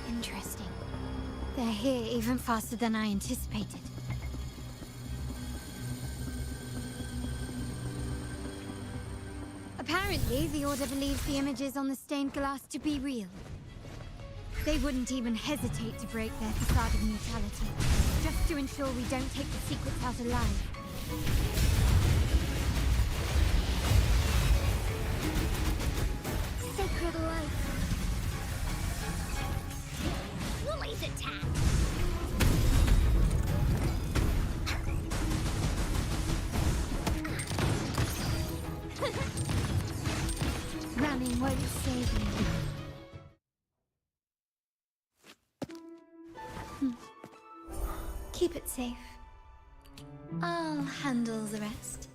Interesting. They're here even faster than I anticipated. Apparently, the Order believes the images on the stained glass to be real. They wouldn't even hesitate to break their facade of neutrality, just to ensure we don't take the secrets out alive. Sacred life. Woolies attack! Running won't save you. Keep it safe. I'll handle the rest.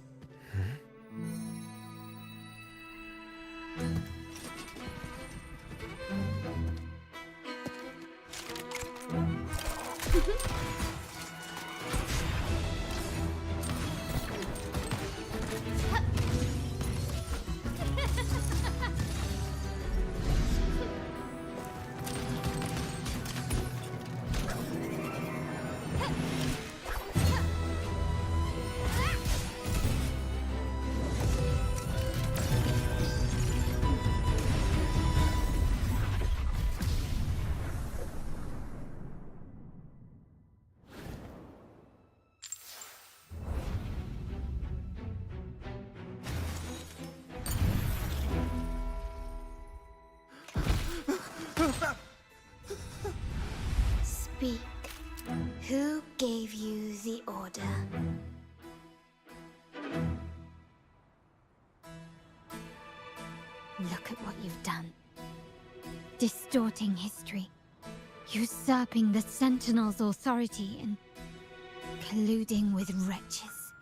Speak. Who gave you the order? Look at what you've done. Distorting history. Usurping the Sentinel's authority and colluding with wretches.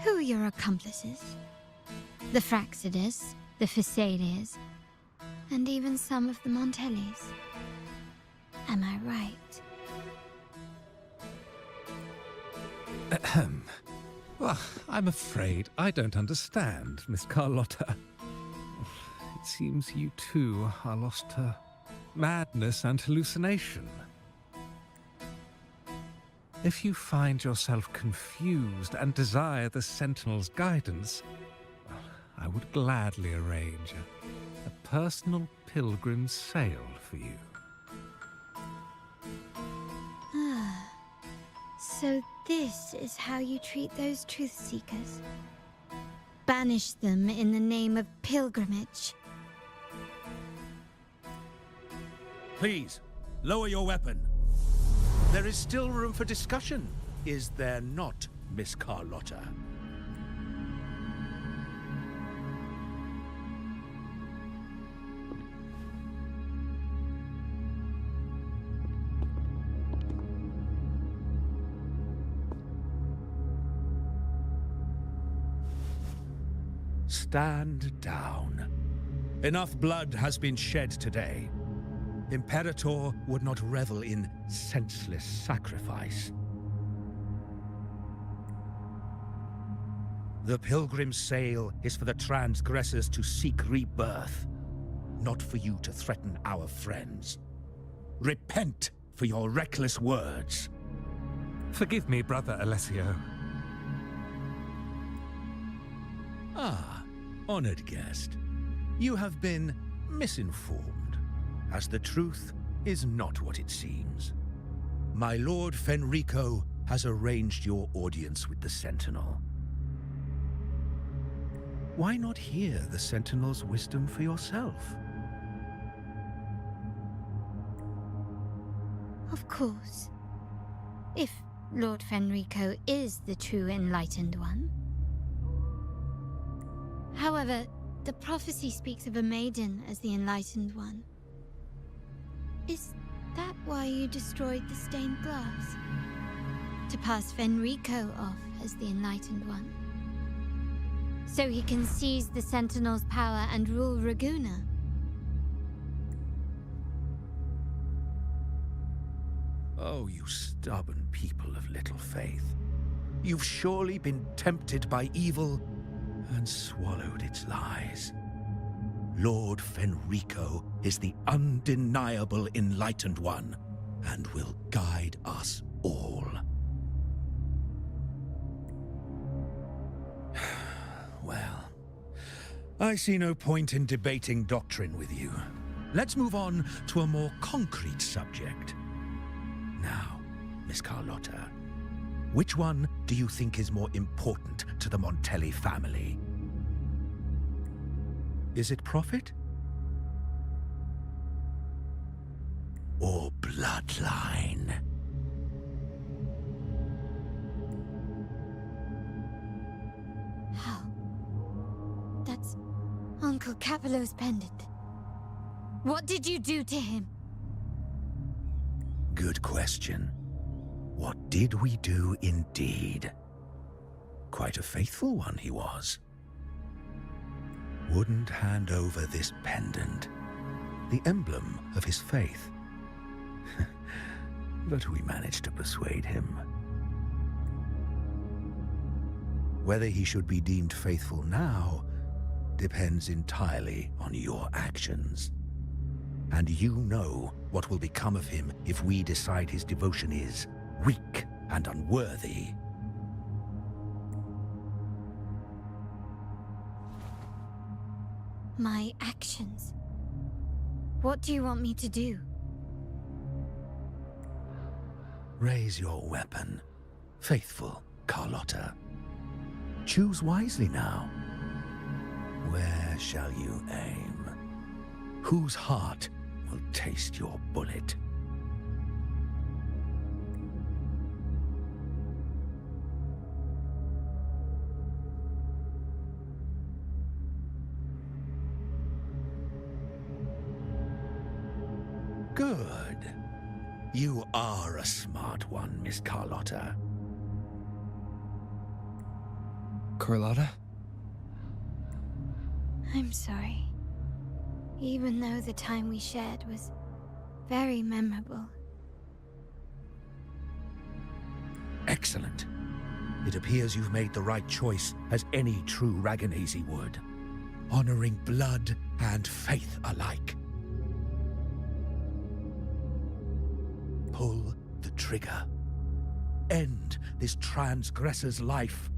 Who are your accomplices? The Fraxidus, the Facades, and even some of the Montellis. Am I right? Ahem. Well, I'm afraid I don't understand, Miss Carlotta. It seems you too are lost to madness and hallucination. If you find yourself confused and desire the Sentinel's guidance, I would gladly arrange a personal pilgrim sail for you. Ah, so this is how you treat those truth seekers. Banish them in the name of pilgrimage. Please, lower your weapon. There is still room for discussion, is there not, Miss Carlotta? Stand down. Enough blood has been shed today. Imperator would not revel in senseless sacrifice. The pilgrim's sail is for the transgressors to seek rebirth, not for you to threaten our friends. Repent for your reckless words. Forgive me, Brother Alessio. Ah, honored guest. You have been misinformed, as the truth is not what it seems. My Lord Fenrico has arranged your audience with the Sentinel. Why not hear the Sentinel's wisdom for yourself? Of course. If Lord Fenrico is the true Enlightened One. However, the prophecy speaks of a maiden as the Enlightened One. Is that why you destroyed the stained glass? To pass Fenrico off as the Enlightened One? So he can seize the Sentinel's power and rule Raguna? Oh, you stubborn people of little faith. You've surely been tempted by evil and swallowed its lies. Lord Fenrico is the undeniable Enlightened One, and will guide us all. Well, I see no point in debating doctrine with you. Let's move on to a more concrete subject. Now, Miss Carlotta, which one do you think is more important to the Montelli family? Is it profit? Or bloodline? How? That's Uncle Capello's pendant. What did you do to him? Good question. What did we do indeed? Quite a faithful one he was. Wouldn't hand over this pendant, the emblem of his faith. But we managed to persuade him. Whether he should be deemed faithful now depends entirely on your actions. And you know what will become of him if we decide his devotion is weak and unworthy. My actions? What do you want me to do? Raise your weapon, faithful Carlotta. Choose wisely now. Where shall you aim? Whose heart will taste your bullet? Good. You are a smart one, Miss Carlotta. Carlotta? I'm sorry. Even though the time we shared was very memorable. Excellent. It appears you've made the right choice, as any true Raganazi would. Honoring blood and faith alike. Pull the trigger. End this transgressor's life.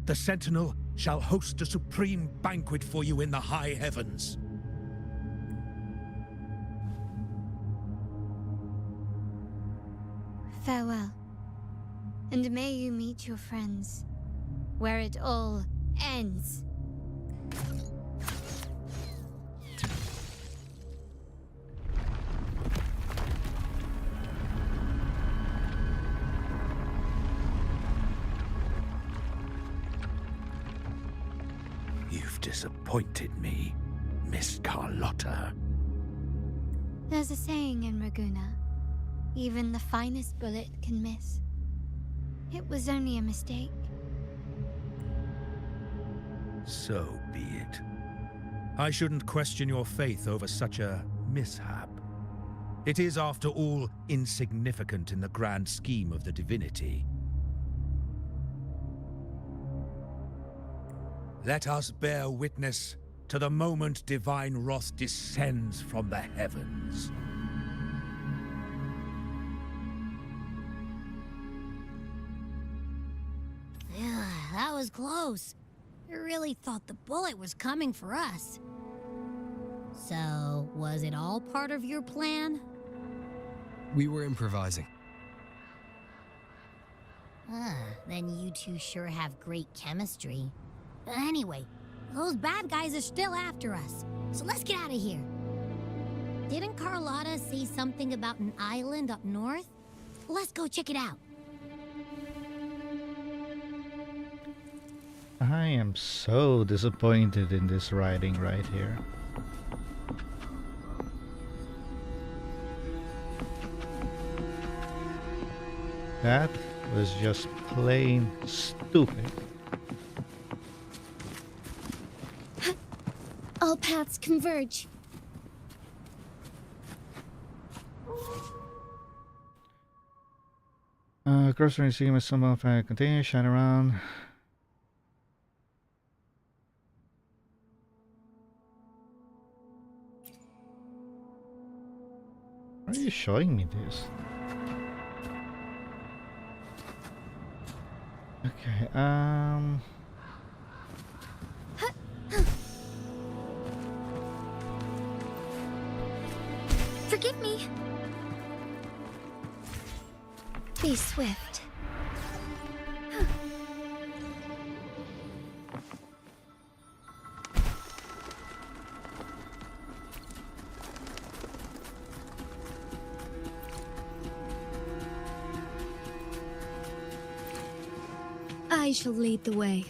The Sentinel shall host a supreme banquet for you in the high heavens. Farewell. And may you meet your friends, where it all ends. You've disappointed me, Miss Carlotta. There's a saying in Raguna, even the finest bullet can miss. It was only a mistake. So be it. I shouldn't question your faith over such a mishap. It is, after all, insignificant in the grand scheme of the Divinity. Let us bear witness to the moment divine wrath descends from the heavens. That was close. I really thought the bullet was coming for us. So, was it all part of your plan? We were improvising. Then you two sure have great chemistry. Anyway, those bad guys are still after us, so let's get out of here. Didn't Carlotta say something about an island up north? Let's go check it out. I am so disappointed in this writing right here. That was just plain stupid. All paths converge. Grocery scheme is some of a container, shine around. Why are you showing me this? Okay, Forgive me. Be swift. I shall lead the way.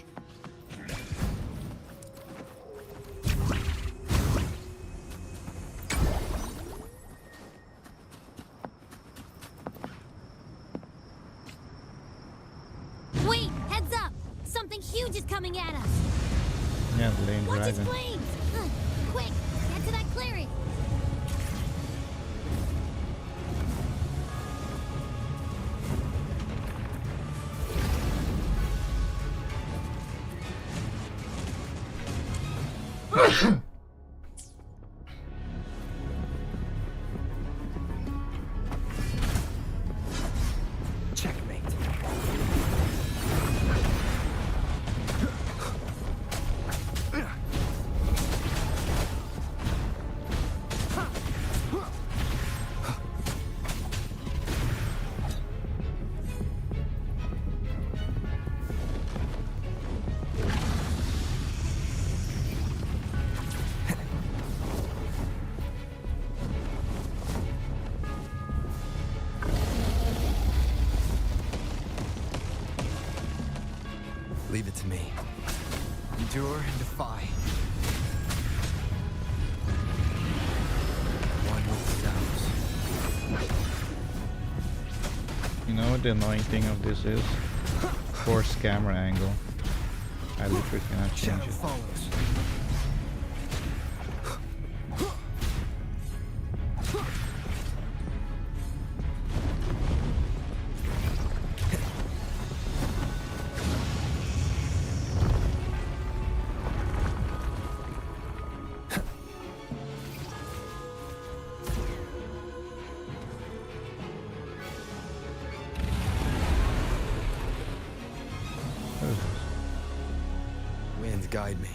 Wait, heads up! Something huge is coming at us! yeah, the lame Watch its dragon. flames! Quick, get to that clearing! Checkmate. Leave it to me. Endure and defy. One with the sounds. You know what the annoying thing of this is? Forced camera angle. I literally cannot change it. Follows. strength guide me.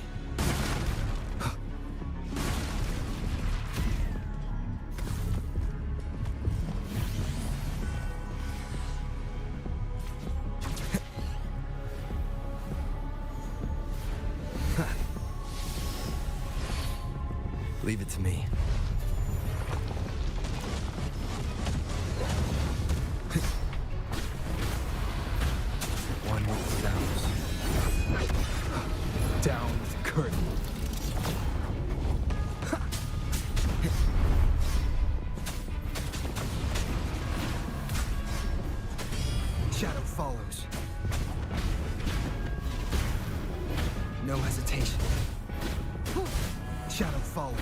Leave it to me. One with sounds. Down with the curtain. Shadow follows. No hesitation. Shadow follows.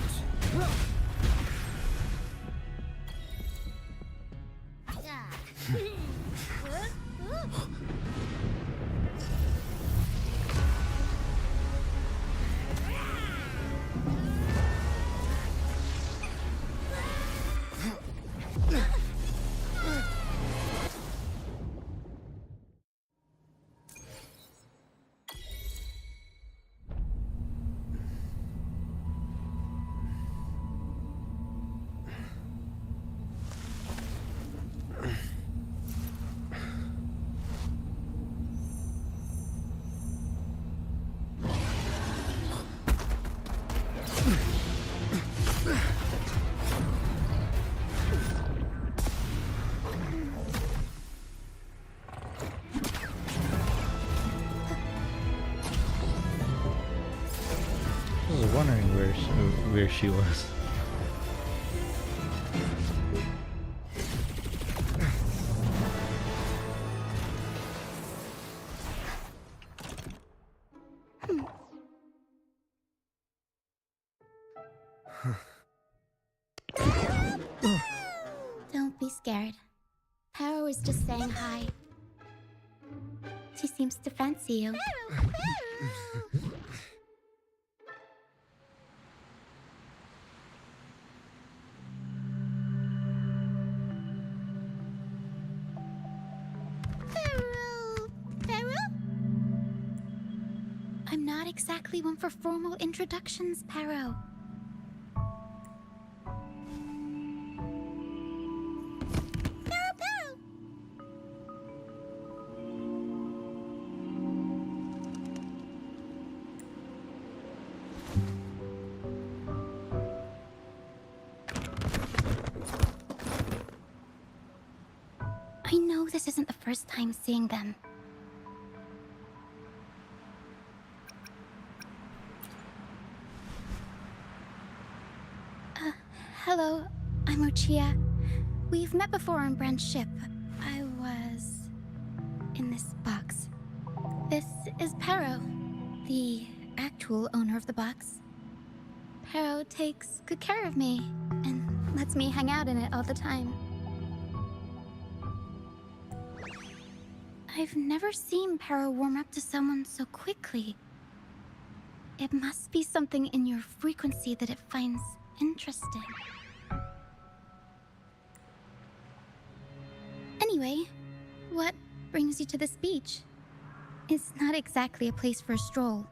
I was wondering where she was. Don't be scared. Paro is just saying hi. She seems to fancy you. I'm not exactly one for formal introductions, Paro. I know this isn't the first time seeing them. Hello, I'm Ochia. We've met before on Brand's ship. I was in this box. This is Paro, the actual owner of the box. Paro takes good care of me and lets me hang out in it all the time. I've never seen Paro warm up to someone so quickly. It must be something in your frequency that it finds interesting. Anyway, what brings you to this beach? It's not exactly a place for a stroll.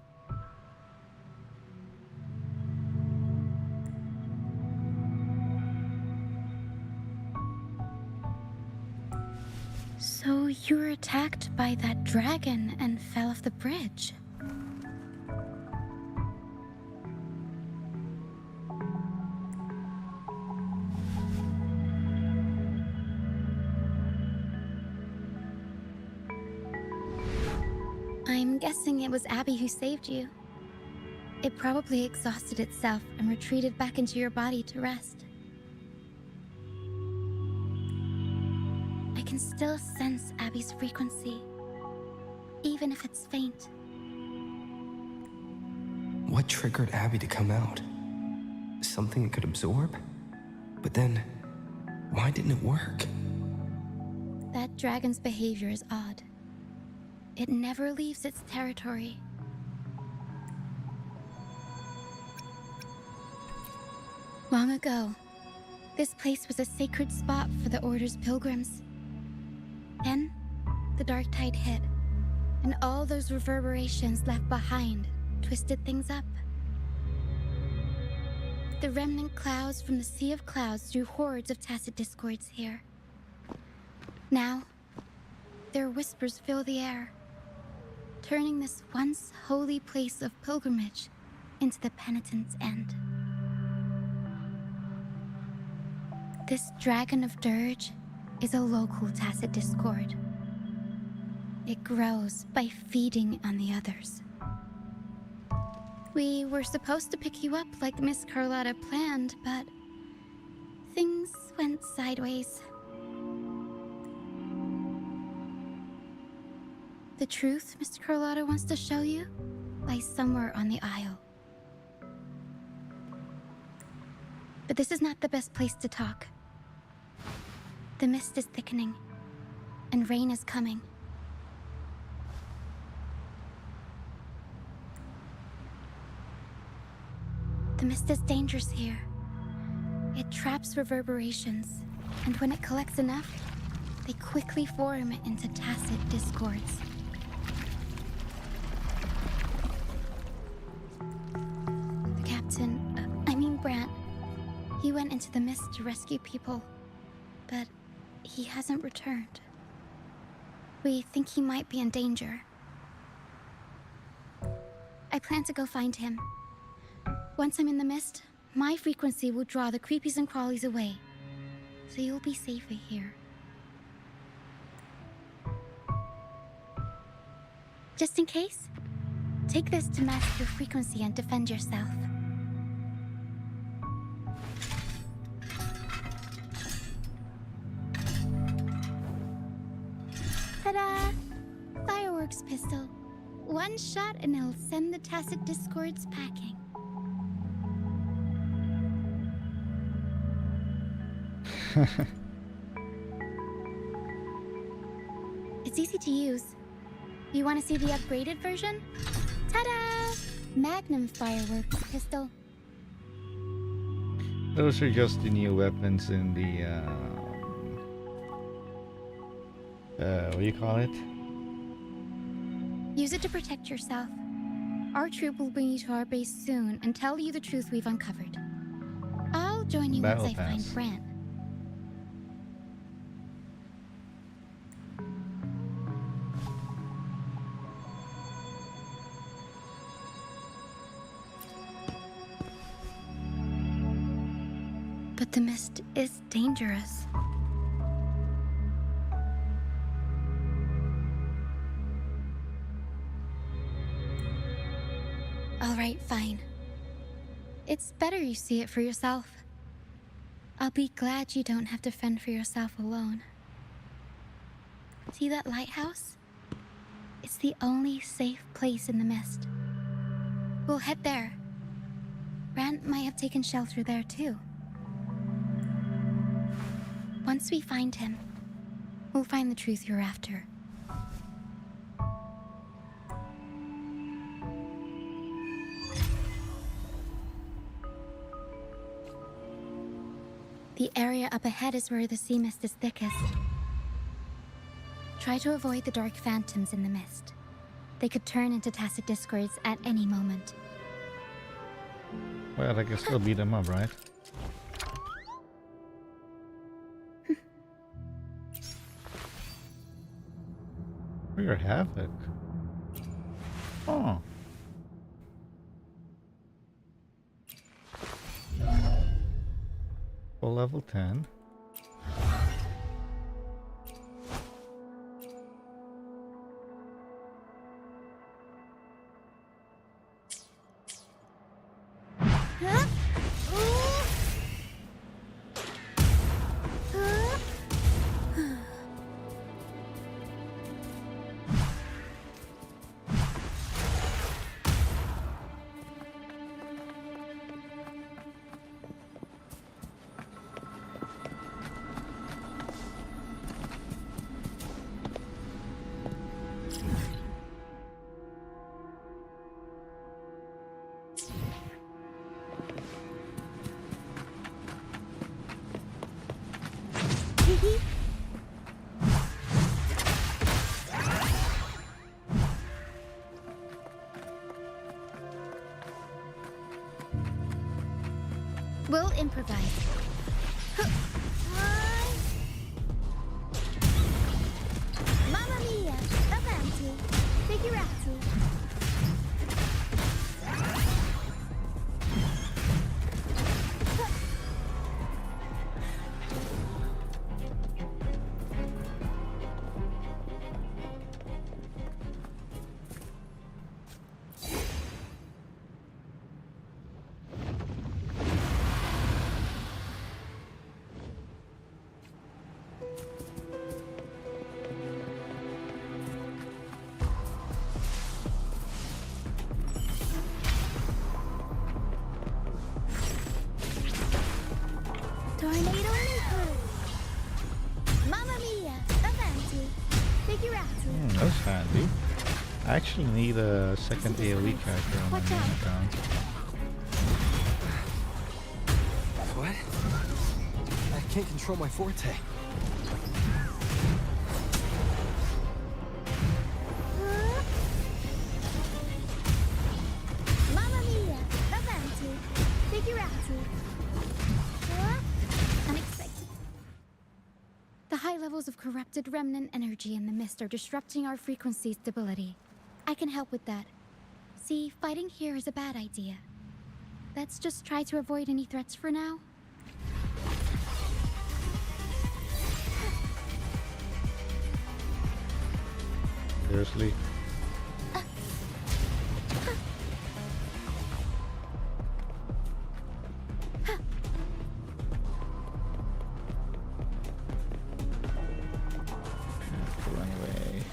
So you were attacked by that dragon and fell off the bridge. I'm guessing it was Abby who saved you. It probably exhausted itself and retreated back into your body to rest. I can still sense Abby's frequency, even if it's faint. What triggered Abby to come out? Something it could absorb? But then, why didn't it work? That dragon's behavior is odd. It never leaves its territory. Long ago, this place was a sacred spot for the Order's pilgrims. Then, the dark tide hit, and all those reverberations left behind twisted things up. The remnant clouds from the Sea of Clouds drew hordes of tacit discords here. Now, their whispers fill the air, turning this once holy place of pilgrimage into the penitent's end. This Dragon of Dirge is a local tacit discord. It grows by feeding on the others. We were supposed to pick you up like Miss Carlotta planned, but things went sideways. The truth Mr. Carlotta wants to show you lies somewhere on the aisle. But this is not the best place to talk. The mist is thickening, and rain is coming. The mist is dangerous here. It traps reverberations, and when it collects enough, they quickly form into tacit discords. The captain, Brant, he went into the mist to rescue people, but he hasn't returned. We think he might be in danger. I plan to go find him. Once I'm in the mist, my frequency will draw the creepies and crawlies away, so you'll be safer here. Just in case, take this to mask your frequency and defend yourself. Ta-da! Fireworks pistol. One shot and it'll send the tacit discords packing. It's easy to use. You want to see the upgraded version? Ta-da! Magnum fireworks pistol. Those are just the new weapons in the what do you call it? Use it to protect yourself. Our troop will bring you to our base soon and tell you the truth we've uncovered. I'll join you once I find Brant. But the mist is dangerous. All right, fine. It's better you see it for yourself. I'll be glad you don't have to fend for yourself alone. See that lighthouse? It's the only safe place in the mist. We'll head there. Brant might have taken shelter there too. Once we find him, we'll find the truth you're after. The area up ahead is where the sea mist is thickest. Try to avoid the dark phantoms in the mist. They could turn into tacit discords at any moment. Well, I can still beat them up, right? Rear havoc. Oh. Full level 10. We'll improvise. Mamma mia! Avanti! Figurati! Tornado Leopard! Mamma mia! Avanti! Figurati! That was handy. I actually need a second AoE character on my main account. What? I can't control my forte. Mamma mia! Avanti! Figurati! Unexpected. The high levels of corrupted remnant energy in the mist are disrupting our frequency stability. I can help with that. See, fighting here is a bad idea. Let's just try to avoid any threats for now. Seriously. Run away.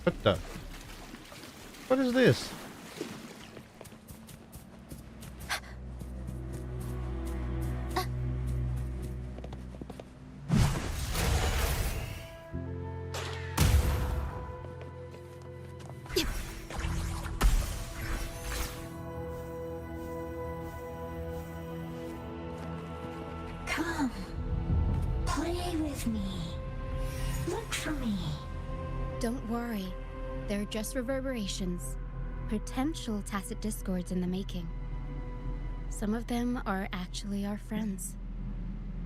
What the? What is this? Come, play with me. Look for me. Don't worry. They're just reverberations. Potential tacit discords in the making. Some of them are actually our friends.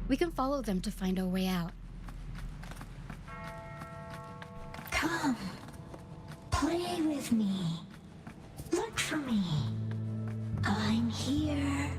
We can follow them to find a way out. Come, play with me. Look for me. I'm here.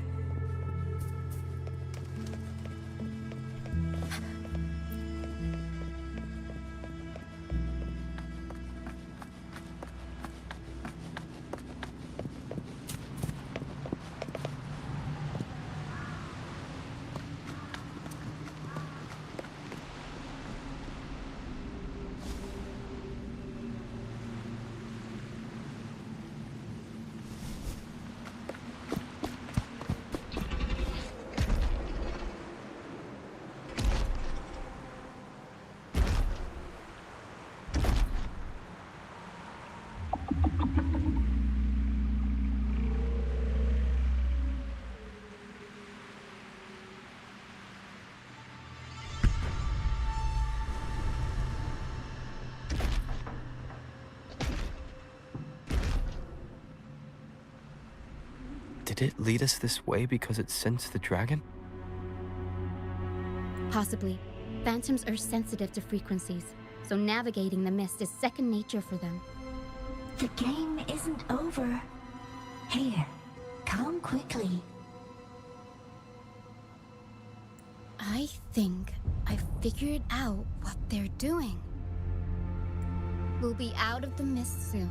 Did it lead us this way because it sensed the dragon? Possibly. Phantoms are sensitive to frequencies, so navigating the mist is second nature for them. The game isn't over. Here, come quickly. I think I figured out what they're doing. We'll be out of the mist soon.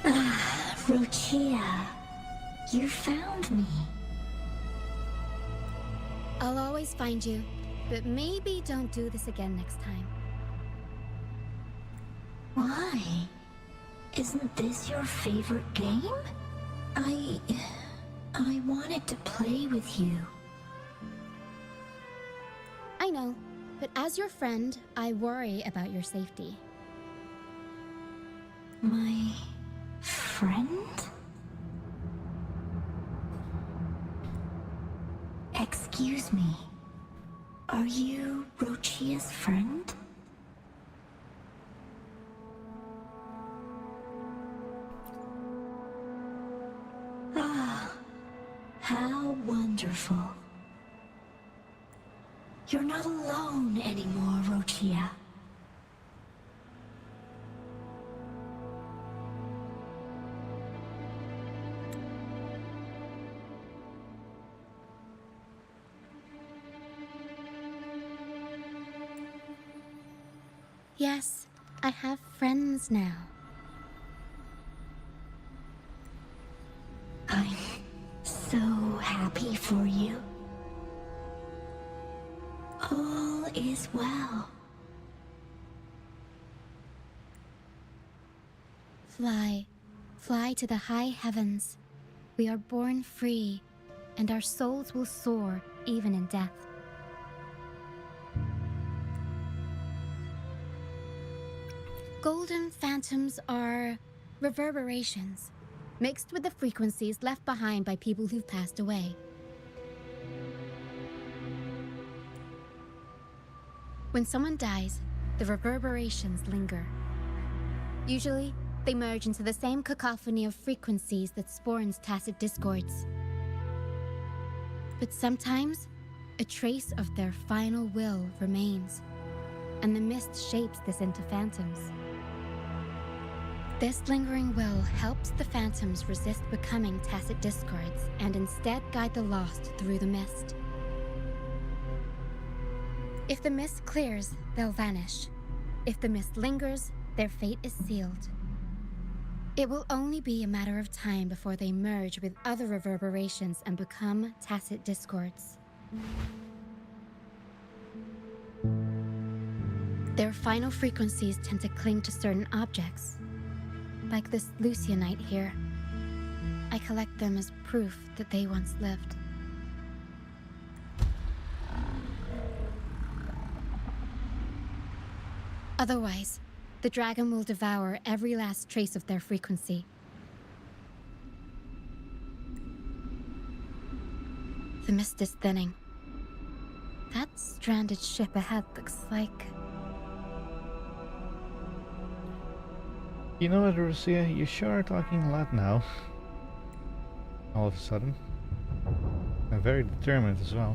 Ah, Rochia, you found me. I'll always find you, but maybe don't do this again next time. Why? Isn't this your favorite game? I wanted to play with you. I know, but as your friend, I worry about your safety. My friend? Excuse me. Are you Rochia's friend? Ah, how wonderful. You're not alone anymore, Rochia. Yes, I have friends now. I'm so happy for you. All is well. Fly, fly to the high heavens. We are born free, and our souls will soar even in death. Golden phantoms are reverberations, mixed with the frequencies left behind by people who've passed away. When someone dies, the reverberations linger. Usually, they merge into the same cacophony of frequencies that spawns tacit discords. But sometimes, a trace of their final will remains, and the mist shapes this into phantoms. This lingering will helps the phantoms resist becoming tacit discords and instead guide the lost through the mist. If the mist clears, they'll vanish. If the mist lingers, their fate is sealed. It will only be a matter of time before they merge with other reverberations and become tacit discords. Their final frequencies tend to cling to certain objects. Like this Lucianite here. I collect them as proof that they once lived. Otherwise, the dragon will devour every last trace of their frequency. The mist is thinning. That stranded ship ahead looks like... You know what, Lucia? You sure are talking a lot now. All of a sudden. I'm very determined as well.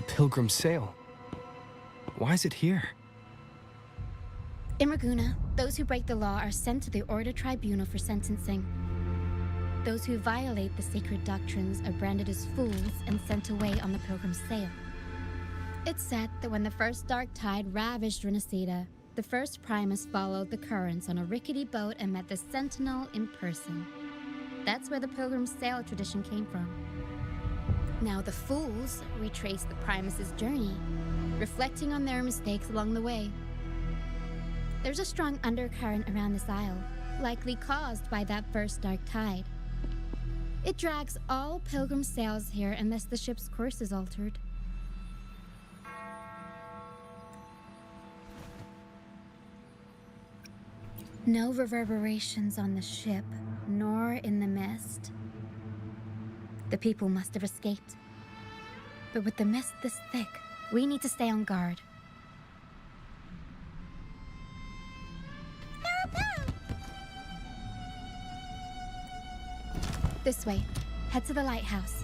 Pilgrim Sail. Why is it here? In Raguna, those who break the law are sent to the Order Tribunal for sentencing. Those who violate the sacred doctrines are branded as fools and sent away on the Pilgrim Sail. It's said that when the first dark tide ravaged Rinascita, the first Primus followed the currents on a rickety boat and met the Sentinel in person. That's where the Pilgrim Sail tradition came from. Now the fools retrace the Primus's journey, reflecting on their mistakes along the way. There's a strong undercurrent around this isle, likely caused by that first dark tide. It drags all Pilgrim sails here unless the ship's course is altered. No reverberations on the ship, nor in the mist. The people must have escaped. But with the mist this thick, we need to stay on guard. This way. Head to the lighthouse.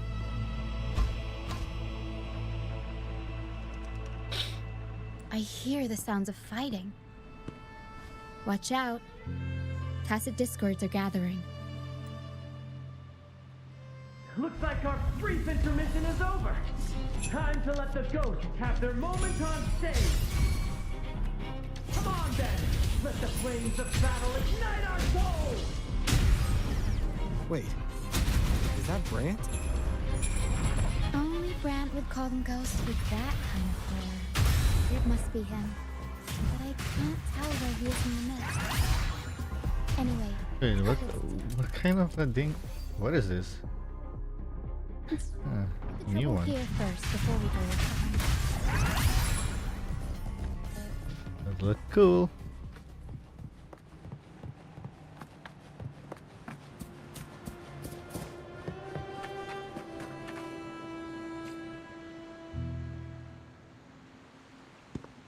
I hear the sounds of fighting. Watch out. Tacit discords are gathering. Looks like our brief intermission is over. Time to let the ghosts have their moment on stage. Come on then, let the flames of battle ignite our souls! Wait, is that Brant? Only Brant would call them ghosts with that kind of horror. It must be him. But I can't tell where he is in the mist. Anyway. Wait, what kind of a ding? What is this? New one. Here first before we go. That look cool.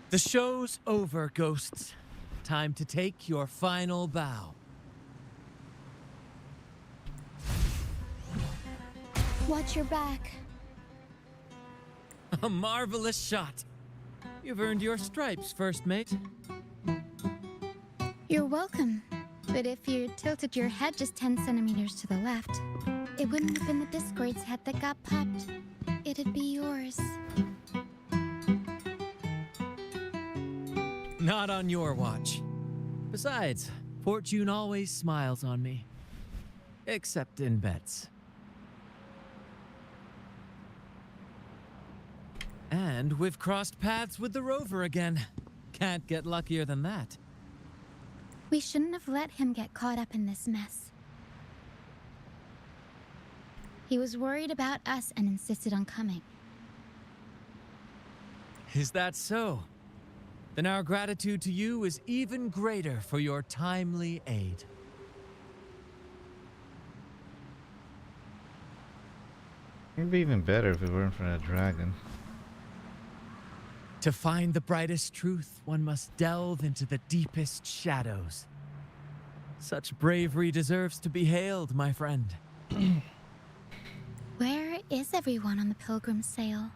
The show's over, ghosts. Time to take your final bow. Watch your back. A marvelous shot. You've earned your stripes, first mate. You're welcome. But if you tilted your head just 10 centimeters to the left, it wouldn't have been the Discord's head that got popped. It'd be yours. Not on your watch. Besides, fortune always smiles on me. Except in bets. And we've crossed paths with the rover again. Can't get luckier than that. We shouldn't have let him get caught up in this mess. He was worried about us and insisted on coming. Is that so? Then our gratitude to you is even greater for your timely aid. It'd be even better if it weren't for that dragon. To find the brightest truth, one must delve into the deepest shadows. Such bravery deserves to be hailed, my friend. Where is everyone on the Pilgrim sail?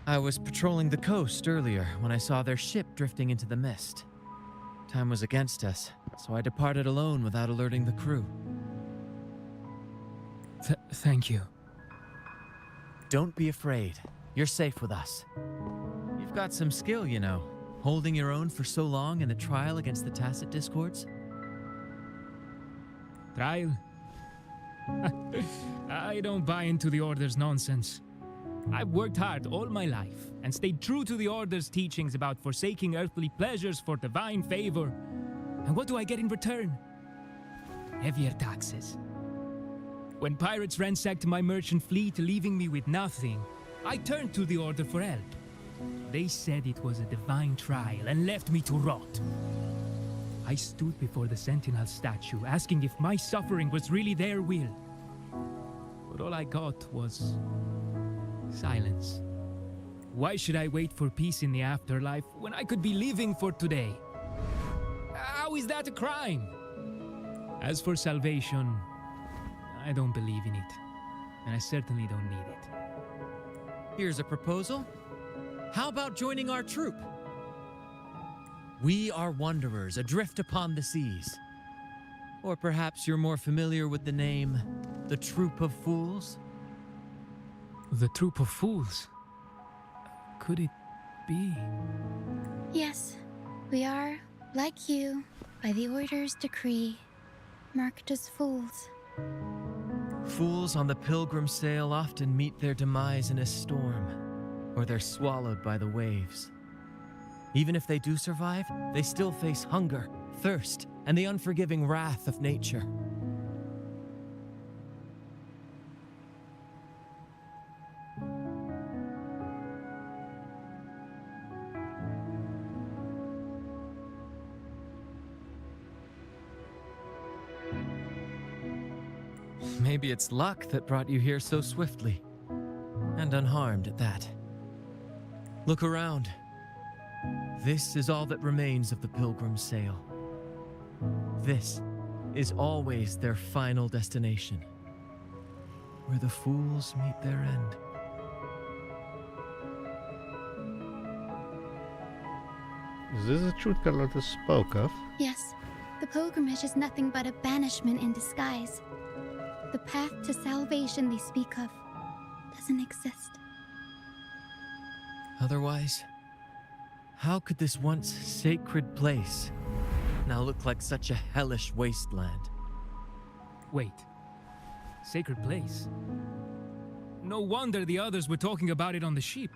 I was patrolling the coast earlier when I saw their ship drifting into the mist. Time was against us, so I departed alone without alerting the crew. Thank you. Don't be afraid. You're safe with us. You've got some skill, you know, holding your own for so long in the trial against the Tacit Discords. Trial? I don't buy into the Order's nonsense. I've worked hard all my life and stayed true to the Order's teachings about forsaking earthly pleasures for divine favor. And what do I get in return? Heavier taxes. When pirates ransacked my merchant fleet, leaving me with nothing, I turned to the Order for help. They said it was a divine trial and left me to rot. I stood before the Sentinel statue, asking if my suffering was really their will. But all I got was silence. Why should I wait for peace in the afterlife when I could be living for today? How is that a crime? As for salvation, I don't believe in it, and I certainly don't need it. Here's a proposal. How about joining our troop? We are wanderers adrift upon the seas. Or perhaps you're more familiar with the name, the Troop of Fools? The Troop of Fools? Could it be? Yes, we are, like you, by the Order's decree, marked as fools. Fools on the Pilgrim sail often meet their demise in a storm, or they're swallowed by the waves. Even if they do survive, they still face hunger, thirst, and the unforgiving wrath of nature. Maybe it's luck that brought you here so swiftly, and unharmed at that. Look around. This is all that remains of the Pilgrim sail. This is always their final destination, where the fools meet their end. Is this the truth Carlotta spoke of? Yes, the pilgrimage is nothing but a banishment in disguise. The path to salvation they speak of doesn't exist. Otherwise, how could this once sacred place now look like such a hellish wasteland? Wait. Sacred place? No wonder the others were talking about it on the ship.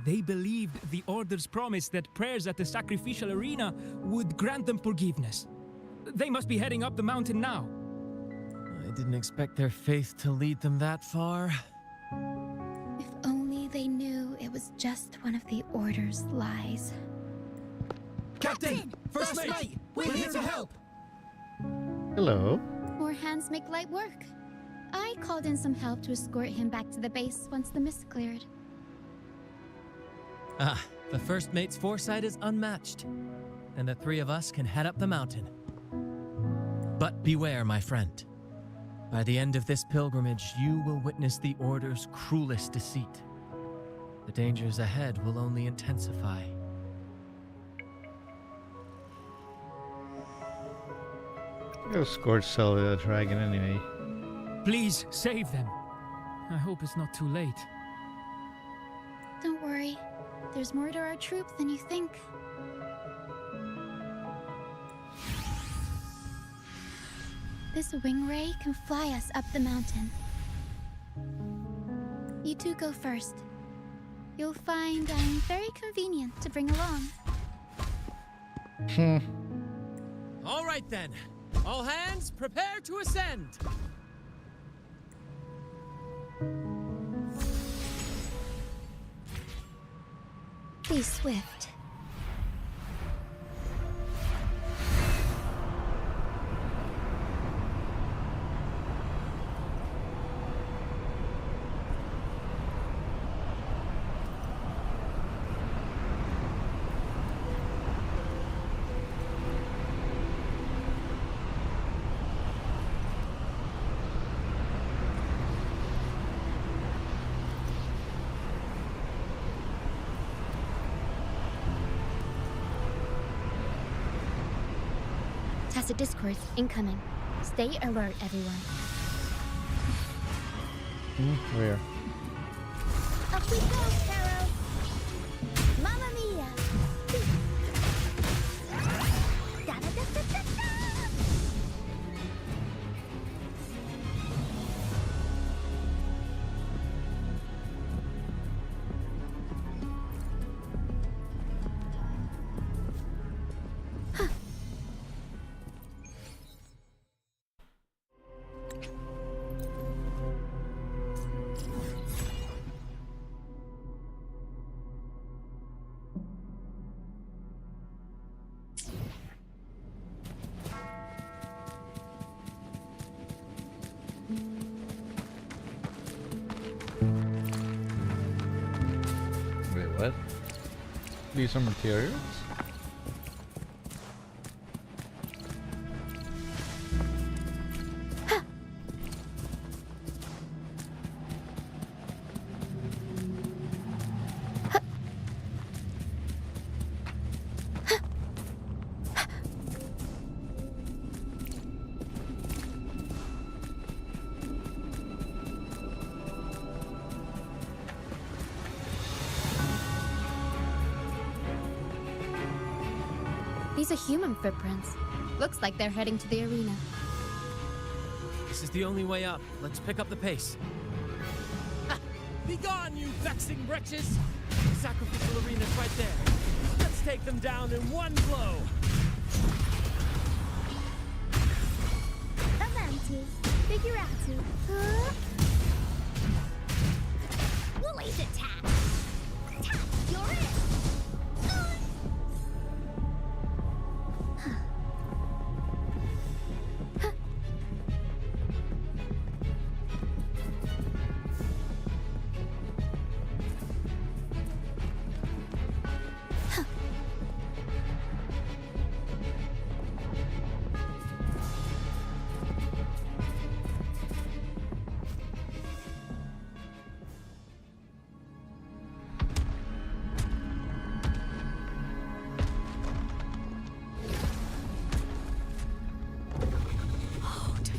They believed the Order's promise that prayers at the sacrificial arena would grant them forgiveness. They must be heading up the mountain now. I didn't expect their faith to lead them that far. If only they knew it was just one of the Order's lies. Captain! First Mate! We're here to help! Hello. More hands make light work. I called in some help to escort him back to the base once the mist cleared. Ah, the First Mate's foresight is unmatched, and the three of us can head up the mountain. But beware, my friend. By the end of this pilgrimage, you will witness the Order's cruelest deceit. The dangers ahead will only intensify. Go escort Sylvia the dragon anyway. Please, save them. I hope it's not too late. Don't worry. There's more to our troop than you think. This wing ray can fly us up the mountain. You two go first. You'll find I'm very convenient to bring along. All right then. All hands, prepare to ascend. Be swift. Tacit discourse incoming. Stay alert, everyone. Where? Up we go, Carol! Mamma mia! Da-da-da-da-da-da! Wait, what? These are materials? These are human footprints. Looks like they're heading to the arena. This is the only way up. Let's pick up the pace. Be gone, you vexing wretches! The sacrificial arena's right there. Let's take them down in one blow! Avanti, figurati. Huh? Woolies attack! Attack! You're it!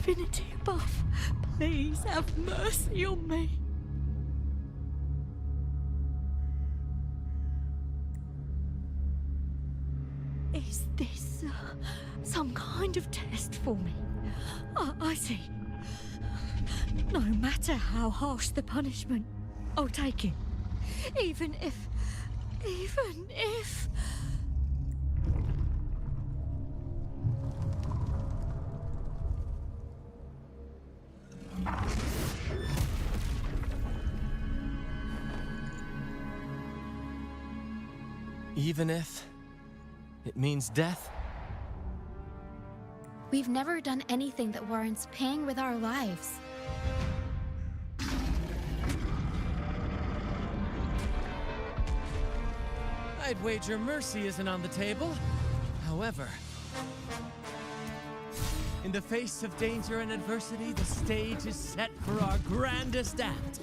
Divinity above, please have mercy on me. Is this some kind of test for me? I see. No matter how harsh the punishment, I'll take it. Even if... Even if it means death? We've never done anything that warrants paying with our lives. I'd wager mercy isn't on the table. However, in the face of danger and adversity, the stage is set for our grandest act.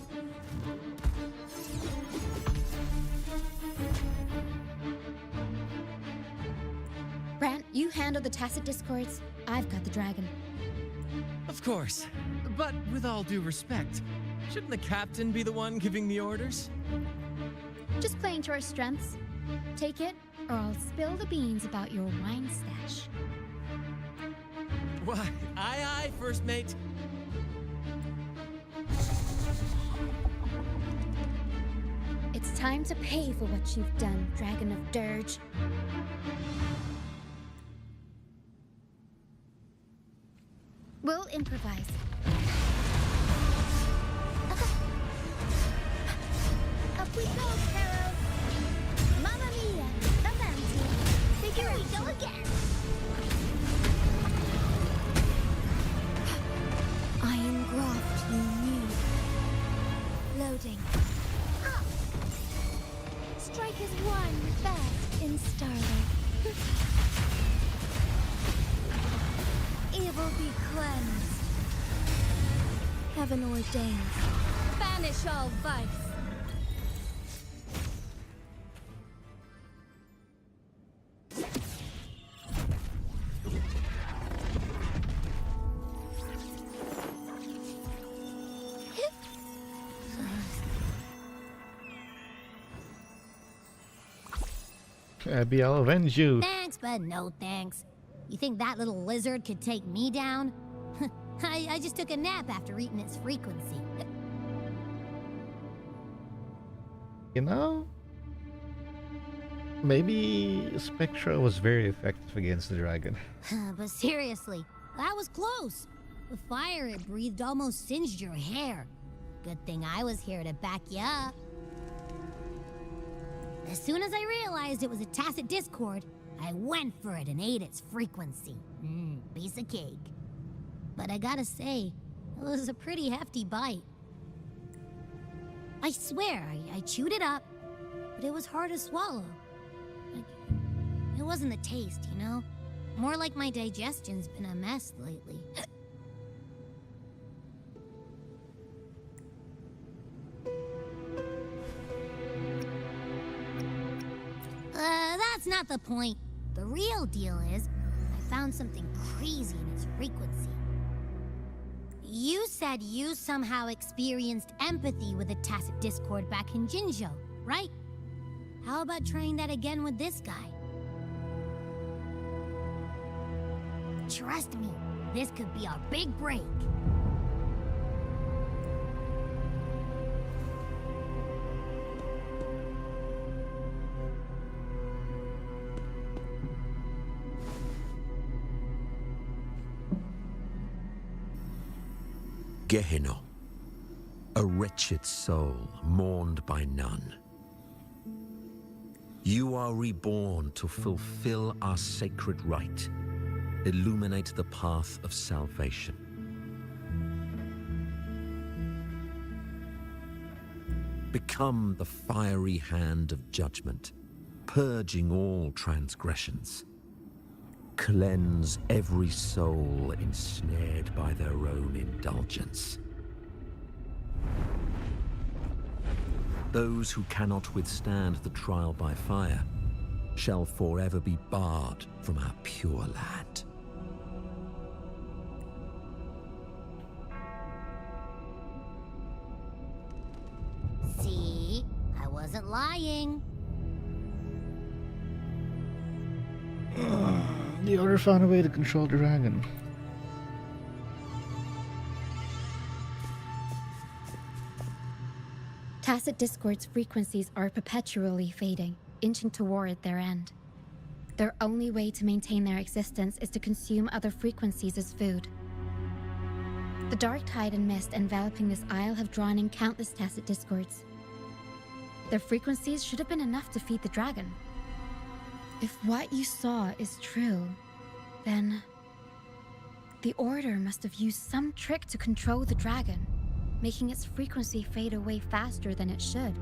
Brant, you handle the tacit discords. I've got the dragon. Of course, but with all due respect, shouldn't the captain be the one giving the orders? Just playing to our strengths. Take it, or I'll spill the beans about your wine stash. Why, aye, first mate. It's time to pay for what you've done, Dragon of Dirge. We'll improvise. Up we go, Carol. Mamma mia, the fancy. Here we go again. Iron graft you knew. Loading. Up. Strikers one best in Starlight. Evil be cleansed. Heaven ordained. Banish all vice. Abby, I'll avenge you. Thanks, but no thanks. You think that little lizard could take me down? I just took a nap after eating its frequency. You know, maybe Spectra was very effective against the dragon. But seriously, that was close. The fire it breathed almost singed your hair. Good thing I was here to back you up. As soon as I realized it was a tacit discord, I went for it and ate its frequency. Piece of cake. But I gotta say, it was a pretty hefty bite. I swear, I chewed it up, but it was hard to swallow. It wasn't the taste, you know? More like my digestion's been a mess lately. That's not the point. The real deal is, I found something crazy in its frequency. You said you somehow experienced empathy with the tacit discord back in Jinzhou, right? How about trying that again with this guy? Trust me, this could be our big break. Gehenna, a wretched soul mourned by none. You are reborn to fulfill our sacred rite, illuminate the path of salvation. Become the fiery hand of judgment, purging all transgressions. Cleanse every soul ensnared by their own indulgence. Those who cannot withstand the trial by fire shall forever be barred from our pure land. lying. The Order found a way to control the dragon. Tacit Discord's frequencies are perpetually fading, inching toward their end. Their only way to maintain their existence is to consume other frequencies as food. The dark tide and mist enveloping this isle have drawn in countless Tacit Discords. Their frequencies should have been enough to feed the dragon. If what you saw is true, then the Order must have used some trick to control the dragon, making its frequency fade away faster than it should.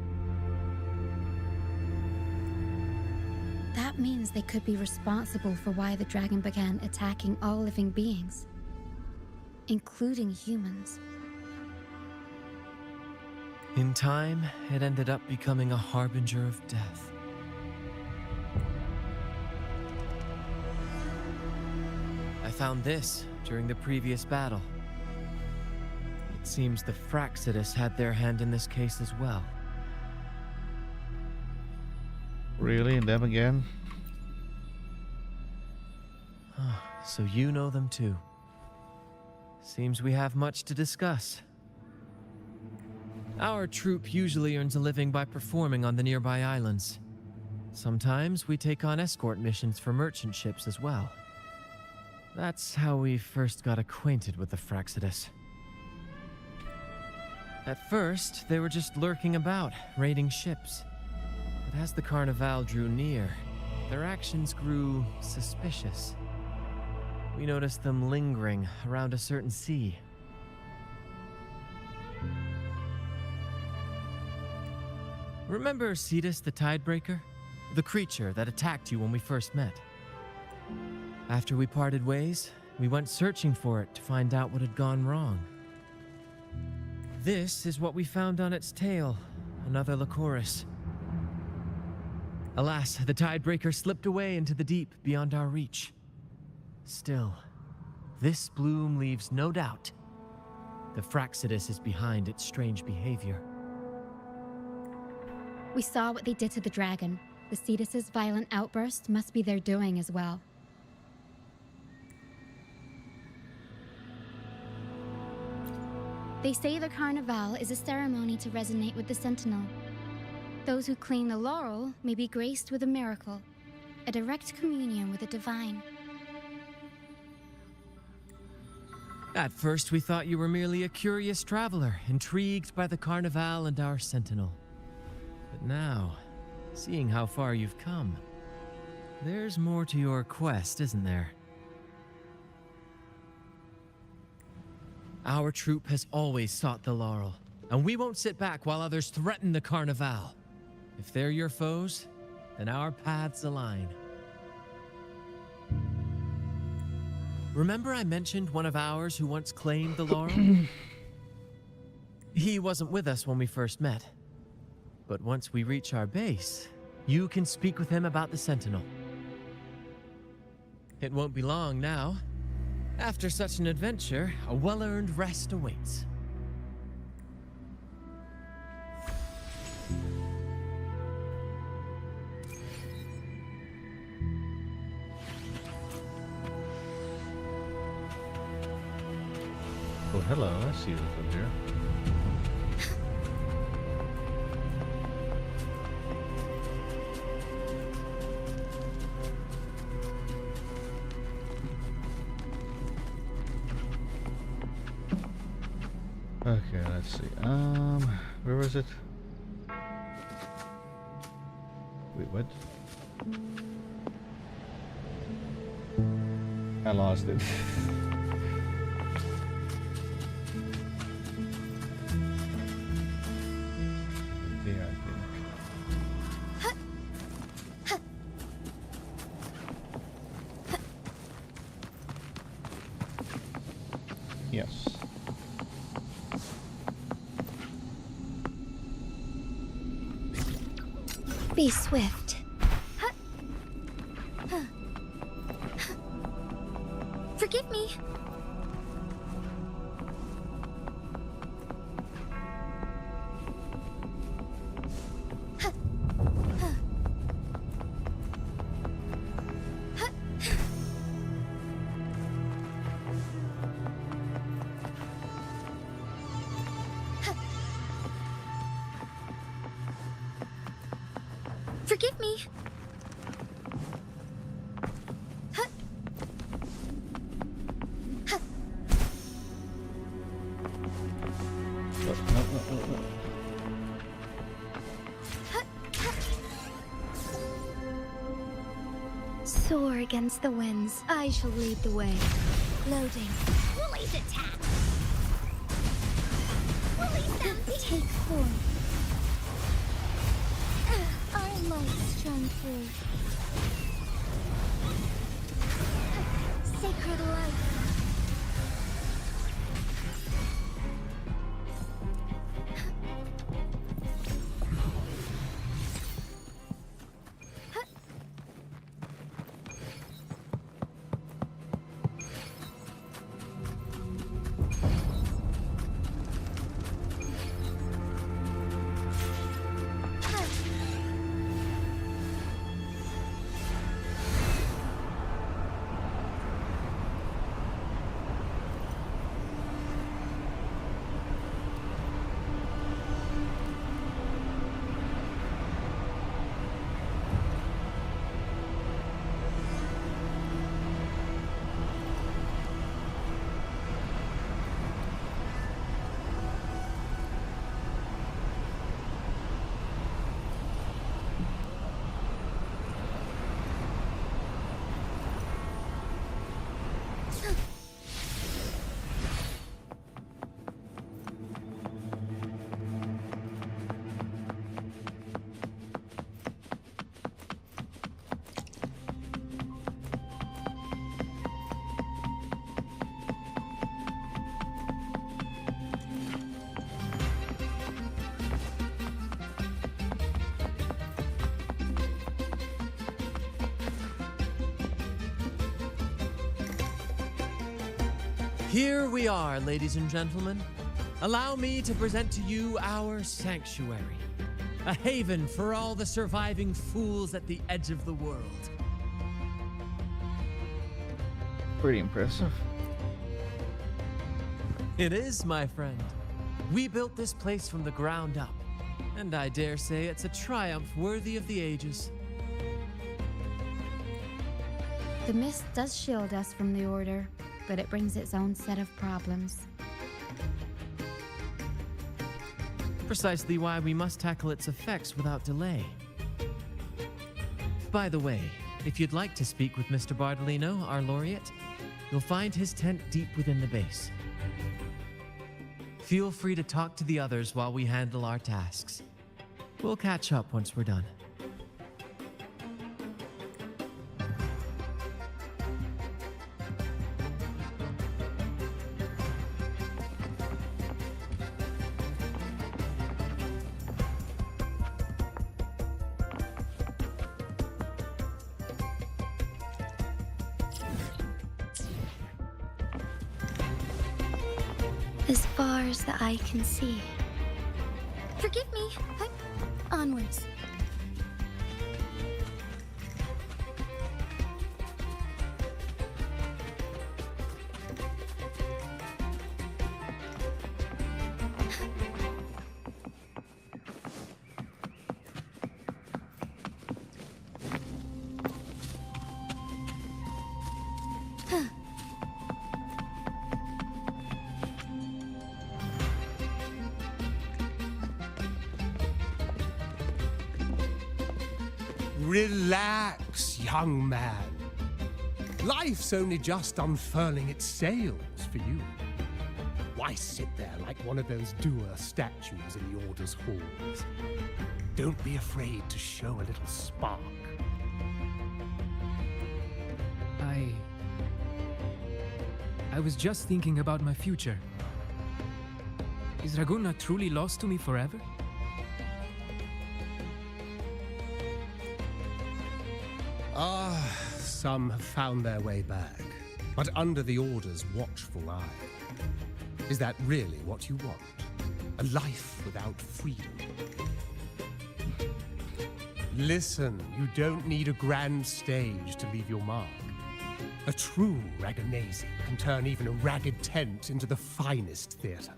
That means they could be responsible for why the dragon began attacking all living beings, including humans. In time, it ended up becoming a harbinger of death. I found this during the previous battle. It seems the Fraxidus had their hand in this case as well. Really? And them again? So you know them too. Seems we have much to discuss. Our troop usually earns a living by performing on the nearby islands. Sometimes we take on escort missions for merchant ships as well. That's how we first got acquainted with the Fraxidus. At first, they were just lurking about, raiding ships. But as the Carnival drew near, their actions grew suspicious. We noticed them lingering around a certain sea. Remember Cetus the Tidebreaker? The creature that attacked you when we first met? After we parted ways, we went searching for it to find out what had gone wrong. This is what we found on its tail, another Lycoris. Alas, the Tidebreaker slipped away into the deep beyond our reach. Still, this bloom leaves no doubt. The Fraxidus is behind its strange behavior. We saw what they did to the dragon. The Cetus's violent outburst must be their doing as well. They say the Carnival is a ceremony to resonate with the Sentinel. Those who claim the laurel may be graced with a miracle, a direct communion with the divine. At first, we thought you were merely a curious traveler, intrigued by the Carnival and our Sentinel. But now, seeing how far you've come, there's more to your quest, isn't there? Our troop has always sought the laurel, and we won't sit back while others threaten the Carnival. If they're your foes, then our paths align. Remember I mentioned one of ours who once claimed the laurel? He wasn't with us when we first met. But once we reach our base, you can speak with him about the Sentinel. It won't be long now. After such an adventure, a well-earned rest awaits. Oh, hello, I see what's up here. Okay, let's see. Where was it? Wait, what? I lost it. There, I think. Yes. Be swift. Forgive me. Forgive me. Soar against the winds. I shall lead the way. Loading. Woolly's attack! Woolly stampede! Take form. Our lights shine through. Sacred light. Here we are, ladies and gentlemen. Allow me to present to you our sanctuary, a haven for all the surviving fools at the edge of the world. Pretty impressive. It is, my friend. We built this place from the ground up, and I dare say it's a triumph worthy of the ages. The mist does shield us from the Order, but it brings its own set of problems. Precisely why we must tackle its effects without delay. By the way, if you'd like to speak with Mr. Bardolino, our laureate, you'll find his tent deep within the base. Feel free to talk to the others while we handle our tasks. We'll catch up once we're done. As far as the eye can see. Forgive me. Onwards. Relax, young man. Life's only just unfurling its sails for you. Why sit there like one of those dour statues in the Order's halls? Don't be afraid to show a little spark. I was just thinking about my future. Is Raguna truly lost to me forever? Some have found their way back, but under the Order's watchful eye. Is that really what you want? A life without freedom? Listen, you don't need a grand stage to leave your mark. A true Raganese can turn even a ragged tent into the finest theater.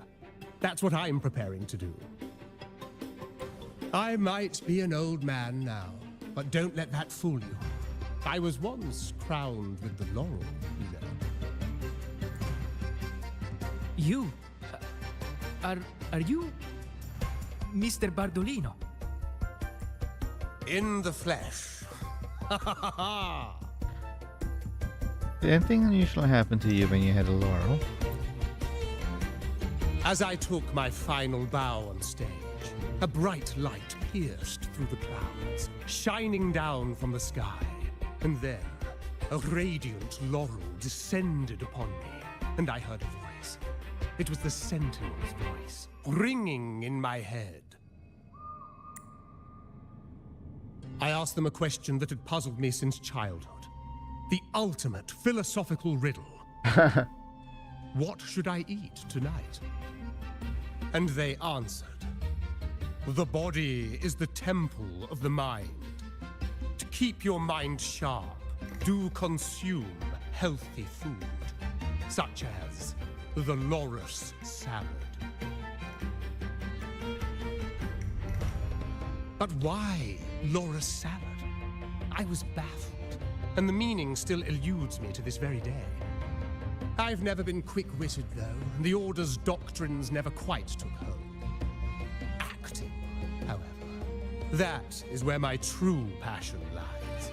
That's what I'm preparing to do. I might be an old man now, But don't let that fool you. I was once crowned with the laurel, you know. You? Are you Mr. Bardolino? In the flesh. Ha ha ha ha! Did anything unusual happen to you when you had a laurel? As I took my final bow on stage, a bright light pierced through the clouds, shining down from the sky. And then, a radiant laurel descended upon me, and I heard a voice. It was the Sentinel's voice, ringing in my head. I asked them a question that had puzzled me since childhood. The ultimate philosophical riddle. What should I eat tonight? And they answered. The body is the temple of the mind. To keep your mind sharp, do consume healthy food, such as the Loris salad. But why Loris salad? I was baffled, and the meaning still eludes me to this very day. I've never been quick-witted, though, and the Order's doctrines never quite took hold. Acting, however, that is where my true passion lies.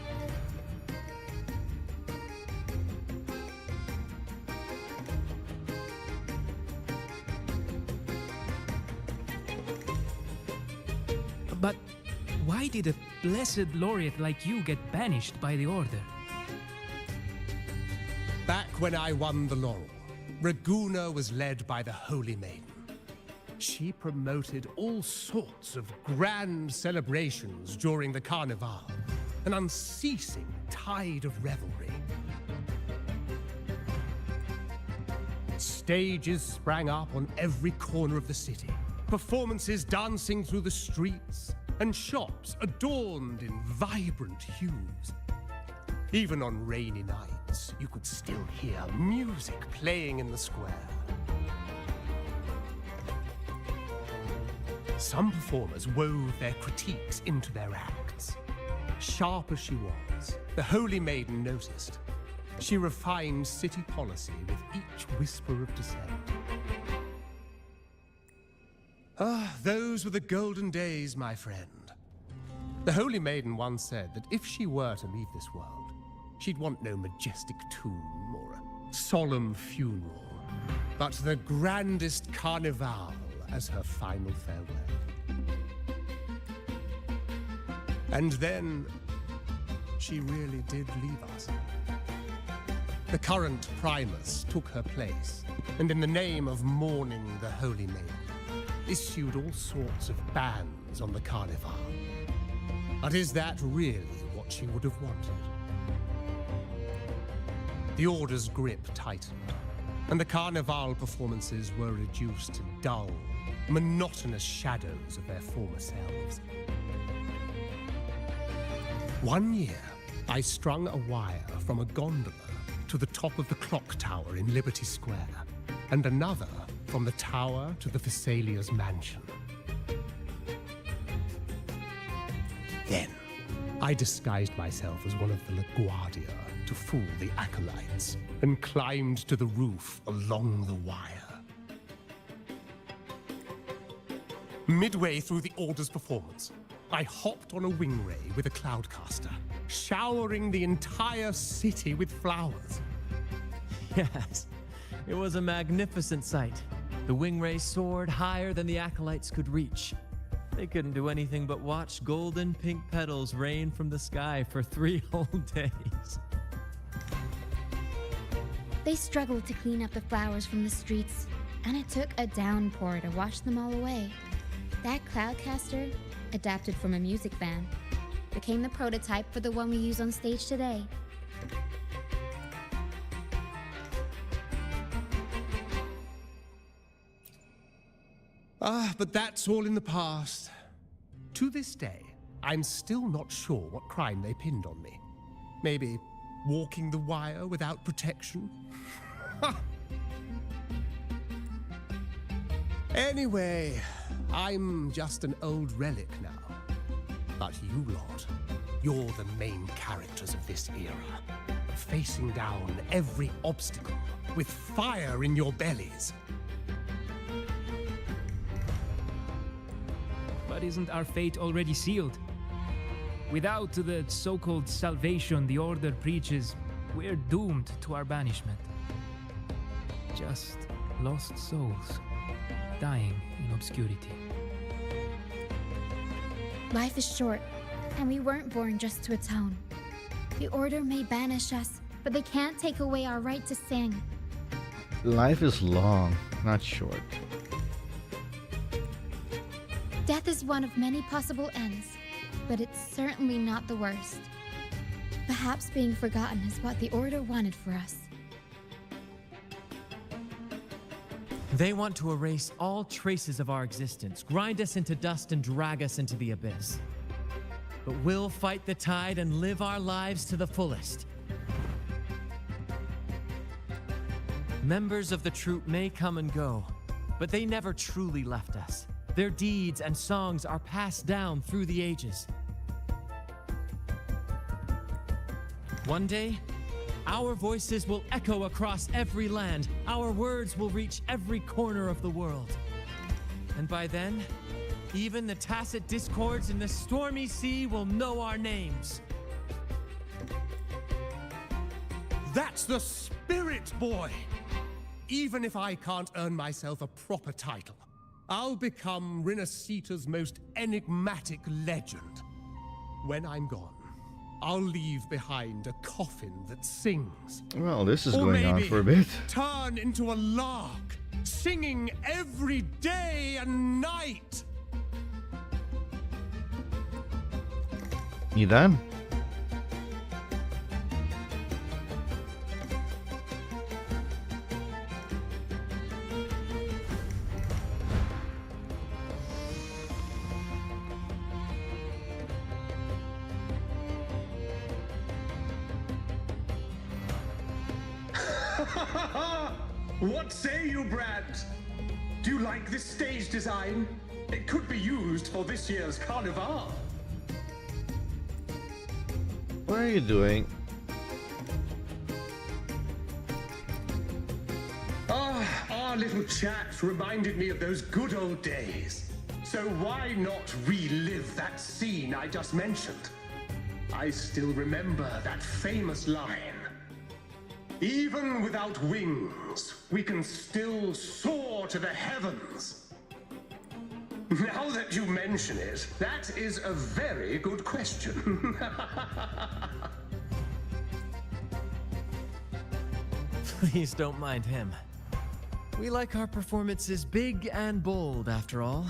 But why did a blessed laureate like you get banished by the Order? Back when I won the laurel, Raguna was led by the Holy Maiden. She promoted all sorts of grand celebrations during the Carnival, an unceasing tide of revelry. Stages sprang up on every corner of the city, performances dancing through the streets, and shops adorned in vibrant hues. Even on rainy nights, you could still hear music playing in the square. Some performers wove their critiques into their acts. Sharp as she was, the Holy Maiden noticed. She refined city policy with each whisper of dissent. Ah, those were the golden days, my friend. The Holy Maiden once said that if she were to leave this world, she'd want no majestic tomb or a solemn funeral, but the grandest carnival as her final farewell. And then, she really did leave us. The current Primus took her place, and in the name of mourning the Holy Maiden, issued all sorts of bans on the Carnival. But is that really what she would have wanted? The Order's grip tightened, and the Carnival performances were reduced to dull, monotonous shadows of their former selves. One year, I strung a wire from a gondola to the top of the clock tower in Liberty Square, and another from the tower to the Thessalia's mansion. Then, I disguised myself as one of the LaGuardia to fool the acolytes, and climbed to the roof along the wire. Midway through the Order's performance, I hopped on a wingray with a cloudcaster, showering the entire city with flowers. Yes, it was a magnificent sight. The wingray soared higher than the acolytes could reach. They couldn't do anything but watch golden pink petals rain from the sky for 3 whole days. They struggled to clean up the flowers from the streets, and it took a downpour to wash them all away. That cloudcaster, adapted from a music band, became the prototype for the one we use on stage today. But that's all in the past. To this day, I'm still not sure what crime they pinned on me. Maybe walking the wire without protection? Anyway, I'm just an old relic now. But you lot, you're the main characters of this era, facing down every obstacle with fire in your bellies. But isn't our fate already sealed? Without the so-called salvation the Order preaches, we're doomed to our banishment. Just lost souls, dying in obscurity. Life is short, and we weren't born just to atone. The Order may banish us, but they can't take away our right to sing. Life is long, not short. Death is one of many possible ends, but it's certainly not the worst. Perhaps being forgotten is what the Order wanted for us. They want to erase all traces of our existence, grind us into dust and drag us into the abyss. But we'll fight the tide and live our lives to the fullest. Members of the troupe may come and go, but they never truly left us. Their deeds and songs are passed down through the ages. One day, our voices will echo across every land. Our words will reach every corner of the world. And by then, even the tacit discords in the stormy sea will know our names. That's the spirit, boy! Even if I can't earn myself a proper title, I'll become Rinascita's most enigmatic legend. When I'm gone, I'll leave behind a coffin that sings. Well, this is Or going on maybe for a bit. turn into a lark, singing every day and night. You done? What say you, Brad? Do you like this stage design? It could be used for this year's carnival. What are you doing? Our little chat reminded me of those good old days. So why not relive that scene I just mentioned? I still remember that famous line. Even without wings, we can still soar to the heavens. Now that you mention it, that is a very good question. Please don't mind him. We like our performances big and bold, after all.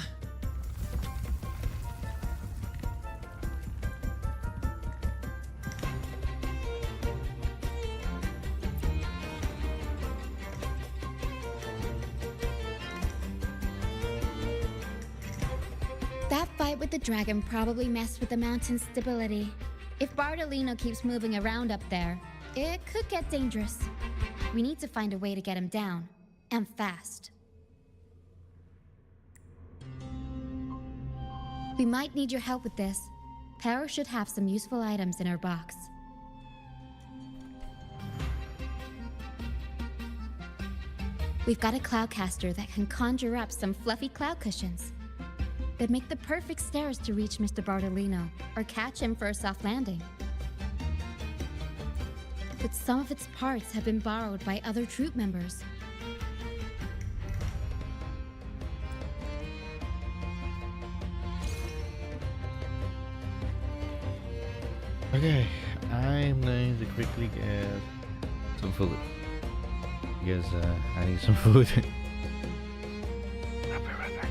That fight with the dragon probably messed with the mountain's stability. If Bardolino keeps moving around up there, it could get dangerous. We need to find a way to get him down, and fast. We might need your help with this. Para should have some useful items in her box. We've got a cloudcaster that can conjure up some fluffy cloud cushions. They'd make the perfect stairs to reach Mr. Bardolino, or catch him for a soft landing. But some of its parts have been borrowed by other troop members. Okay, I'm going to quickly get some food. Because I need some food. I'll be right back.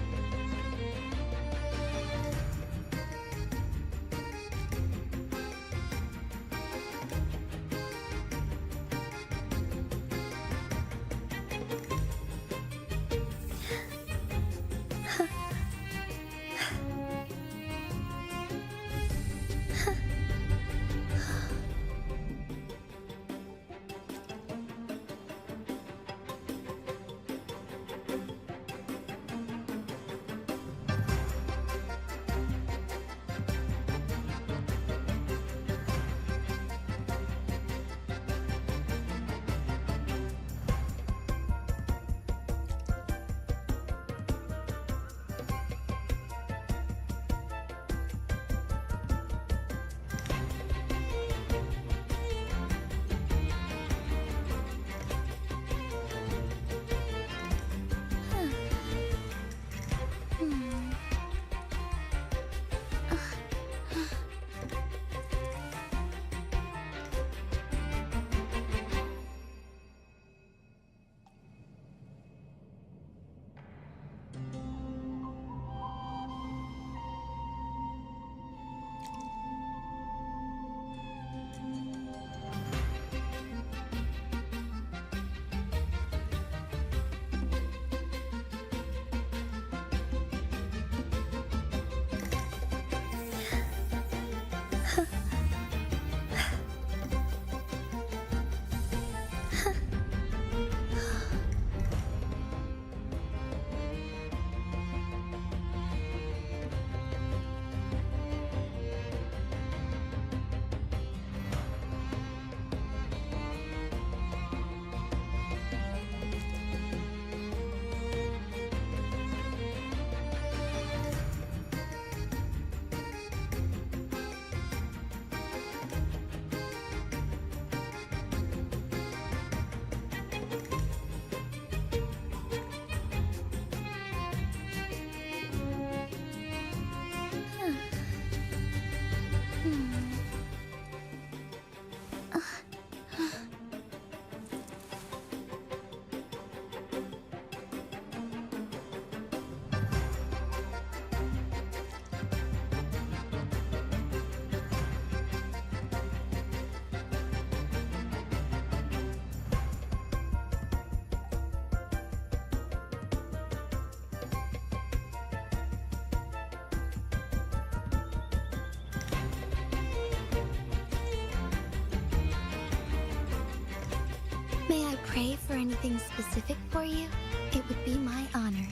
May I pray for anything specific for you? It would be my honor.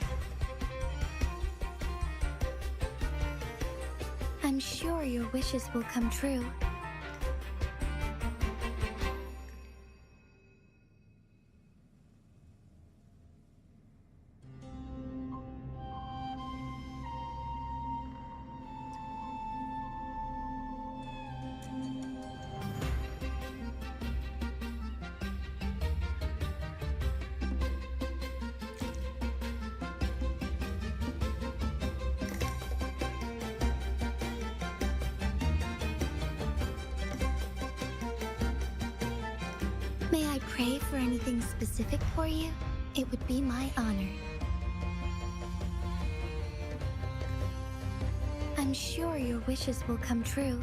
I'm sure your wishes will come true. May I pray for anything specific for you? It would be my honor. I'm sure your wishes will come true.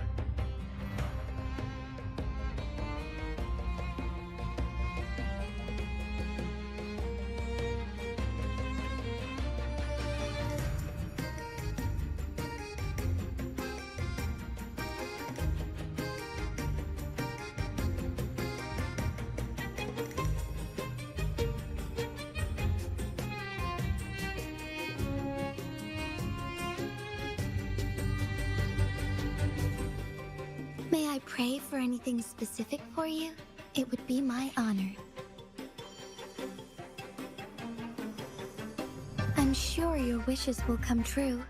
May I pray for anything specific for you? It would be my honor. I'm sure your wishes will come true.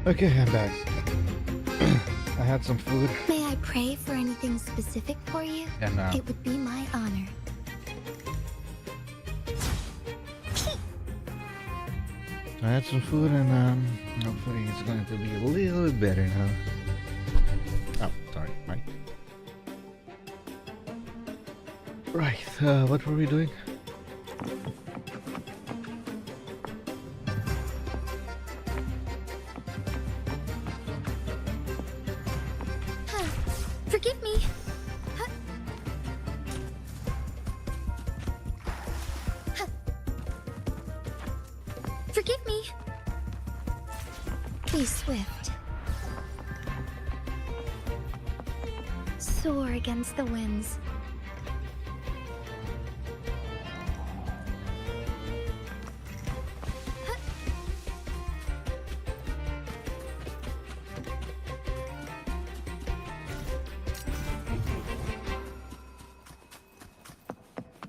Okay, I'm back. I had some food. May I pray for anything specific for you? And It would be my honor. I had some food, and hopefully it's going to be a little bit better now. Oh, sorry, right. Right, what were we doing? Forgive me. Forgive me. Be swift. Soar against the winds.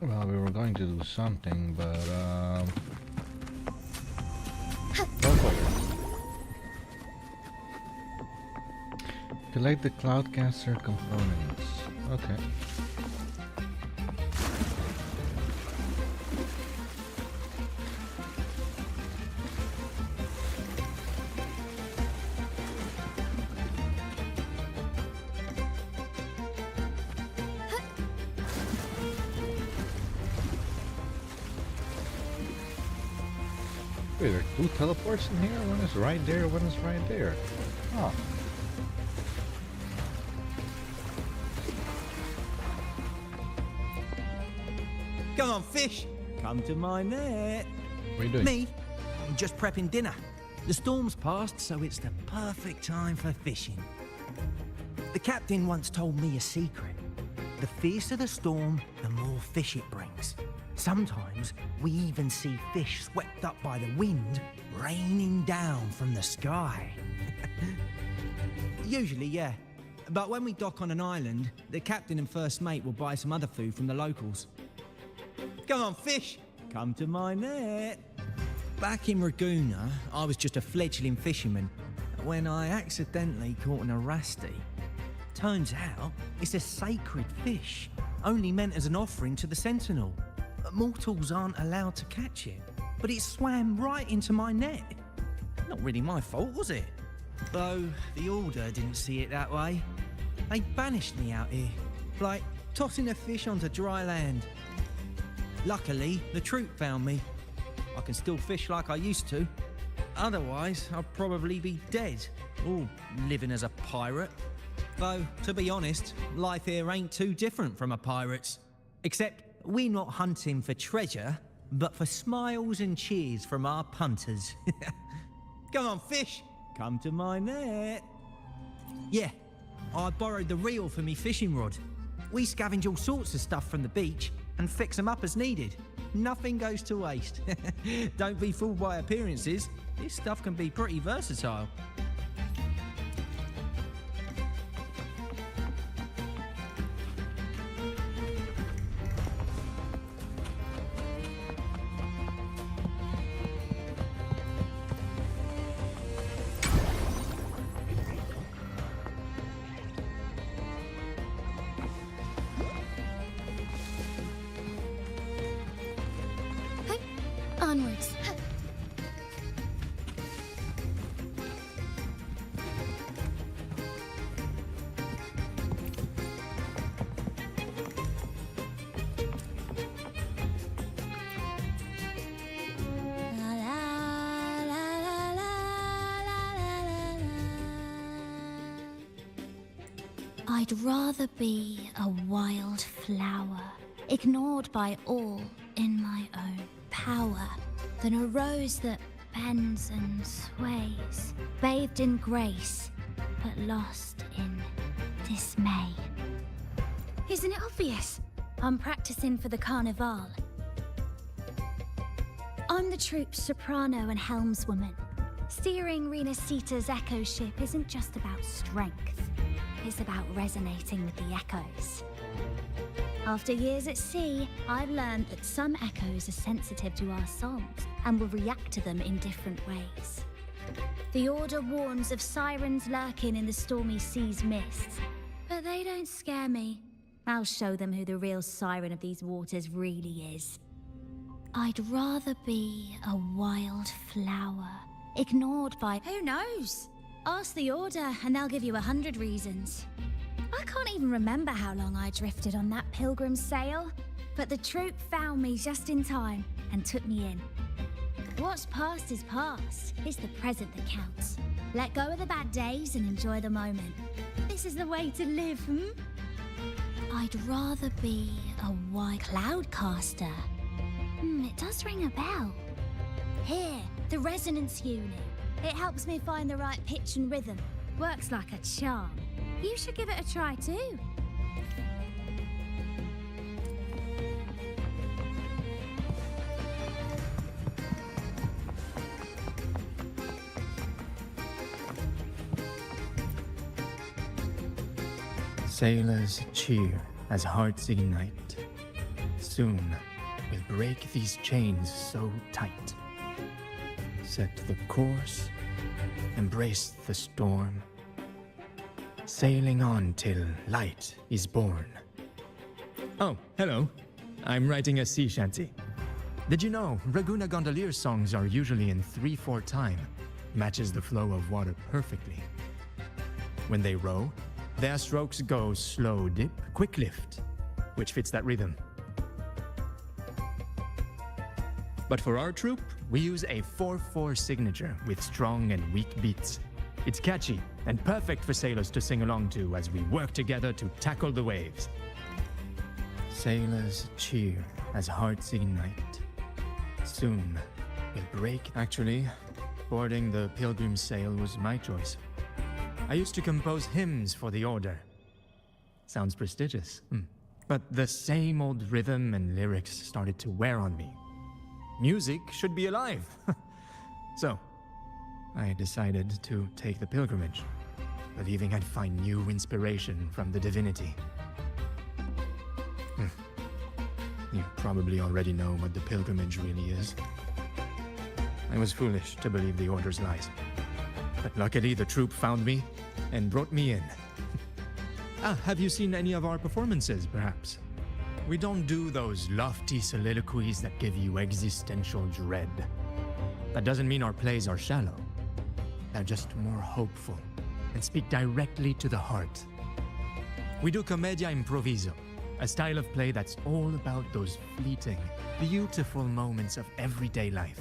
Well, we were going to do something, but go for it. Collect the Cloudcaster components. Okay. Wait, there are two teleports in here? One is right there, one is right there. Oh. Come on, fish! Come to my net. What are you doing? Me? I'm just prepping dinner. The storm's passed, so it's the perfect time for fishing. The captain once told me a secret. The fiercer the storm, the more fish it brings. Sometimes we even see fish swept up by the wind, raining down from the sky. Usually, yeah. But when we dock on an island, the captain and first mate will buy some other food from the locals. Come on, fish! Come to my net. Back in Raguna, I was just a fledgling fisherman when I accidentally caught an arasti. Turns out, it's a sacred fish, only meant as an offering to the Sentinel. Mortals aren't allowed to catch it, but it swam right into my net. Not really my fault, was it? Though the Order didn't see it that way. They banished me out here, like tossing a fish onto dry land. Luckily, the troop found me. I can still fish like I used to. Otherwise, I'd probably be dead, or living as a pirate. Though, to be honest, life here ain't too different from a pirate's. Except we're not hunting for treasure, but for smiles and cheers from our punters. Come on, fish! Come to my net. Yeah, I borrowed the reel for me fishing rod. We scavenge all sorts of stuff from the beach and fix them up as needed. Nothing goes to waste. Don't be fooled by appearances. This stuff can be pretty versatile. Onwards. I'd rather be a wild flower, ignored by all in my own power, than a rose that bends and sways, bathed in grace, but lost in dismay. Isn't it obvious? I'm practicing for the Carnival. I'm the troupe's soprano and helmswoman. Steering Rinascita's echo ship isn't just about strength. It's about resonating with the echoes. After years at sea, I've learned that some echoes are sensitive to our songs and will react to them in different ways. The Order warns of sirens lurking in the stormy sea's mists. But they don't scare me. I'll show them who the real siren of these waters really is. I'd rather be a wild flower, ignored by... Who knows? Ask the Order and they'll give you 100 reasons. I can't even remember how long I drifted on that pilgrim's sail, but the troop found me just in time and took me in. What's past is past. It's the present that counts. Let go of the bad days and enjoy the moment. This is the way to live, I'd rather be a white cloudcaster. It does ring a bell. Here, the resonance unit. It helps me find the right pitch and rhythm. Works like a charm. You should give it a try too. Sailors cheer as hearts ignite. Soon we'll break these chains so tight. Set the course, embrace the storm, sailing on till light is born. Oh, hello. I'm writing a sea shanty. Did you know Raguna gondolier songs are usually in 3/4 time? Matches the flow of water perfectly. When they row, their strokes go slow dip, quick lift, which fits that rhythm. But for our troop, we use a 4/4 signature with strong and weak beats. It's catchy and perfect for sailors to sing along to as we work together to tackle the waves. Sailors cheer as hearts ignite. Soon we'll break. Actually, boarding the pilgrim's sail was my choice. I used to compose hymns for the Order. Sounds prestigious. But the same old rhythm and lyrics started to wear on me. Music should be alive. So, I decided to take the pilgrimage, believing I'd find new inspiration from the Divinity. You probably already know what the pilgrimage really is. I was foolish to believe the Order's lies. But luckily the troop found me and brought me in. Have you seen any of our performances, perhaps? We don't do those lofty soliloquies that give you existential dread. That doesn't mean our plays are shallow. They're just more hopeful and speak directly to the heart. We do commedia improviso, a style of play that's all about those fleeting, beautiful moments of everyday life.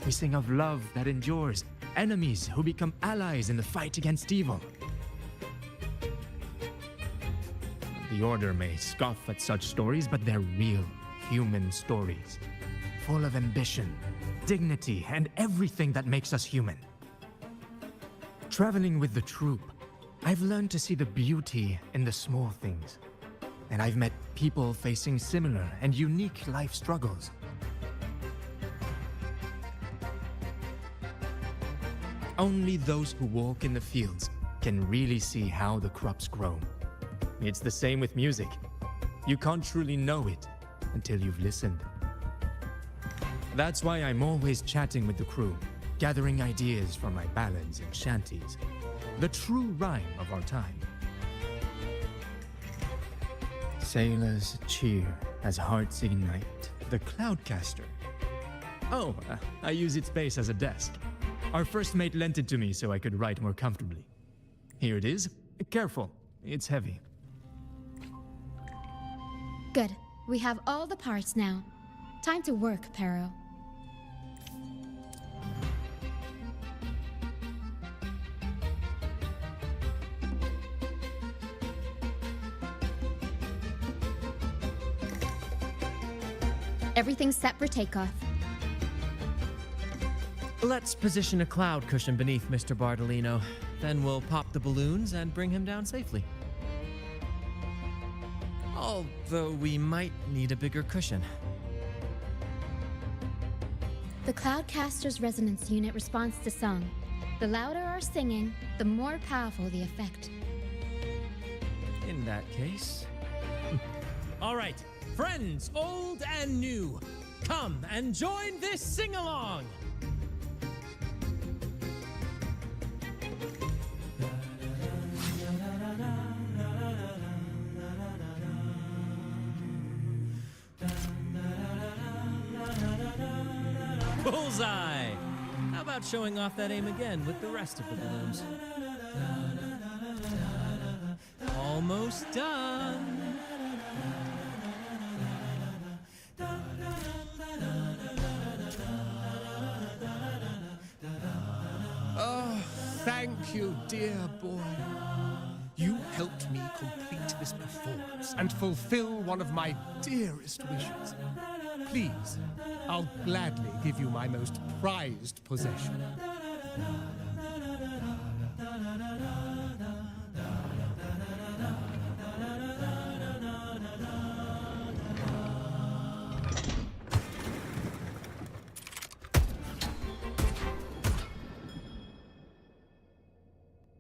We sing of love that endures, enemies who become allies in the fight against evil. The Order may scoff at such stories, but they're real, human stories, full of ambition, dignity, and everything that makes us human. Traveling with the troop, I've learned to see the beauty in the small things, and I've met people facing similar and unique life struggles. Only those who walk in the fields can really see how the crops grow. It's the same with music. You can't truly know it until you've listened. That's why I'm always chatting with the crew, gathering ideas for my ballads and shanties. The true rhyme of our time. Sailors cheer as hearts ignite. The Cloudcaster. Oh, I use its base as a desk. Our first mate lent it to me so I could write more comfortably. Here it is. Careful, it's heavy. Good. We have all the parts now. Time to work, Pero. Everything's set for takeoff. Let's position a cloud cushion beneath Mr. Bardolino. Then we'll pop the balloons and bring him down safely. Although we might need a bigger cushion. The Cloudcaster's resonance unit responds to song. The louder our singing, the more powerful the effect. In that case... All right, friends old and new, come and join this sing-along! Bullseye! How about showing off that aim again with the rest of the balloons? Almost done. Oh, thank you, dear boy. You helped me complete this performance and fulfill one of my dearest wishes. Please, I'll gladly give you my most prized possession.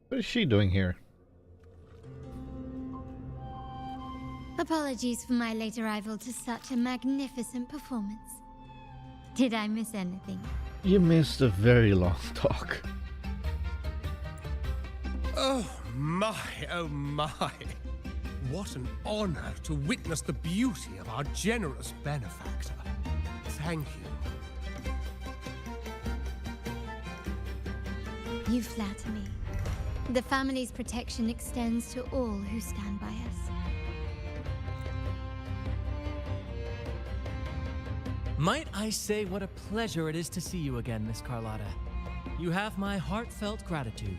What is she doing here? Apologies for my late arrival to such a magnificent performance. Did I miss anything? You missed a very long talk. Oh my, oh my. What an honor to witness the beauty of our generous benefactor. Thank you. You flatter me. The family's protection extends to all who stand by us. Might I say what a pleasure it is to see you again, Miss Carlotta. You have my heartfelt gratitude.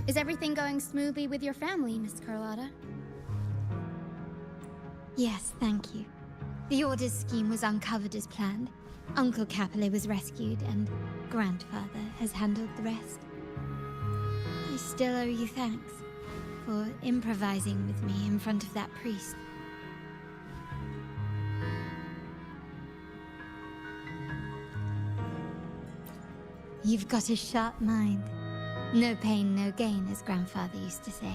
Is everything going smoothly with your family, Miss Carlotta? Yes, thank you. The Order's scheme was uncovered as planned. Uncle Capulet was rescued, and Grandfather has handled the rest. I still owe you thanks for improvising with me in front of that priest. You've got a sharp mind. No pain, no gain, as Grandfather used to say.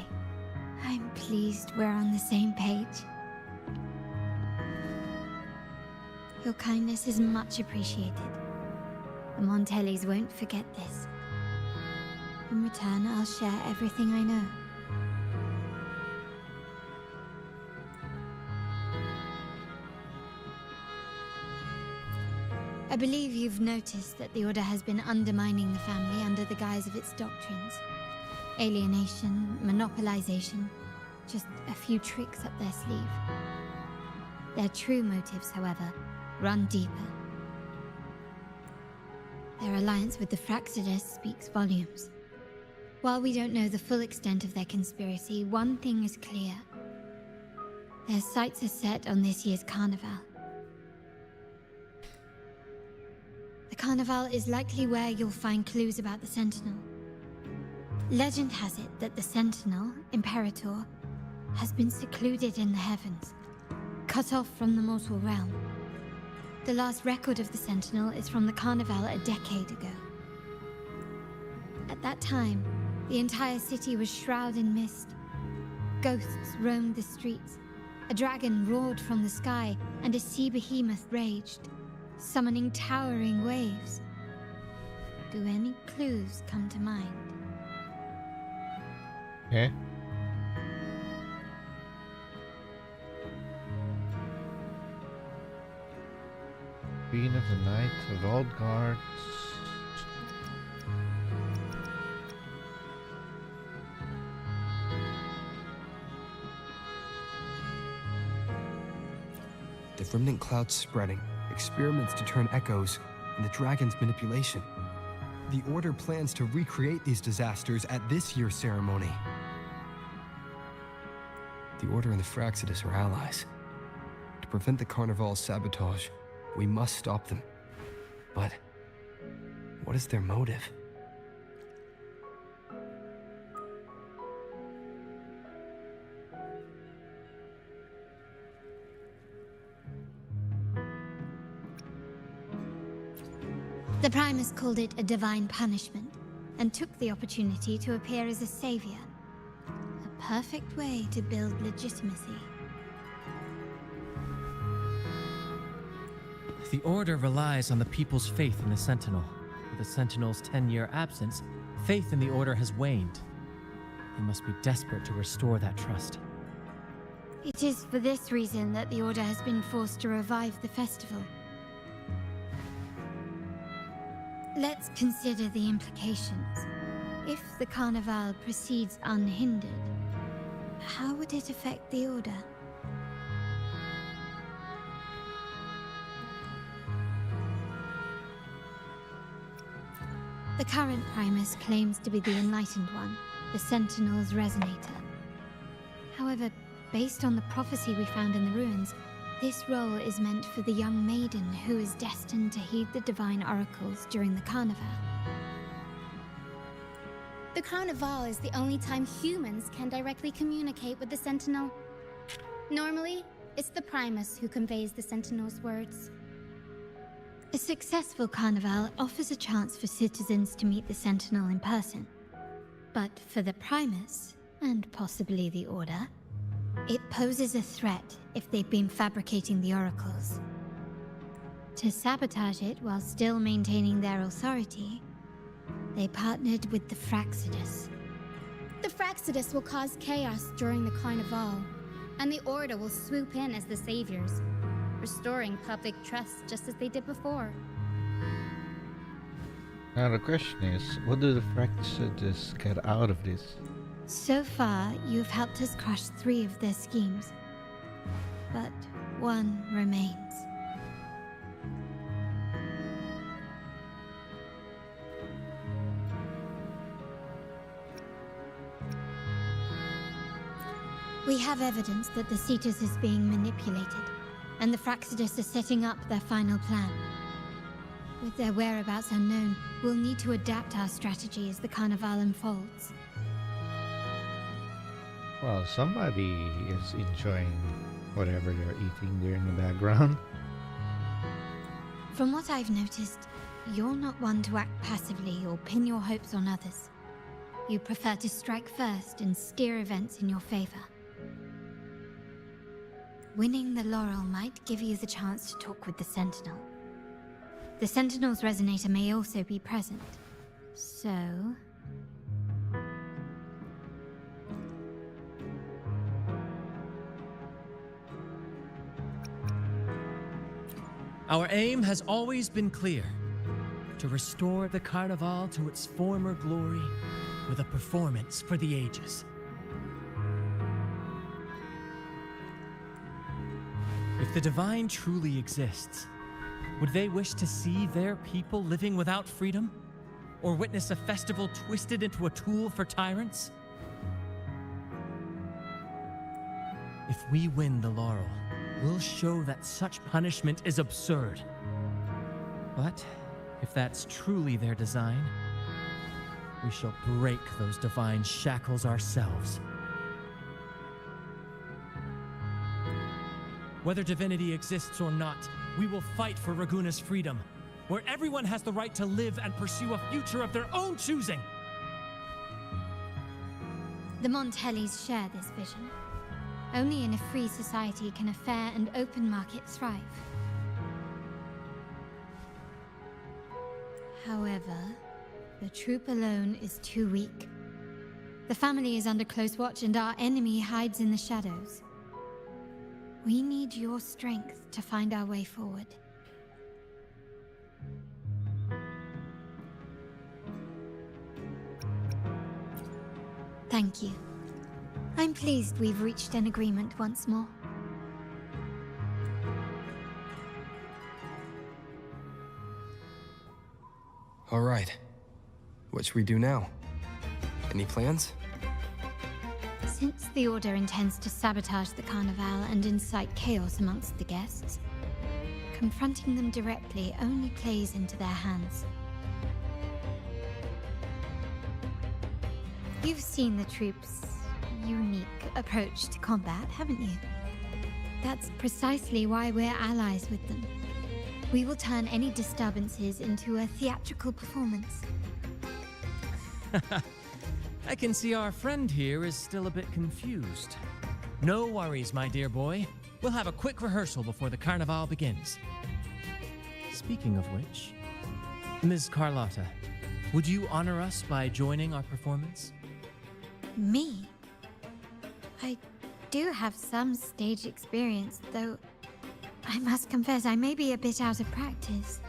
I'm pleased we're on the same page. Your kindness is much appreciated. The Montellis won't forget this. In return, I'll share everything I know. I believe you've noticed that the Order has been undermining the family under the guise of its doctrines. Alienation, monopolization, just a few tricks up their sleeve. Their true motives, however, run deeper. Their alliance with the Fraxidus speaks volumes. While we don't know the full extent of their conspiracy, one thing is clear. Their sights are set on this year's carnival. The carnival is likely where you'll find clues about the Sentinel. Legend has it that the Sentinel, Imperator, has been secluded in the heavens, cut off from the mortal realm. The last record of the Sentinel is from the carnival a decade ago. At that time, the entire city was shrouded in mist. Ghosts roamed the streets. A dragon roared from the sky, and a sea behemoth raged, summoning towering waves. Do any clues come to mind? Eh? Queen of the Night of Old Guards. The remnant cloud's spreading, experiments to turn echoes, and the dragon's manipulation. The Order plans to recreate these disasters at this year's ceremony. The Order and the Fraxidus are allies. To prevent the Carnival's sabotage, we must stop them. But what is their motive? The Primus called it a divine punishment, and took the opportunity to appear as a savior. A perfect way to build legitimacy. The Order relies on the people's faith in the Sentinel. With the Sentinel's 10-year absence, faith in the Order has waned. They must be desperate to restore that trust. It is for this reason that the Order has been forced to revive the festival. Let's consider the implications. If the Carnival proceeds unhindered, how would it affect the Order? The current Primus claims to be the Enlightened One, the Sentinel's Resonator. However, based on the prophecy we found in the ruins, this role is meant for the young maiden who is destined to heed the divine oracles during the Carnival. The Carnival is the only time humans can directly communicate with the Sentinel. Normally, it's the Primus who conveys the Sentinel's words. A successful Carnival offers a chance for citizens to meet the Sentinel in person. But for the Primus, and possibly the Order, it poses a threat if they've been fabricating the oracles. To sabotage it while still maintaining their authority, they partnered with the Fraxidus. The Fraxidus will cause chaos during the Carnival, and the Order will swoop in as the saviors, restoring public trust just as they did before. Now the question is, what do the Fraxidus get out of this? So far, you've helped us crush 3 of their schemes. But one remains. We have evidence that the Cetus is being manipulated, and the Fraxidus are setting up their final plan. With their whereabouts unknown, we'll need to adapt our strategy as the Carnival unfolds. Well, somebody is enjoying whatever they're eating there in the background. From what I've noticed, you're not one to act passively or pin your hopes on others. You prefer to strike first and steer events in your favor. Winning the laurel might give you the chance to talk with the Sentinel. The Sentinel's Resonator may also be present. So... Our aim has always been clear: to restore the Carnival to its former glory with a performance for the ages. If the Divine truly exists, would they wish to see their people living without freedom? Or witness a festival twisted into a tool for tyrants? If we win the laurel, we'll show that such punishment is absurd. But if that's truly their design, we shall break those divine shackles ourselves. Whether divinity exists or not, we will fight for Raguna's freedom, where everyone has the right to live and pursue a future of their own choosing. The Montellis share this vision. Only in a free society can a fair and open market thrive. However, the troop alone is too weak. The family is under close watch and our enemy hides in the shadows. We need your strength to find our way forward. Thank you. I'm pleased we've reached an agreement once more. All right. What should we do now? Any plans? Since the Order intends to sabotage the Carnival and incite chaos amongst the guests, confronting them directly only plays into their hands. You've seen the troops' unique approach to combat, haven't you? That's precisely why we're allies with them. We will turn any disturbances into a theatrical performance. I can see our friend here is still a bit confused. No worries, my dear boy. We'll have a quick rehearsal before the Carnival begins. Speaking of which, Ms. Carlotta, would you honor us by joining our performance? Me? I do have some stage experience, though I must confess I may be a bit out of practice.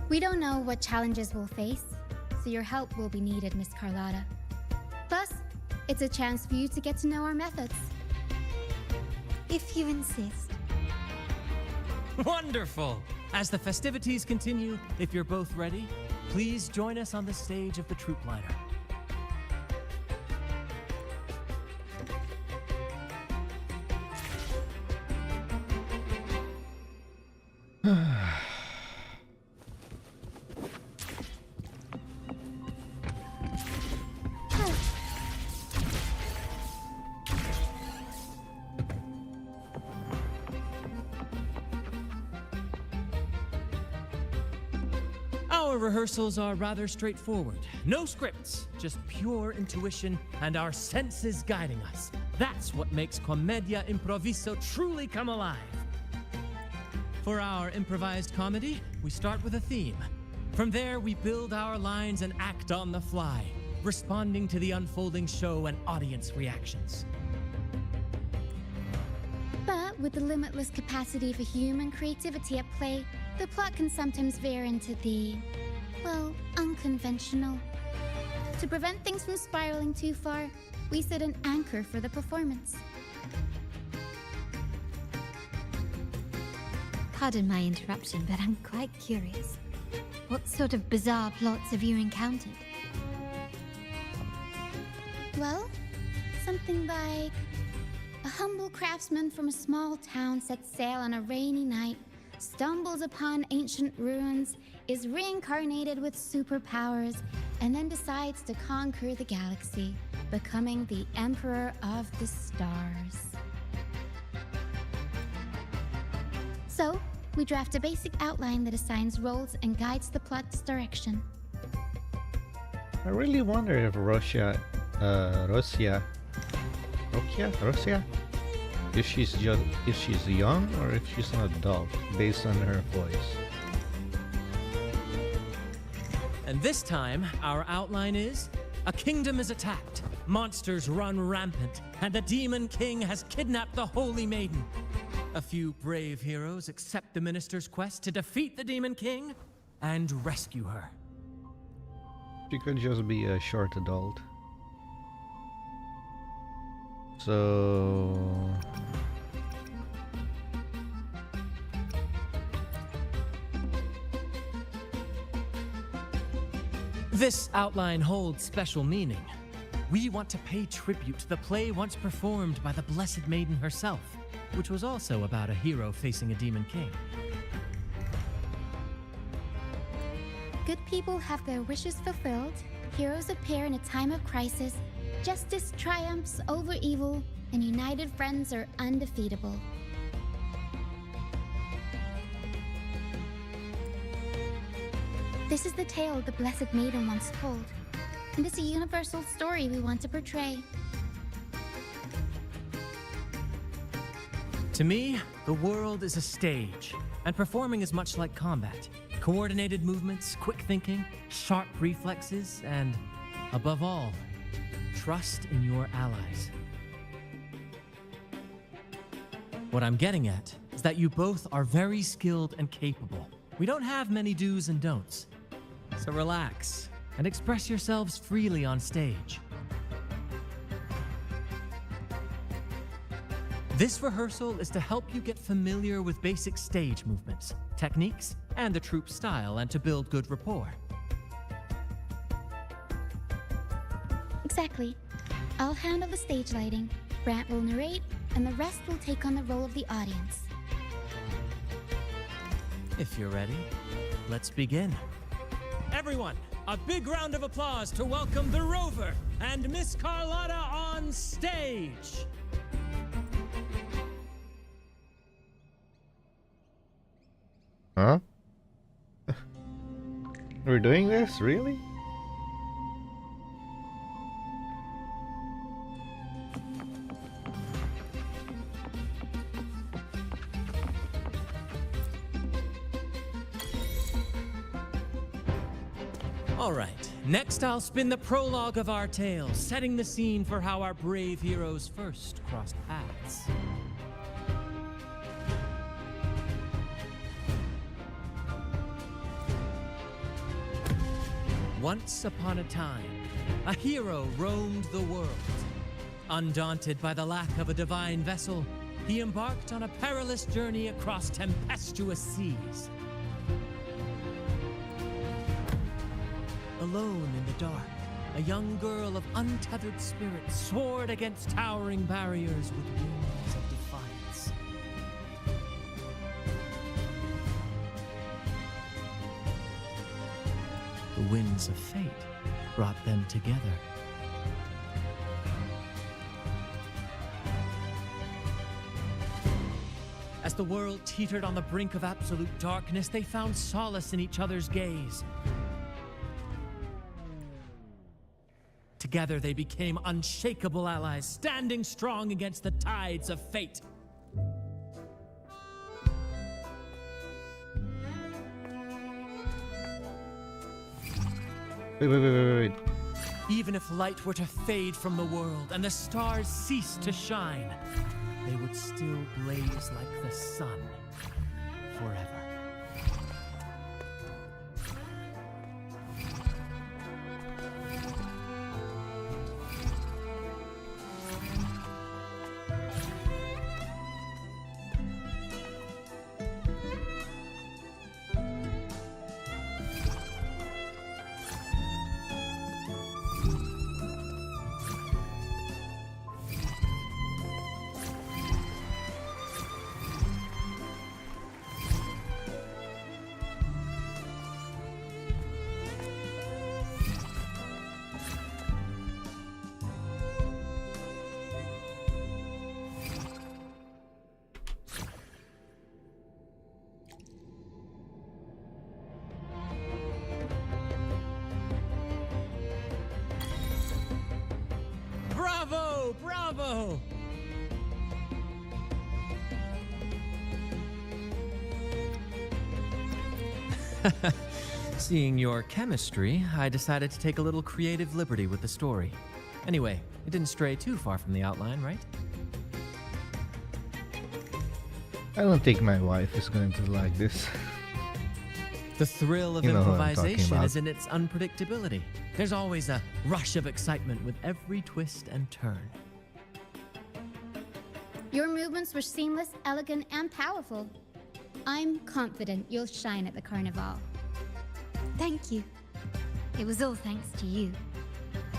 We don't know what challenges we'll face, so your help will be needed, Miss Carlotta. Plus, it's a chance for you to get to know our methods. If you insist. Wonderful! As the festivities continue, if you're both ready, please join us on the stage of the troop liner. Our rehearsals are rather straightforward. No scripts, just pure intuition and our senses guiding us. That's what makes Commedia Improviso truly come alive. For our improvised comedy, we start with a theme. From there, we build our lines and act on the fly, responding to the unfolding show and audience reactions. But with the limitless capacity for human creativity at play, the plot can sometimes veer into the, well, unconventional. To prevent things from spiraling too far, we set an anchor for the performance. Pardon my interruption, but I'm quite curious. What sort of bizarre plots have you encountered? Well, something like a humble craftsman from a small town sets sail on a rainy night, stumbles upon ancient ruins, is reincarnated with superpowers, and then decides to conquer the galaxy, becoming the Emperor of the Stars. So, we draft a basic outline that assigns roles and guides the plot's direction. I really wonder if Rosia, if she's young or if she's an adult, based on her voice. And this time, our outline is: a kingdom is attacked, monsters run rampant, and the Demon King has kidnapped the Holy Maiden. A few brave heroes accept the minister's quest to defeat the Demon King and rescue her. She could just be a short adult. So... This outline holds special meaning. We want to pay tribute to the play once performed by the Blessed Maiden herself, which was also about a hero facing a Demon King. Good people have their wishes fulfilled, heroes appear in a time of crisis, justice triumphs over evil, and united friends are undefeatable. This is the tale the Blessed Maiden once told, and it's a universal story we want to portray. To me, the world is a stage, and performing is much like combat. Coordinated movements, quick thinking, sharp reflexes, and, above all, trust in your allies. What I'm getting at is that you both are very skilled and capable. We don't have many do's and don'ts. So relax and express yourselves freely on stage. This rehearsal is to help you get familiar with basic stage movements, techniques, and the troupe style, and to build good rapport. Exactly. I'll handle the stage lighting, Brant will narrate, and the rest will take on the role of the audience. If you're ready, let's begin. Everyone, a big round of applause to welcome the Rover and Miss Carlotta on stage. Huh? We're doing this? Really? All right, next I'll spin the prologue of our tale, setting the scene for how our brave heroes first crossed paths. Once upon a time, a hero roamed the world. Undaunted by the lack of a divine vessel, he embarked on a perilous journey across tempestuous seas. Alone in the dark, a young girl of untethered spirit soared against towering barriers with wings of defiance. The winds of fate brought them together. As the world teetered on the brink of absolute darkness, they found solace in each other's gaze. Together they became unshakable allies, standing strong against the tides of fate. Wait. Even if light were to fade from the world and the stars cease to shine, they would still blaze like the sun forever. Bravo! Bravo! Seeing your chemistry, I decided to take a little creative liberty with the story. Anyway, it didn't stray too far from the outline, right? I don't think my wife is going to like this. The thrill of You know what I'm talking improvisation about. is in its unpredictability. There's always a rush of excitement with every twist and turn. Your movements were seamless, elegant, and powerful. I'm confident you'll shine at the carnival. Thank you. It was all thanks to you.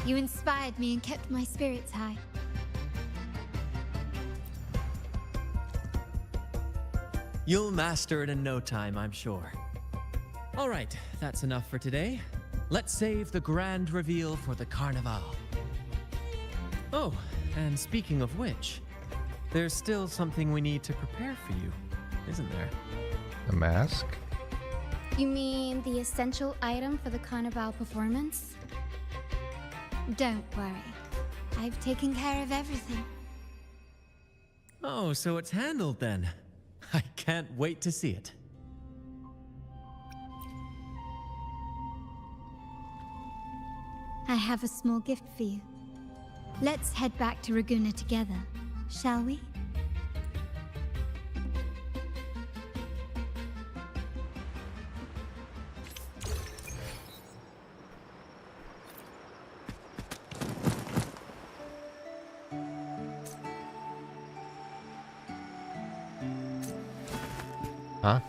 You inspired me and kept my spirits high. You'll master it in no time, I'm sure. All right, that's enough for today. Let's save the grand reveal for the carnival. Oh, and speaking of which, there's still something we need to prepare for you, isn't there? A mask? You mean the essential item for the carnival performance? Don't worry. I've taken care of everything. Oh, so it's handled then. I can't wait to see it. I have a small gift for you. Let's head back to Ragunna together, shall we? Huh?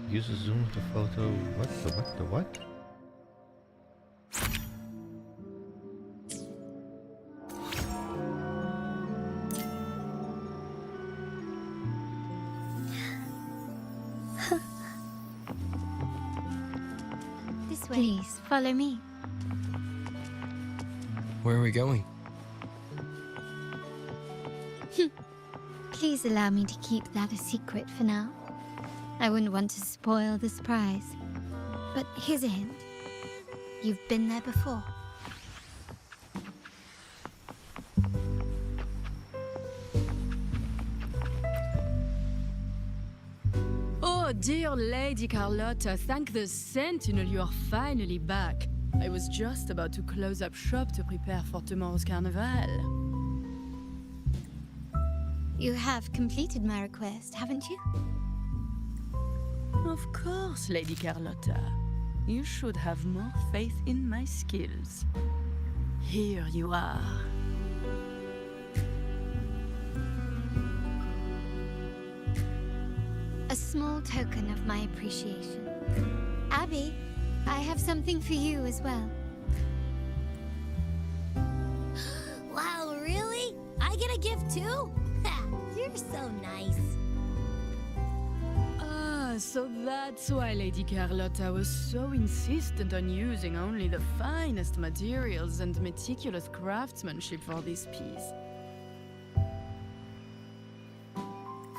Use a zoom to photo. What? This way. Please, follow me. Where are we going? Please allow me to keep that a secret for now. I wouldn't want to spoil the surprise. But here's a hint. You've been there before. Oh, Oh, dear Lady Carlotta, thank the Sentinel you are finally back. I was just about to close up shop to prepare for tomorrow's carnival. You have completed my request, haven't you? Of course, Lady Carlotta. You should have more faith in my skills. Here you are. A small token of my appreciation. Abby, I have something for you as well. Wow, really? I get a gift too? Ha, you're so nice. Ah, so that's why Lady Carlotta was so insistent on using only the finest materials and meticulous craftsmanship for this piece.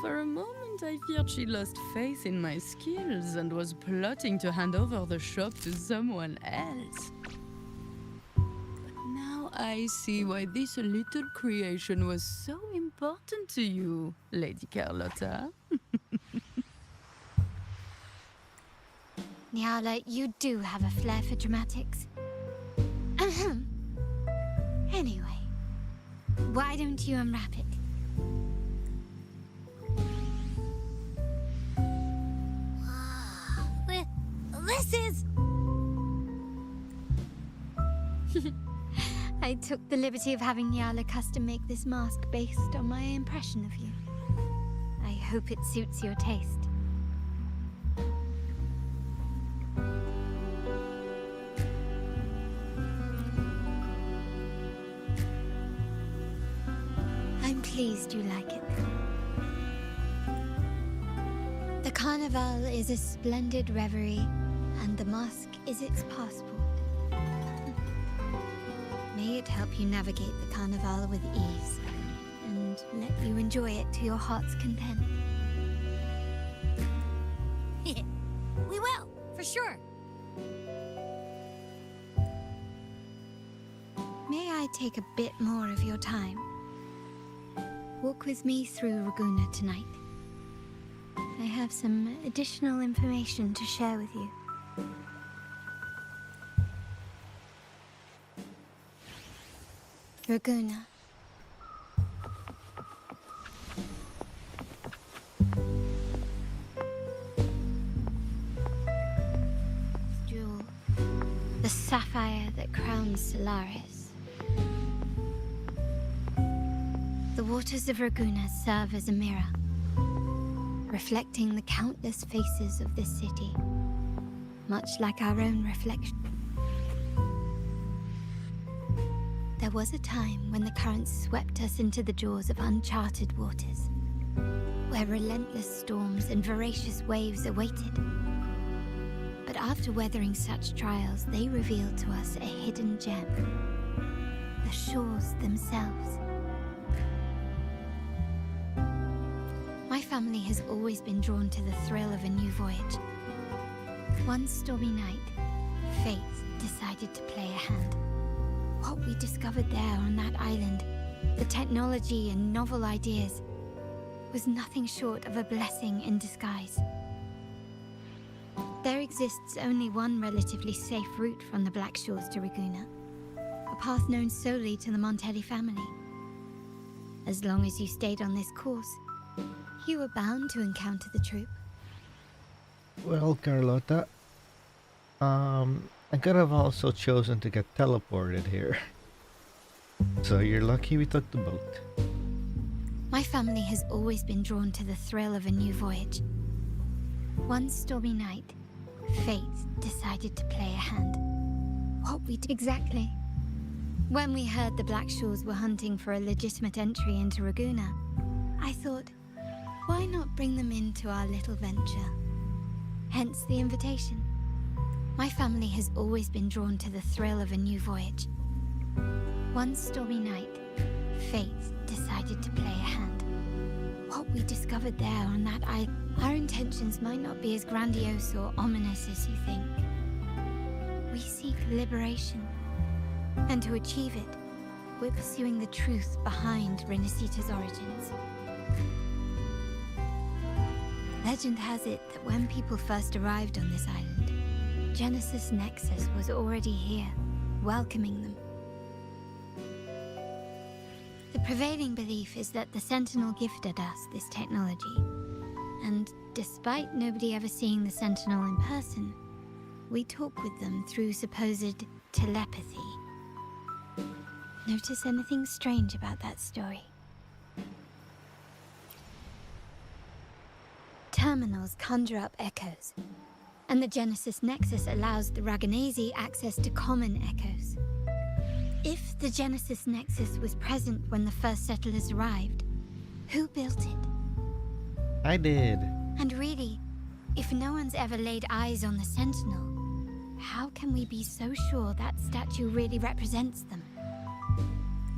For a moment, I feared she lost faith in my skills and was plotting to hand over the shop to someone else. But now I see why this little creation was so important to you, Lady Carlotta. Nyala, you do have a flair for dramatics. Ahem. Anyway, why don't you unwrap it? This is... I took the liberty of having Nyala custom make this mask based on my impression of you. I hope it suits your taste. I'm pleased you like it. The carnival is a splendid reverie, and the mask is its passport. May it help you navigate the carnival with ease, and let you enjoy it to your heart's content. We will, for sure. May I take a bit more of your time? Walk with me through Raguna tonight. I have some additional information to share with you. Raguna. Jewel, the sapphire that crowns Solaris. The waters of Raguna serve as a mirror, reflecting the countless faces of this city, much like our own reflection. There was a time when the currents swept us into the jaws of uncharted waters, where relentless storms and voracious waves awaited. But after weathering such trials, they revealed to us a hidden gem, the shores themselves. My family has always been drawn to the thrill of a new voyage. One stormy night, fate decided to play a hand. What we discovered there on that island, the technology and novel ideas, was nothing short of a blessing in disguise. There exists only one relatively safe route from the Black Shores to Raguna, a path known solely to the Montelli family. As long as you stayed on this course, you were bound to encounter the troop. Well, Carlotta, I could have also chosen to get teleported here. So you're lucky we took the boat. My family has always been drawn to the thrill of a new voyage. One stormy night, fate decided to play a hand. What we did exactly. When we heard the Black Shores were hunting for a legitimate entry into Raguna, I thought, why not bring them into our little venture? Hence the invitation. My family has always been drawn to the thrill of a new voyage. One stormy night, fate decided to play a hand. What we discovered there on that island, our intentions might not be as grandiose or ominous as you think. We seek liberation, and to achieve it, we're pursuing the truth behind Rinascita's origins. Legend has it that when people first arrived on this island, Genesis Nexus was already here, welcoming them. The prevailing belief is that the Sentinel gifted us this technology, and despite nobody ever seeing the Sentinel in person, we talk with them through supposed telepathy. Notice anything strange about that story? Terminals conjure up echoes, and the Genesis Nexus allows the Raganazi access to common echoes. If the Genesis Nexus was present when the first settlers arrived, who built it? I did. And really, if no one's ever laid eyes on the Sentinel, how can we be so sure that statue really represents them?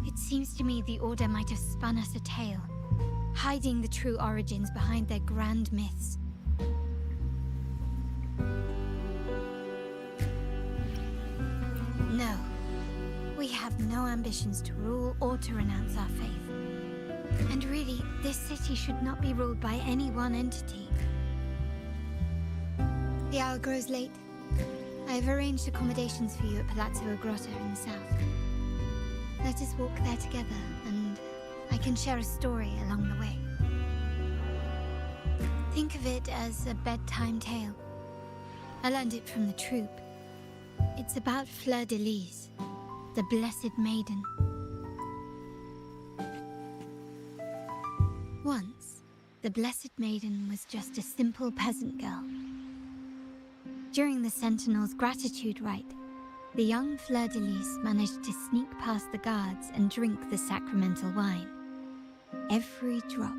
It seems to me the Order might have spun us a tale, hiding the true origins behind their grand myths. No. We have no ambitions to rule or to renounce our faith. And really, this city should not be ruled by any one entity. The hour grows late. I have arranged accommodations for you at Palazzo Grotto in the south. Let us walk there together, and I can share a story along the way. Think of it as a bedtime tale. I learned it from the troupe. It's about Fleur de Lis, the Blessed Maiden. Once, the Blessed Maiden was just a simple peasant girl. During the Sentinel's gratitude rite, the young Fleur de Lis managed to sneak past the guards and drink the sacramental wine. Every drop.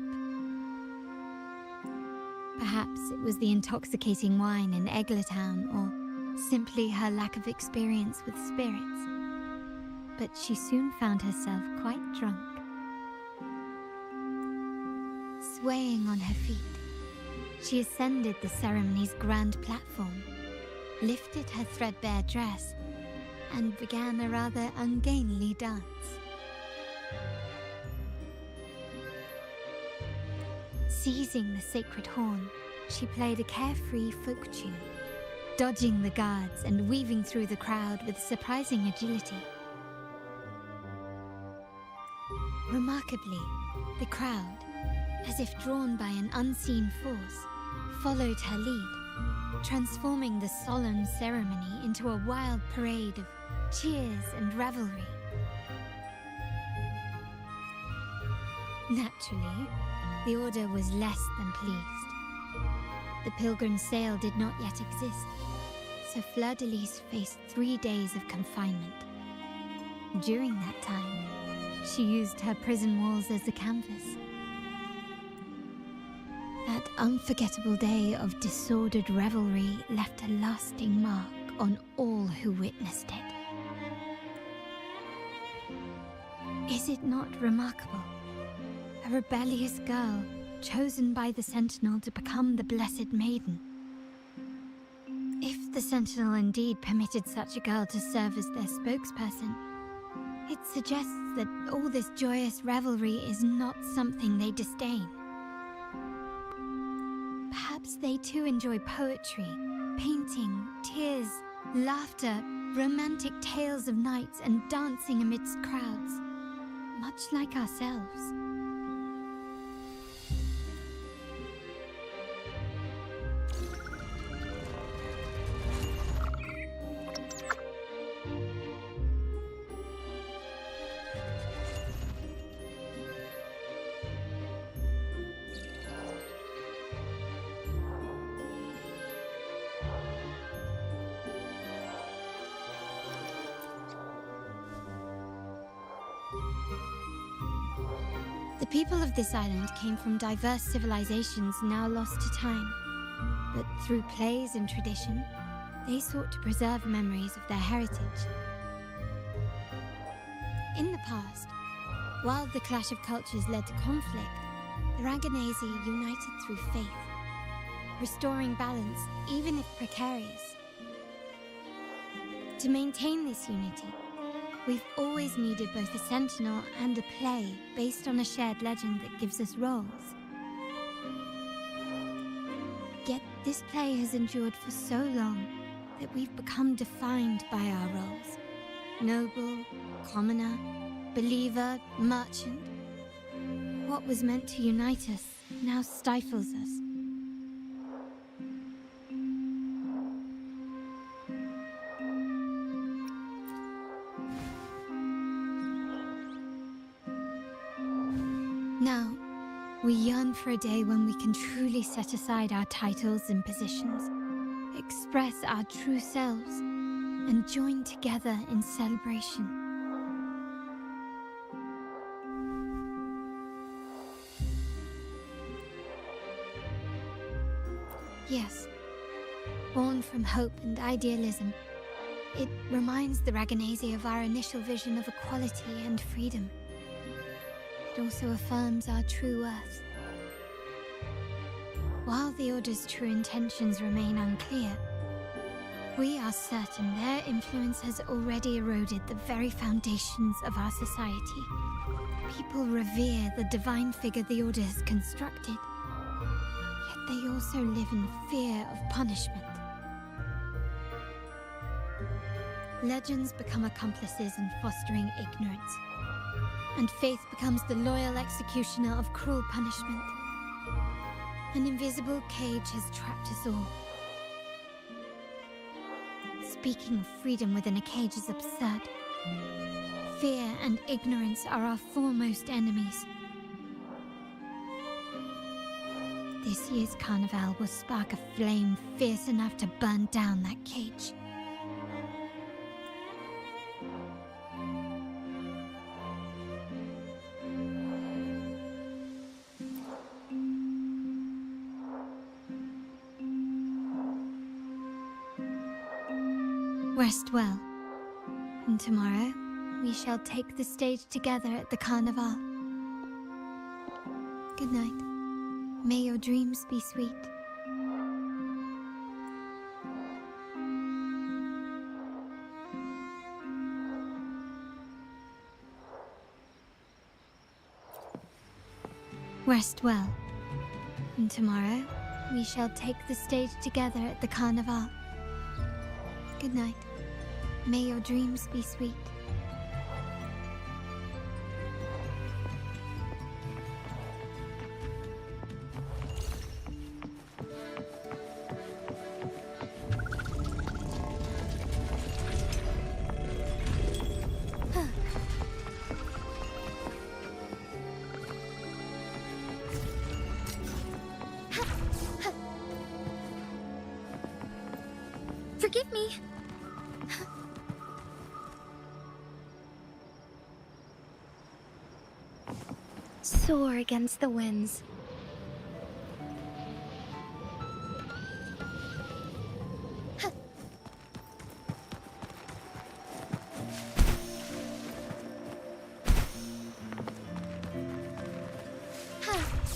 Perhaps it was the intoxicating wine in Eggletown, or simply her lack of experience with spirits. But she soon found herself quite drunk. Swaying on her feet, she ascended the ceremony's grand platform, lifted her threadbare dress, and began a rather ungainly dance. Seizing the sacred horn, she played a carefree folk tune, dodging the guards and weaving through the crowd with surprising agility. Remarkably, the crowd, as if drawn by an unseen force, followed her lead, transforming the solemn ceremony into a wild parade of cheers and revelry. Naturally, the Order was less than pleased. The pilgrim sale did not yet exist, so Fleur de Lis faced 3 days of confinement. During that time, she used her prison walls as a canvas. That unforgettable day of disordered revelry left a lasting mark on all who witnessed it. Is it not remarkable? A rebellious girl chosen by the Sentinel to become the Blessed Maiden. If the Sentinel indeed permitted such a girl to serve as their spokesperson, it suggests that all this joyous revelry is not something they disdain. Perhaps they too enjoy poetry, painting, tears, laughter, romantic tales of nights, and dancing amidst crowds, much like ourselves. The people of this island came from diverse civilizations now lost to time, but through plays and tradition, they sought to preserve memories of their heritage. In the past, while the clash of cultures led to conflict, the Raganazi united through faith, restoring balance even if precarious. To maintain this unity, we've always needed both a sentinel and a play based on a shared legend that gives us roles. Yet this play has endured for so long that we've become defined by our roles. Noble, commoner, believer, merchant. What was meant to unite us now stifles us. Now, we yearn for a day when we can truly set aside our titles and positions, express our true selves, and join together in celebration. Yes, born from hope and idealism, it reminds the Raganese of our initial vision of equality and freedom. It also affirms our true worth. While the Order's true intentions remain unclear, we are certain their influence has already eroded the very foundations of our society. People revere the divine figure the Order has constructed, yet they also live in fear of punishment. Legends become accomplices in fostering ignorance, and faith becomes the loyal executioner of cruel punishment. An invisible cage has trapped us all. Speaking of freedom within a cage is absurd. Fear and ignorance are our foremost enemies. This year's carnival will spark a flame fierce enough to burn down that cage. Rest well, and tomorrow we shall take the stage together at the carnival. Good night. May your dreams be sweet. Rest well, and tomorrow we shall take the stage together at the carnival. Good night. May your dreams be sweet. Forgive me. Soar against the winds.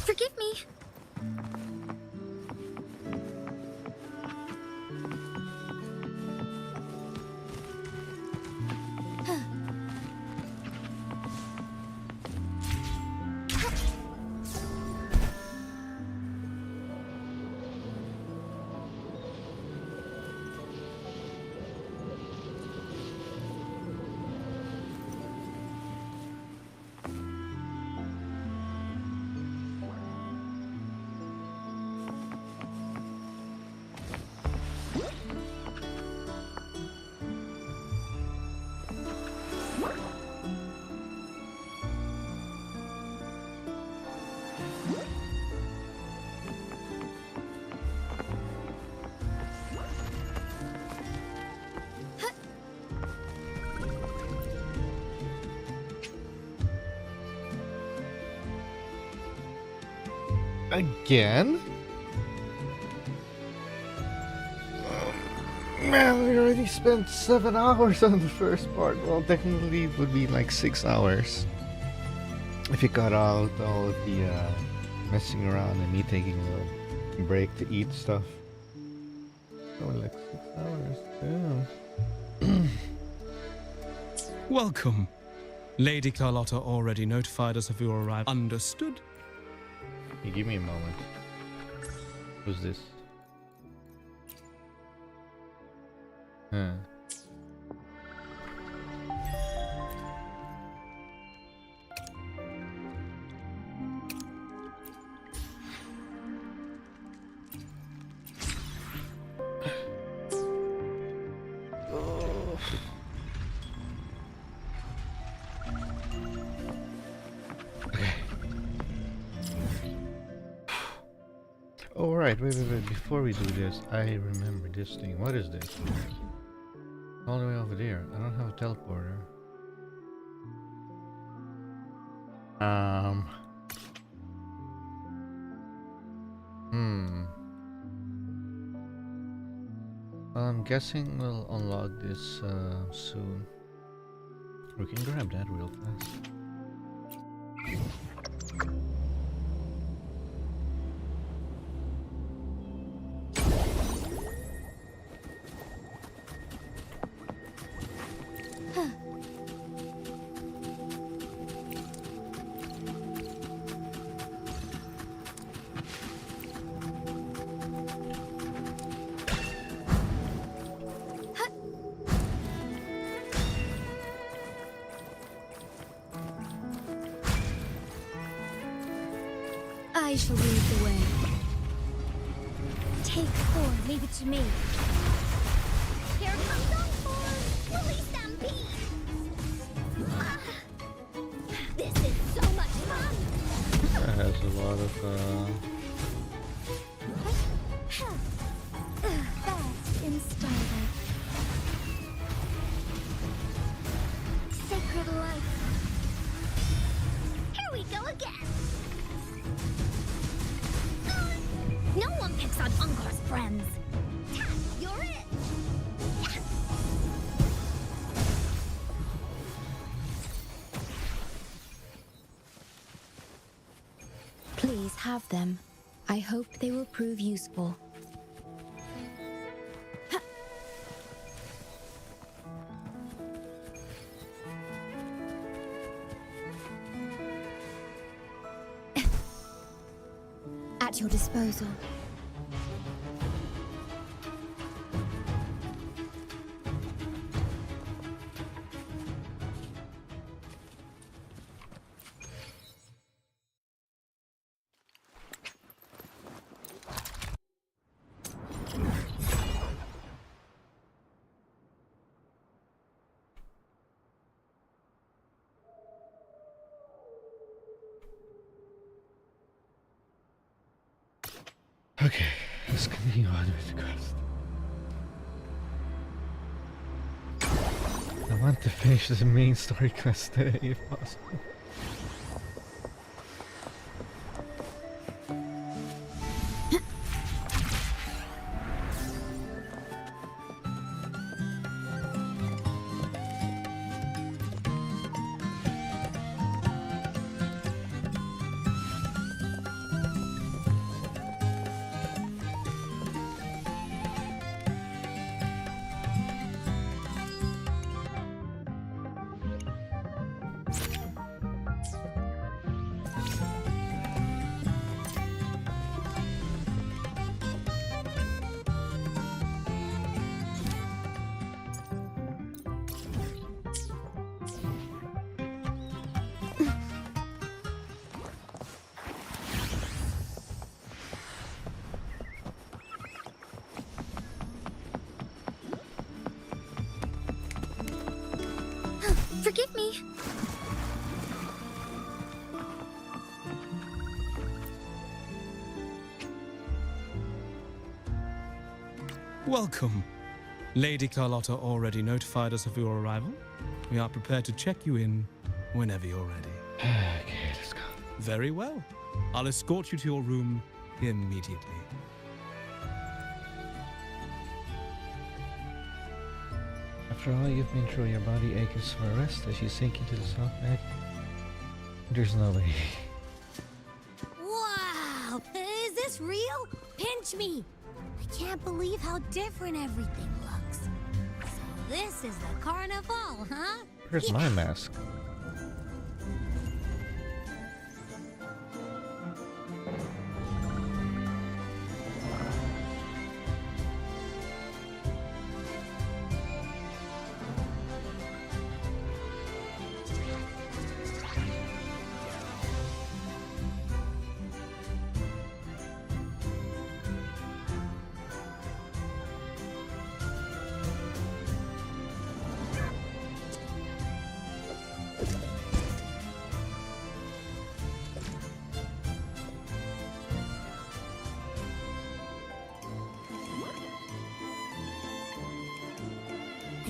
Forgive me. Again? Man, we already spent 7 hours on the first part. Well, technically it would be like 6 hours. If you cut out all of the messing around and me taking a little break to eat stuff. Only like 6 hours. Damn. Welcome. Lady Carlotta already notified us of your arrival. Understood? Hey, give me a moment. Who's this? Huh. Oh right, wait. Before we do this, I remember this thing. What is this? All the way over there. I don't have a teleporter. Well, I'm guessing we'll unlock this soon. We can grab that real fast. I shall lead the way. Take 4, leave it to me. Here comes Encore! Release them bees! This is so much fun! That has a lot of Fast in style. Sacred life. Here we go again! No one picks on Ungar's friends. Tat, you're it. Please have them. I hope they will prove useful. At your disposal. Okay, let's continue on with the quest. I want to finish the main story quest today if possible. Forgive me. Welcome. Lady Carlotta already notified us of your arrival. We are prepared to check you in whenever you're ready. Okay, let's go. Very well. I'll escort you to your room immediately. After all you've been through, your body aches for rest as you sink into the soft bed. There's no way. Wow! Is this real? Pinch me! I can't believe how different everything looks. So this is the carnival, huh? Where's my mask?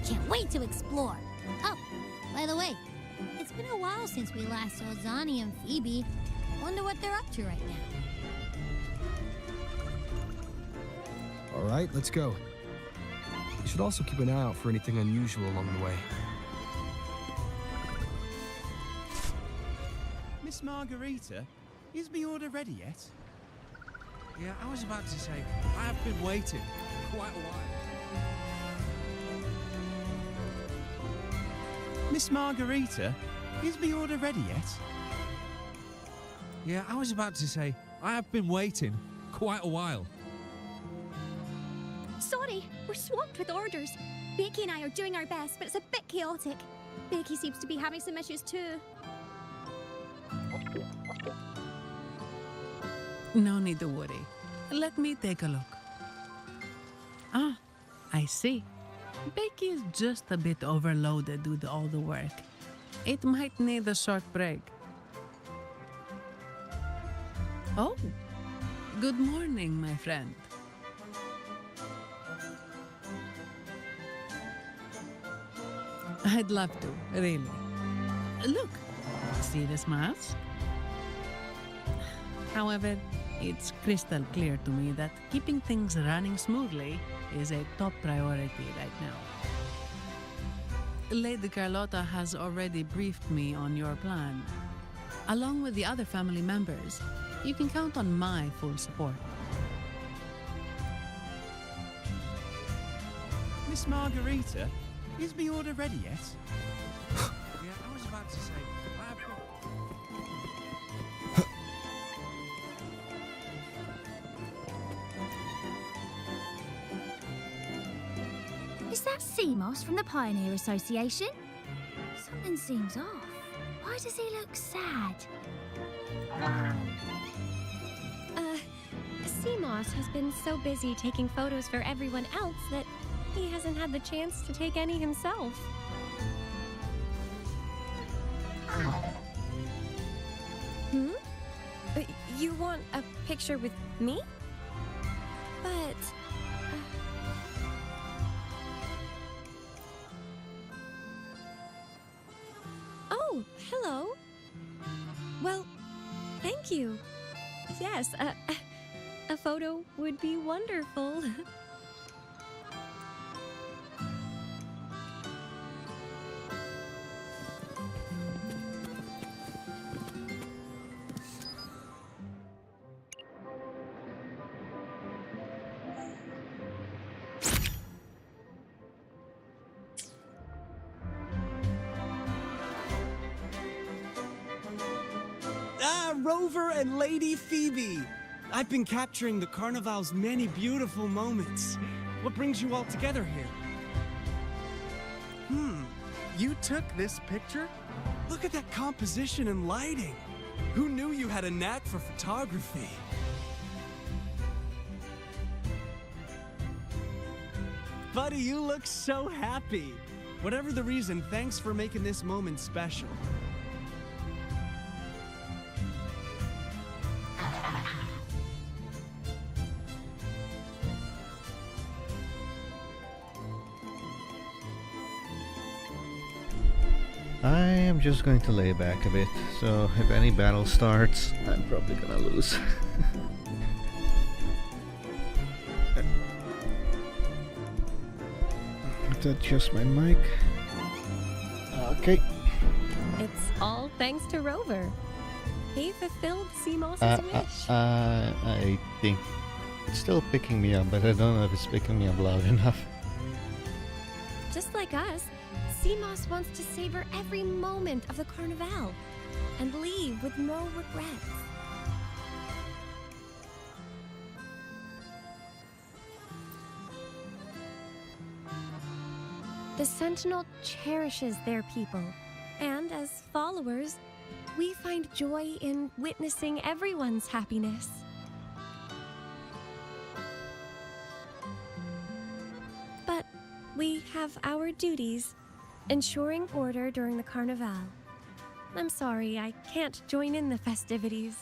can't wait to explore. Oh, by the way, it's been a while since we last saw Zani and Phoebe. Wonder what they're up to right now. All right, let's go. You should also keep an eye out for anything unusual along the way. Miss Margarita, is my order ready yet? Yeah, I was about to say, I have been waiting quite a while. Miss Margarita, is my order ready yet? Yeah, I was about to say, I have been waiting quite a while. Sorry, we're swamped with orders. Becky and I are doing our best, but it's a bit chaotic. Becky seems to be having some issues too. No need to worry. Let me take a look. Ah, I see. Becky is just a bit overloaded with all the work. It might need a short break. Oh, good morning, my friend. I'd love to, really. Look, see this mask? However, it's crystal clear to me that keeping things running smoothly is a top priority right now. Lady Carlotta has already briefed me on your plan. Along with the other family members, you can count on my full support. Miss Margarita, is my order ready yet? Yeah, I was about to say, I have been... Is that Seamoss from the Pioneer Association? Something seems off. Why does he look sad? Seamoss has been so busy taking photos for everyone else that he hasn't had the chance to take any himself. You want a picture with me? But... Oh, hello. Well, thank you. Yes, a photo would be wonderful. Rover and Lady Phoebe! I've been capturing the Carnival's many beautiful moments. What brings you all together here? You took this picture? Look at that composition and lighting. Who knew you had a knack for photography? Buddy, you look so happy. Whatever the reason, thanks for making this moment special. I am just going to lay back a bit, so if any battle starts, I'm probably gonna lose. To adjust my mic. Okay. It's all thanks to Rover. He fulfilled Seamoss's wish. I think it's still picking me up, but I don't know if it's picking me up loud enough. Just like us, Seamoss wants to savor every moment of the Carnival and leave with no regrets. The Sentinel cherishes their people, and as followers, we find joy in witnessing everyone's happiness. But we have our duties, ensuring order during the Carnival. I'm sorry I can't join in the festivities.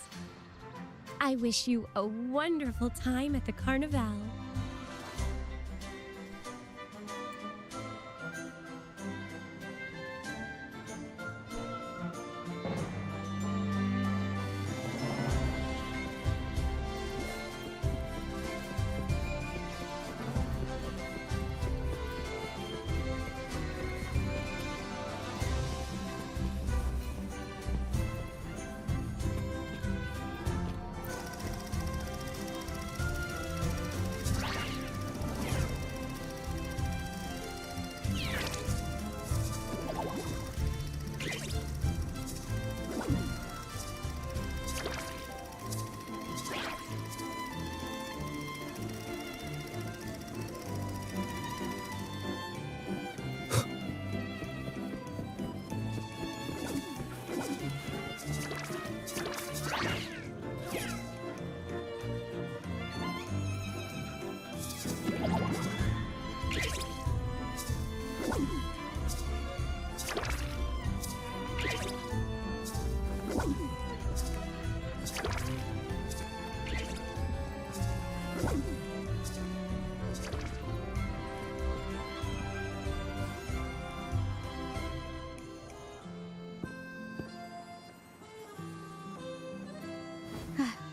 I wish you a wonderful time at the Carnival.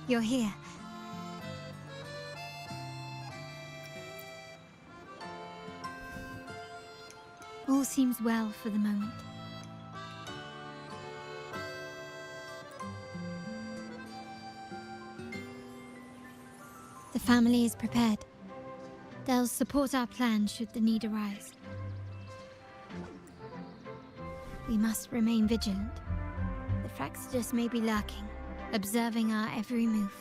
you're here. All seems well for the moment. The family is prepared. They'll support our plan should the need arise. We must remain vigilant. The Fractsidus may be lurking, observing our every move.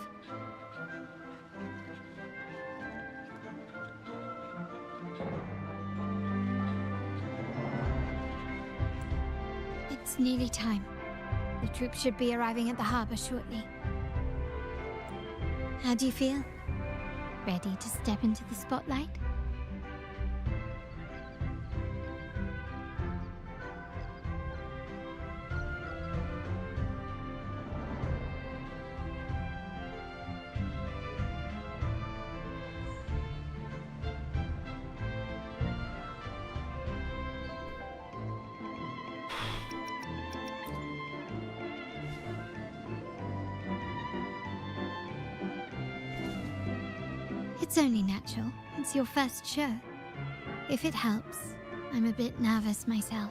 It's nearly time. The troops should be arriving at the harbor shortly. How do you feel? Ready to step into the spotlight? It's only natural. It's your first show. If it helps, I'm a bit nervous myself.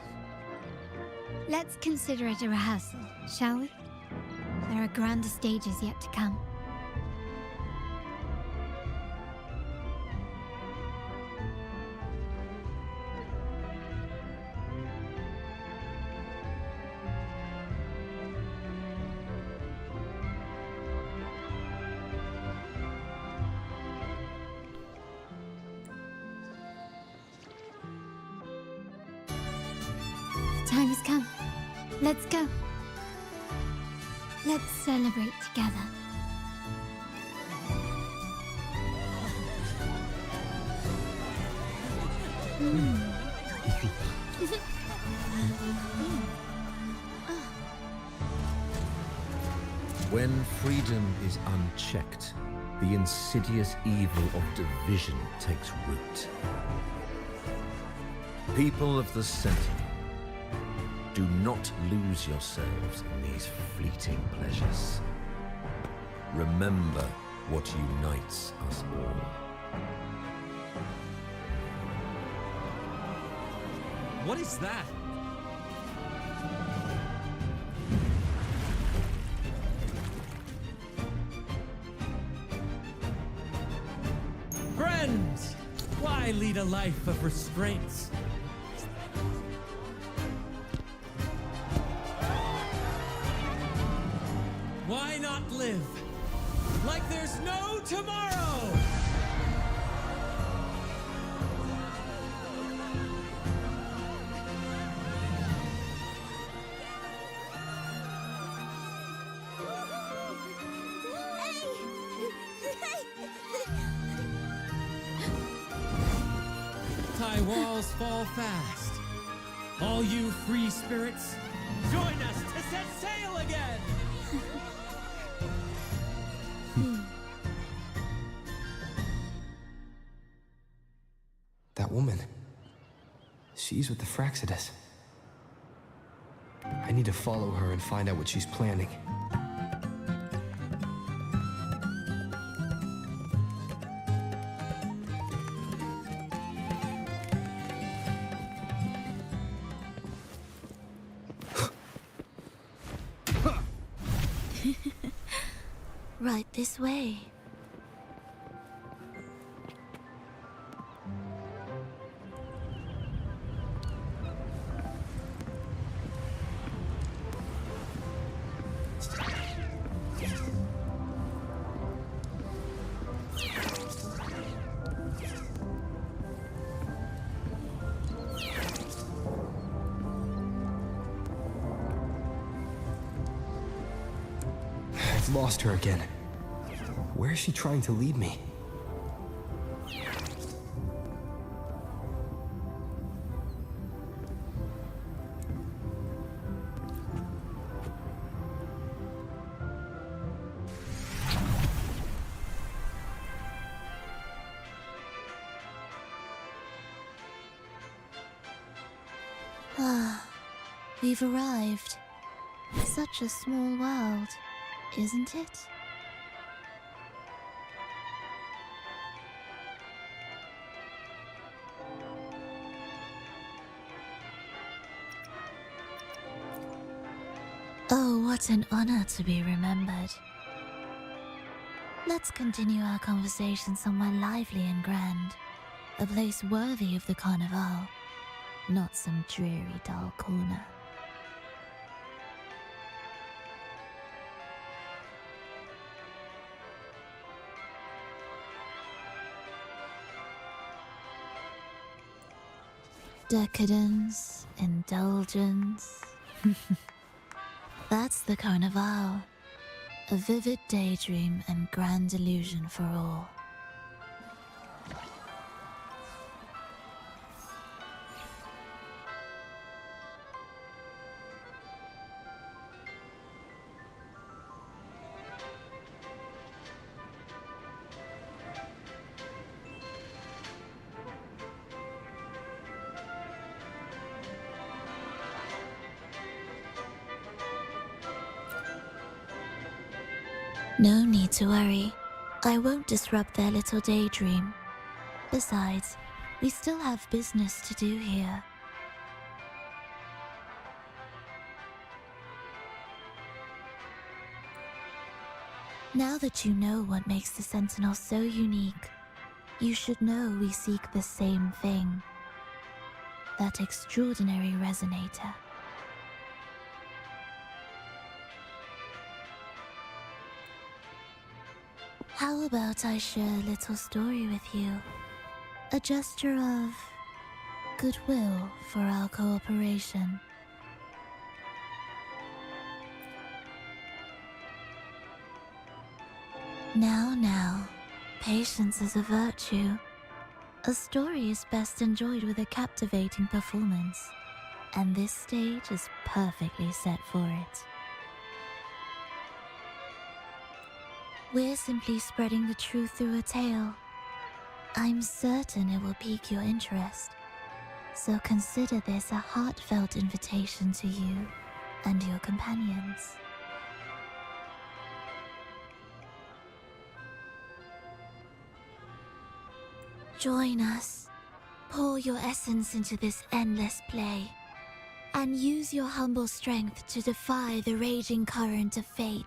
Let's consider it a rehearsal, shall we? There are grander stages yet to come. Time has come. Let's go. Let's celebrate together. When freedom is unchecked, the insidious evil of division takes root. People of the Sentinel, do not lose yourselves in these fleeting pleasures. Remember what unites us all. What is that? Friends, why lead a life of restraints? Why not live like there's no tomorrow? Tie walls fall fast. All you free spirits, join us to set sail again! That woman. She's with the Fractsidus. I need to follow her and find out what she's planning. Right this way. I've lost her again. Where is she trying to lead me? Ah, we've arrived. Such a small world, isn't it? Oh, what an honor to be remembered. Let's continue our conversation somewhere lively and grand. A place worthy of the Carnival, not some dreary, dull corner. Decadence, indulgence. That's the Carnival. A vivid daydream and grand illusion for all. No need to worry. I won't disrupt their little daydream. Besides, we still have business to do here. Now that you know what makes the Sentinel so unique, you should know we seek the same thing. That extraordinary resonator. How about I share a little story with you? A gesture of goodwill for our cooperation. Now, patience is a virtue. A story is best enjoyed with a captivating performance, and this stage is perfectly set for it. We're simply spreading the truth through a tale. I'm certain it will pique your interest, so consider this a heartfelt invitation to you and your companions. Join us. Pour your essence into this endless play, and use your humble strength to defy the raging current of fate.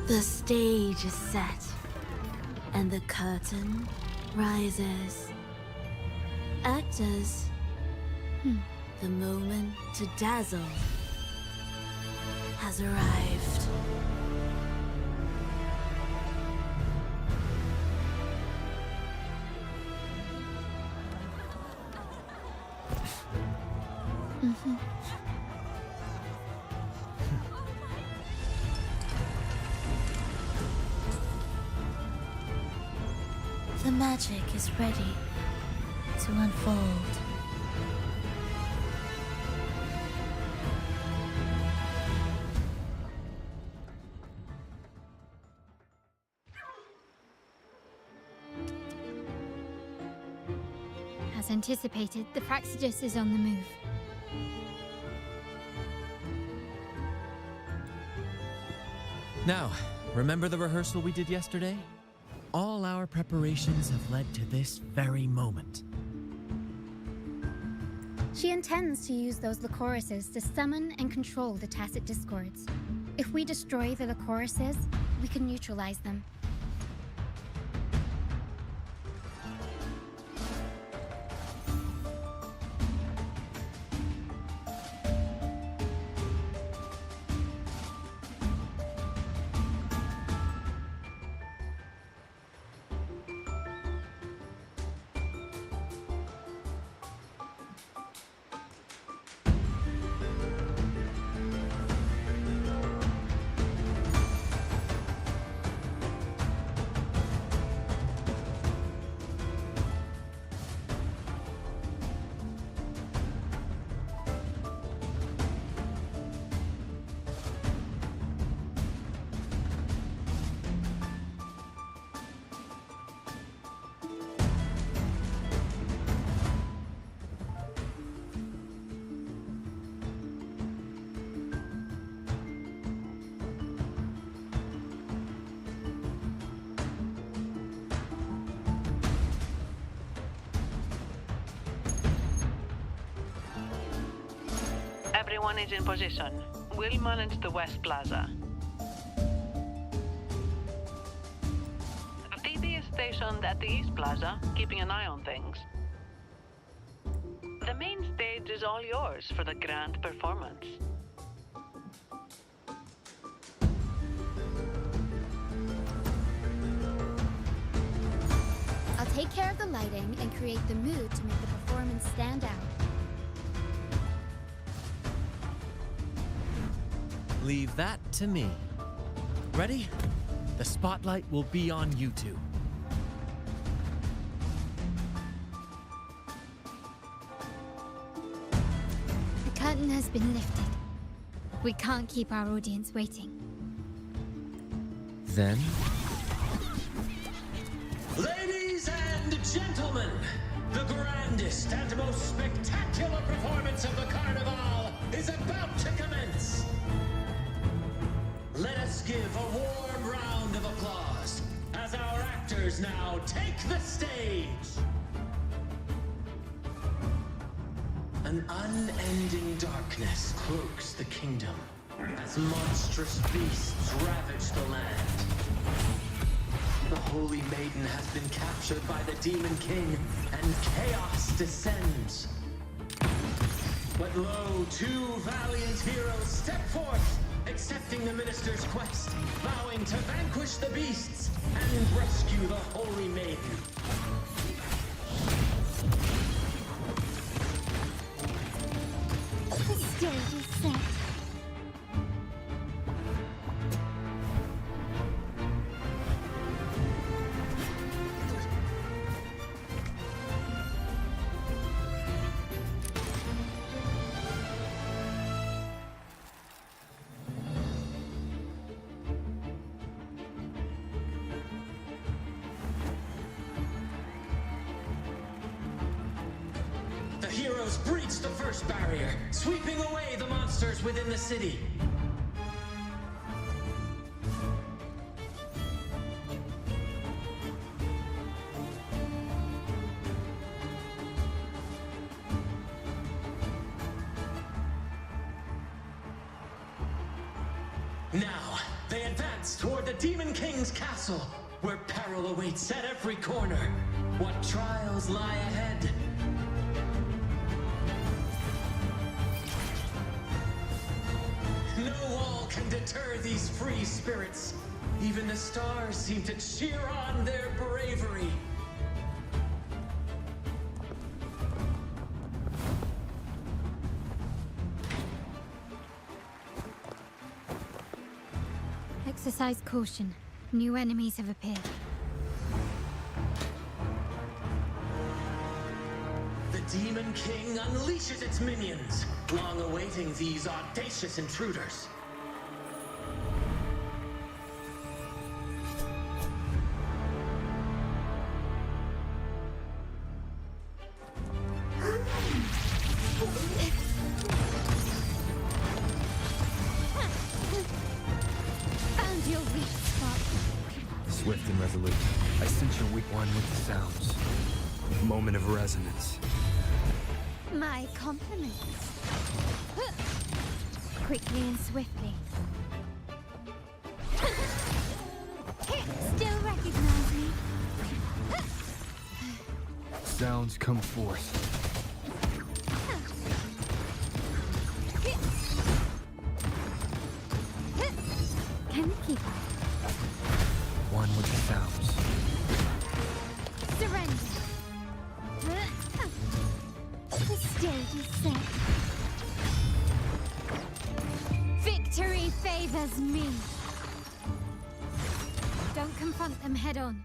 The stage is set, and the curtain rises. Actors, the moment to dazzle has arrived. The magic is ready to unfold. As anticipated, the Praxidus is on the move. Now, remember the rehearsal we did yesterday? All our preparations have led to this very moment. She intends to use those Lycorises to summon and control the Tacit Discords. If we destroy the Lycorises, we can neutralize them. Everyone is in position. We'll manage the West Plaza. Phoebe is stationed at the East Plaza, keeping an eye on things. The main stage is all yours for the grand performance. I'll take care of the lighting and create the mood to make the performance stand out. Leave that to me. Ready? The spotlight will be on you two. The curtain has been lifted. We can't keep our audience waiting. Then, Ladies and gentlemen, the grandest and most spectacular performance of the Carnival is about to commence. Let us give a warm round of applause as our actors now take the stage. An unending darkness cloaks the kingdom as monstrous beasts ravage the land. The Holy Maiden has been captured by the Demon King, and chaos descends. But lo, two valiant heroes step forth, accepting the minister's quest, vowing to vanquish the beasts and rescue the Holy Maiden. The stage is set. The heroes breach the first barrier, sweeping away the monsters within the city. Now, they advance toward the Demon King's castle, where peril awaits at every corner. What trials lie ahead? No wall can deter these free spirits. Even the stars seem to cheer on their bravery. Exercise caution. New enemies have appeared. The Demon King unleashes its minions, long awaiting these audacious intruders. Found your weak spot. Swift and resolute, I sense your weak one with the sounds. Moment of resonance. My compliments. Quickly and swiftly. Still recognize me? Sounds come forth. Can you keep up? One with the sounds. Surrender. The stage is set. Victory favors me. Don't confront them head on.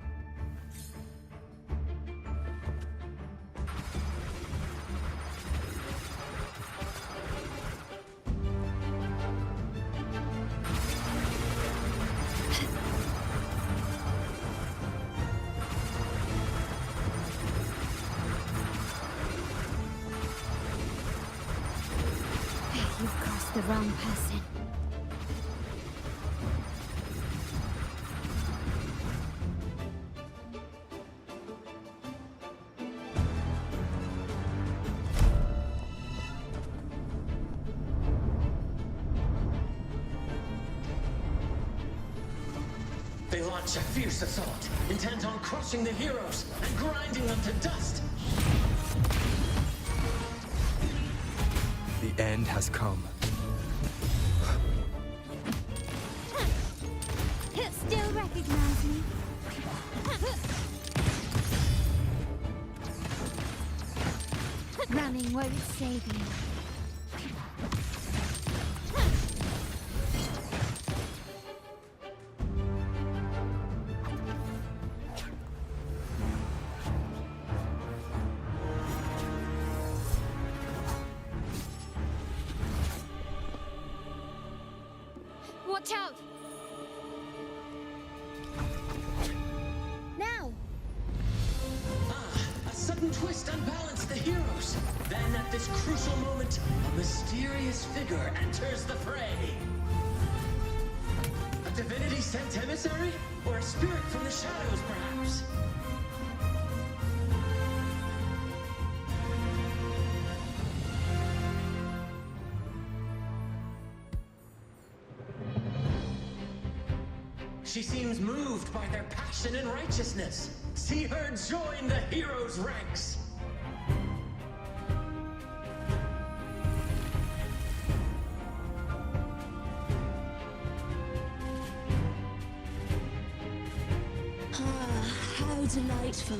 You've crossed the wrong person. launch a fierce assault, intent on crushing the heroes and grinding them to dust. The end has come. Still recognize me? Running won't save you. Watch out! Now! A sudden twist unbalanced the heroes. Then at this crucial moment, a mysterious figure enters the fray. A divinity sent emissary? Or a spirit from the shadows, perhaps? She seems moved by their passion and righteousness. See her join the heroes' ranks. How delightful.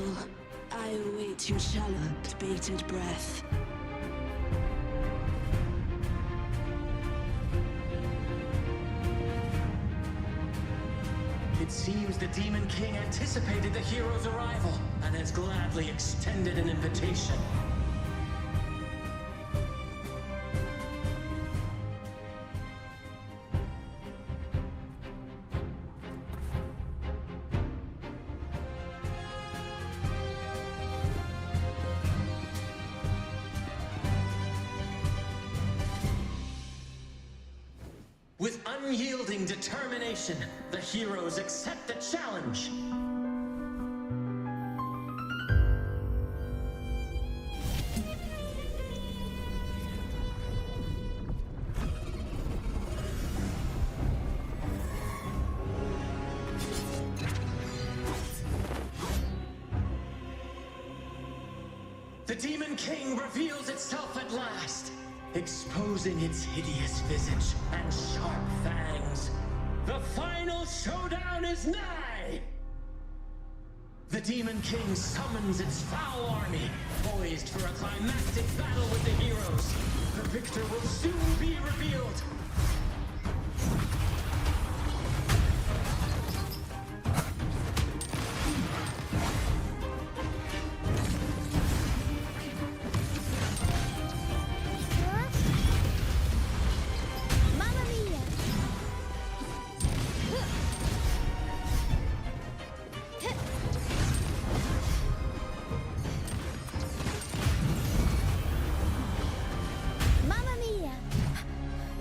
I await your shallowed, bated breath. It seems the Demon King anticipated the hero's arrival and has gladly extended an invitation. With unyielding determination, the heroes accept the challenge. The Demon King reveals itself at last, exposing its hideous visage and sharp fangs. The final showdown is nigh! The Demon King summons its foul army, poised for a climactic battle with the heroes. The victor will soon be revealed.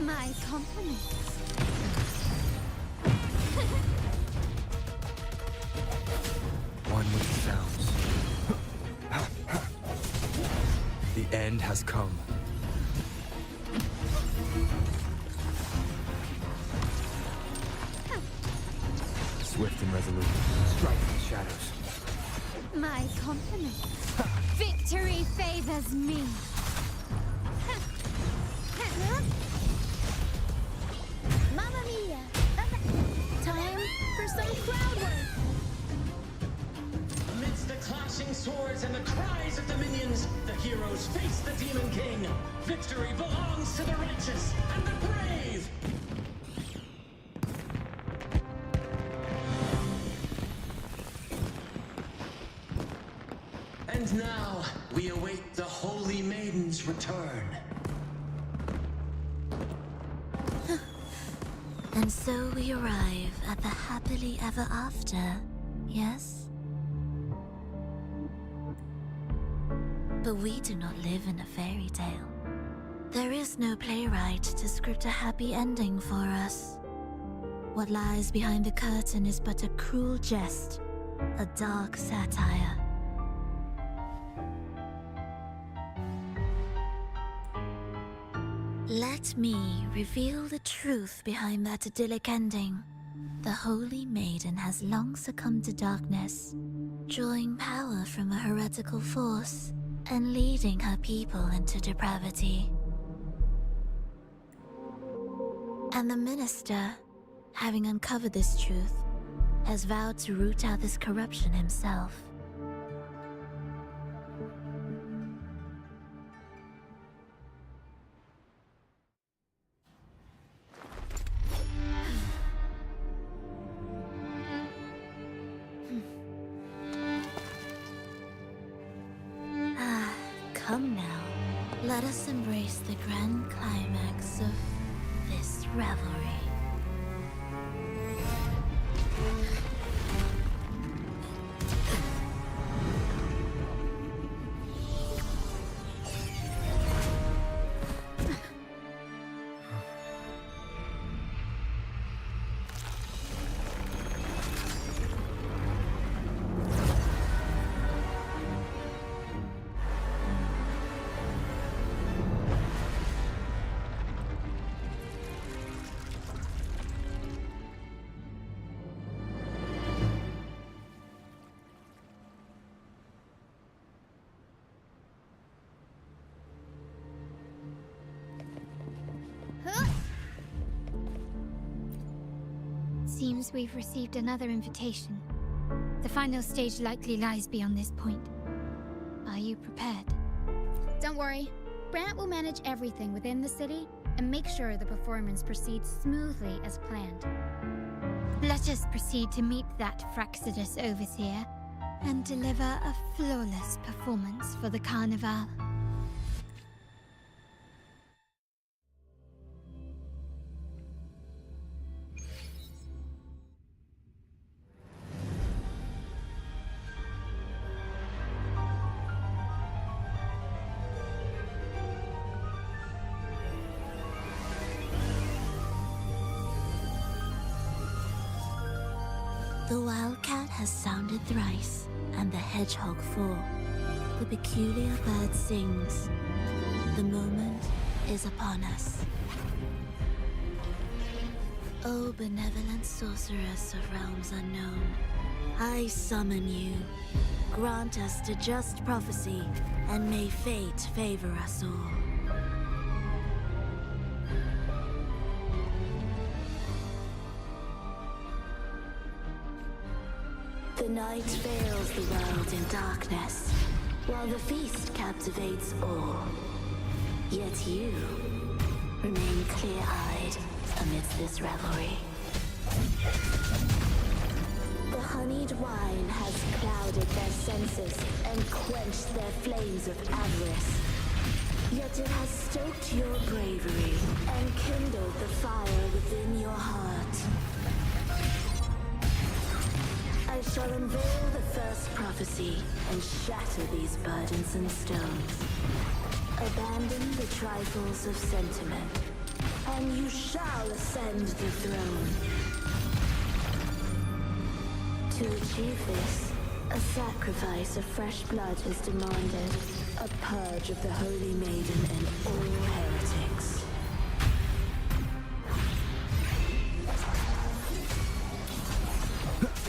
My compliments. One with sounds. The end has come. Swift and resolute, strike the shadows. My compliments. Victory favors me. Mamma mia! Time for some crowd work! Amidst the clashing swords and the cries of the minions, the heroes face the Demon King. Victory belongs to the righteous and the brave! And now, we await the Holy Maiden's return. And so we arrive at the happily ever after, yes? But we do not live in a fairy tale. There is no playwright to script a happy ending for us. What lies behind the curtain is but a cruel jest, a dark satire. Let me reveal the truth behind that idyllic ending. The Holy Maiden has long succumbed to darkness, drawing power from a heretical force and leading her people into depravity. And the minister, having uncovered this truth, has vowed to root out this corruption himself. Come now, let us embrace the grand climax of this revelry. Seems we've received another invitation. The final stage likely lies beyond this point. Are you prepared? Don't worry. Brant will manage everything within the city and make sure the performance proceeds smoothly as planned. Let us proceed to meet that Fraxidus overseer and deliver a flawless performance for the Carnival. The wildcat has sounded thrice, and the hedgehog four. The peculiar bird sings. The moment is upon us. O benevolent sorceress of realms unknown, I summon you. Grant us the just prophecy, and may fate favor us all. The night veils the world in darkness, while the feast captivates all. Yet you remain clear-eyed amidst this revelry. The honeyed wine has clouded their senses and quenched their flames of avarice. Yet it has stoked your bravery and kindled the fire within your heart. I shall unveil the first prophecy and shatter these burdensome stones. Abandon the trifles of sentiment, and you shall ascend the throne. To achieve this, a sacrifice of fresh blood is demanded, a purge of the Holy Maiden and all heretics.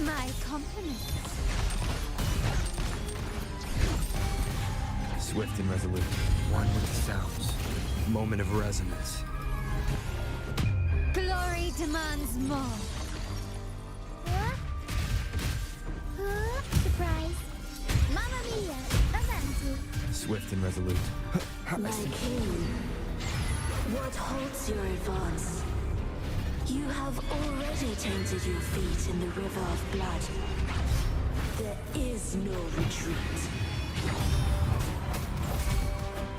My compliments. Swift and resolute, one with the sounds. Moment of resonance. Glory demands more. Surprise. Mamma mia, avanti. Swift and resolute. My king, what halts your advance? You have already tainted your feet in the river of blood. There is no retreat.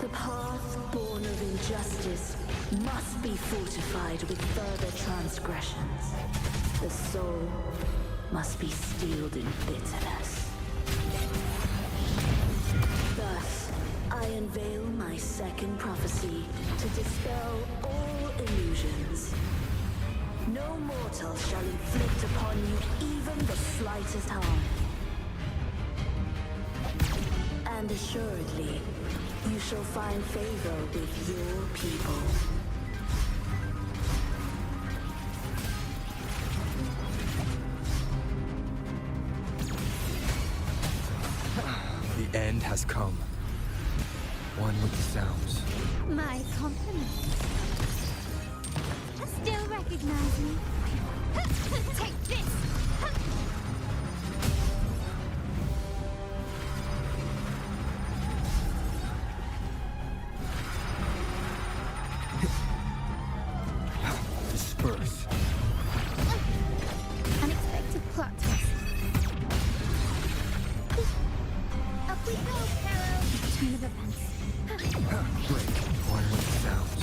The path born of injustice must be fortified with further transgressions. The soul must be steeled in bitterness. Thus, I unveil my second prophecy to dispel all illusions. No mortal shall inflict upon you even the slightest harm. And assuredly, you shall find favor with your people. The end has come. One with the sounds. My compliments. Still recognize me? Take this! Disperse. Unexpected plot twist. Up we go, Pharaoh! Turn of events. Break. One with the sounds.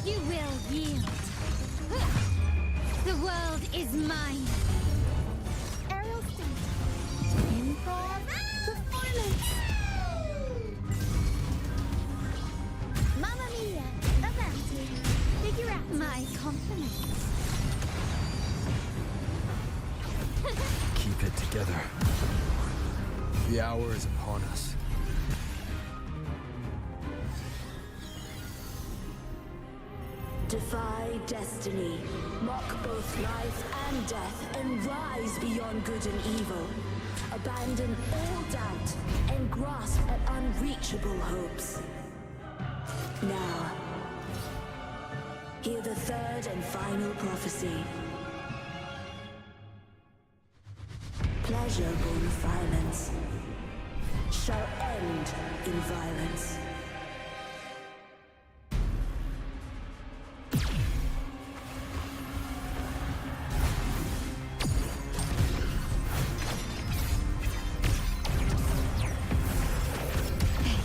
You will yield. The world is mine. Aerial state. Improv performance. Mamma mia, avanti. Figure out my compliments. Keep it together. The hour is upon us. Defy destiny, mock both life and death, and rise beyond good and evil. Abandon all doubt and grasp at unreachable hopes. Now, hear the third and final prophecy. Pleasure born of violence shall end in violence.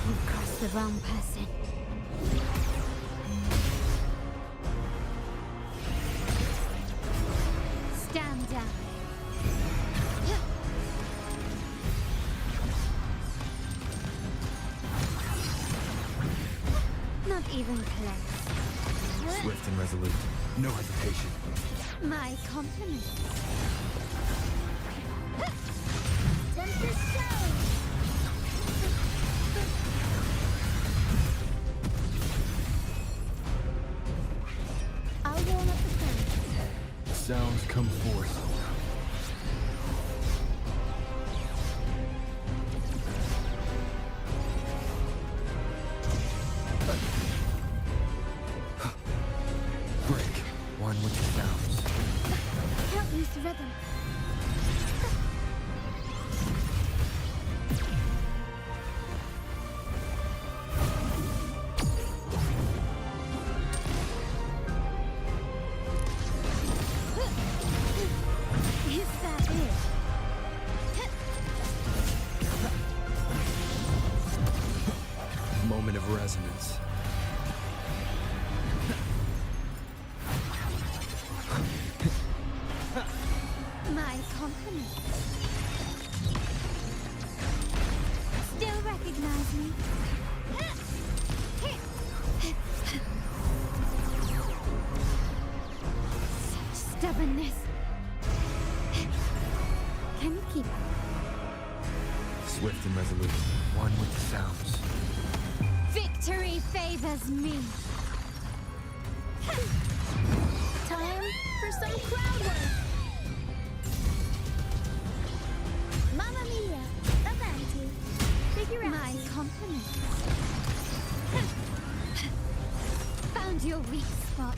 You've crossed the wrong person. Stand down. Not even close. Swift and resolute. No hesitation. My compliments. Tempest show. I'll warm up the crowd. Sounds come forth. Break. One with the sounds. Can't lose the rhythm. Is that it? Moment of resonance. My compliments. Still recognize me? Such stubbornness. Can you keep up? Swift and resolute. One with the sounds. Victory favors me. Time for some crowd work. Mamma mia, avanti. Figure out my compliments. Found your weak spot.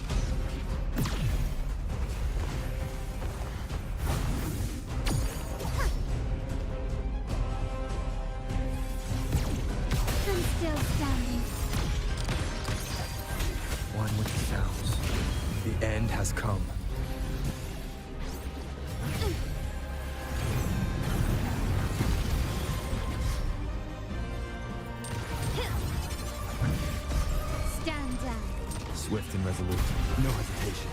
I'm still standing. One with the sounds. The end has come. Stand down. Swift and resolute. No hesitation.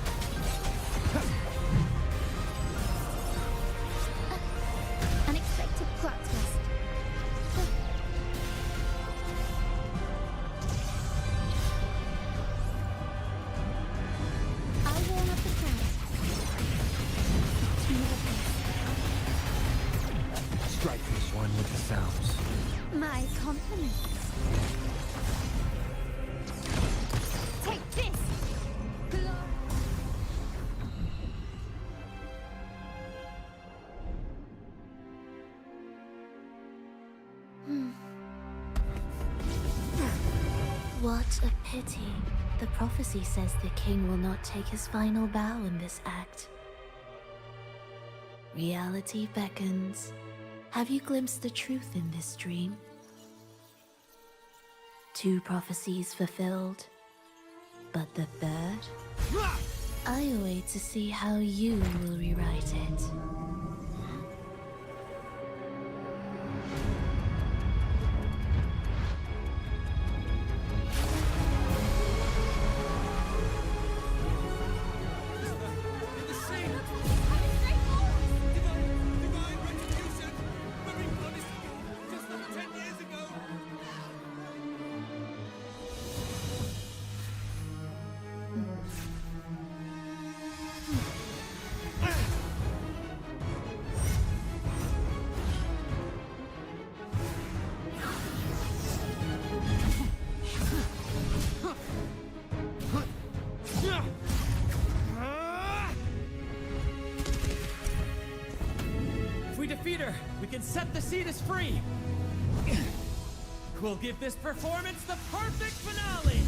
Unexpected plot twist. I'll warm up the crowd. Strike this one with the sounds. My compliments. Take this! What a pity. The prophecy says the king will not take his final bow in this act. Reality beckons. Have you glimpsed the truth in this dream? 2 prophecies fulfilled, but the third? I await to see how you will rewrite it. We can set the Cetus free! We'll give this performance the perfect finale!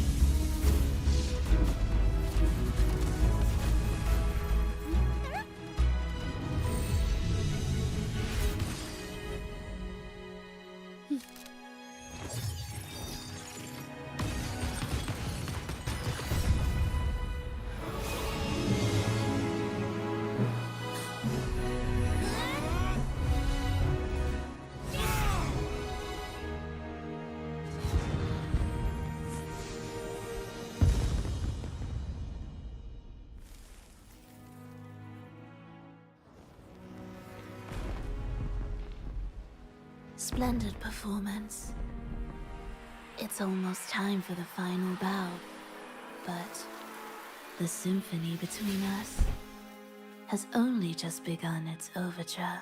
Splendid performance. It's almost time for the final bow, but the symphony between us has only just begun its overture.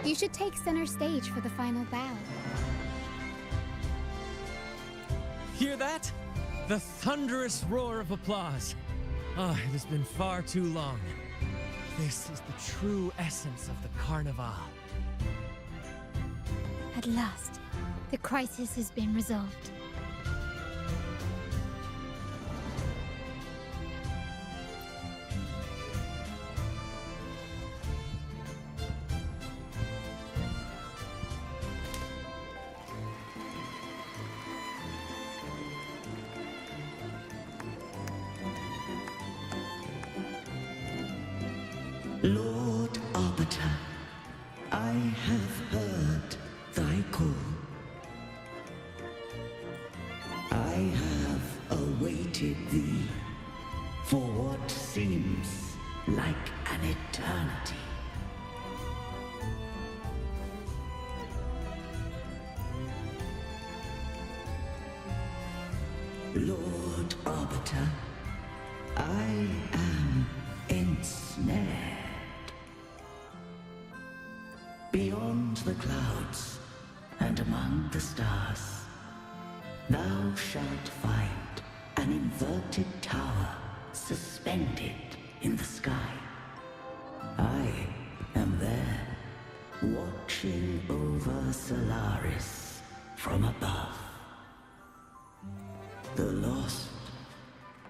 You should take center stage for the final bow. Hear that? The thunderous roar of applause. Ah, it has been far too long. This is the true essence of the Carnival. At last, the crisis has been resolved. Lord Arbiter, I have heard thy call. I have awaited thee for what seems like an eternity. Lord Arbiter, I am ensnared. Beyond the clouds and among the stars, thou shalt find an inverted tower suspended in the sky. I am there, watching over Solaris from above. The lost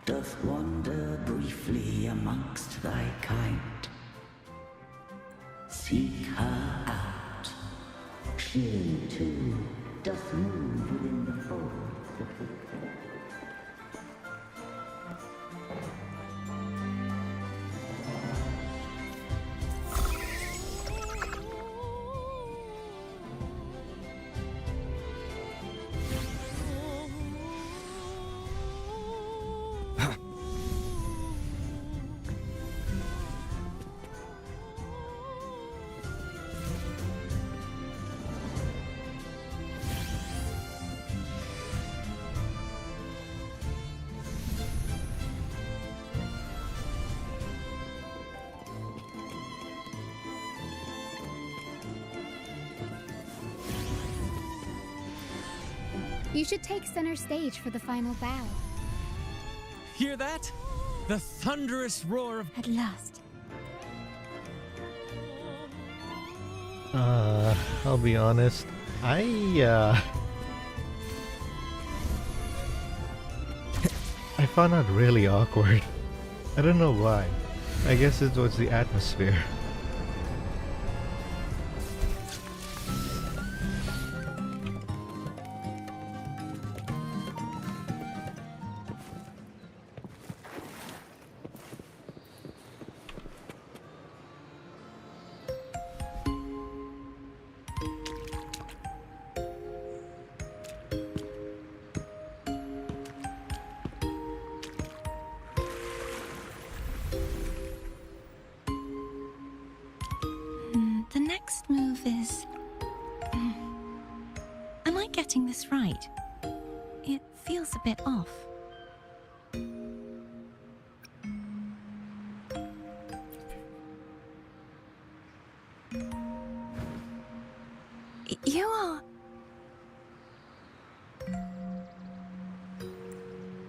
doth wander briefly amongst thy kind. Seek her out. She, too, doth move within the folds of the cloak. You should take center stage for the final bow. Hear that? The thunderous roar of... At last. I'll be honest. I found that really awkward. I don't know why. I guess it was the atmosphere. The next move is... Am I getting this right? It feels a bit off. You are...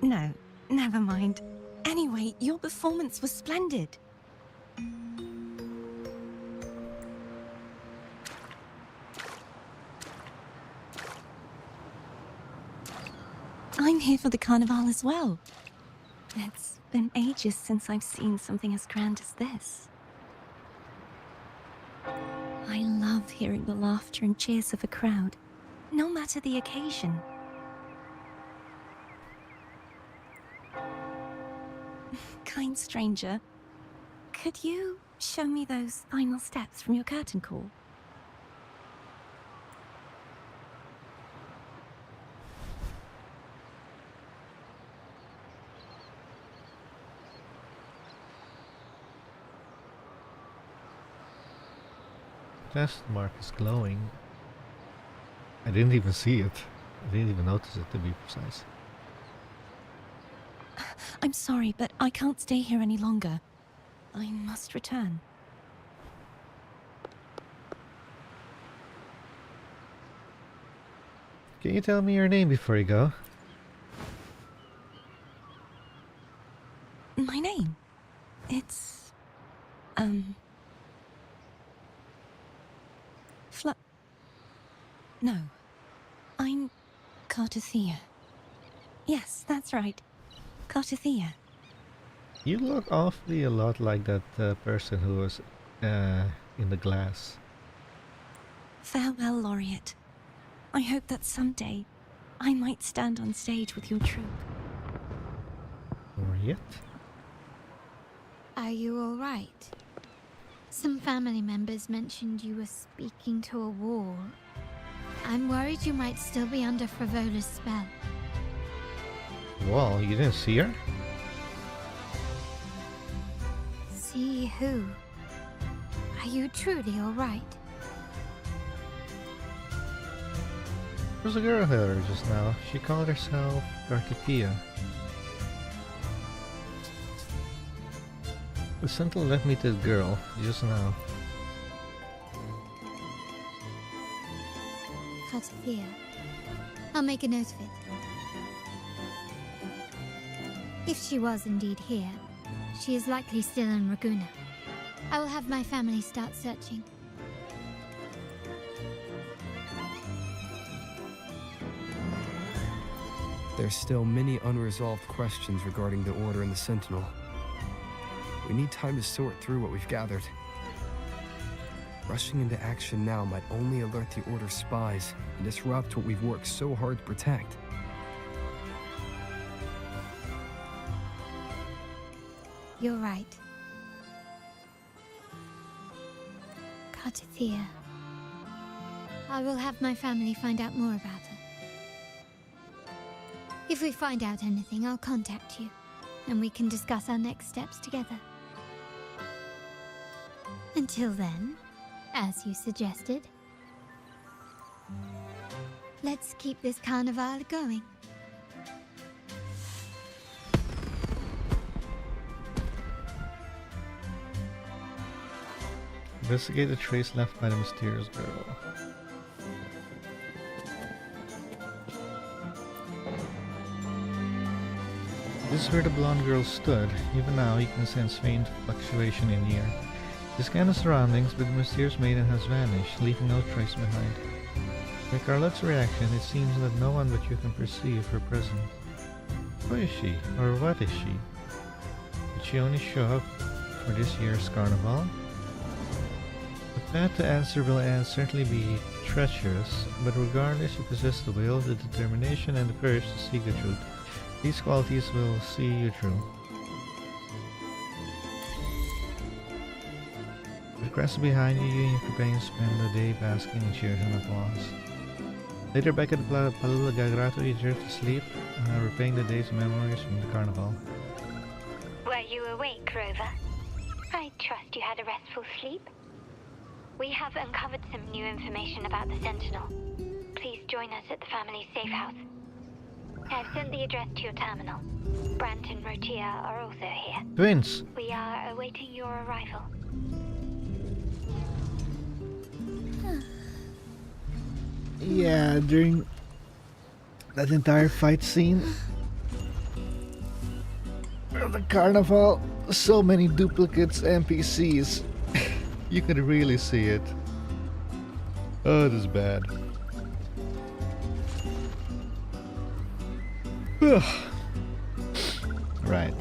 No, never mind. Anyway, your performance was splendid. I'm here for the carnival as well. It's been ages since I've seen something as grand as this. I love hearing the laughter and cheers of a crowd, no matter the occasion. Kind stranger, could you show me those final steps from your curtain call? Test mark is glowing. I didn't even see it. I didn't even notice it, to be precise. I'm sorry, but I can't stay here any longer. I must return. Can you tell me your name before you go? My name? It's... No. I'm Cartothea. Yes, that's right. Cartothea. You look awfully a lot like that person who was in the glass. Farewell, Laureate. I hope that someday I might stand on stage with your troupe. Laureate? Are you all right? Some family members mentioned you were speaking to a wall. I'm worried you might still be under Frivola's spell. Wall? You didn't see her? See who? Are you truly all right? There was a girl here just now. She called herself Shorekeeper. The sentinel led me to the girl just now. Cartothea. I'll make a note of it. If she was indeed here, she is likely still in Raguna. I will have my family start searching. There's still many unresolved questions regarding the Order and the Sentinel. We need time to sort through what we've gathered. Rushing into action now might only alert the Order's spies and disrupt what we've worked so hard to protect. You're right. Cartithia. I will have my family find out more about her. If we find out anything, I'll contact you, and we can discuss our next steps together. Until then, as you suggested, let's keep this carnival going. Investigate the trace left by the mysterious girl. This is where the blonde girl stood. Even now, you can sense faint fluctuation in the air. You scan the surroundings, but the mysterious maiden has vanished, leaving no trace behind. By Carlotte's reaction, it seems that no one but you can perceive her presence. Who is she? Or what is she? Did she only show up for this year's carnival? The path to answer will certainly be treacherous, but regardless, you possess the will, the determination, and the courage to seek the truth. These qualities will see you through. The crest behind you, and your companions spend the day basking in cheers and applause. Later back at the Palula Gagrato, you drift to sleep, repaying the day's memories from the carnival. Were you awake, Rover? I trust you had a restful sleep. We have uncovered some new information about the Sentinel. Please join us at the family's safe house. I've sent the address to your terminal. Brant and Rotia are also here. Twins! We are awaiting your arrival. Yeah, during that entire fight scene of the carnival, so many duplicates, NPCs. You can really see it. Oh, this is bad. Right.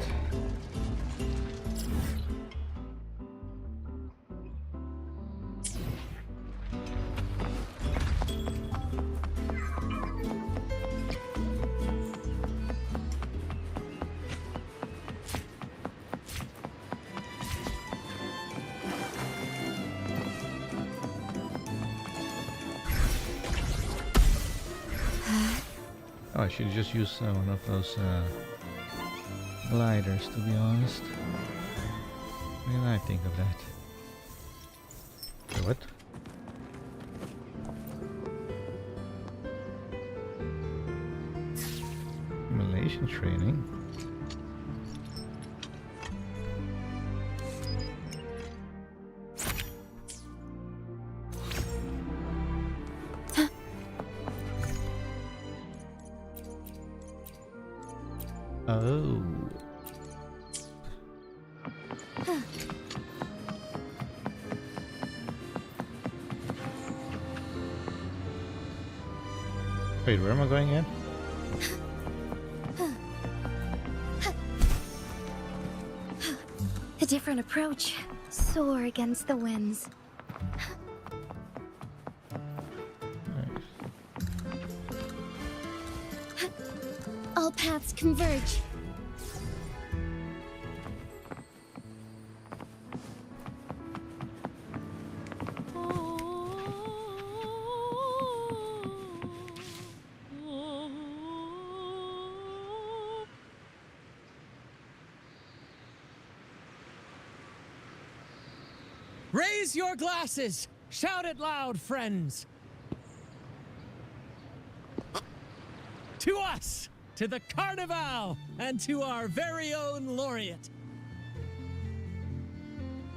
Oh, I should just use one of those gliders, to be honest. When did I think of that? Okay, what? Malaysian training? Oh. Wait, where am I going again? A different approach. Soar against the winds. All paths converge. Raise your glasses! Shout it loud, friends! To us! To the Carnival! And to our very own laureate!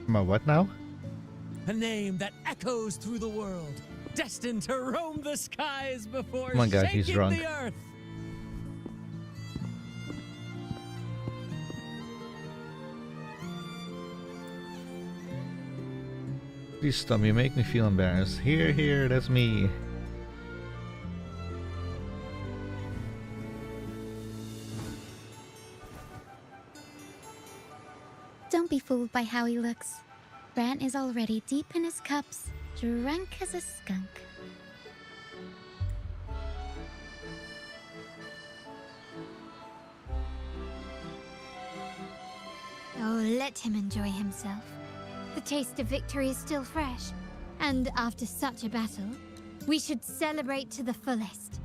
My what now? A name that echoes through the world, destined to roam the skies before Oh my God, he's shaking drunk. the earth! Please stop, you make me feel embarrassed. Here, here, that's me. Don't be fooled by how he looks. Brant is already deep in his cups, drunk as a skunk. Oh, let him enjoy himself. The taste of victory is still fresh. And after such a battle, we should celebrate to the fullest.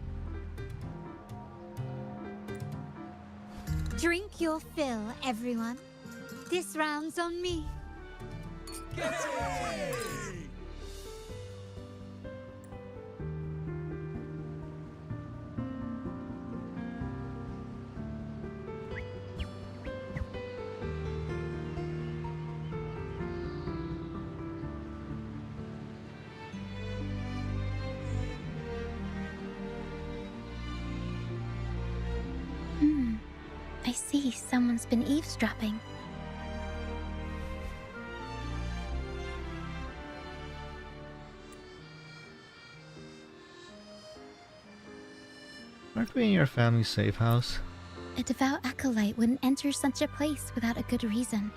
Drink your fill, everyone. This round's on me. I see someone's been eavesdropping. Aren't we in your family's safe house? A devout acolyte wouldn't enter such a place without a good reason.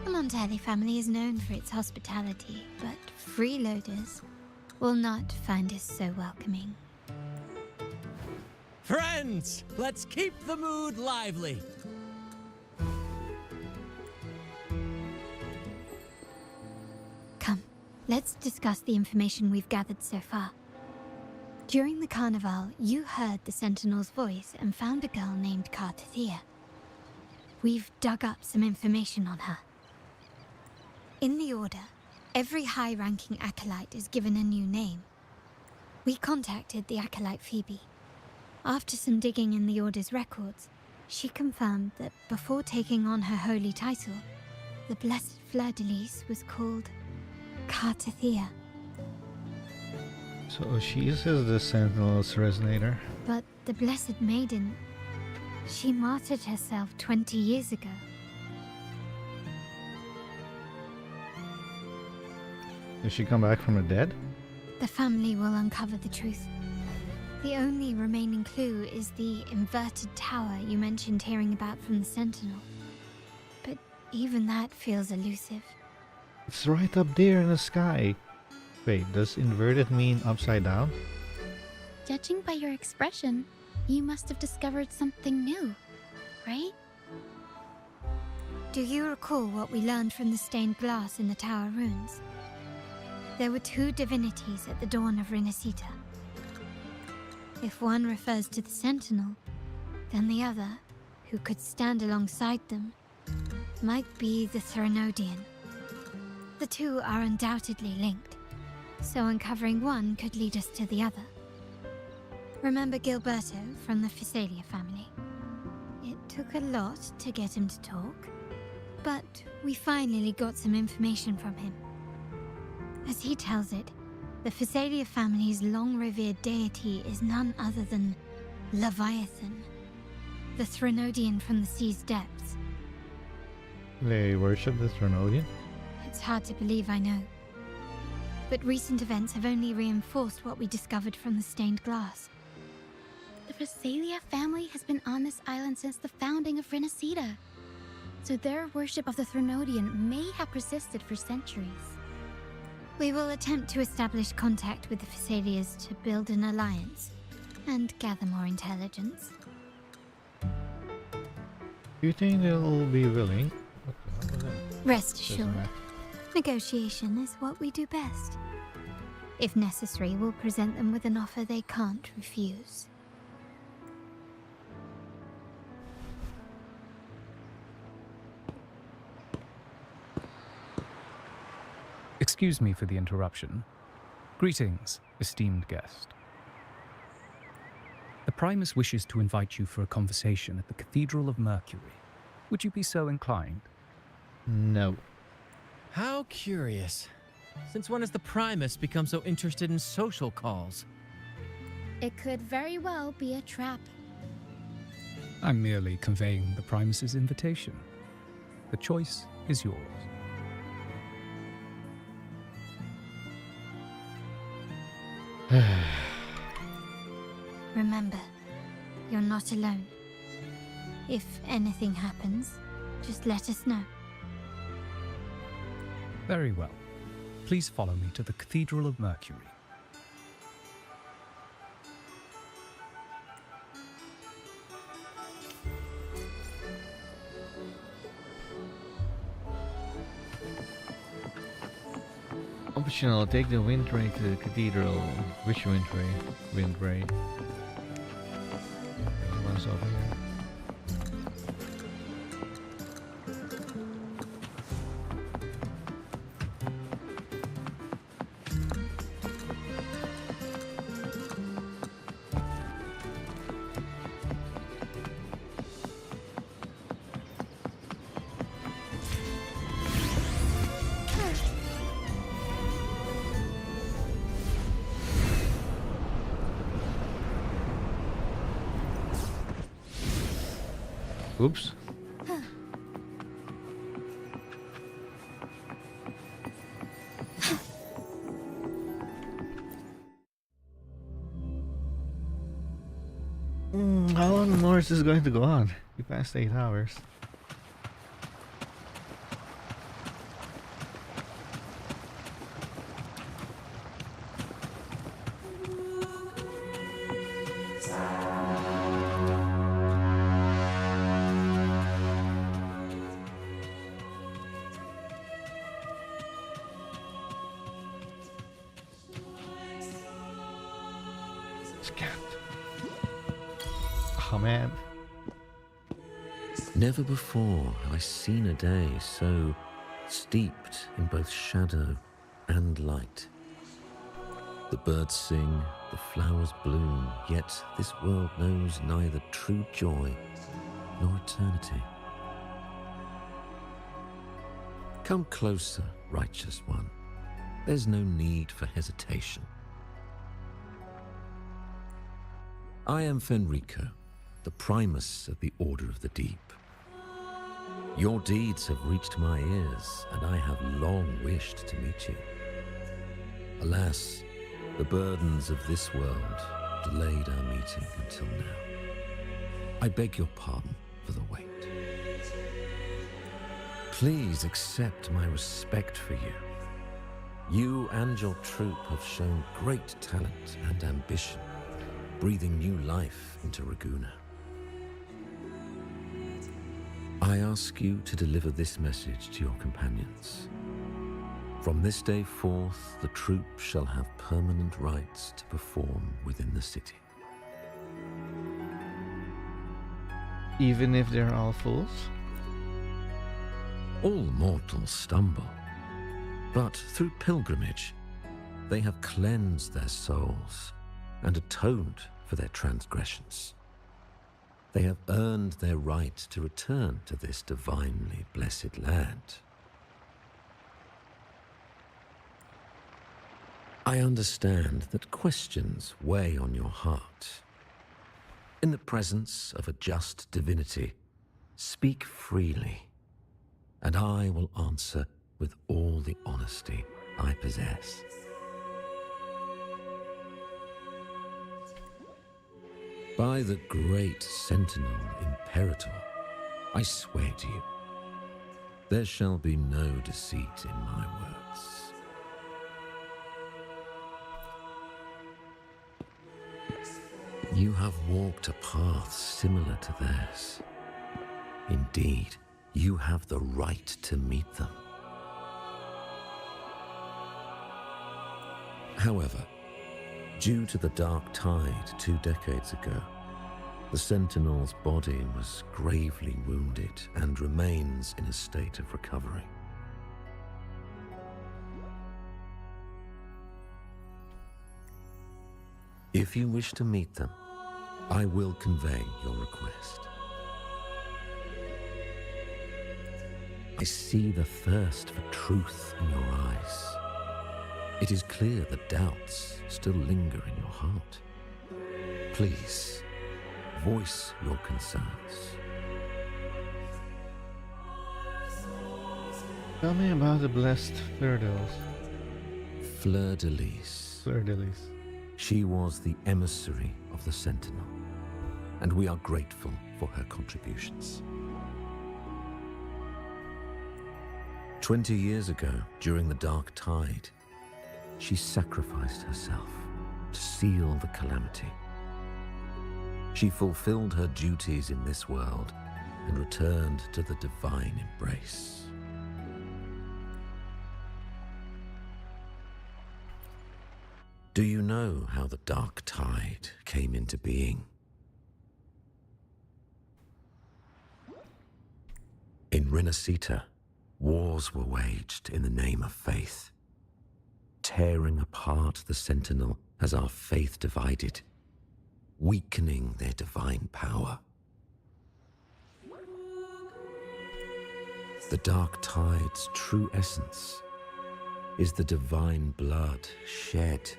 The Montelli family is known for its hospitality, but freeloaders will not find us so welcoming. Friends, let's keep the mood lively. Come, let's discuss the information we've gathered so far. During the carnival, you heard the Sentinel's voice and found a girl named Cartathea. We've dug up some information on her. In the Order, every high-ranking acolyte is given a new name. We contacted the acolyte Phoebe. After some digging in the Order's records, she confirmed that before taking on her holy title, the Blessed Fleur-de-Lis was called Cartathea. So she uses the Sentinel's resonator. But the Blessed Maiden, she martyred herself 20 years ago. Did she come back from the dead? The family will uncover the truth. The only remaining clue is the inverted tower you mentioned hearing about from the Sentinel. But even that feels elusive. It's right up there in the sky. Wait, does inverted mean upside down? Judging by your expression, you must have discovered something new, right? Do you recall what we learned from the stained glass in the tower ruins? There were two divinities at the dawn of Rinascita. If one refers to the Sentinel, then the other, who could stand alongside them, might be the Threnodian. The two are undoubtedly linked, so uncovering one could lead us to the other. Remember Gilberto from the Physalia family? It took a lot to get him to talk, but we finally got some information from him. As he tells it, the Physalia family's long-revered deity is none other than Leviathan, the Threnodian from the sea's depths. They worship the Threnodian? It's hard to believe, I know. But recent events have only reinforced what we discovered from the stained glass. The Physalia family has been on this island since the founding of Rinascita, so their worship of the Threnodian may have persisted for centuries. We will attempt to establish contact with the Physalias to build an alliance and gather more intelligence. Do you think they'll be willing? Rest assured, negotiation is what we do best. If necessary, we'll present them with an offer they can't refuse. Excuse me for the interruption. Greetings, esteemed guest. The Primus wishes to invite you for a conversation at the Cathedral of Mercury. Would you be so inclined? No. How curious. Since when has the Primus become so interested in social calls? It could very well be a trap. I'm merely conveying the Primus's invitation. The choice is yours. Remember, you're not alone. If anything happens, just let us know. Very well. Please follow me to the Cathedral of Mercury. Optional, take the Windray to the Cathedral. Which Windray? Windray. One's over here. Oops. How long more is this going to go on? We passed 8 hours. Oh man. Never before have I seen a day so steeped in both shadow and light. The birds sing, the flowers bloom, yet this world knows neither true joy nor eternity. Come closer, righteous one. There's no need for hesitation. I am Fenrico, the Primus of the Order of the Deep. Your deeds have reached my ears, and I have long wished to meet you. Alas, the burdens of this world delayed our meeting until now. I beg your pardon for the wait. Please accept my respect for you. You and your troop have shown great talent and ambition, breathing new life into Raguna. I ask you to deliver this message to your companions. From this day forth, the troop shall have permanent rights to perform within the city. Even if they're all fools? All mortals stumble, but through pilgrimage, they have cleansed their souls and atoned for their transgressions. They have earned their right to return to this divinely blessed land. I understand that questions weigh on your heart. In the presence of a just divinity, speak freely, and I will answer with all the honesty I possess. By the great Sentinel Imperator, I swear to you, there shall be no deceit in my words. You have walked a path similar to theirs. Indeed, you have the right to meet them. However, due to the Dark Tide 2 decades ago, the Sentinel's body was gravely wounded and remains in a state of recovery. If you wish to meet them, I will convey your request. I see the thirst for truth in your eyes. It is clear that doubts still linger in your heart. Please, voice your concerns. Tell me about the blessed Fleur-de-Lis. Fleur-de-Lis. Fleur-de-Lis. She was the emissary of the Sentinel, and we are grateful for her contributions. 20 years ago, during the Dark Tide, she sacrificed herself to seal the calamity. She fulfilled her duties in this world and returned to the divine embrace. Do you know how the Dark Tide came into being? In Rinascita, wars were waged in the name of faith, tearing apart the Sentinel as our faith divided, weakening their divine power. The Dark Tide's true essence is the divine blood shed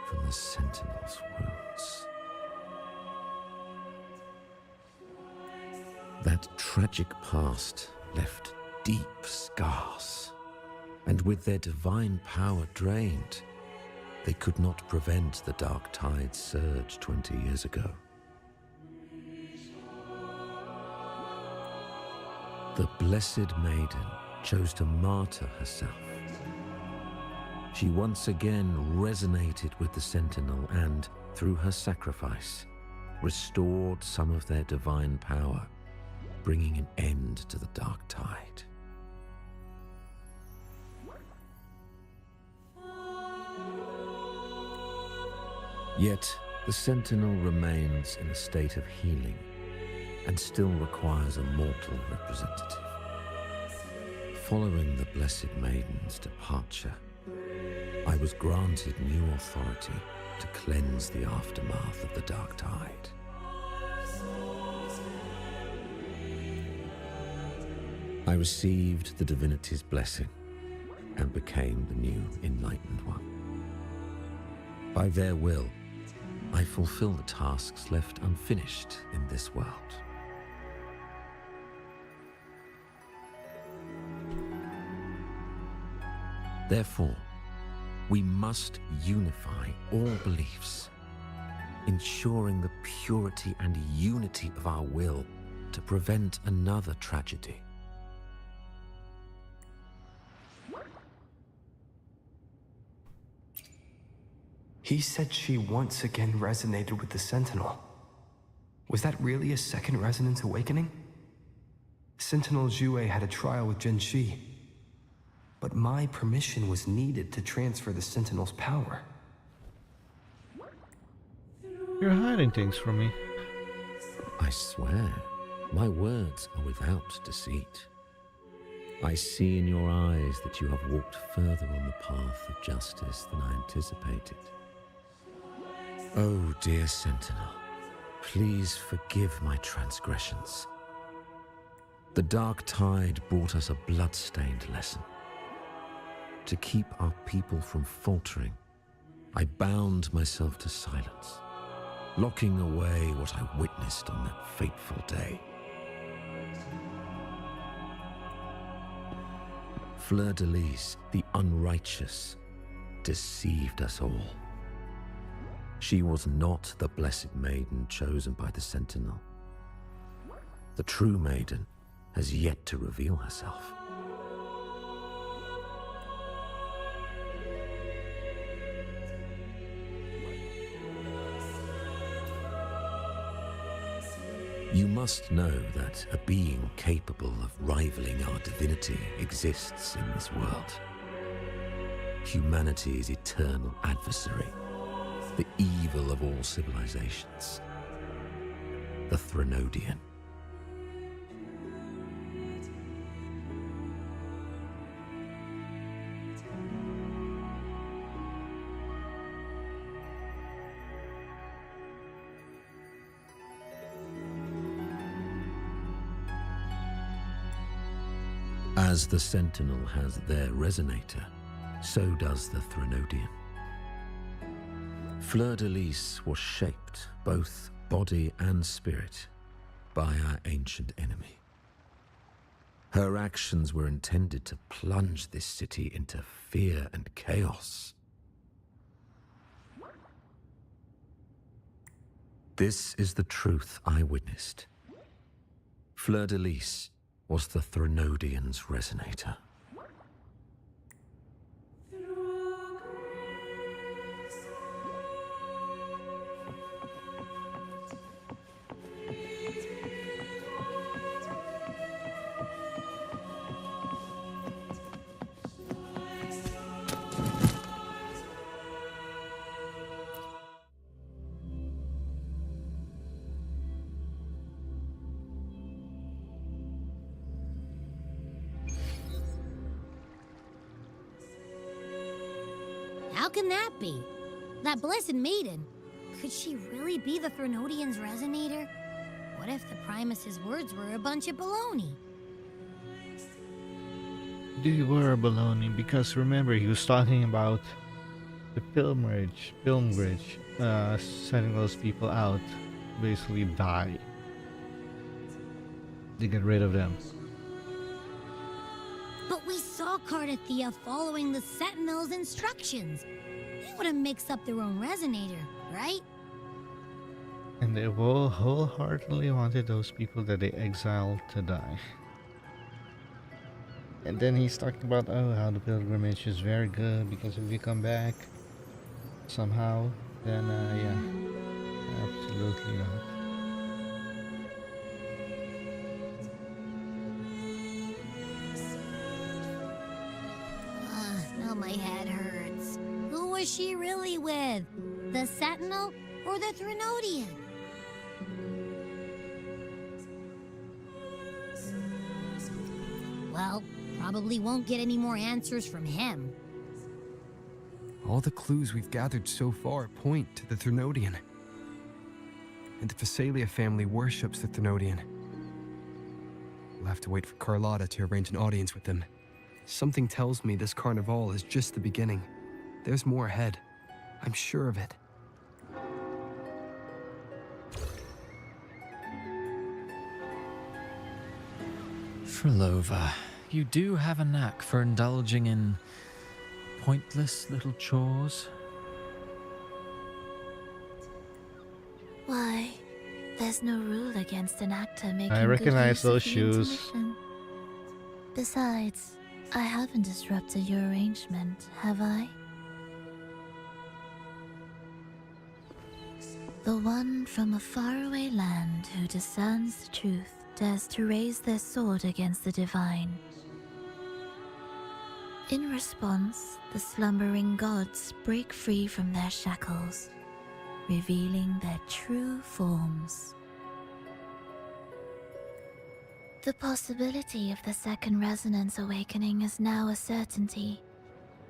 from the Sentinel's wounds. That tragic past left deep scars, and with their divine power drained, they could not prevent the Dark Tide's surge 20 years ago. The Blessed Maiden chose to martyr herself. She once again resonated with the Sentinel and, through her sacrifice, restored some of their divine power, bringing an end to the Dark Tide. Yet, the Sentinel remains in a state of healing and still requires a mortal representative. Following the Blessed Maiden's departure, I was granted new authority to cleanse the aftermath of the Dark Tide. I received the Divinity's blessing and became the new Enlightened One. By their will, I fulfill the tasks left unfinished in this world. Therefore, we must unify all beliefs, ensuring the purity and unity of our will to prevent another tragedy. He said she once again resonated with the Sentinel. Was that really a second resonance awakening? Sentinel Jue had a trial with Jinshi, but my permission was needed to transfer the Sentinel's power. You're hiding things from me. I swear, my words are without deceit. I see in your eyes that you have walked further on the path of justice than I anticipated. Oh, dear Sentinel, please forgive my transgressions. The Dark Tide brought us a blood-stained lesson. To keep our people from faltering, I bound myself to silence, locking away what I witnessed on that fateful day. Fleur-de-Lis, the unrighteous, deceived us all. She was not the Blessed Maiden chosen by the Sentinel. The true Maiden has yet to reveal herself. You must know that a being capable of rivaling our divinity exists in this world. Humanity's eternal adversary, the evil of all civilizations, the Threnodian. As the Sentinel has their resonator, so does the Threnodian. Fleur-de-Lis was shaped, both body and spirit, by our ancient enemy. Her actions were intended to plunge this city into fear and chaos. This is the truth I witnessed, Fleur-de-Lis was the Threnodian's resonator. How can that be? That blessed maiden. Could she really be the Threnodian's resonator? What if the Primus's words were a bunch of baloney? They were baloney because remember he was talking about the pilgrimage, sending those people out, basically die. To get rid of them. But we saw Cardathia following the Sentinel's instructions. They wouldn't mix up their own resonator, right? And they wholeheartedly wanted those people that they exiled to die. And then he's talking about, oh, how the pilgrimage is very good because if you come back somehow, then yeah, absolutely not. Now my head hurts. Who was she really with? The Sentinel or the Threnodian? Well, probably won't get any more answers from him. All the clues we've gathered so far point to the Threnodian. And the Phasalia family worships the Threnodian. We'll have to wait for Carlotta to arrange an audience with them. Something tells me this carnival is just the beginning. There's more ahead. I'm sure of it. Frolova, you do have a knack for indulging in pointless little chores. Why? There's no rule against an actor making I recognize good those use of the shoes. intermission. Besides, I haven't disrupted your arrangement, have I? The one from a faraway land who discerns the truth dares to raise their sword against the divine. In response, the slumbering gods break free from their shackles, revealing their true forms. The possibility of the second resonance awakening is now a certainty,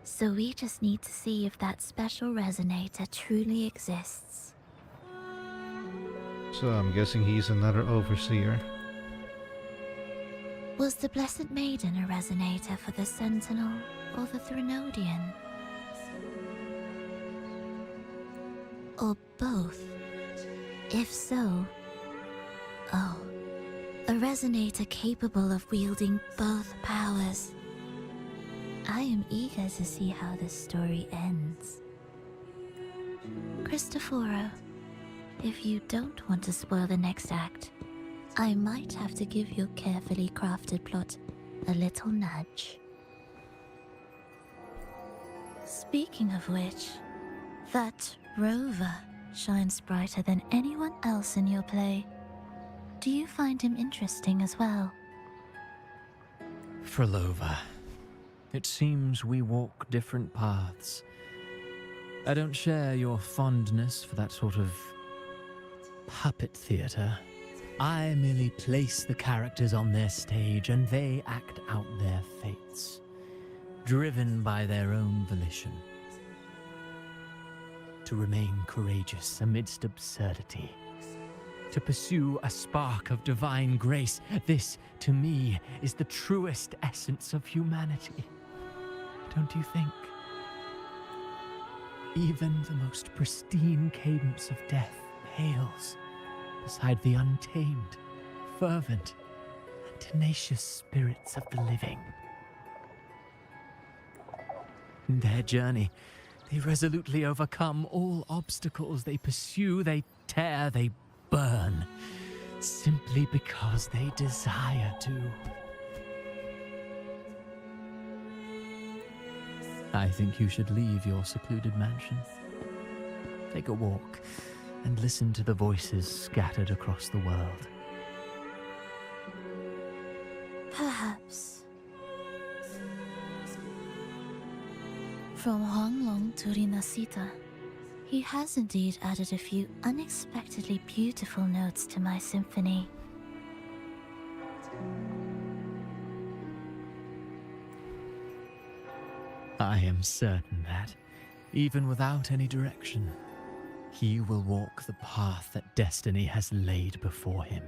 so we just need to see if that special resonator truly exists. So I'm guessing he's another overseer. Was the Blessed Maiden a resonator for the Sentinel or the Threnodian? Or both? If so, oh, a resonator capable of wielding both powers. I am eager to see how this story ends. Cristoforo, if you don't want to spoil the next act, I might have to give your carefully crafted plot a little nudge. Speaking of which, that rover shines brighter than anyone else in your play. Do you find him interesting as well? Frolova, it seems we walk different paths. I don't share your fondness for that sort of puppet theater. I merely place the characters on their stage and they act out their fates, driven by their own volition. To remain courageous amidst absurdity, to pursue a spark of divine grace, this, to me, is the truest essence of humanity. Don't you think? Even the most pristine cadence of death pales beside the untamed, fervent, and tenacious spirits of the living. In their journey, they resolutely overcome all obstacles. They pursue, they tear, they burn, simply because they desire to. I think you should leave your secluded mansion. Take a walk and listen to the voices scattered across the world. Perhaps. From Huanglong to Rinascita, he has indeed added a few unexpectedly beautiful notes to my symphony. I am certain that, even without any direction, he will walk the path that destiny has laid before him.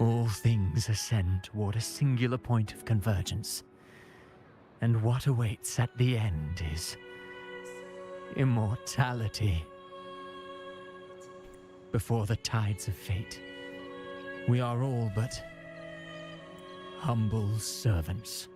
All things ascend toward a singular point of convergence, and what awaits at the end is immortality. Before the tides of fate, we are all but humble servants.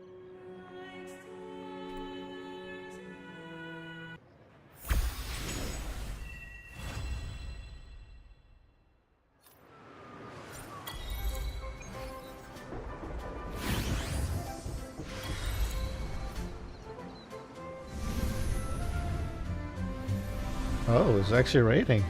Oh, it's actually raining.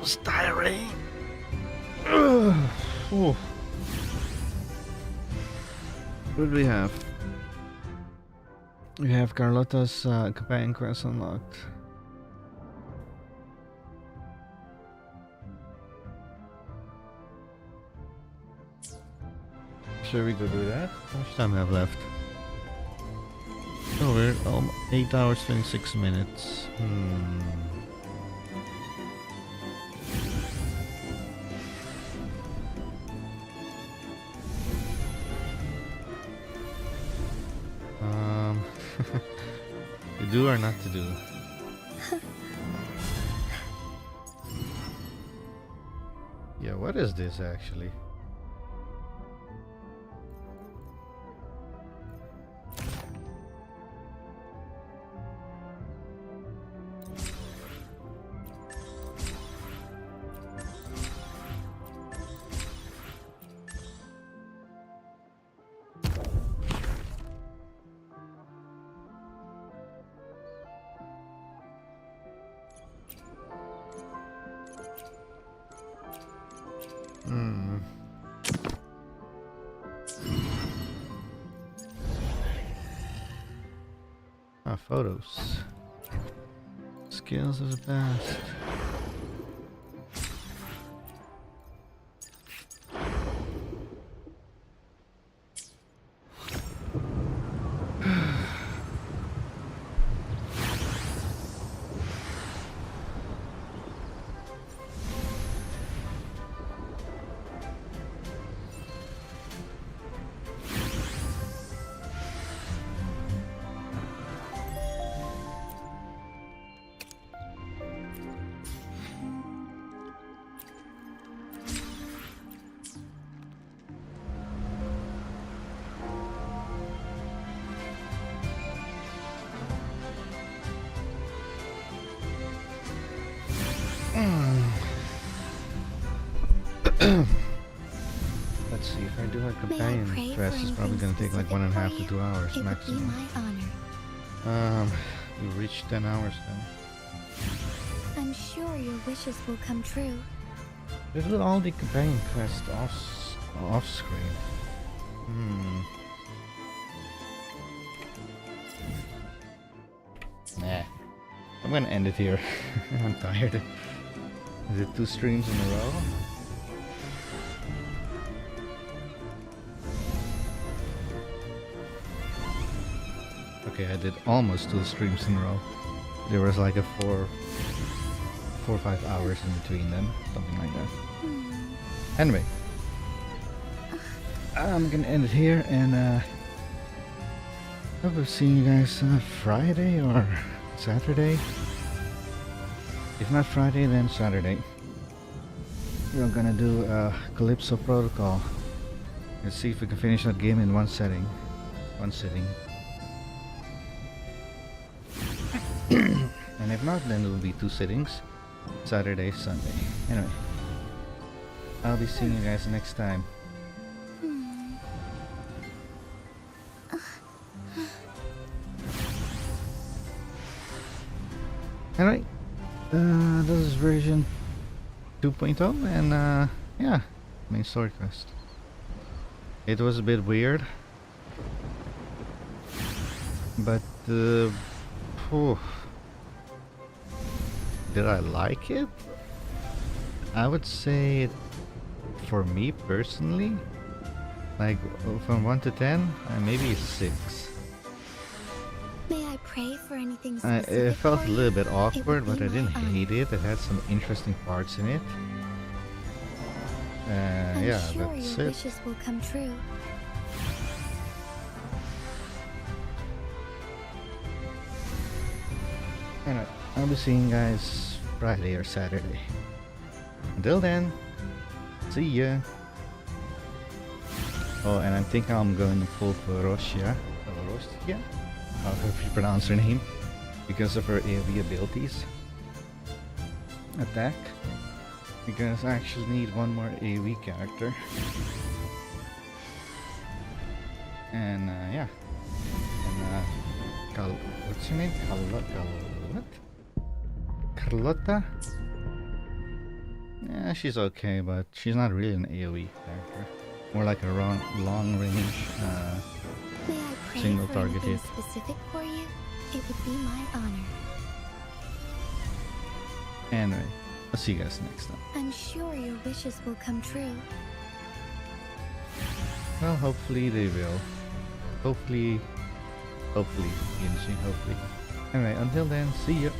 Styrene. Oh. What do we have? We have Carlotta's companion quest unlocked. Should we go do that? How much time do we have left? Oh, we're 8 hours 26 minutes. To do or not to do? Yeah, what is this actually? Photos. Skills of the past. Let's see, if I do a companion quest, it's probably going to take like 1.5 to 2 hours maximum. My honor. We've reached 10 hours then. I'm sure your wishes will come true. Let's do all the companion quests off screen. Nah. I'm gonna end it here. I'm tired. Is it 2 streams in a row? Okay, I did almost 2 streams in a row. There was like a 4 or 5 hours in between them, something like that. Anyway, I'm gonna end it here, and I hope I'll see you guys Friday or Saturday. If not Friday, then Saturday. We're gonna do Calypso Protocol. Let's see if we can finish that game in one sitting. And if not, then it will be 2 sittings. Saturday, Sunday. Anyway. I'll be seeing you guys next time. Alright. This is version 2.0 and yeah, main story quest. It was a bit weird, but did I like it? I would say for me personally, like from 1 to 10, maybe a 6. May I pray for anything It specific? felt a for you? little bit It awkward, would but I be didn't my honor. hate it. It had some interesting parts in it. I'm Yeah, sure that's your it. wishes will come true. Anyway, I'll be seeing you guys Friday or Saturday. Until then, see ya. Oh, and I'm thinking I'm going to pull for Roshia. However you pronounce her name, because of her AoE abilities. Attack. Because I actually need one more AoE character. And yeah. And what's her name? Carlotta? Yeah, she's okay, but she's not really an AoE character. More like a long range, May I pray single for target anything hit. specific for you? It would be my honor. Anyway, I'll see you guys next time. I'm sure your wishes will come true. Well, hopefully they will. Hopefully, Yunji, hopefully. Anyway, until then, see ya.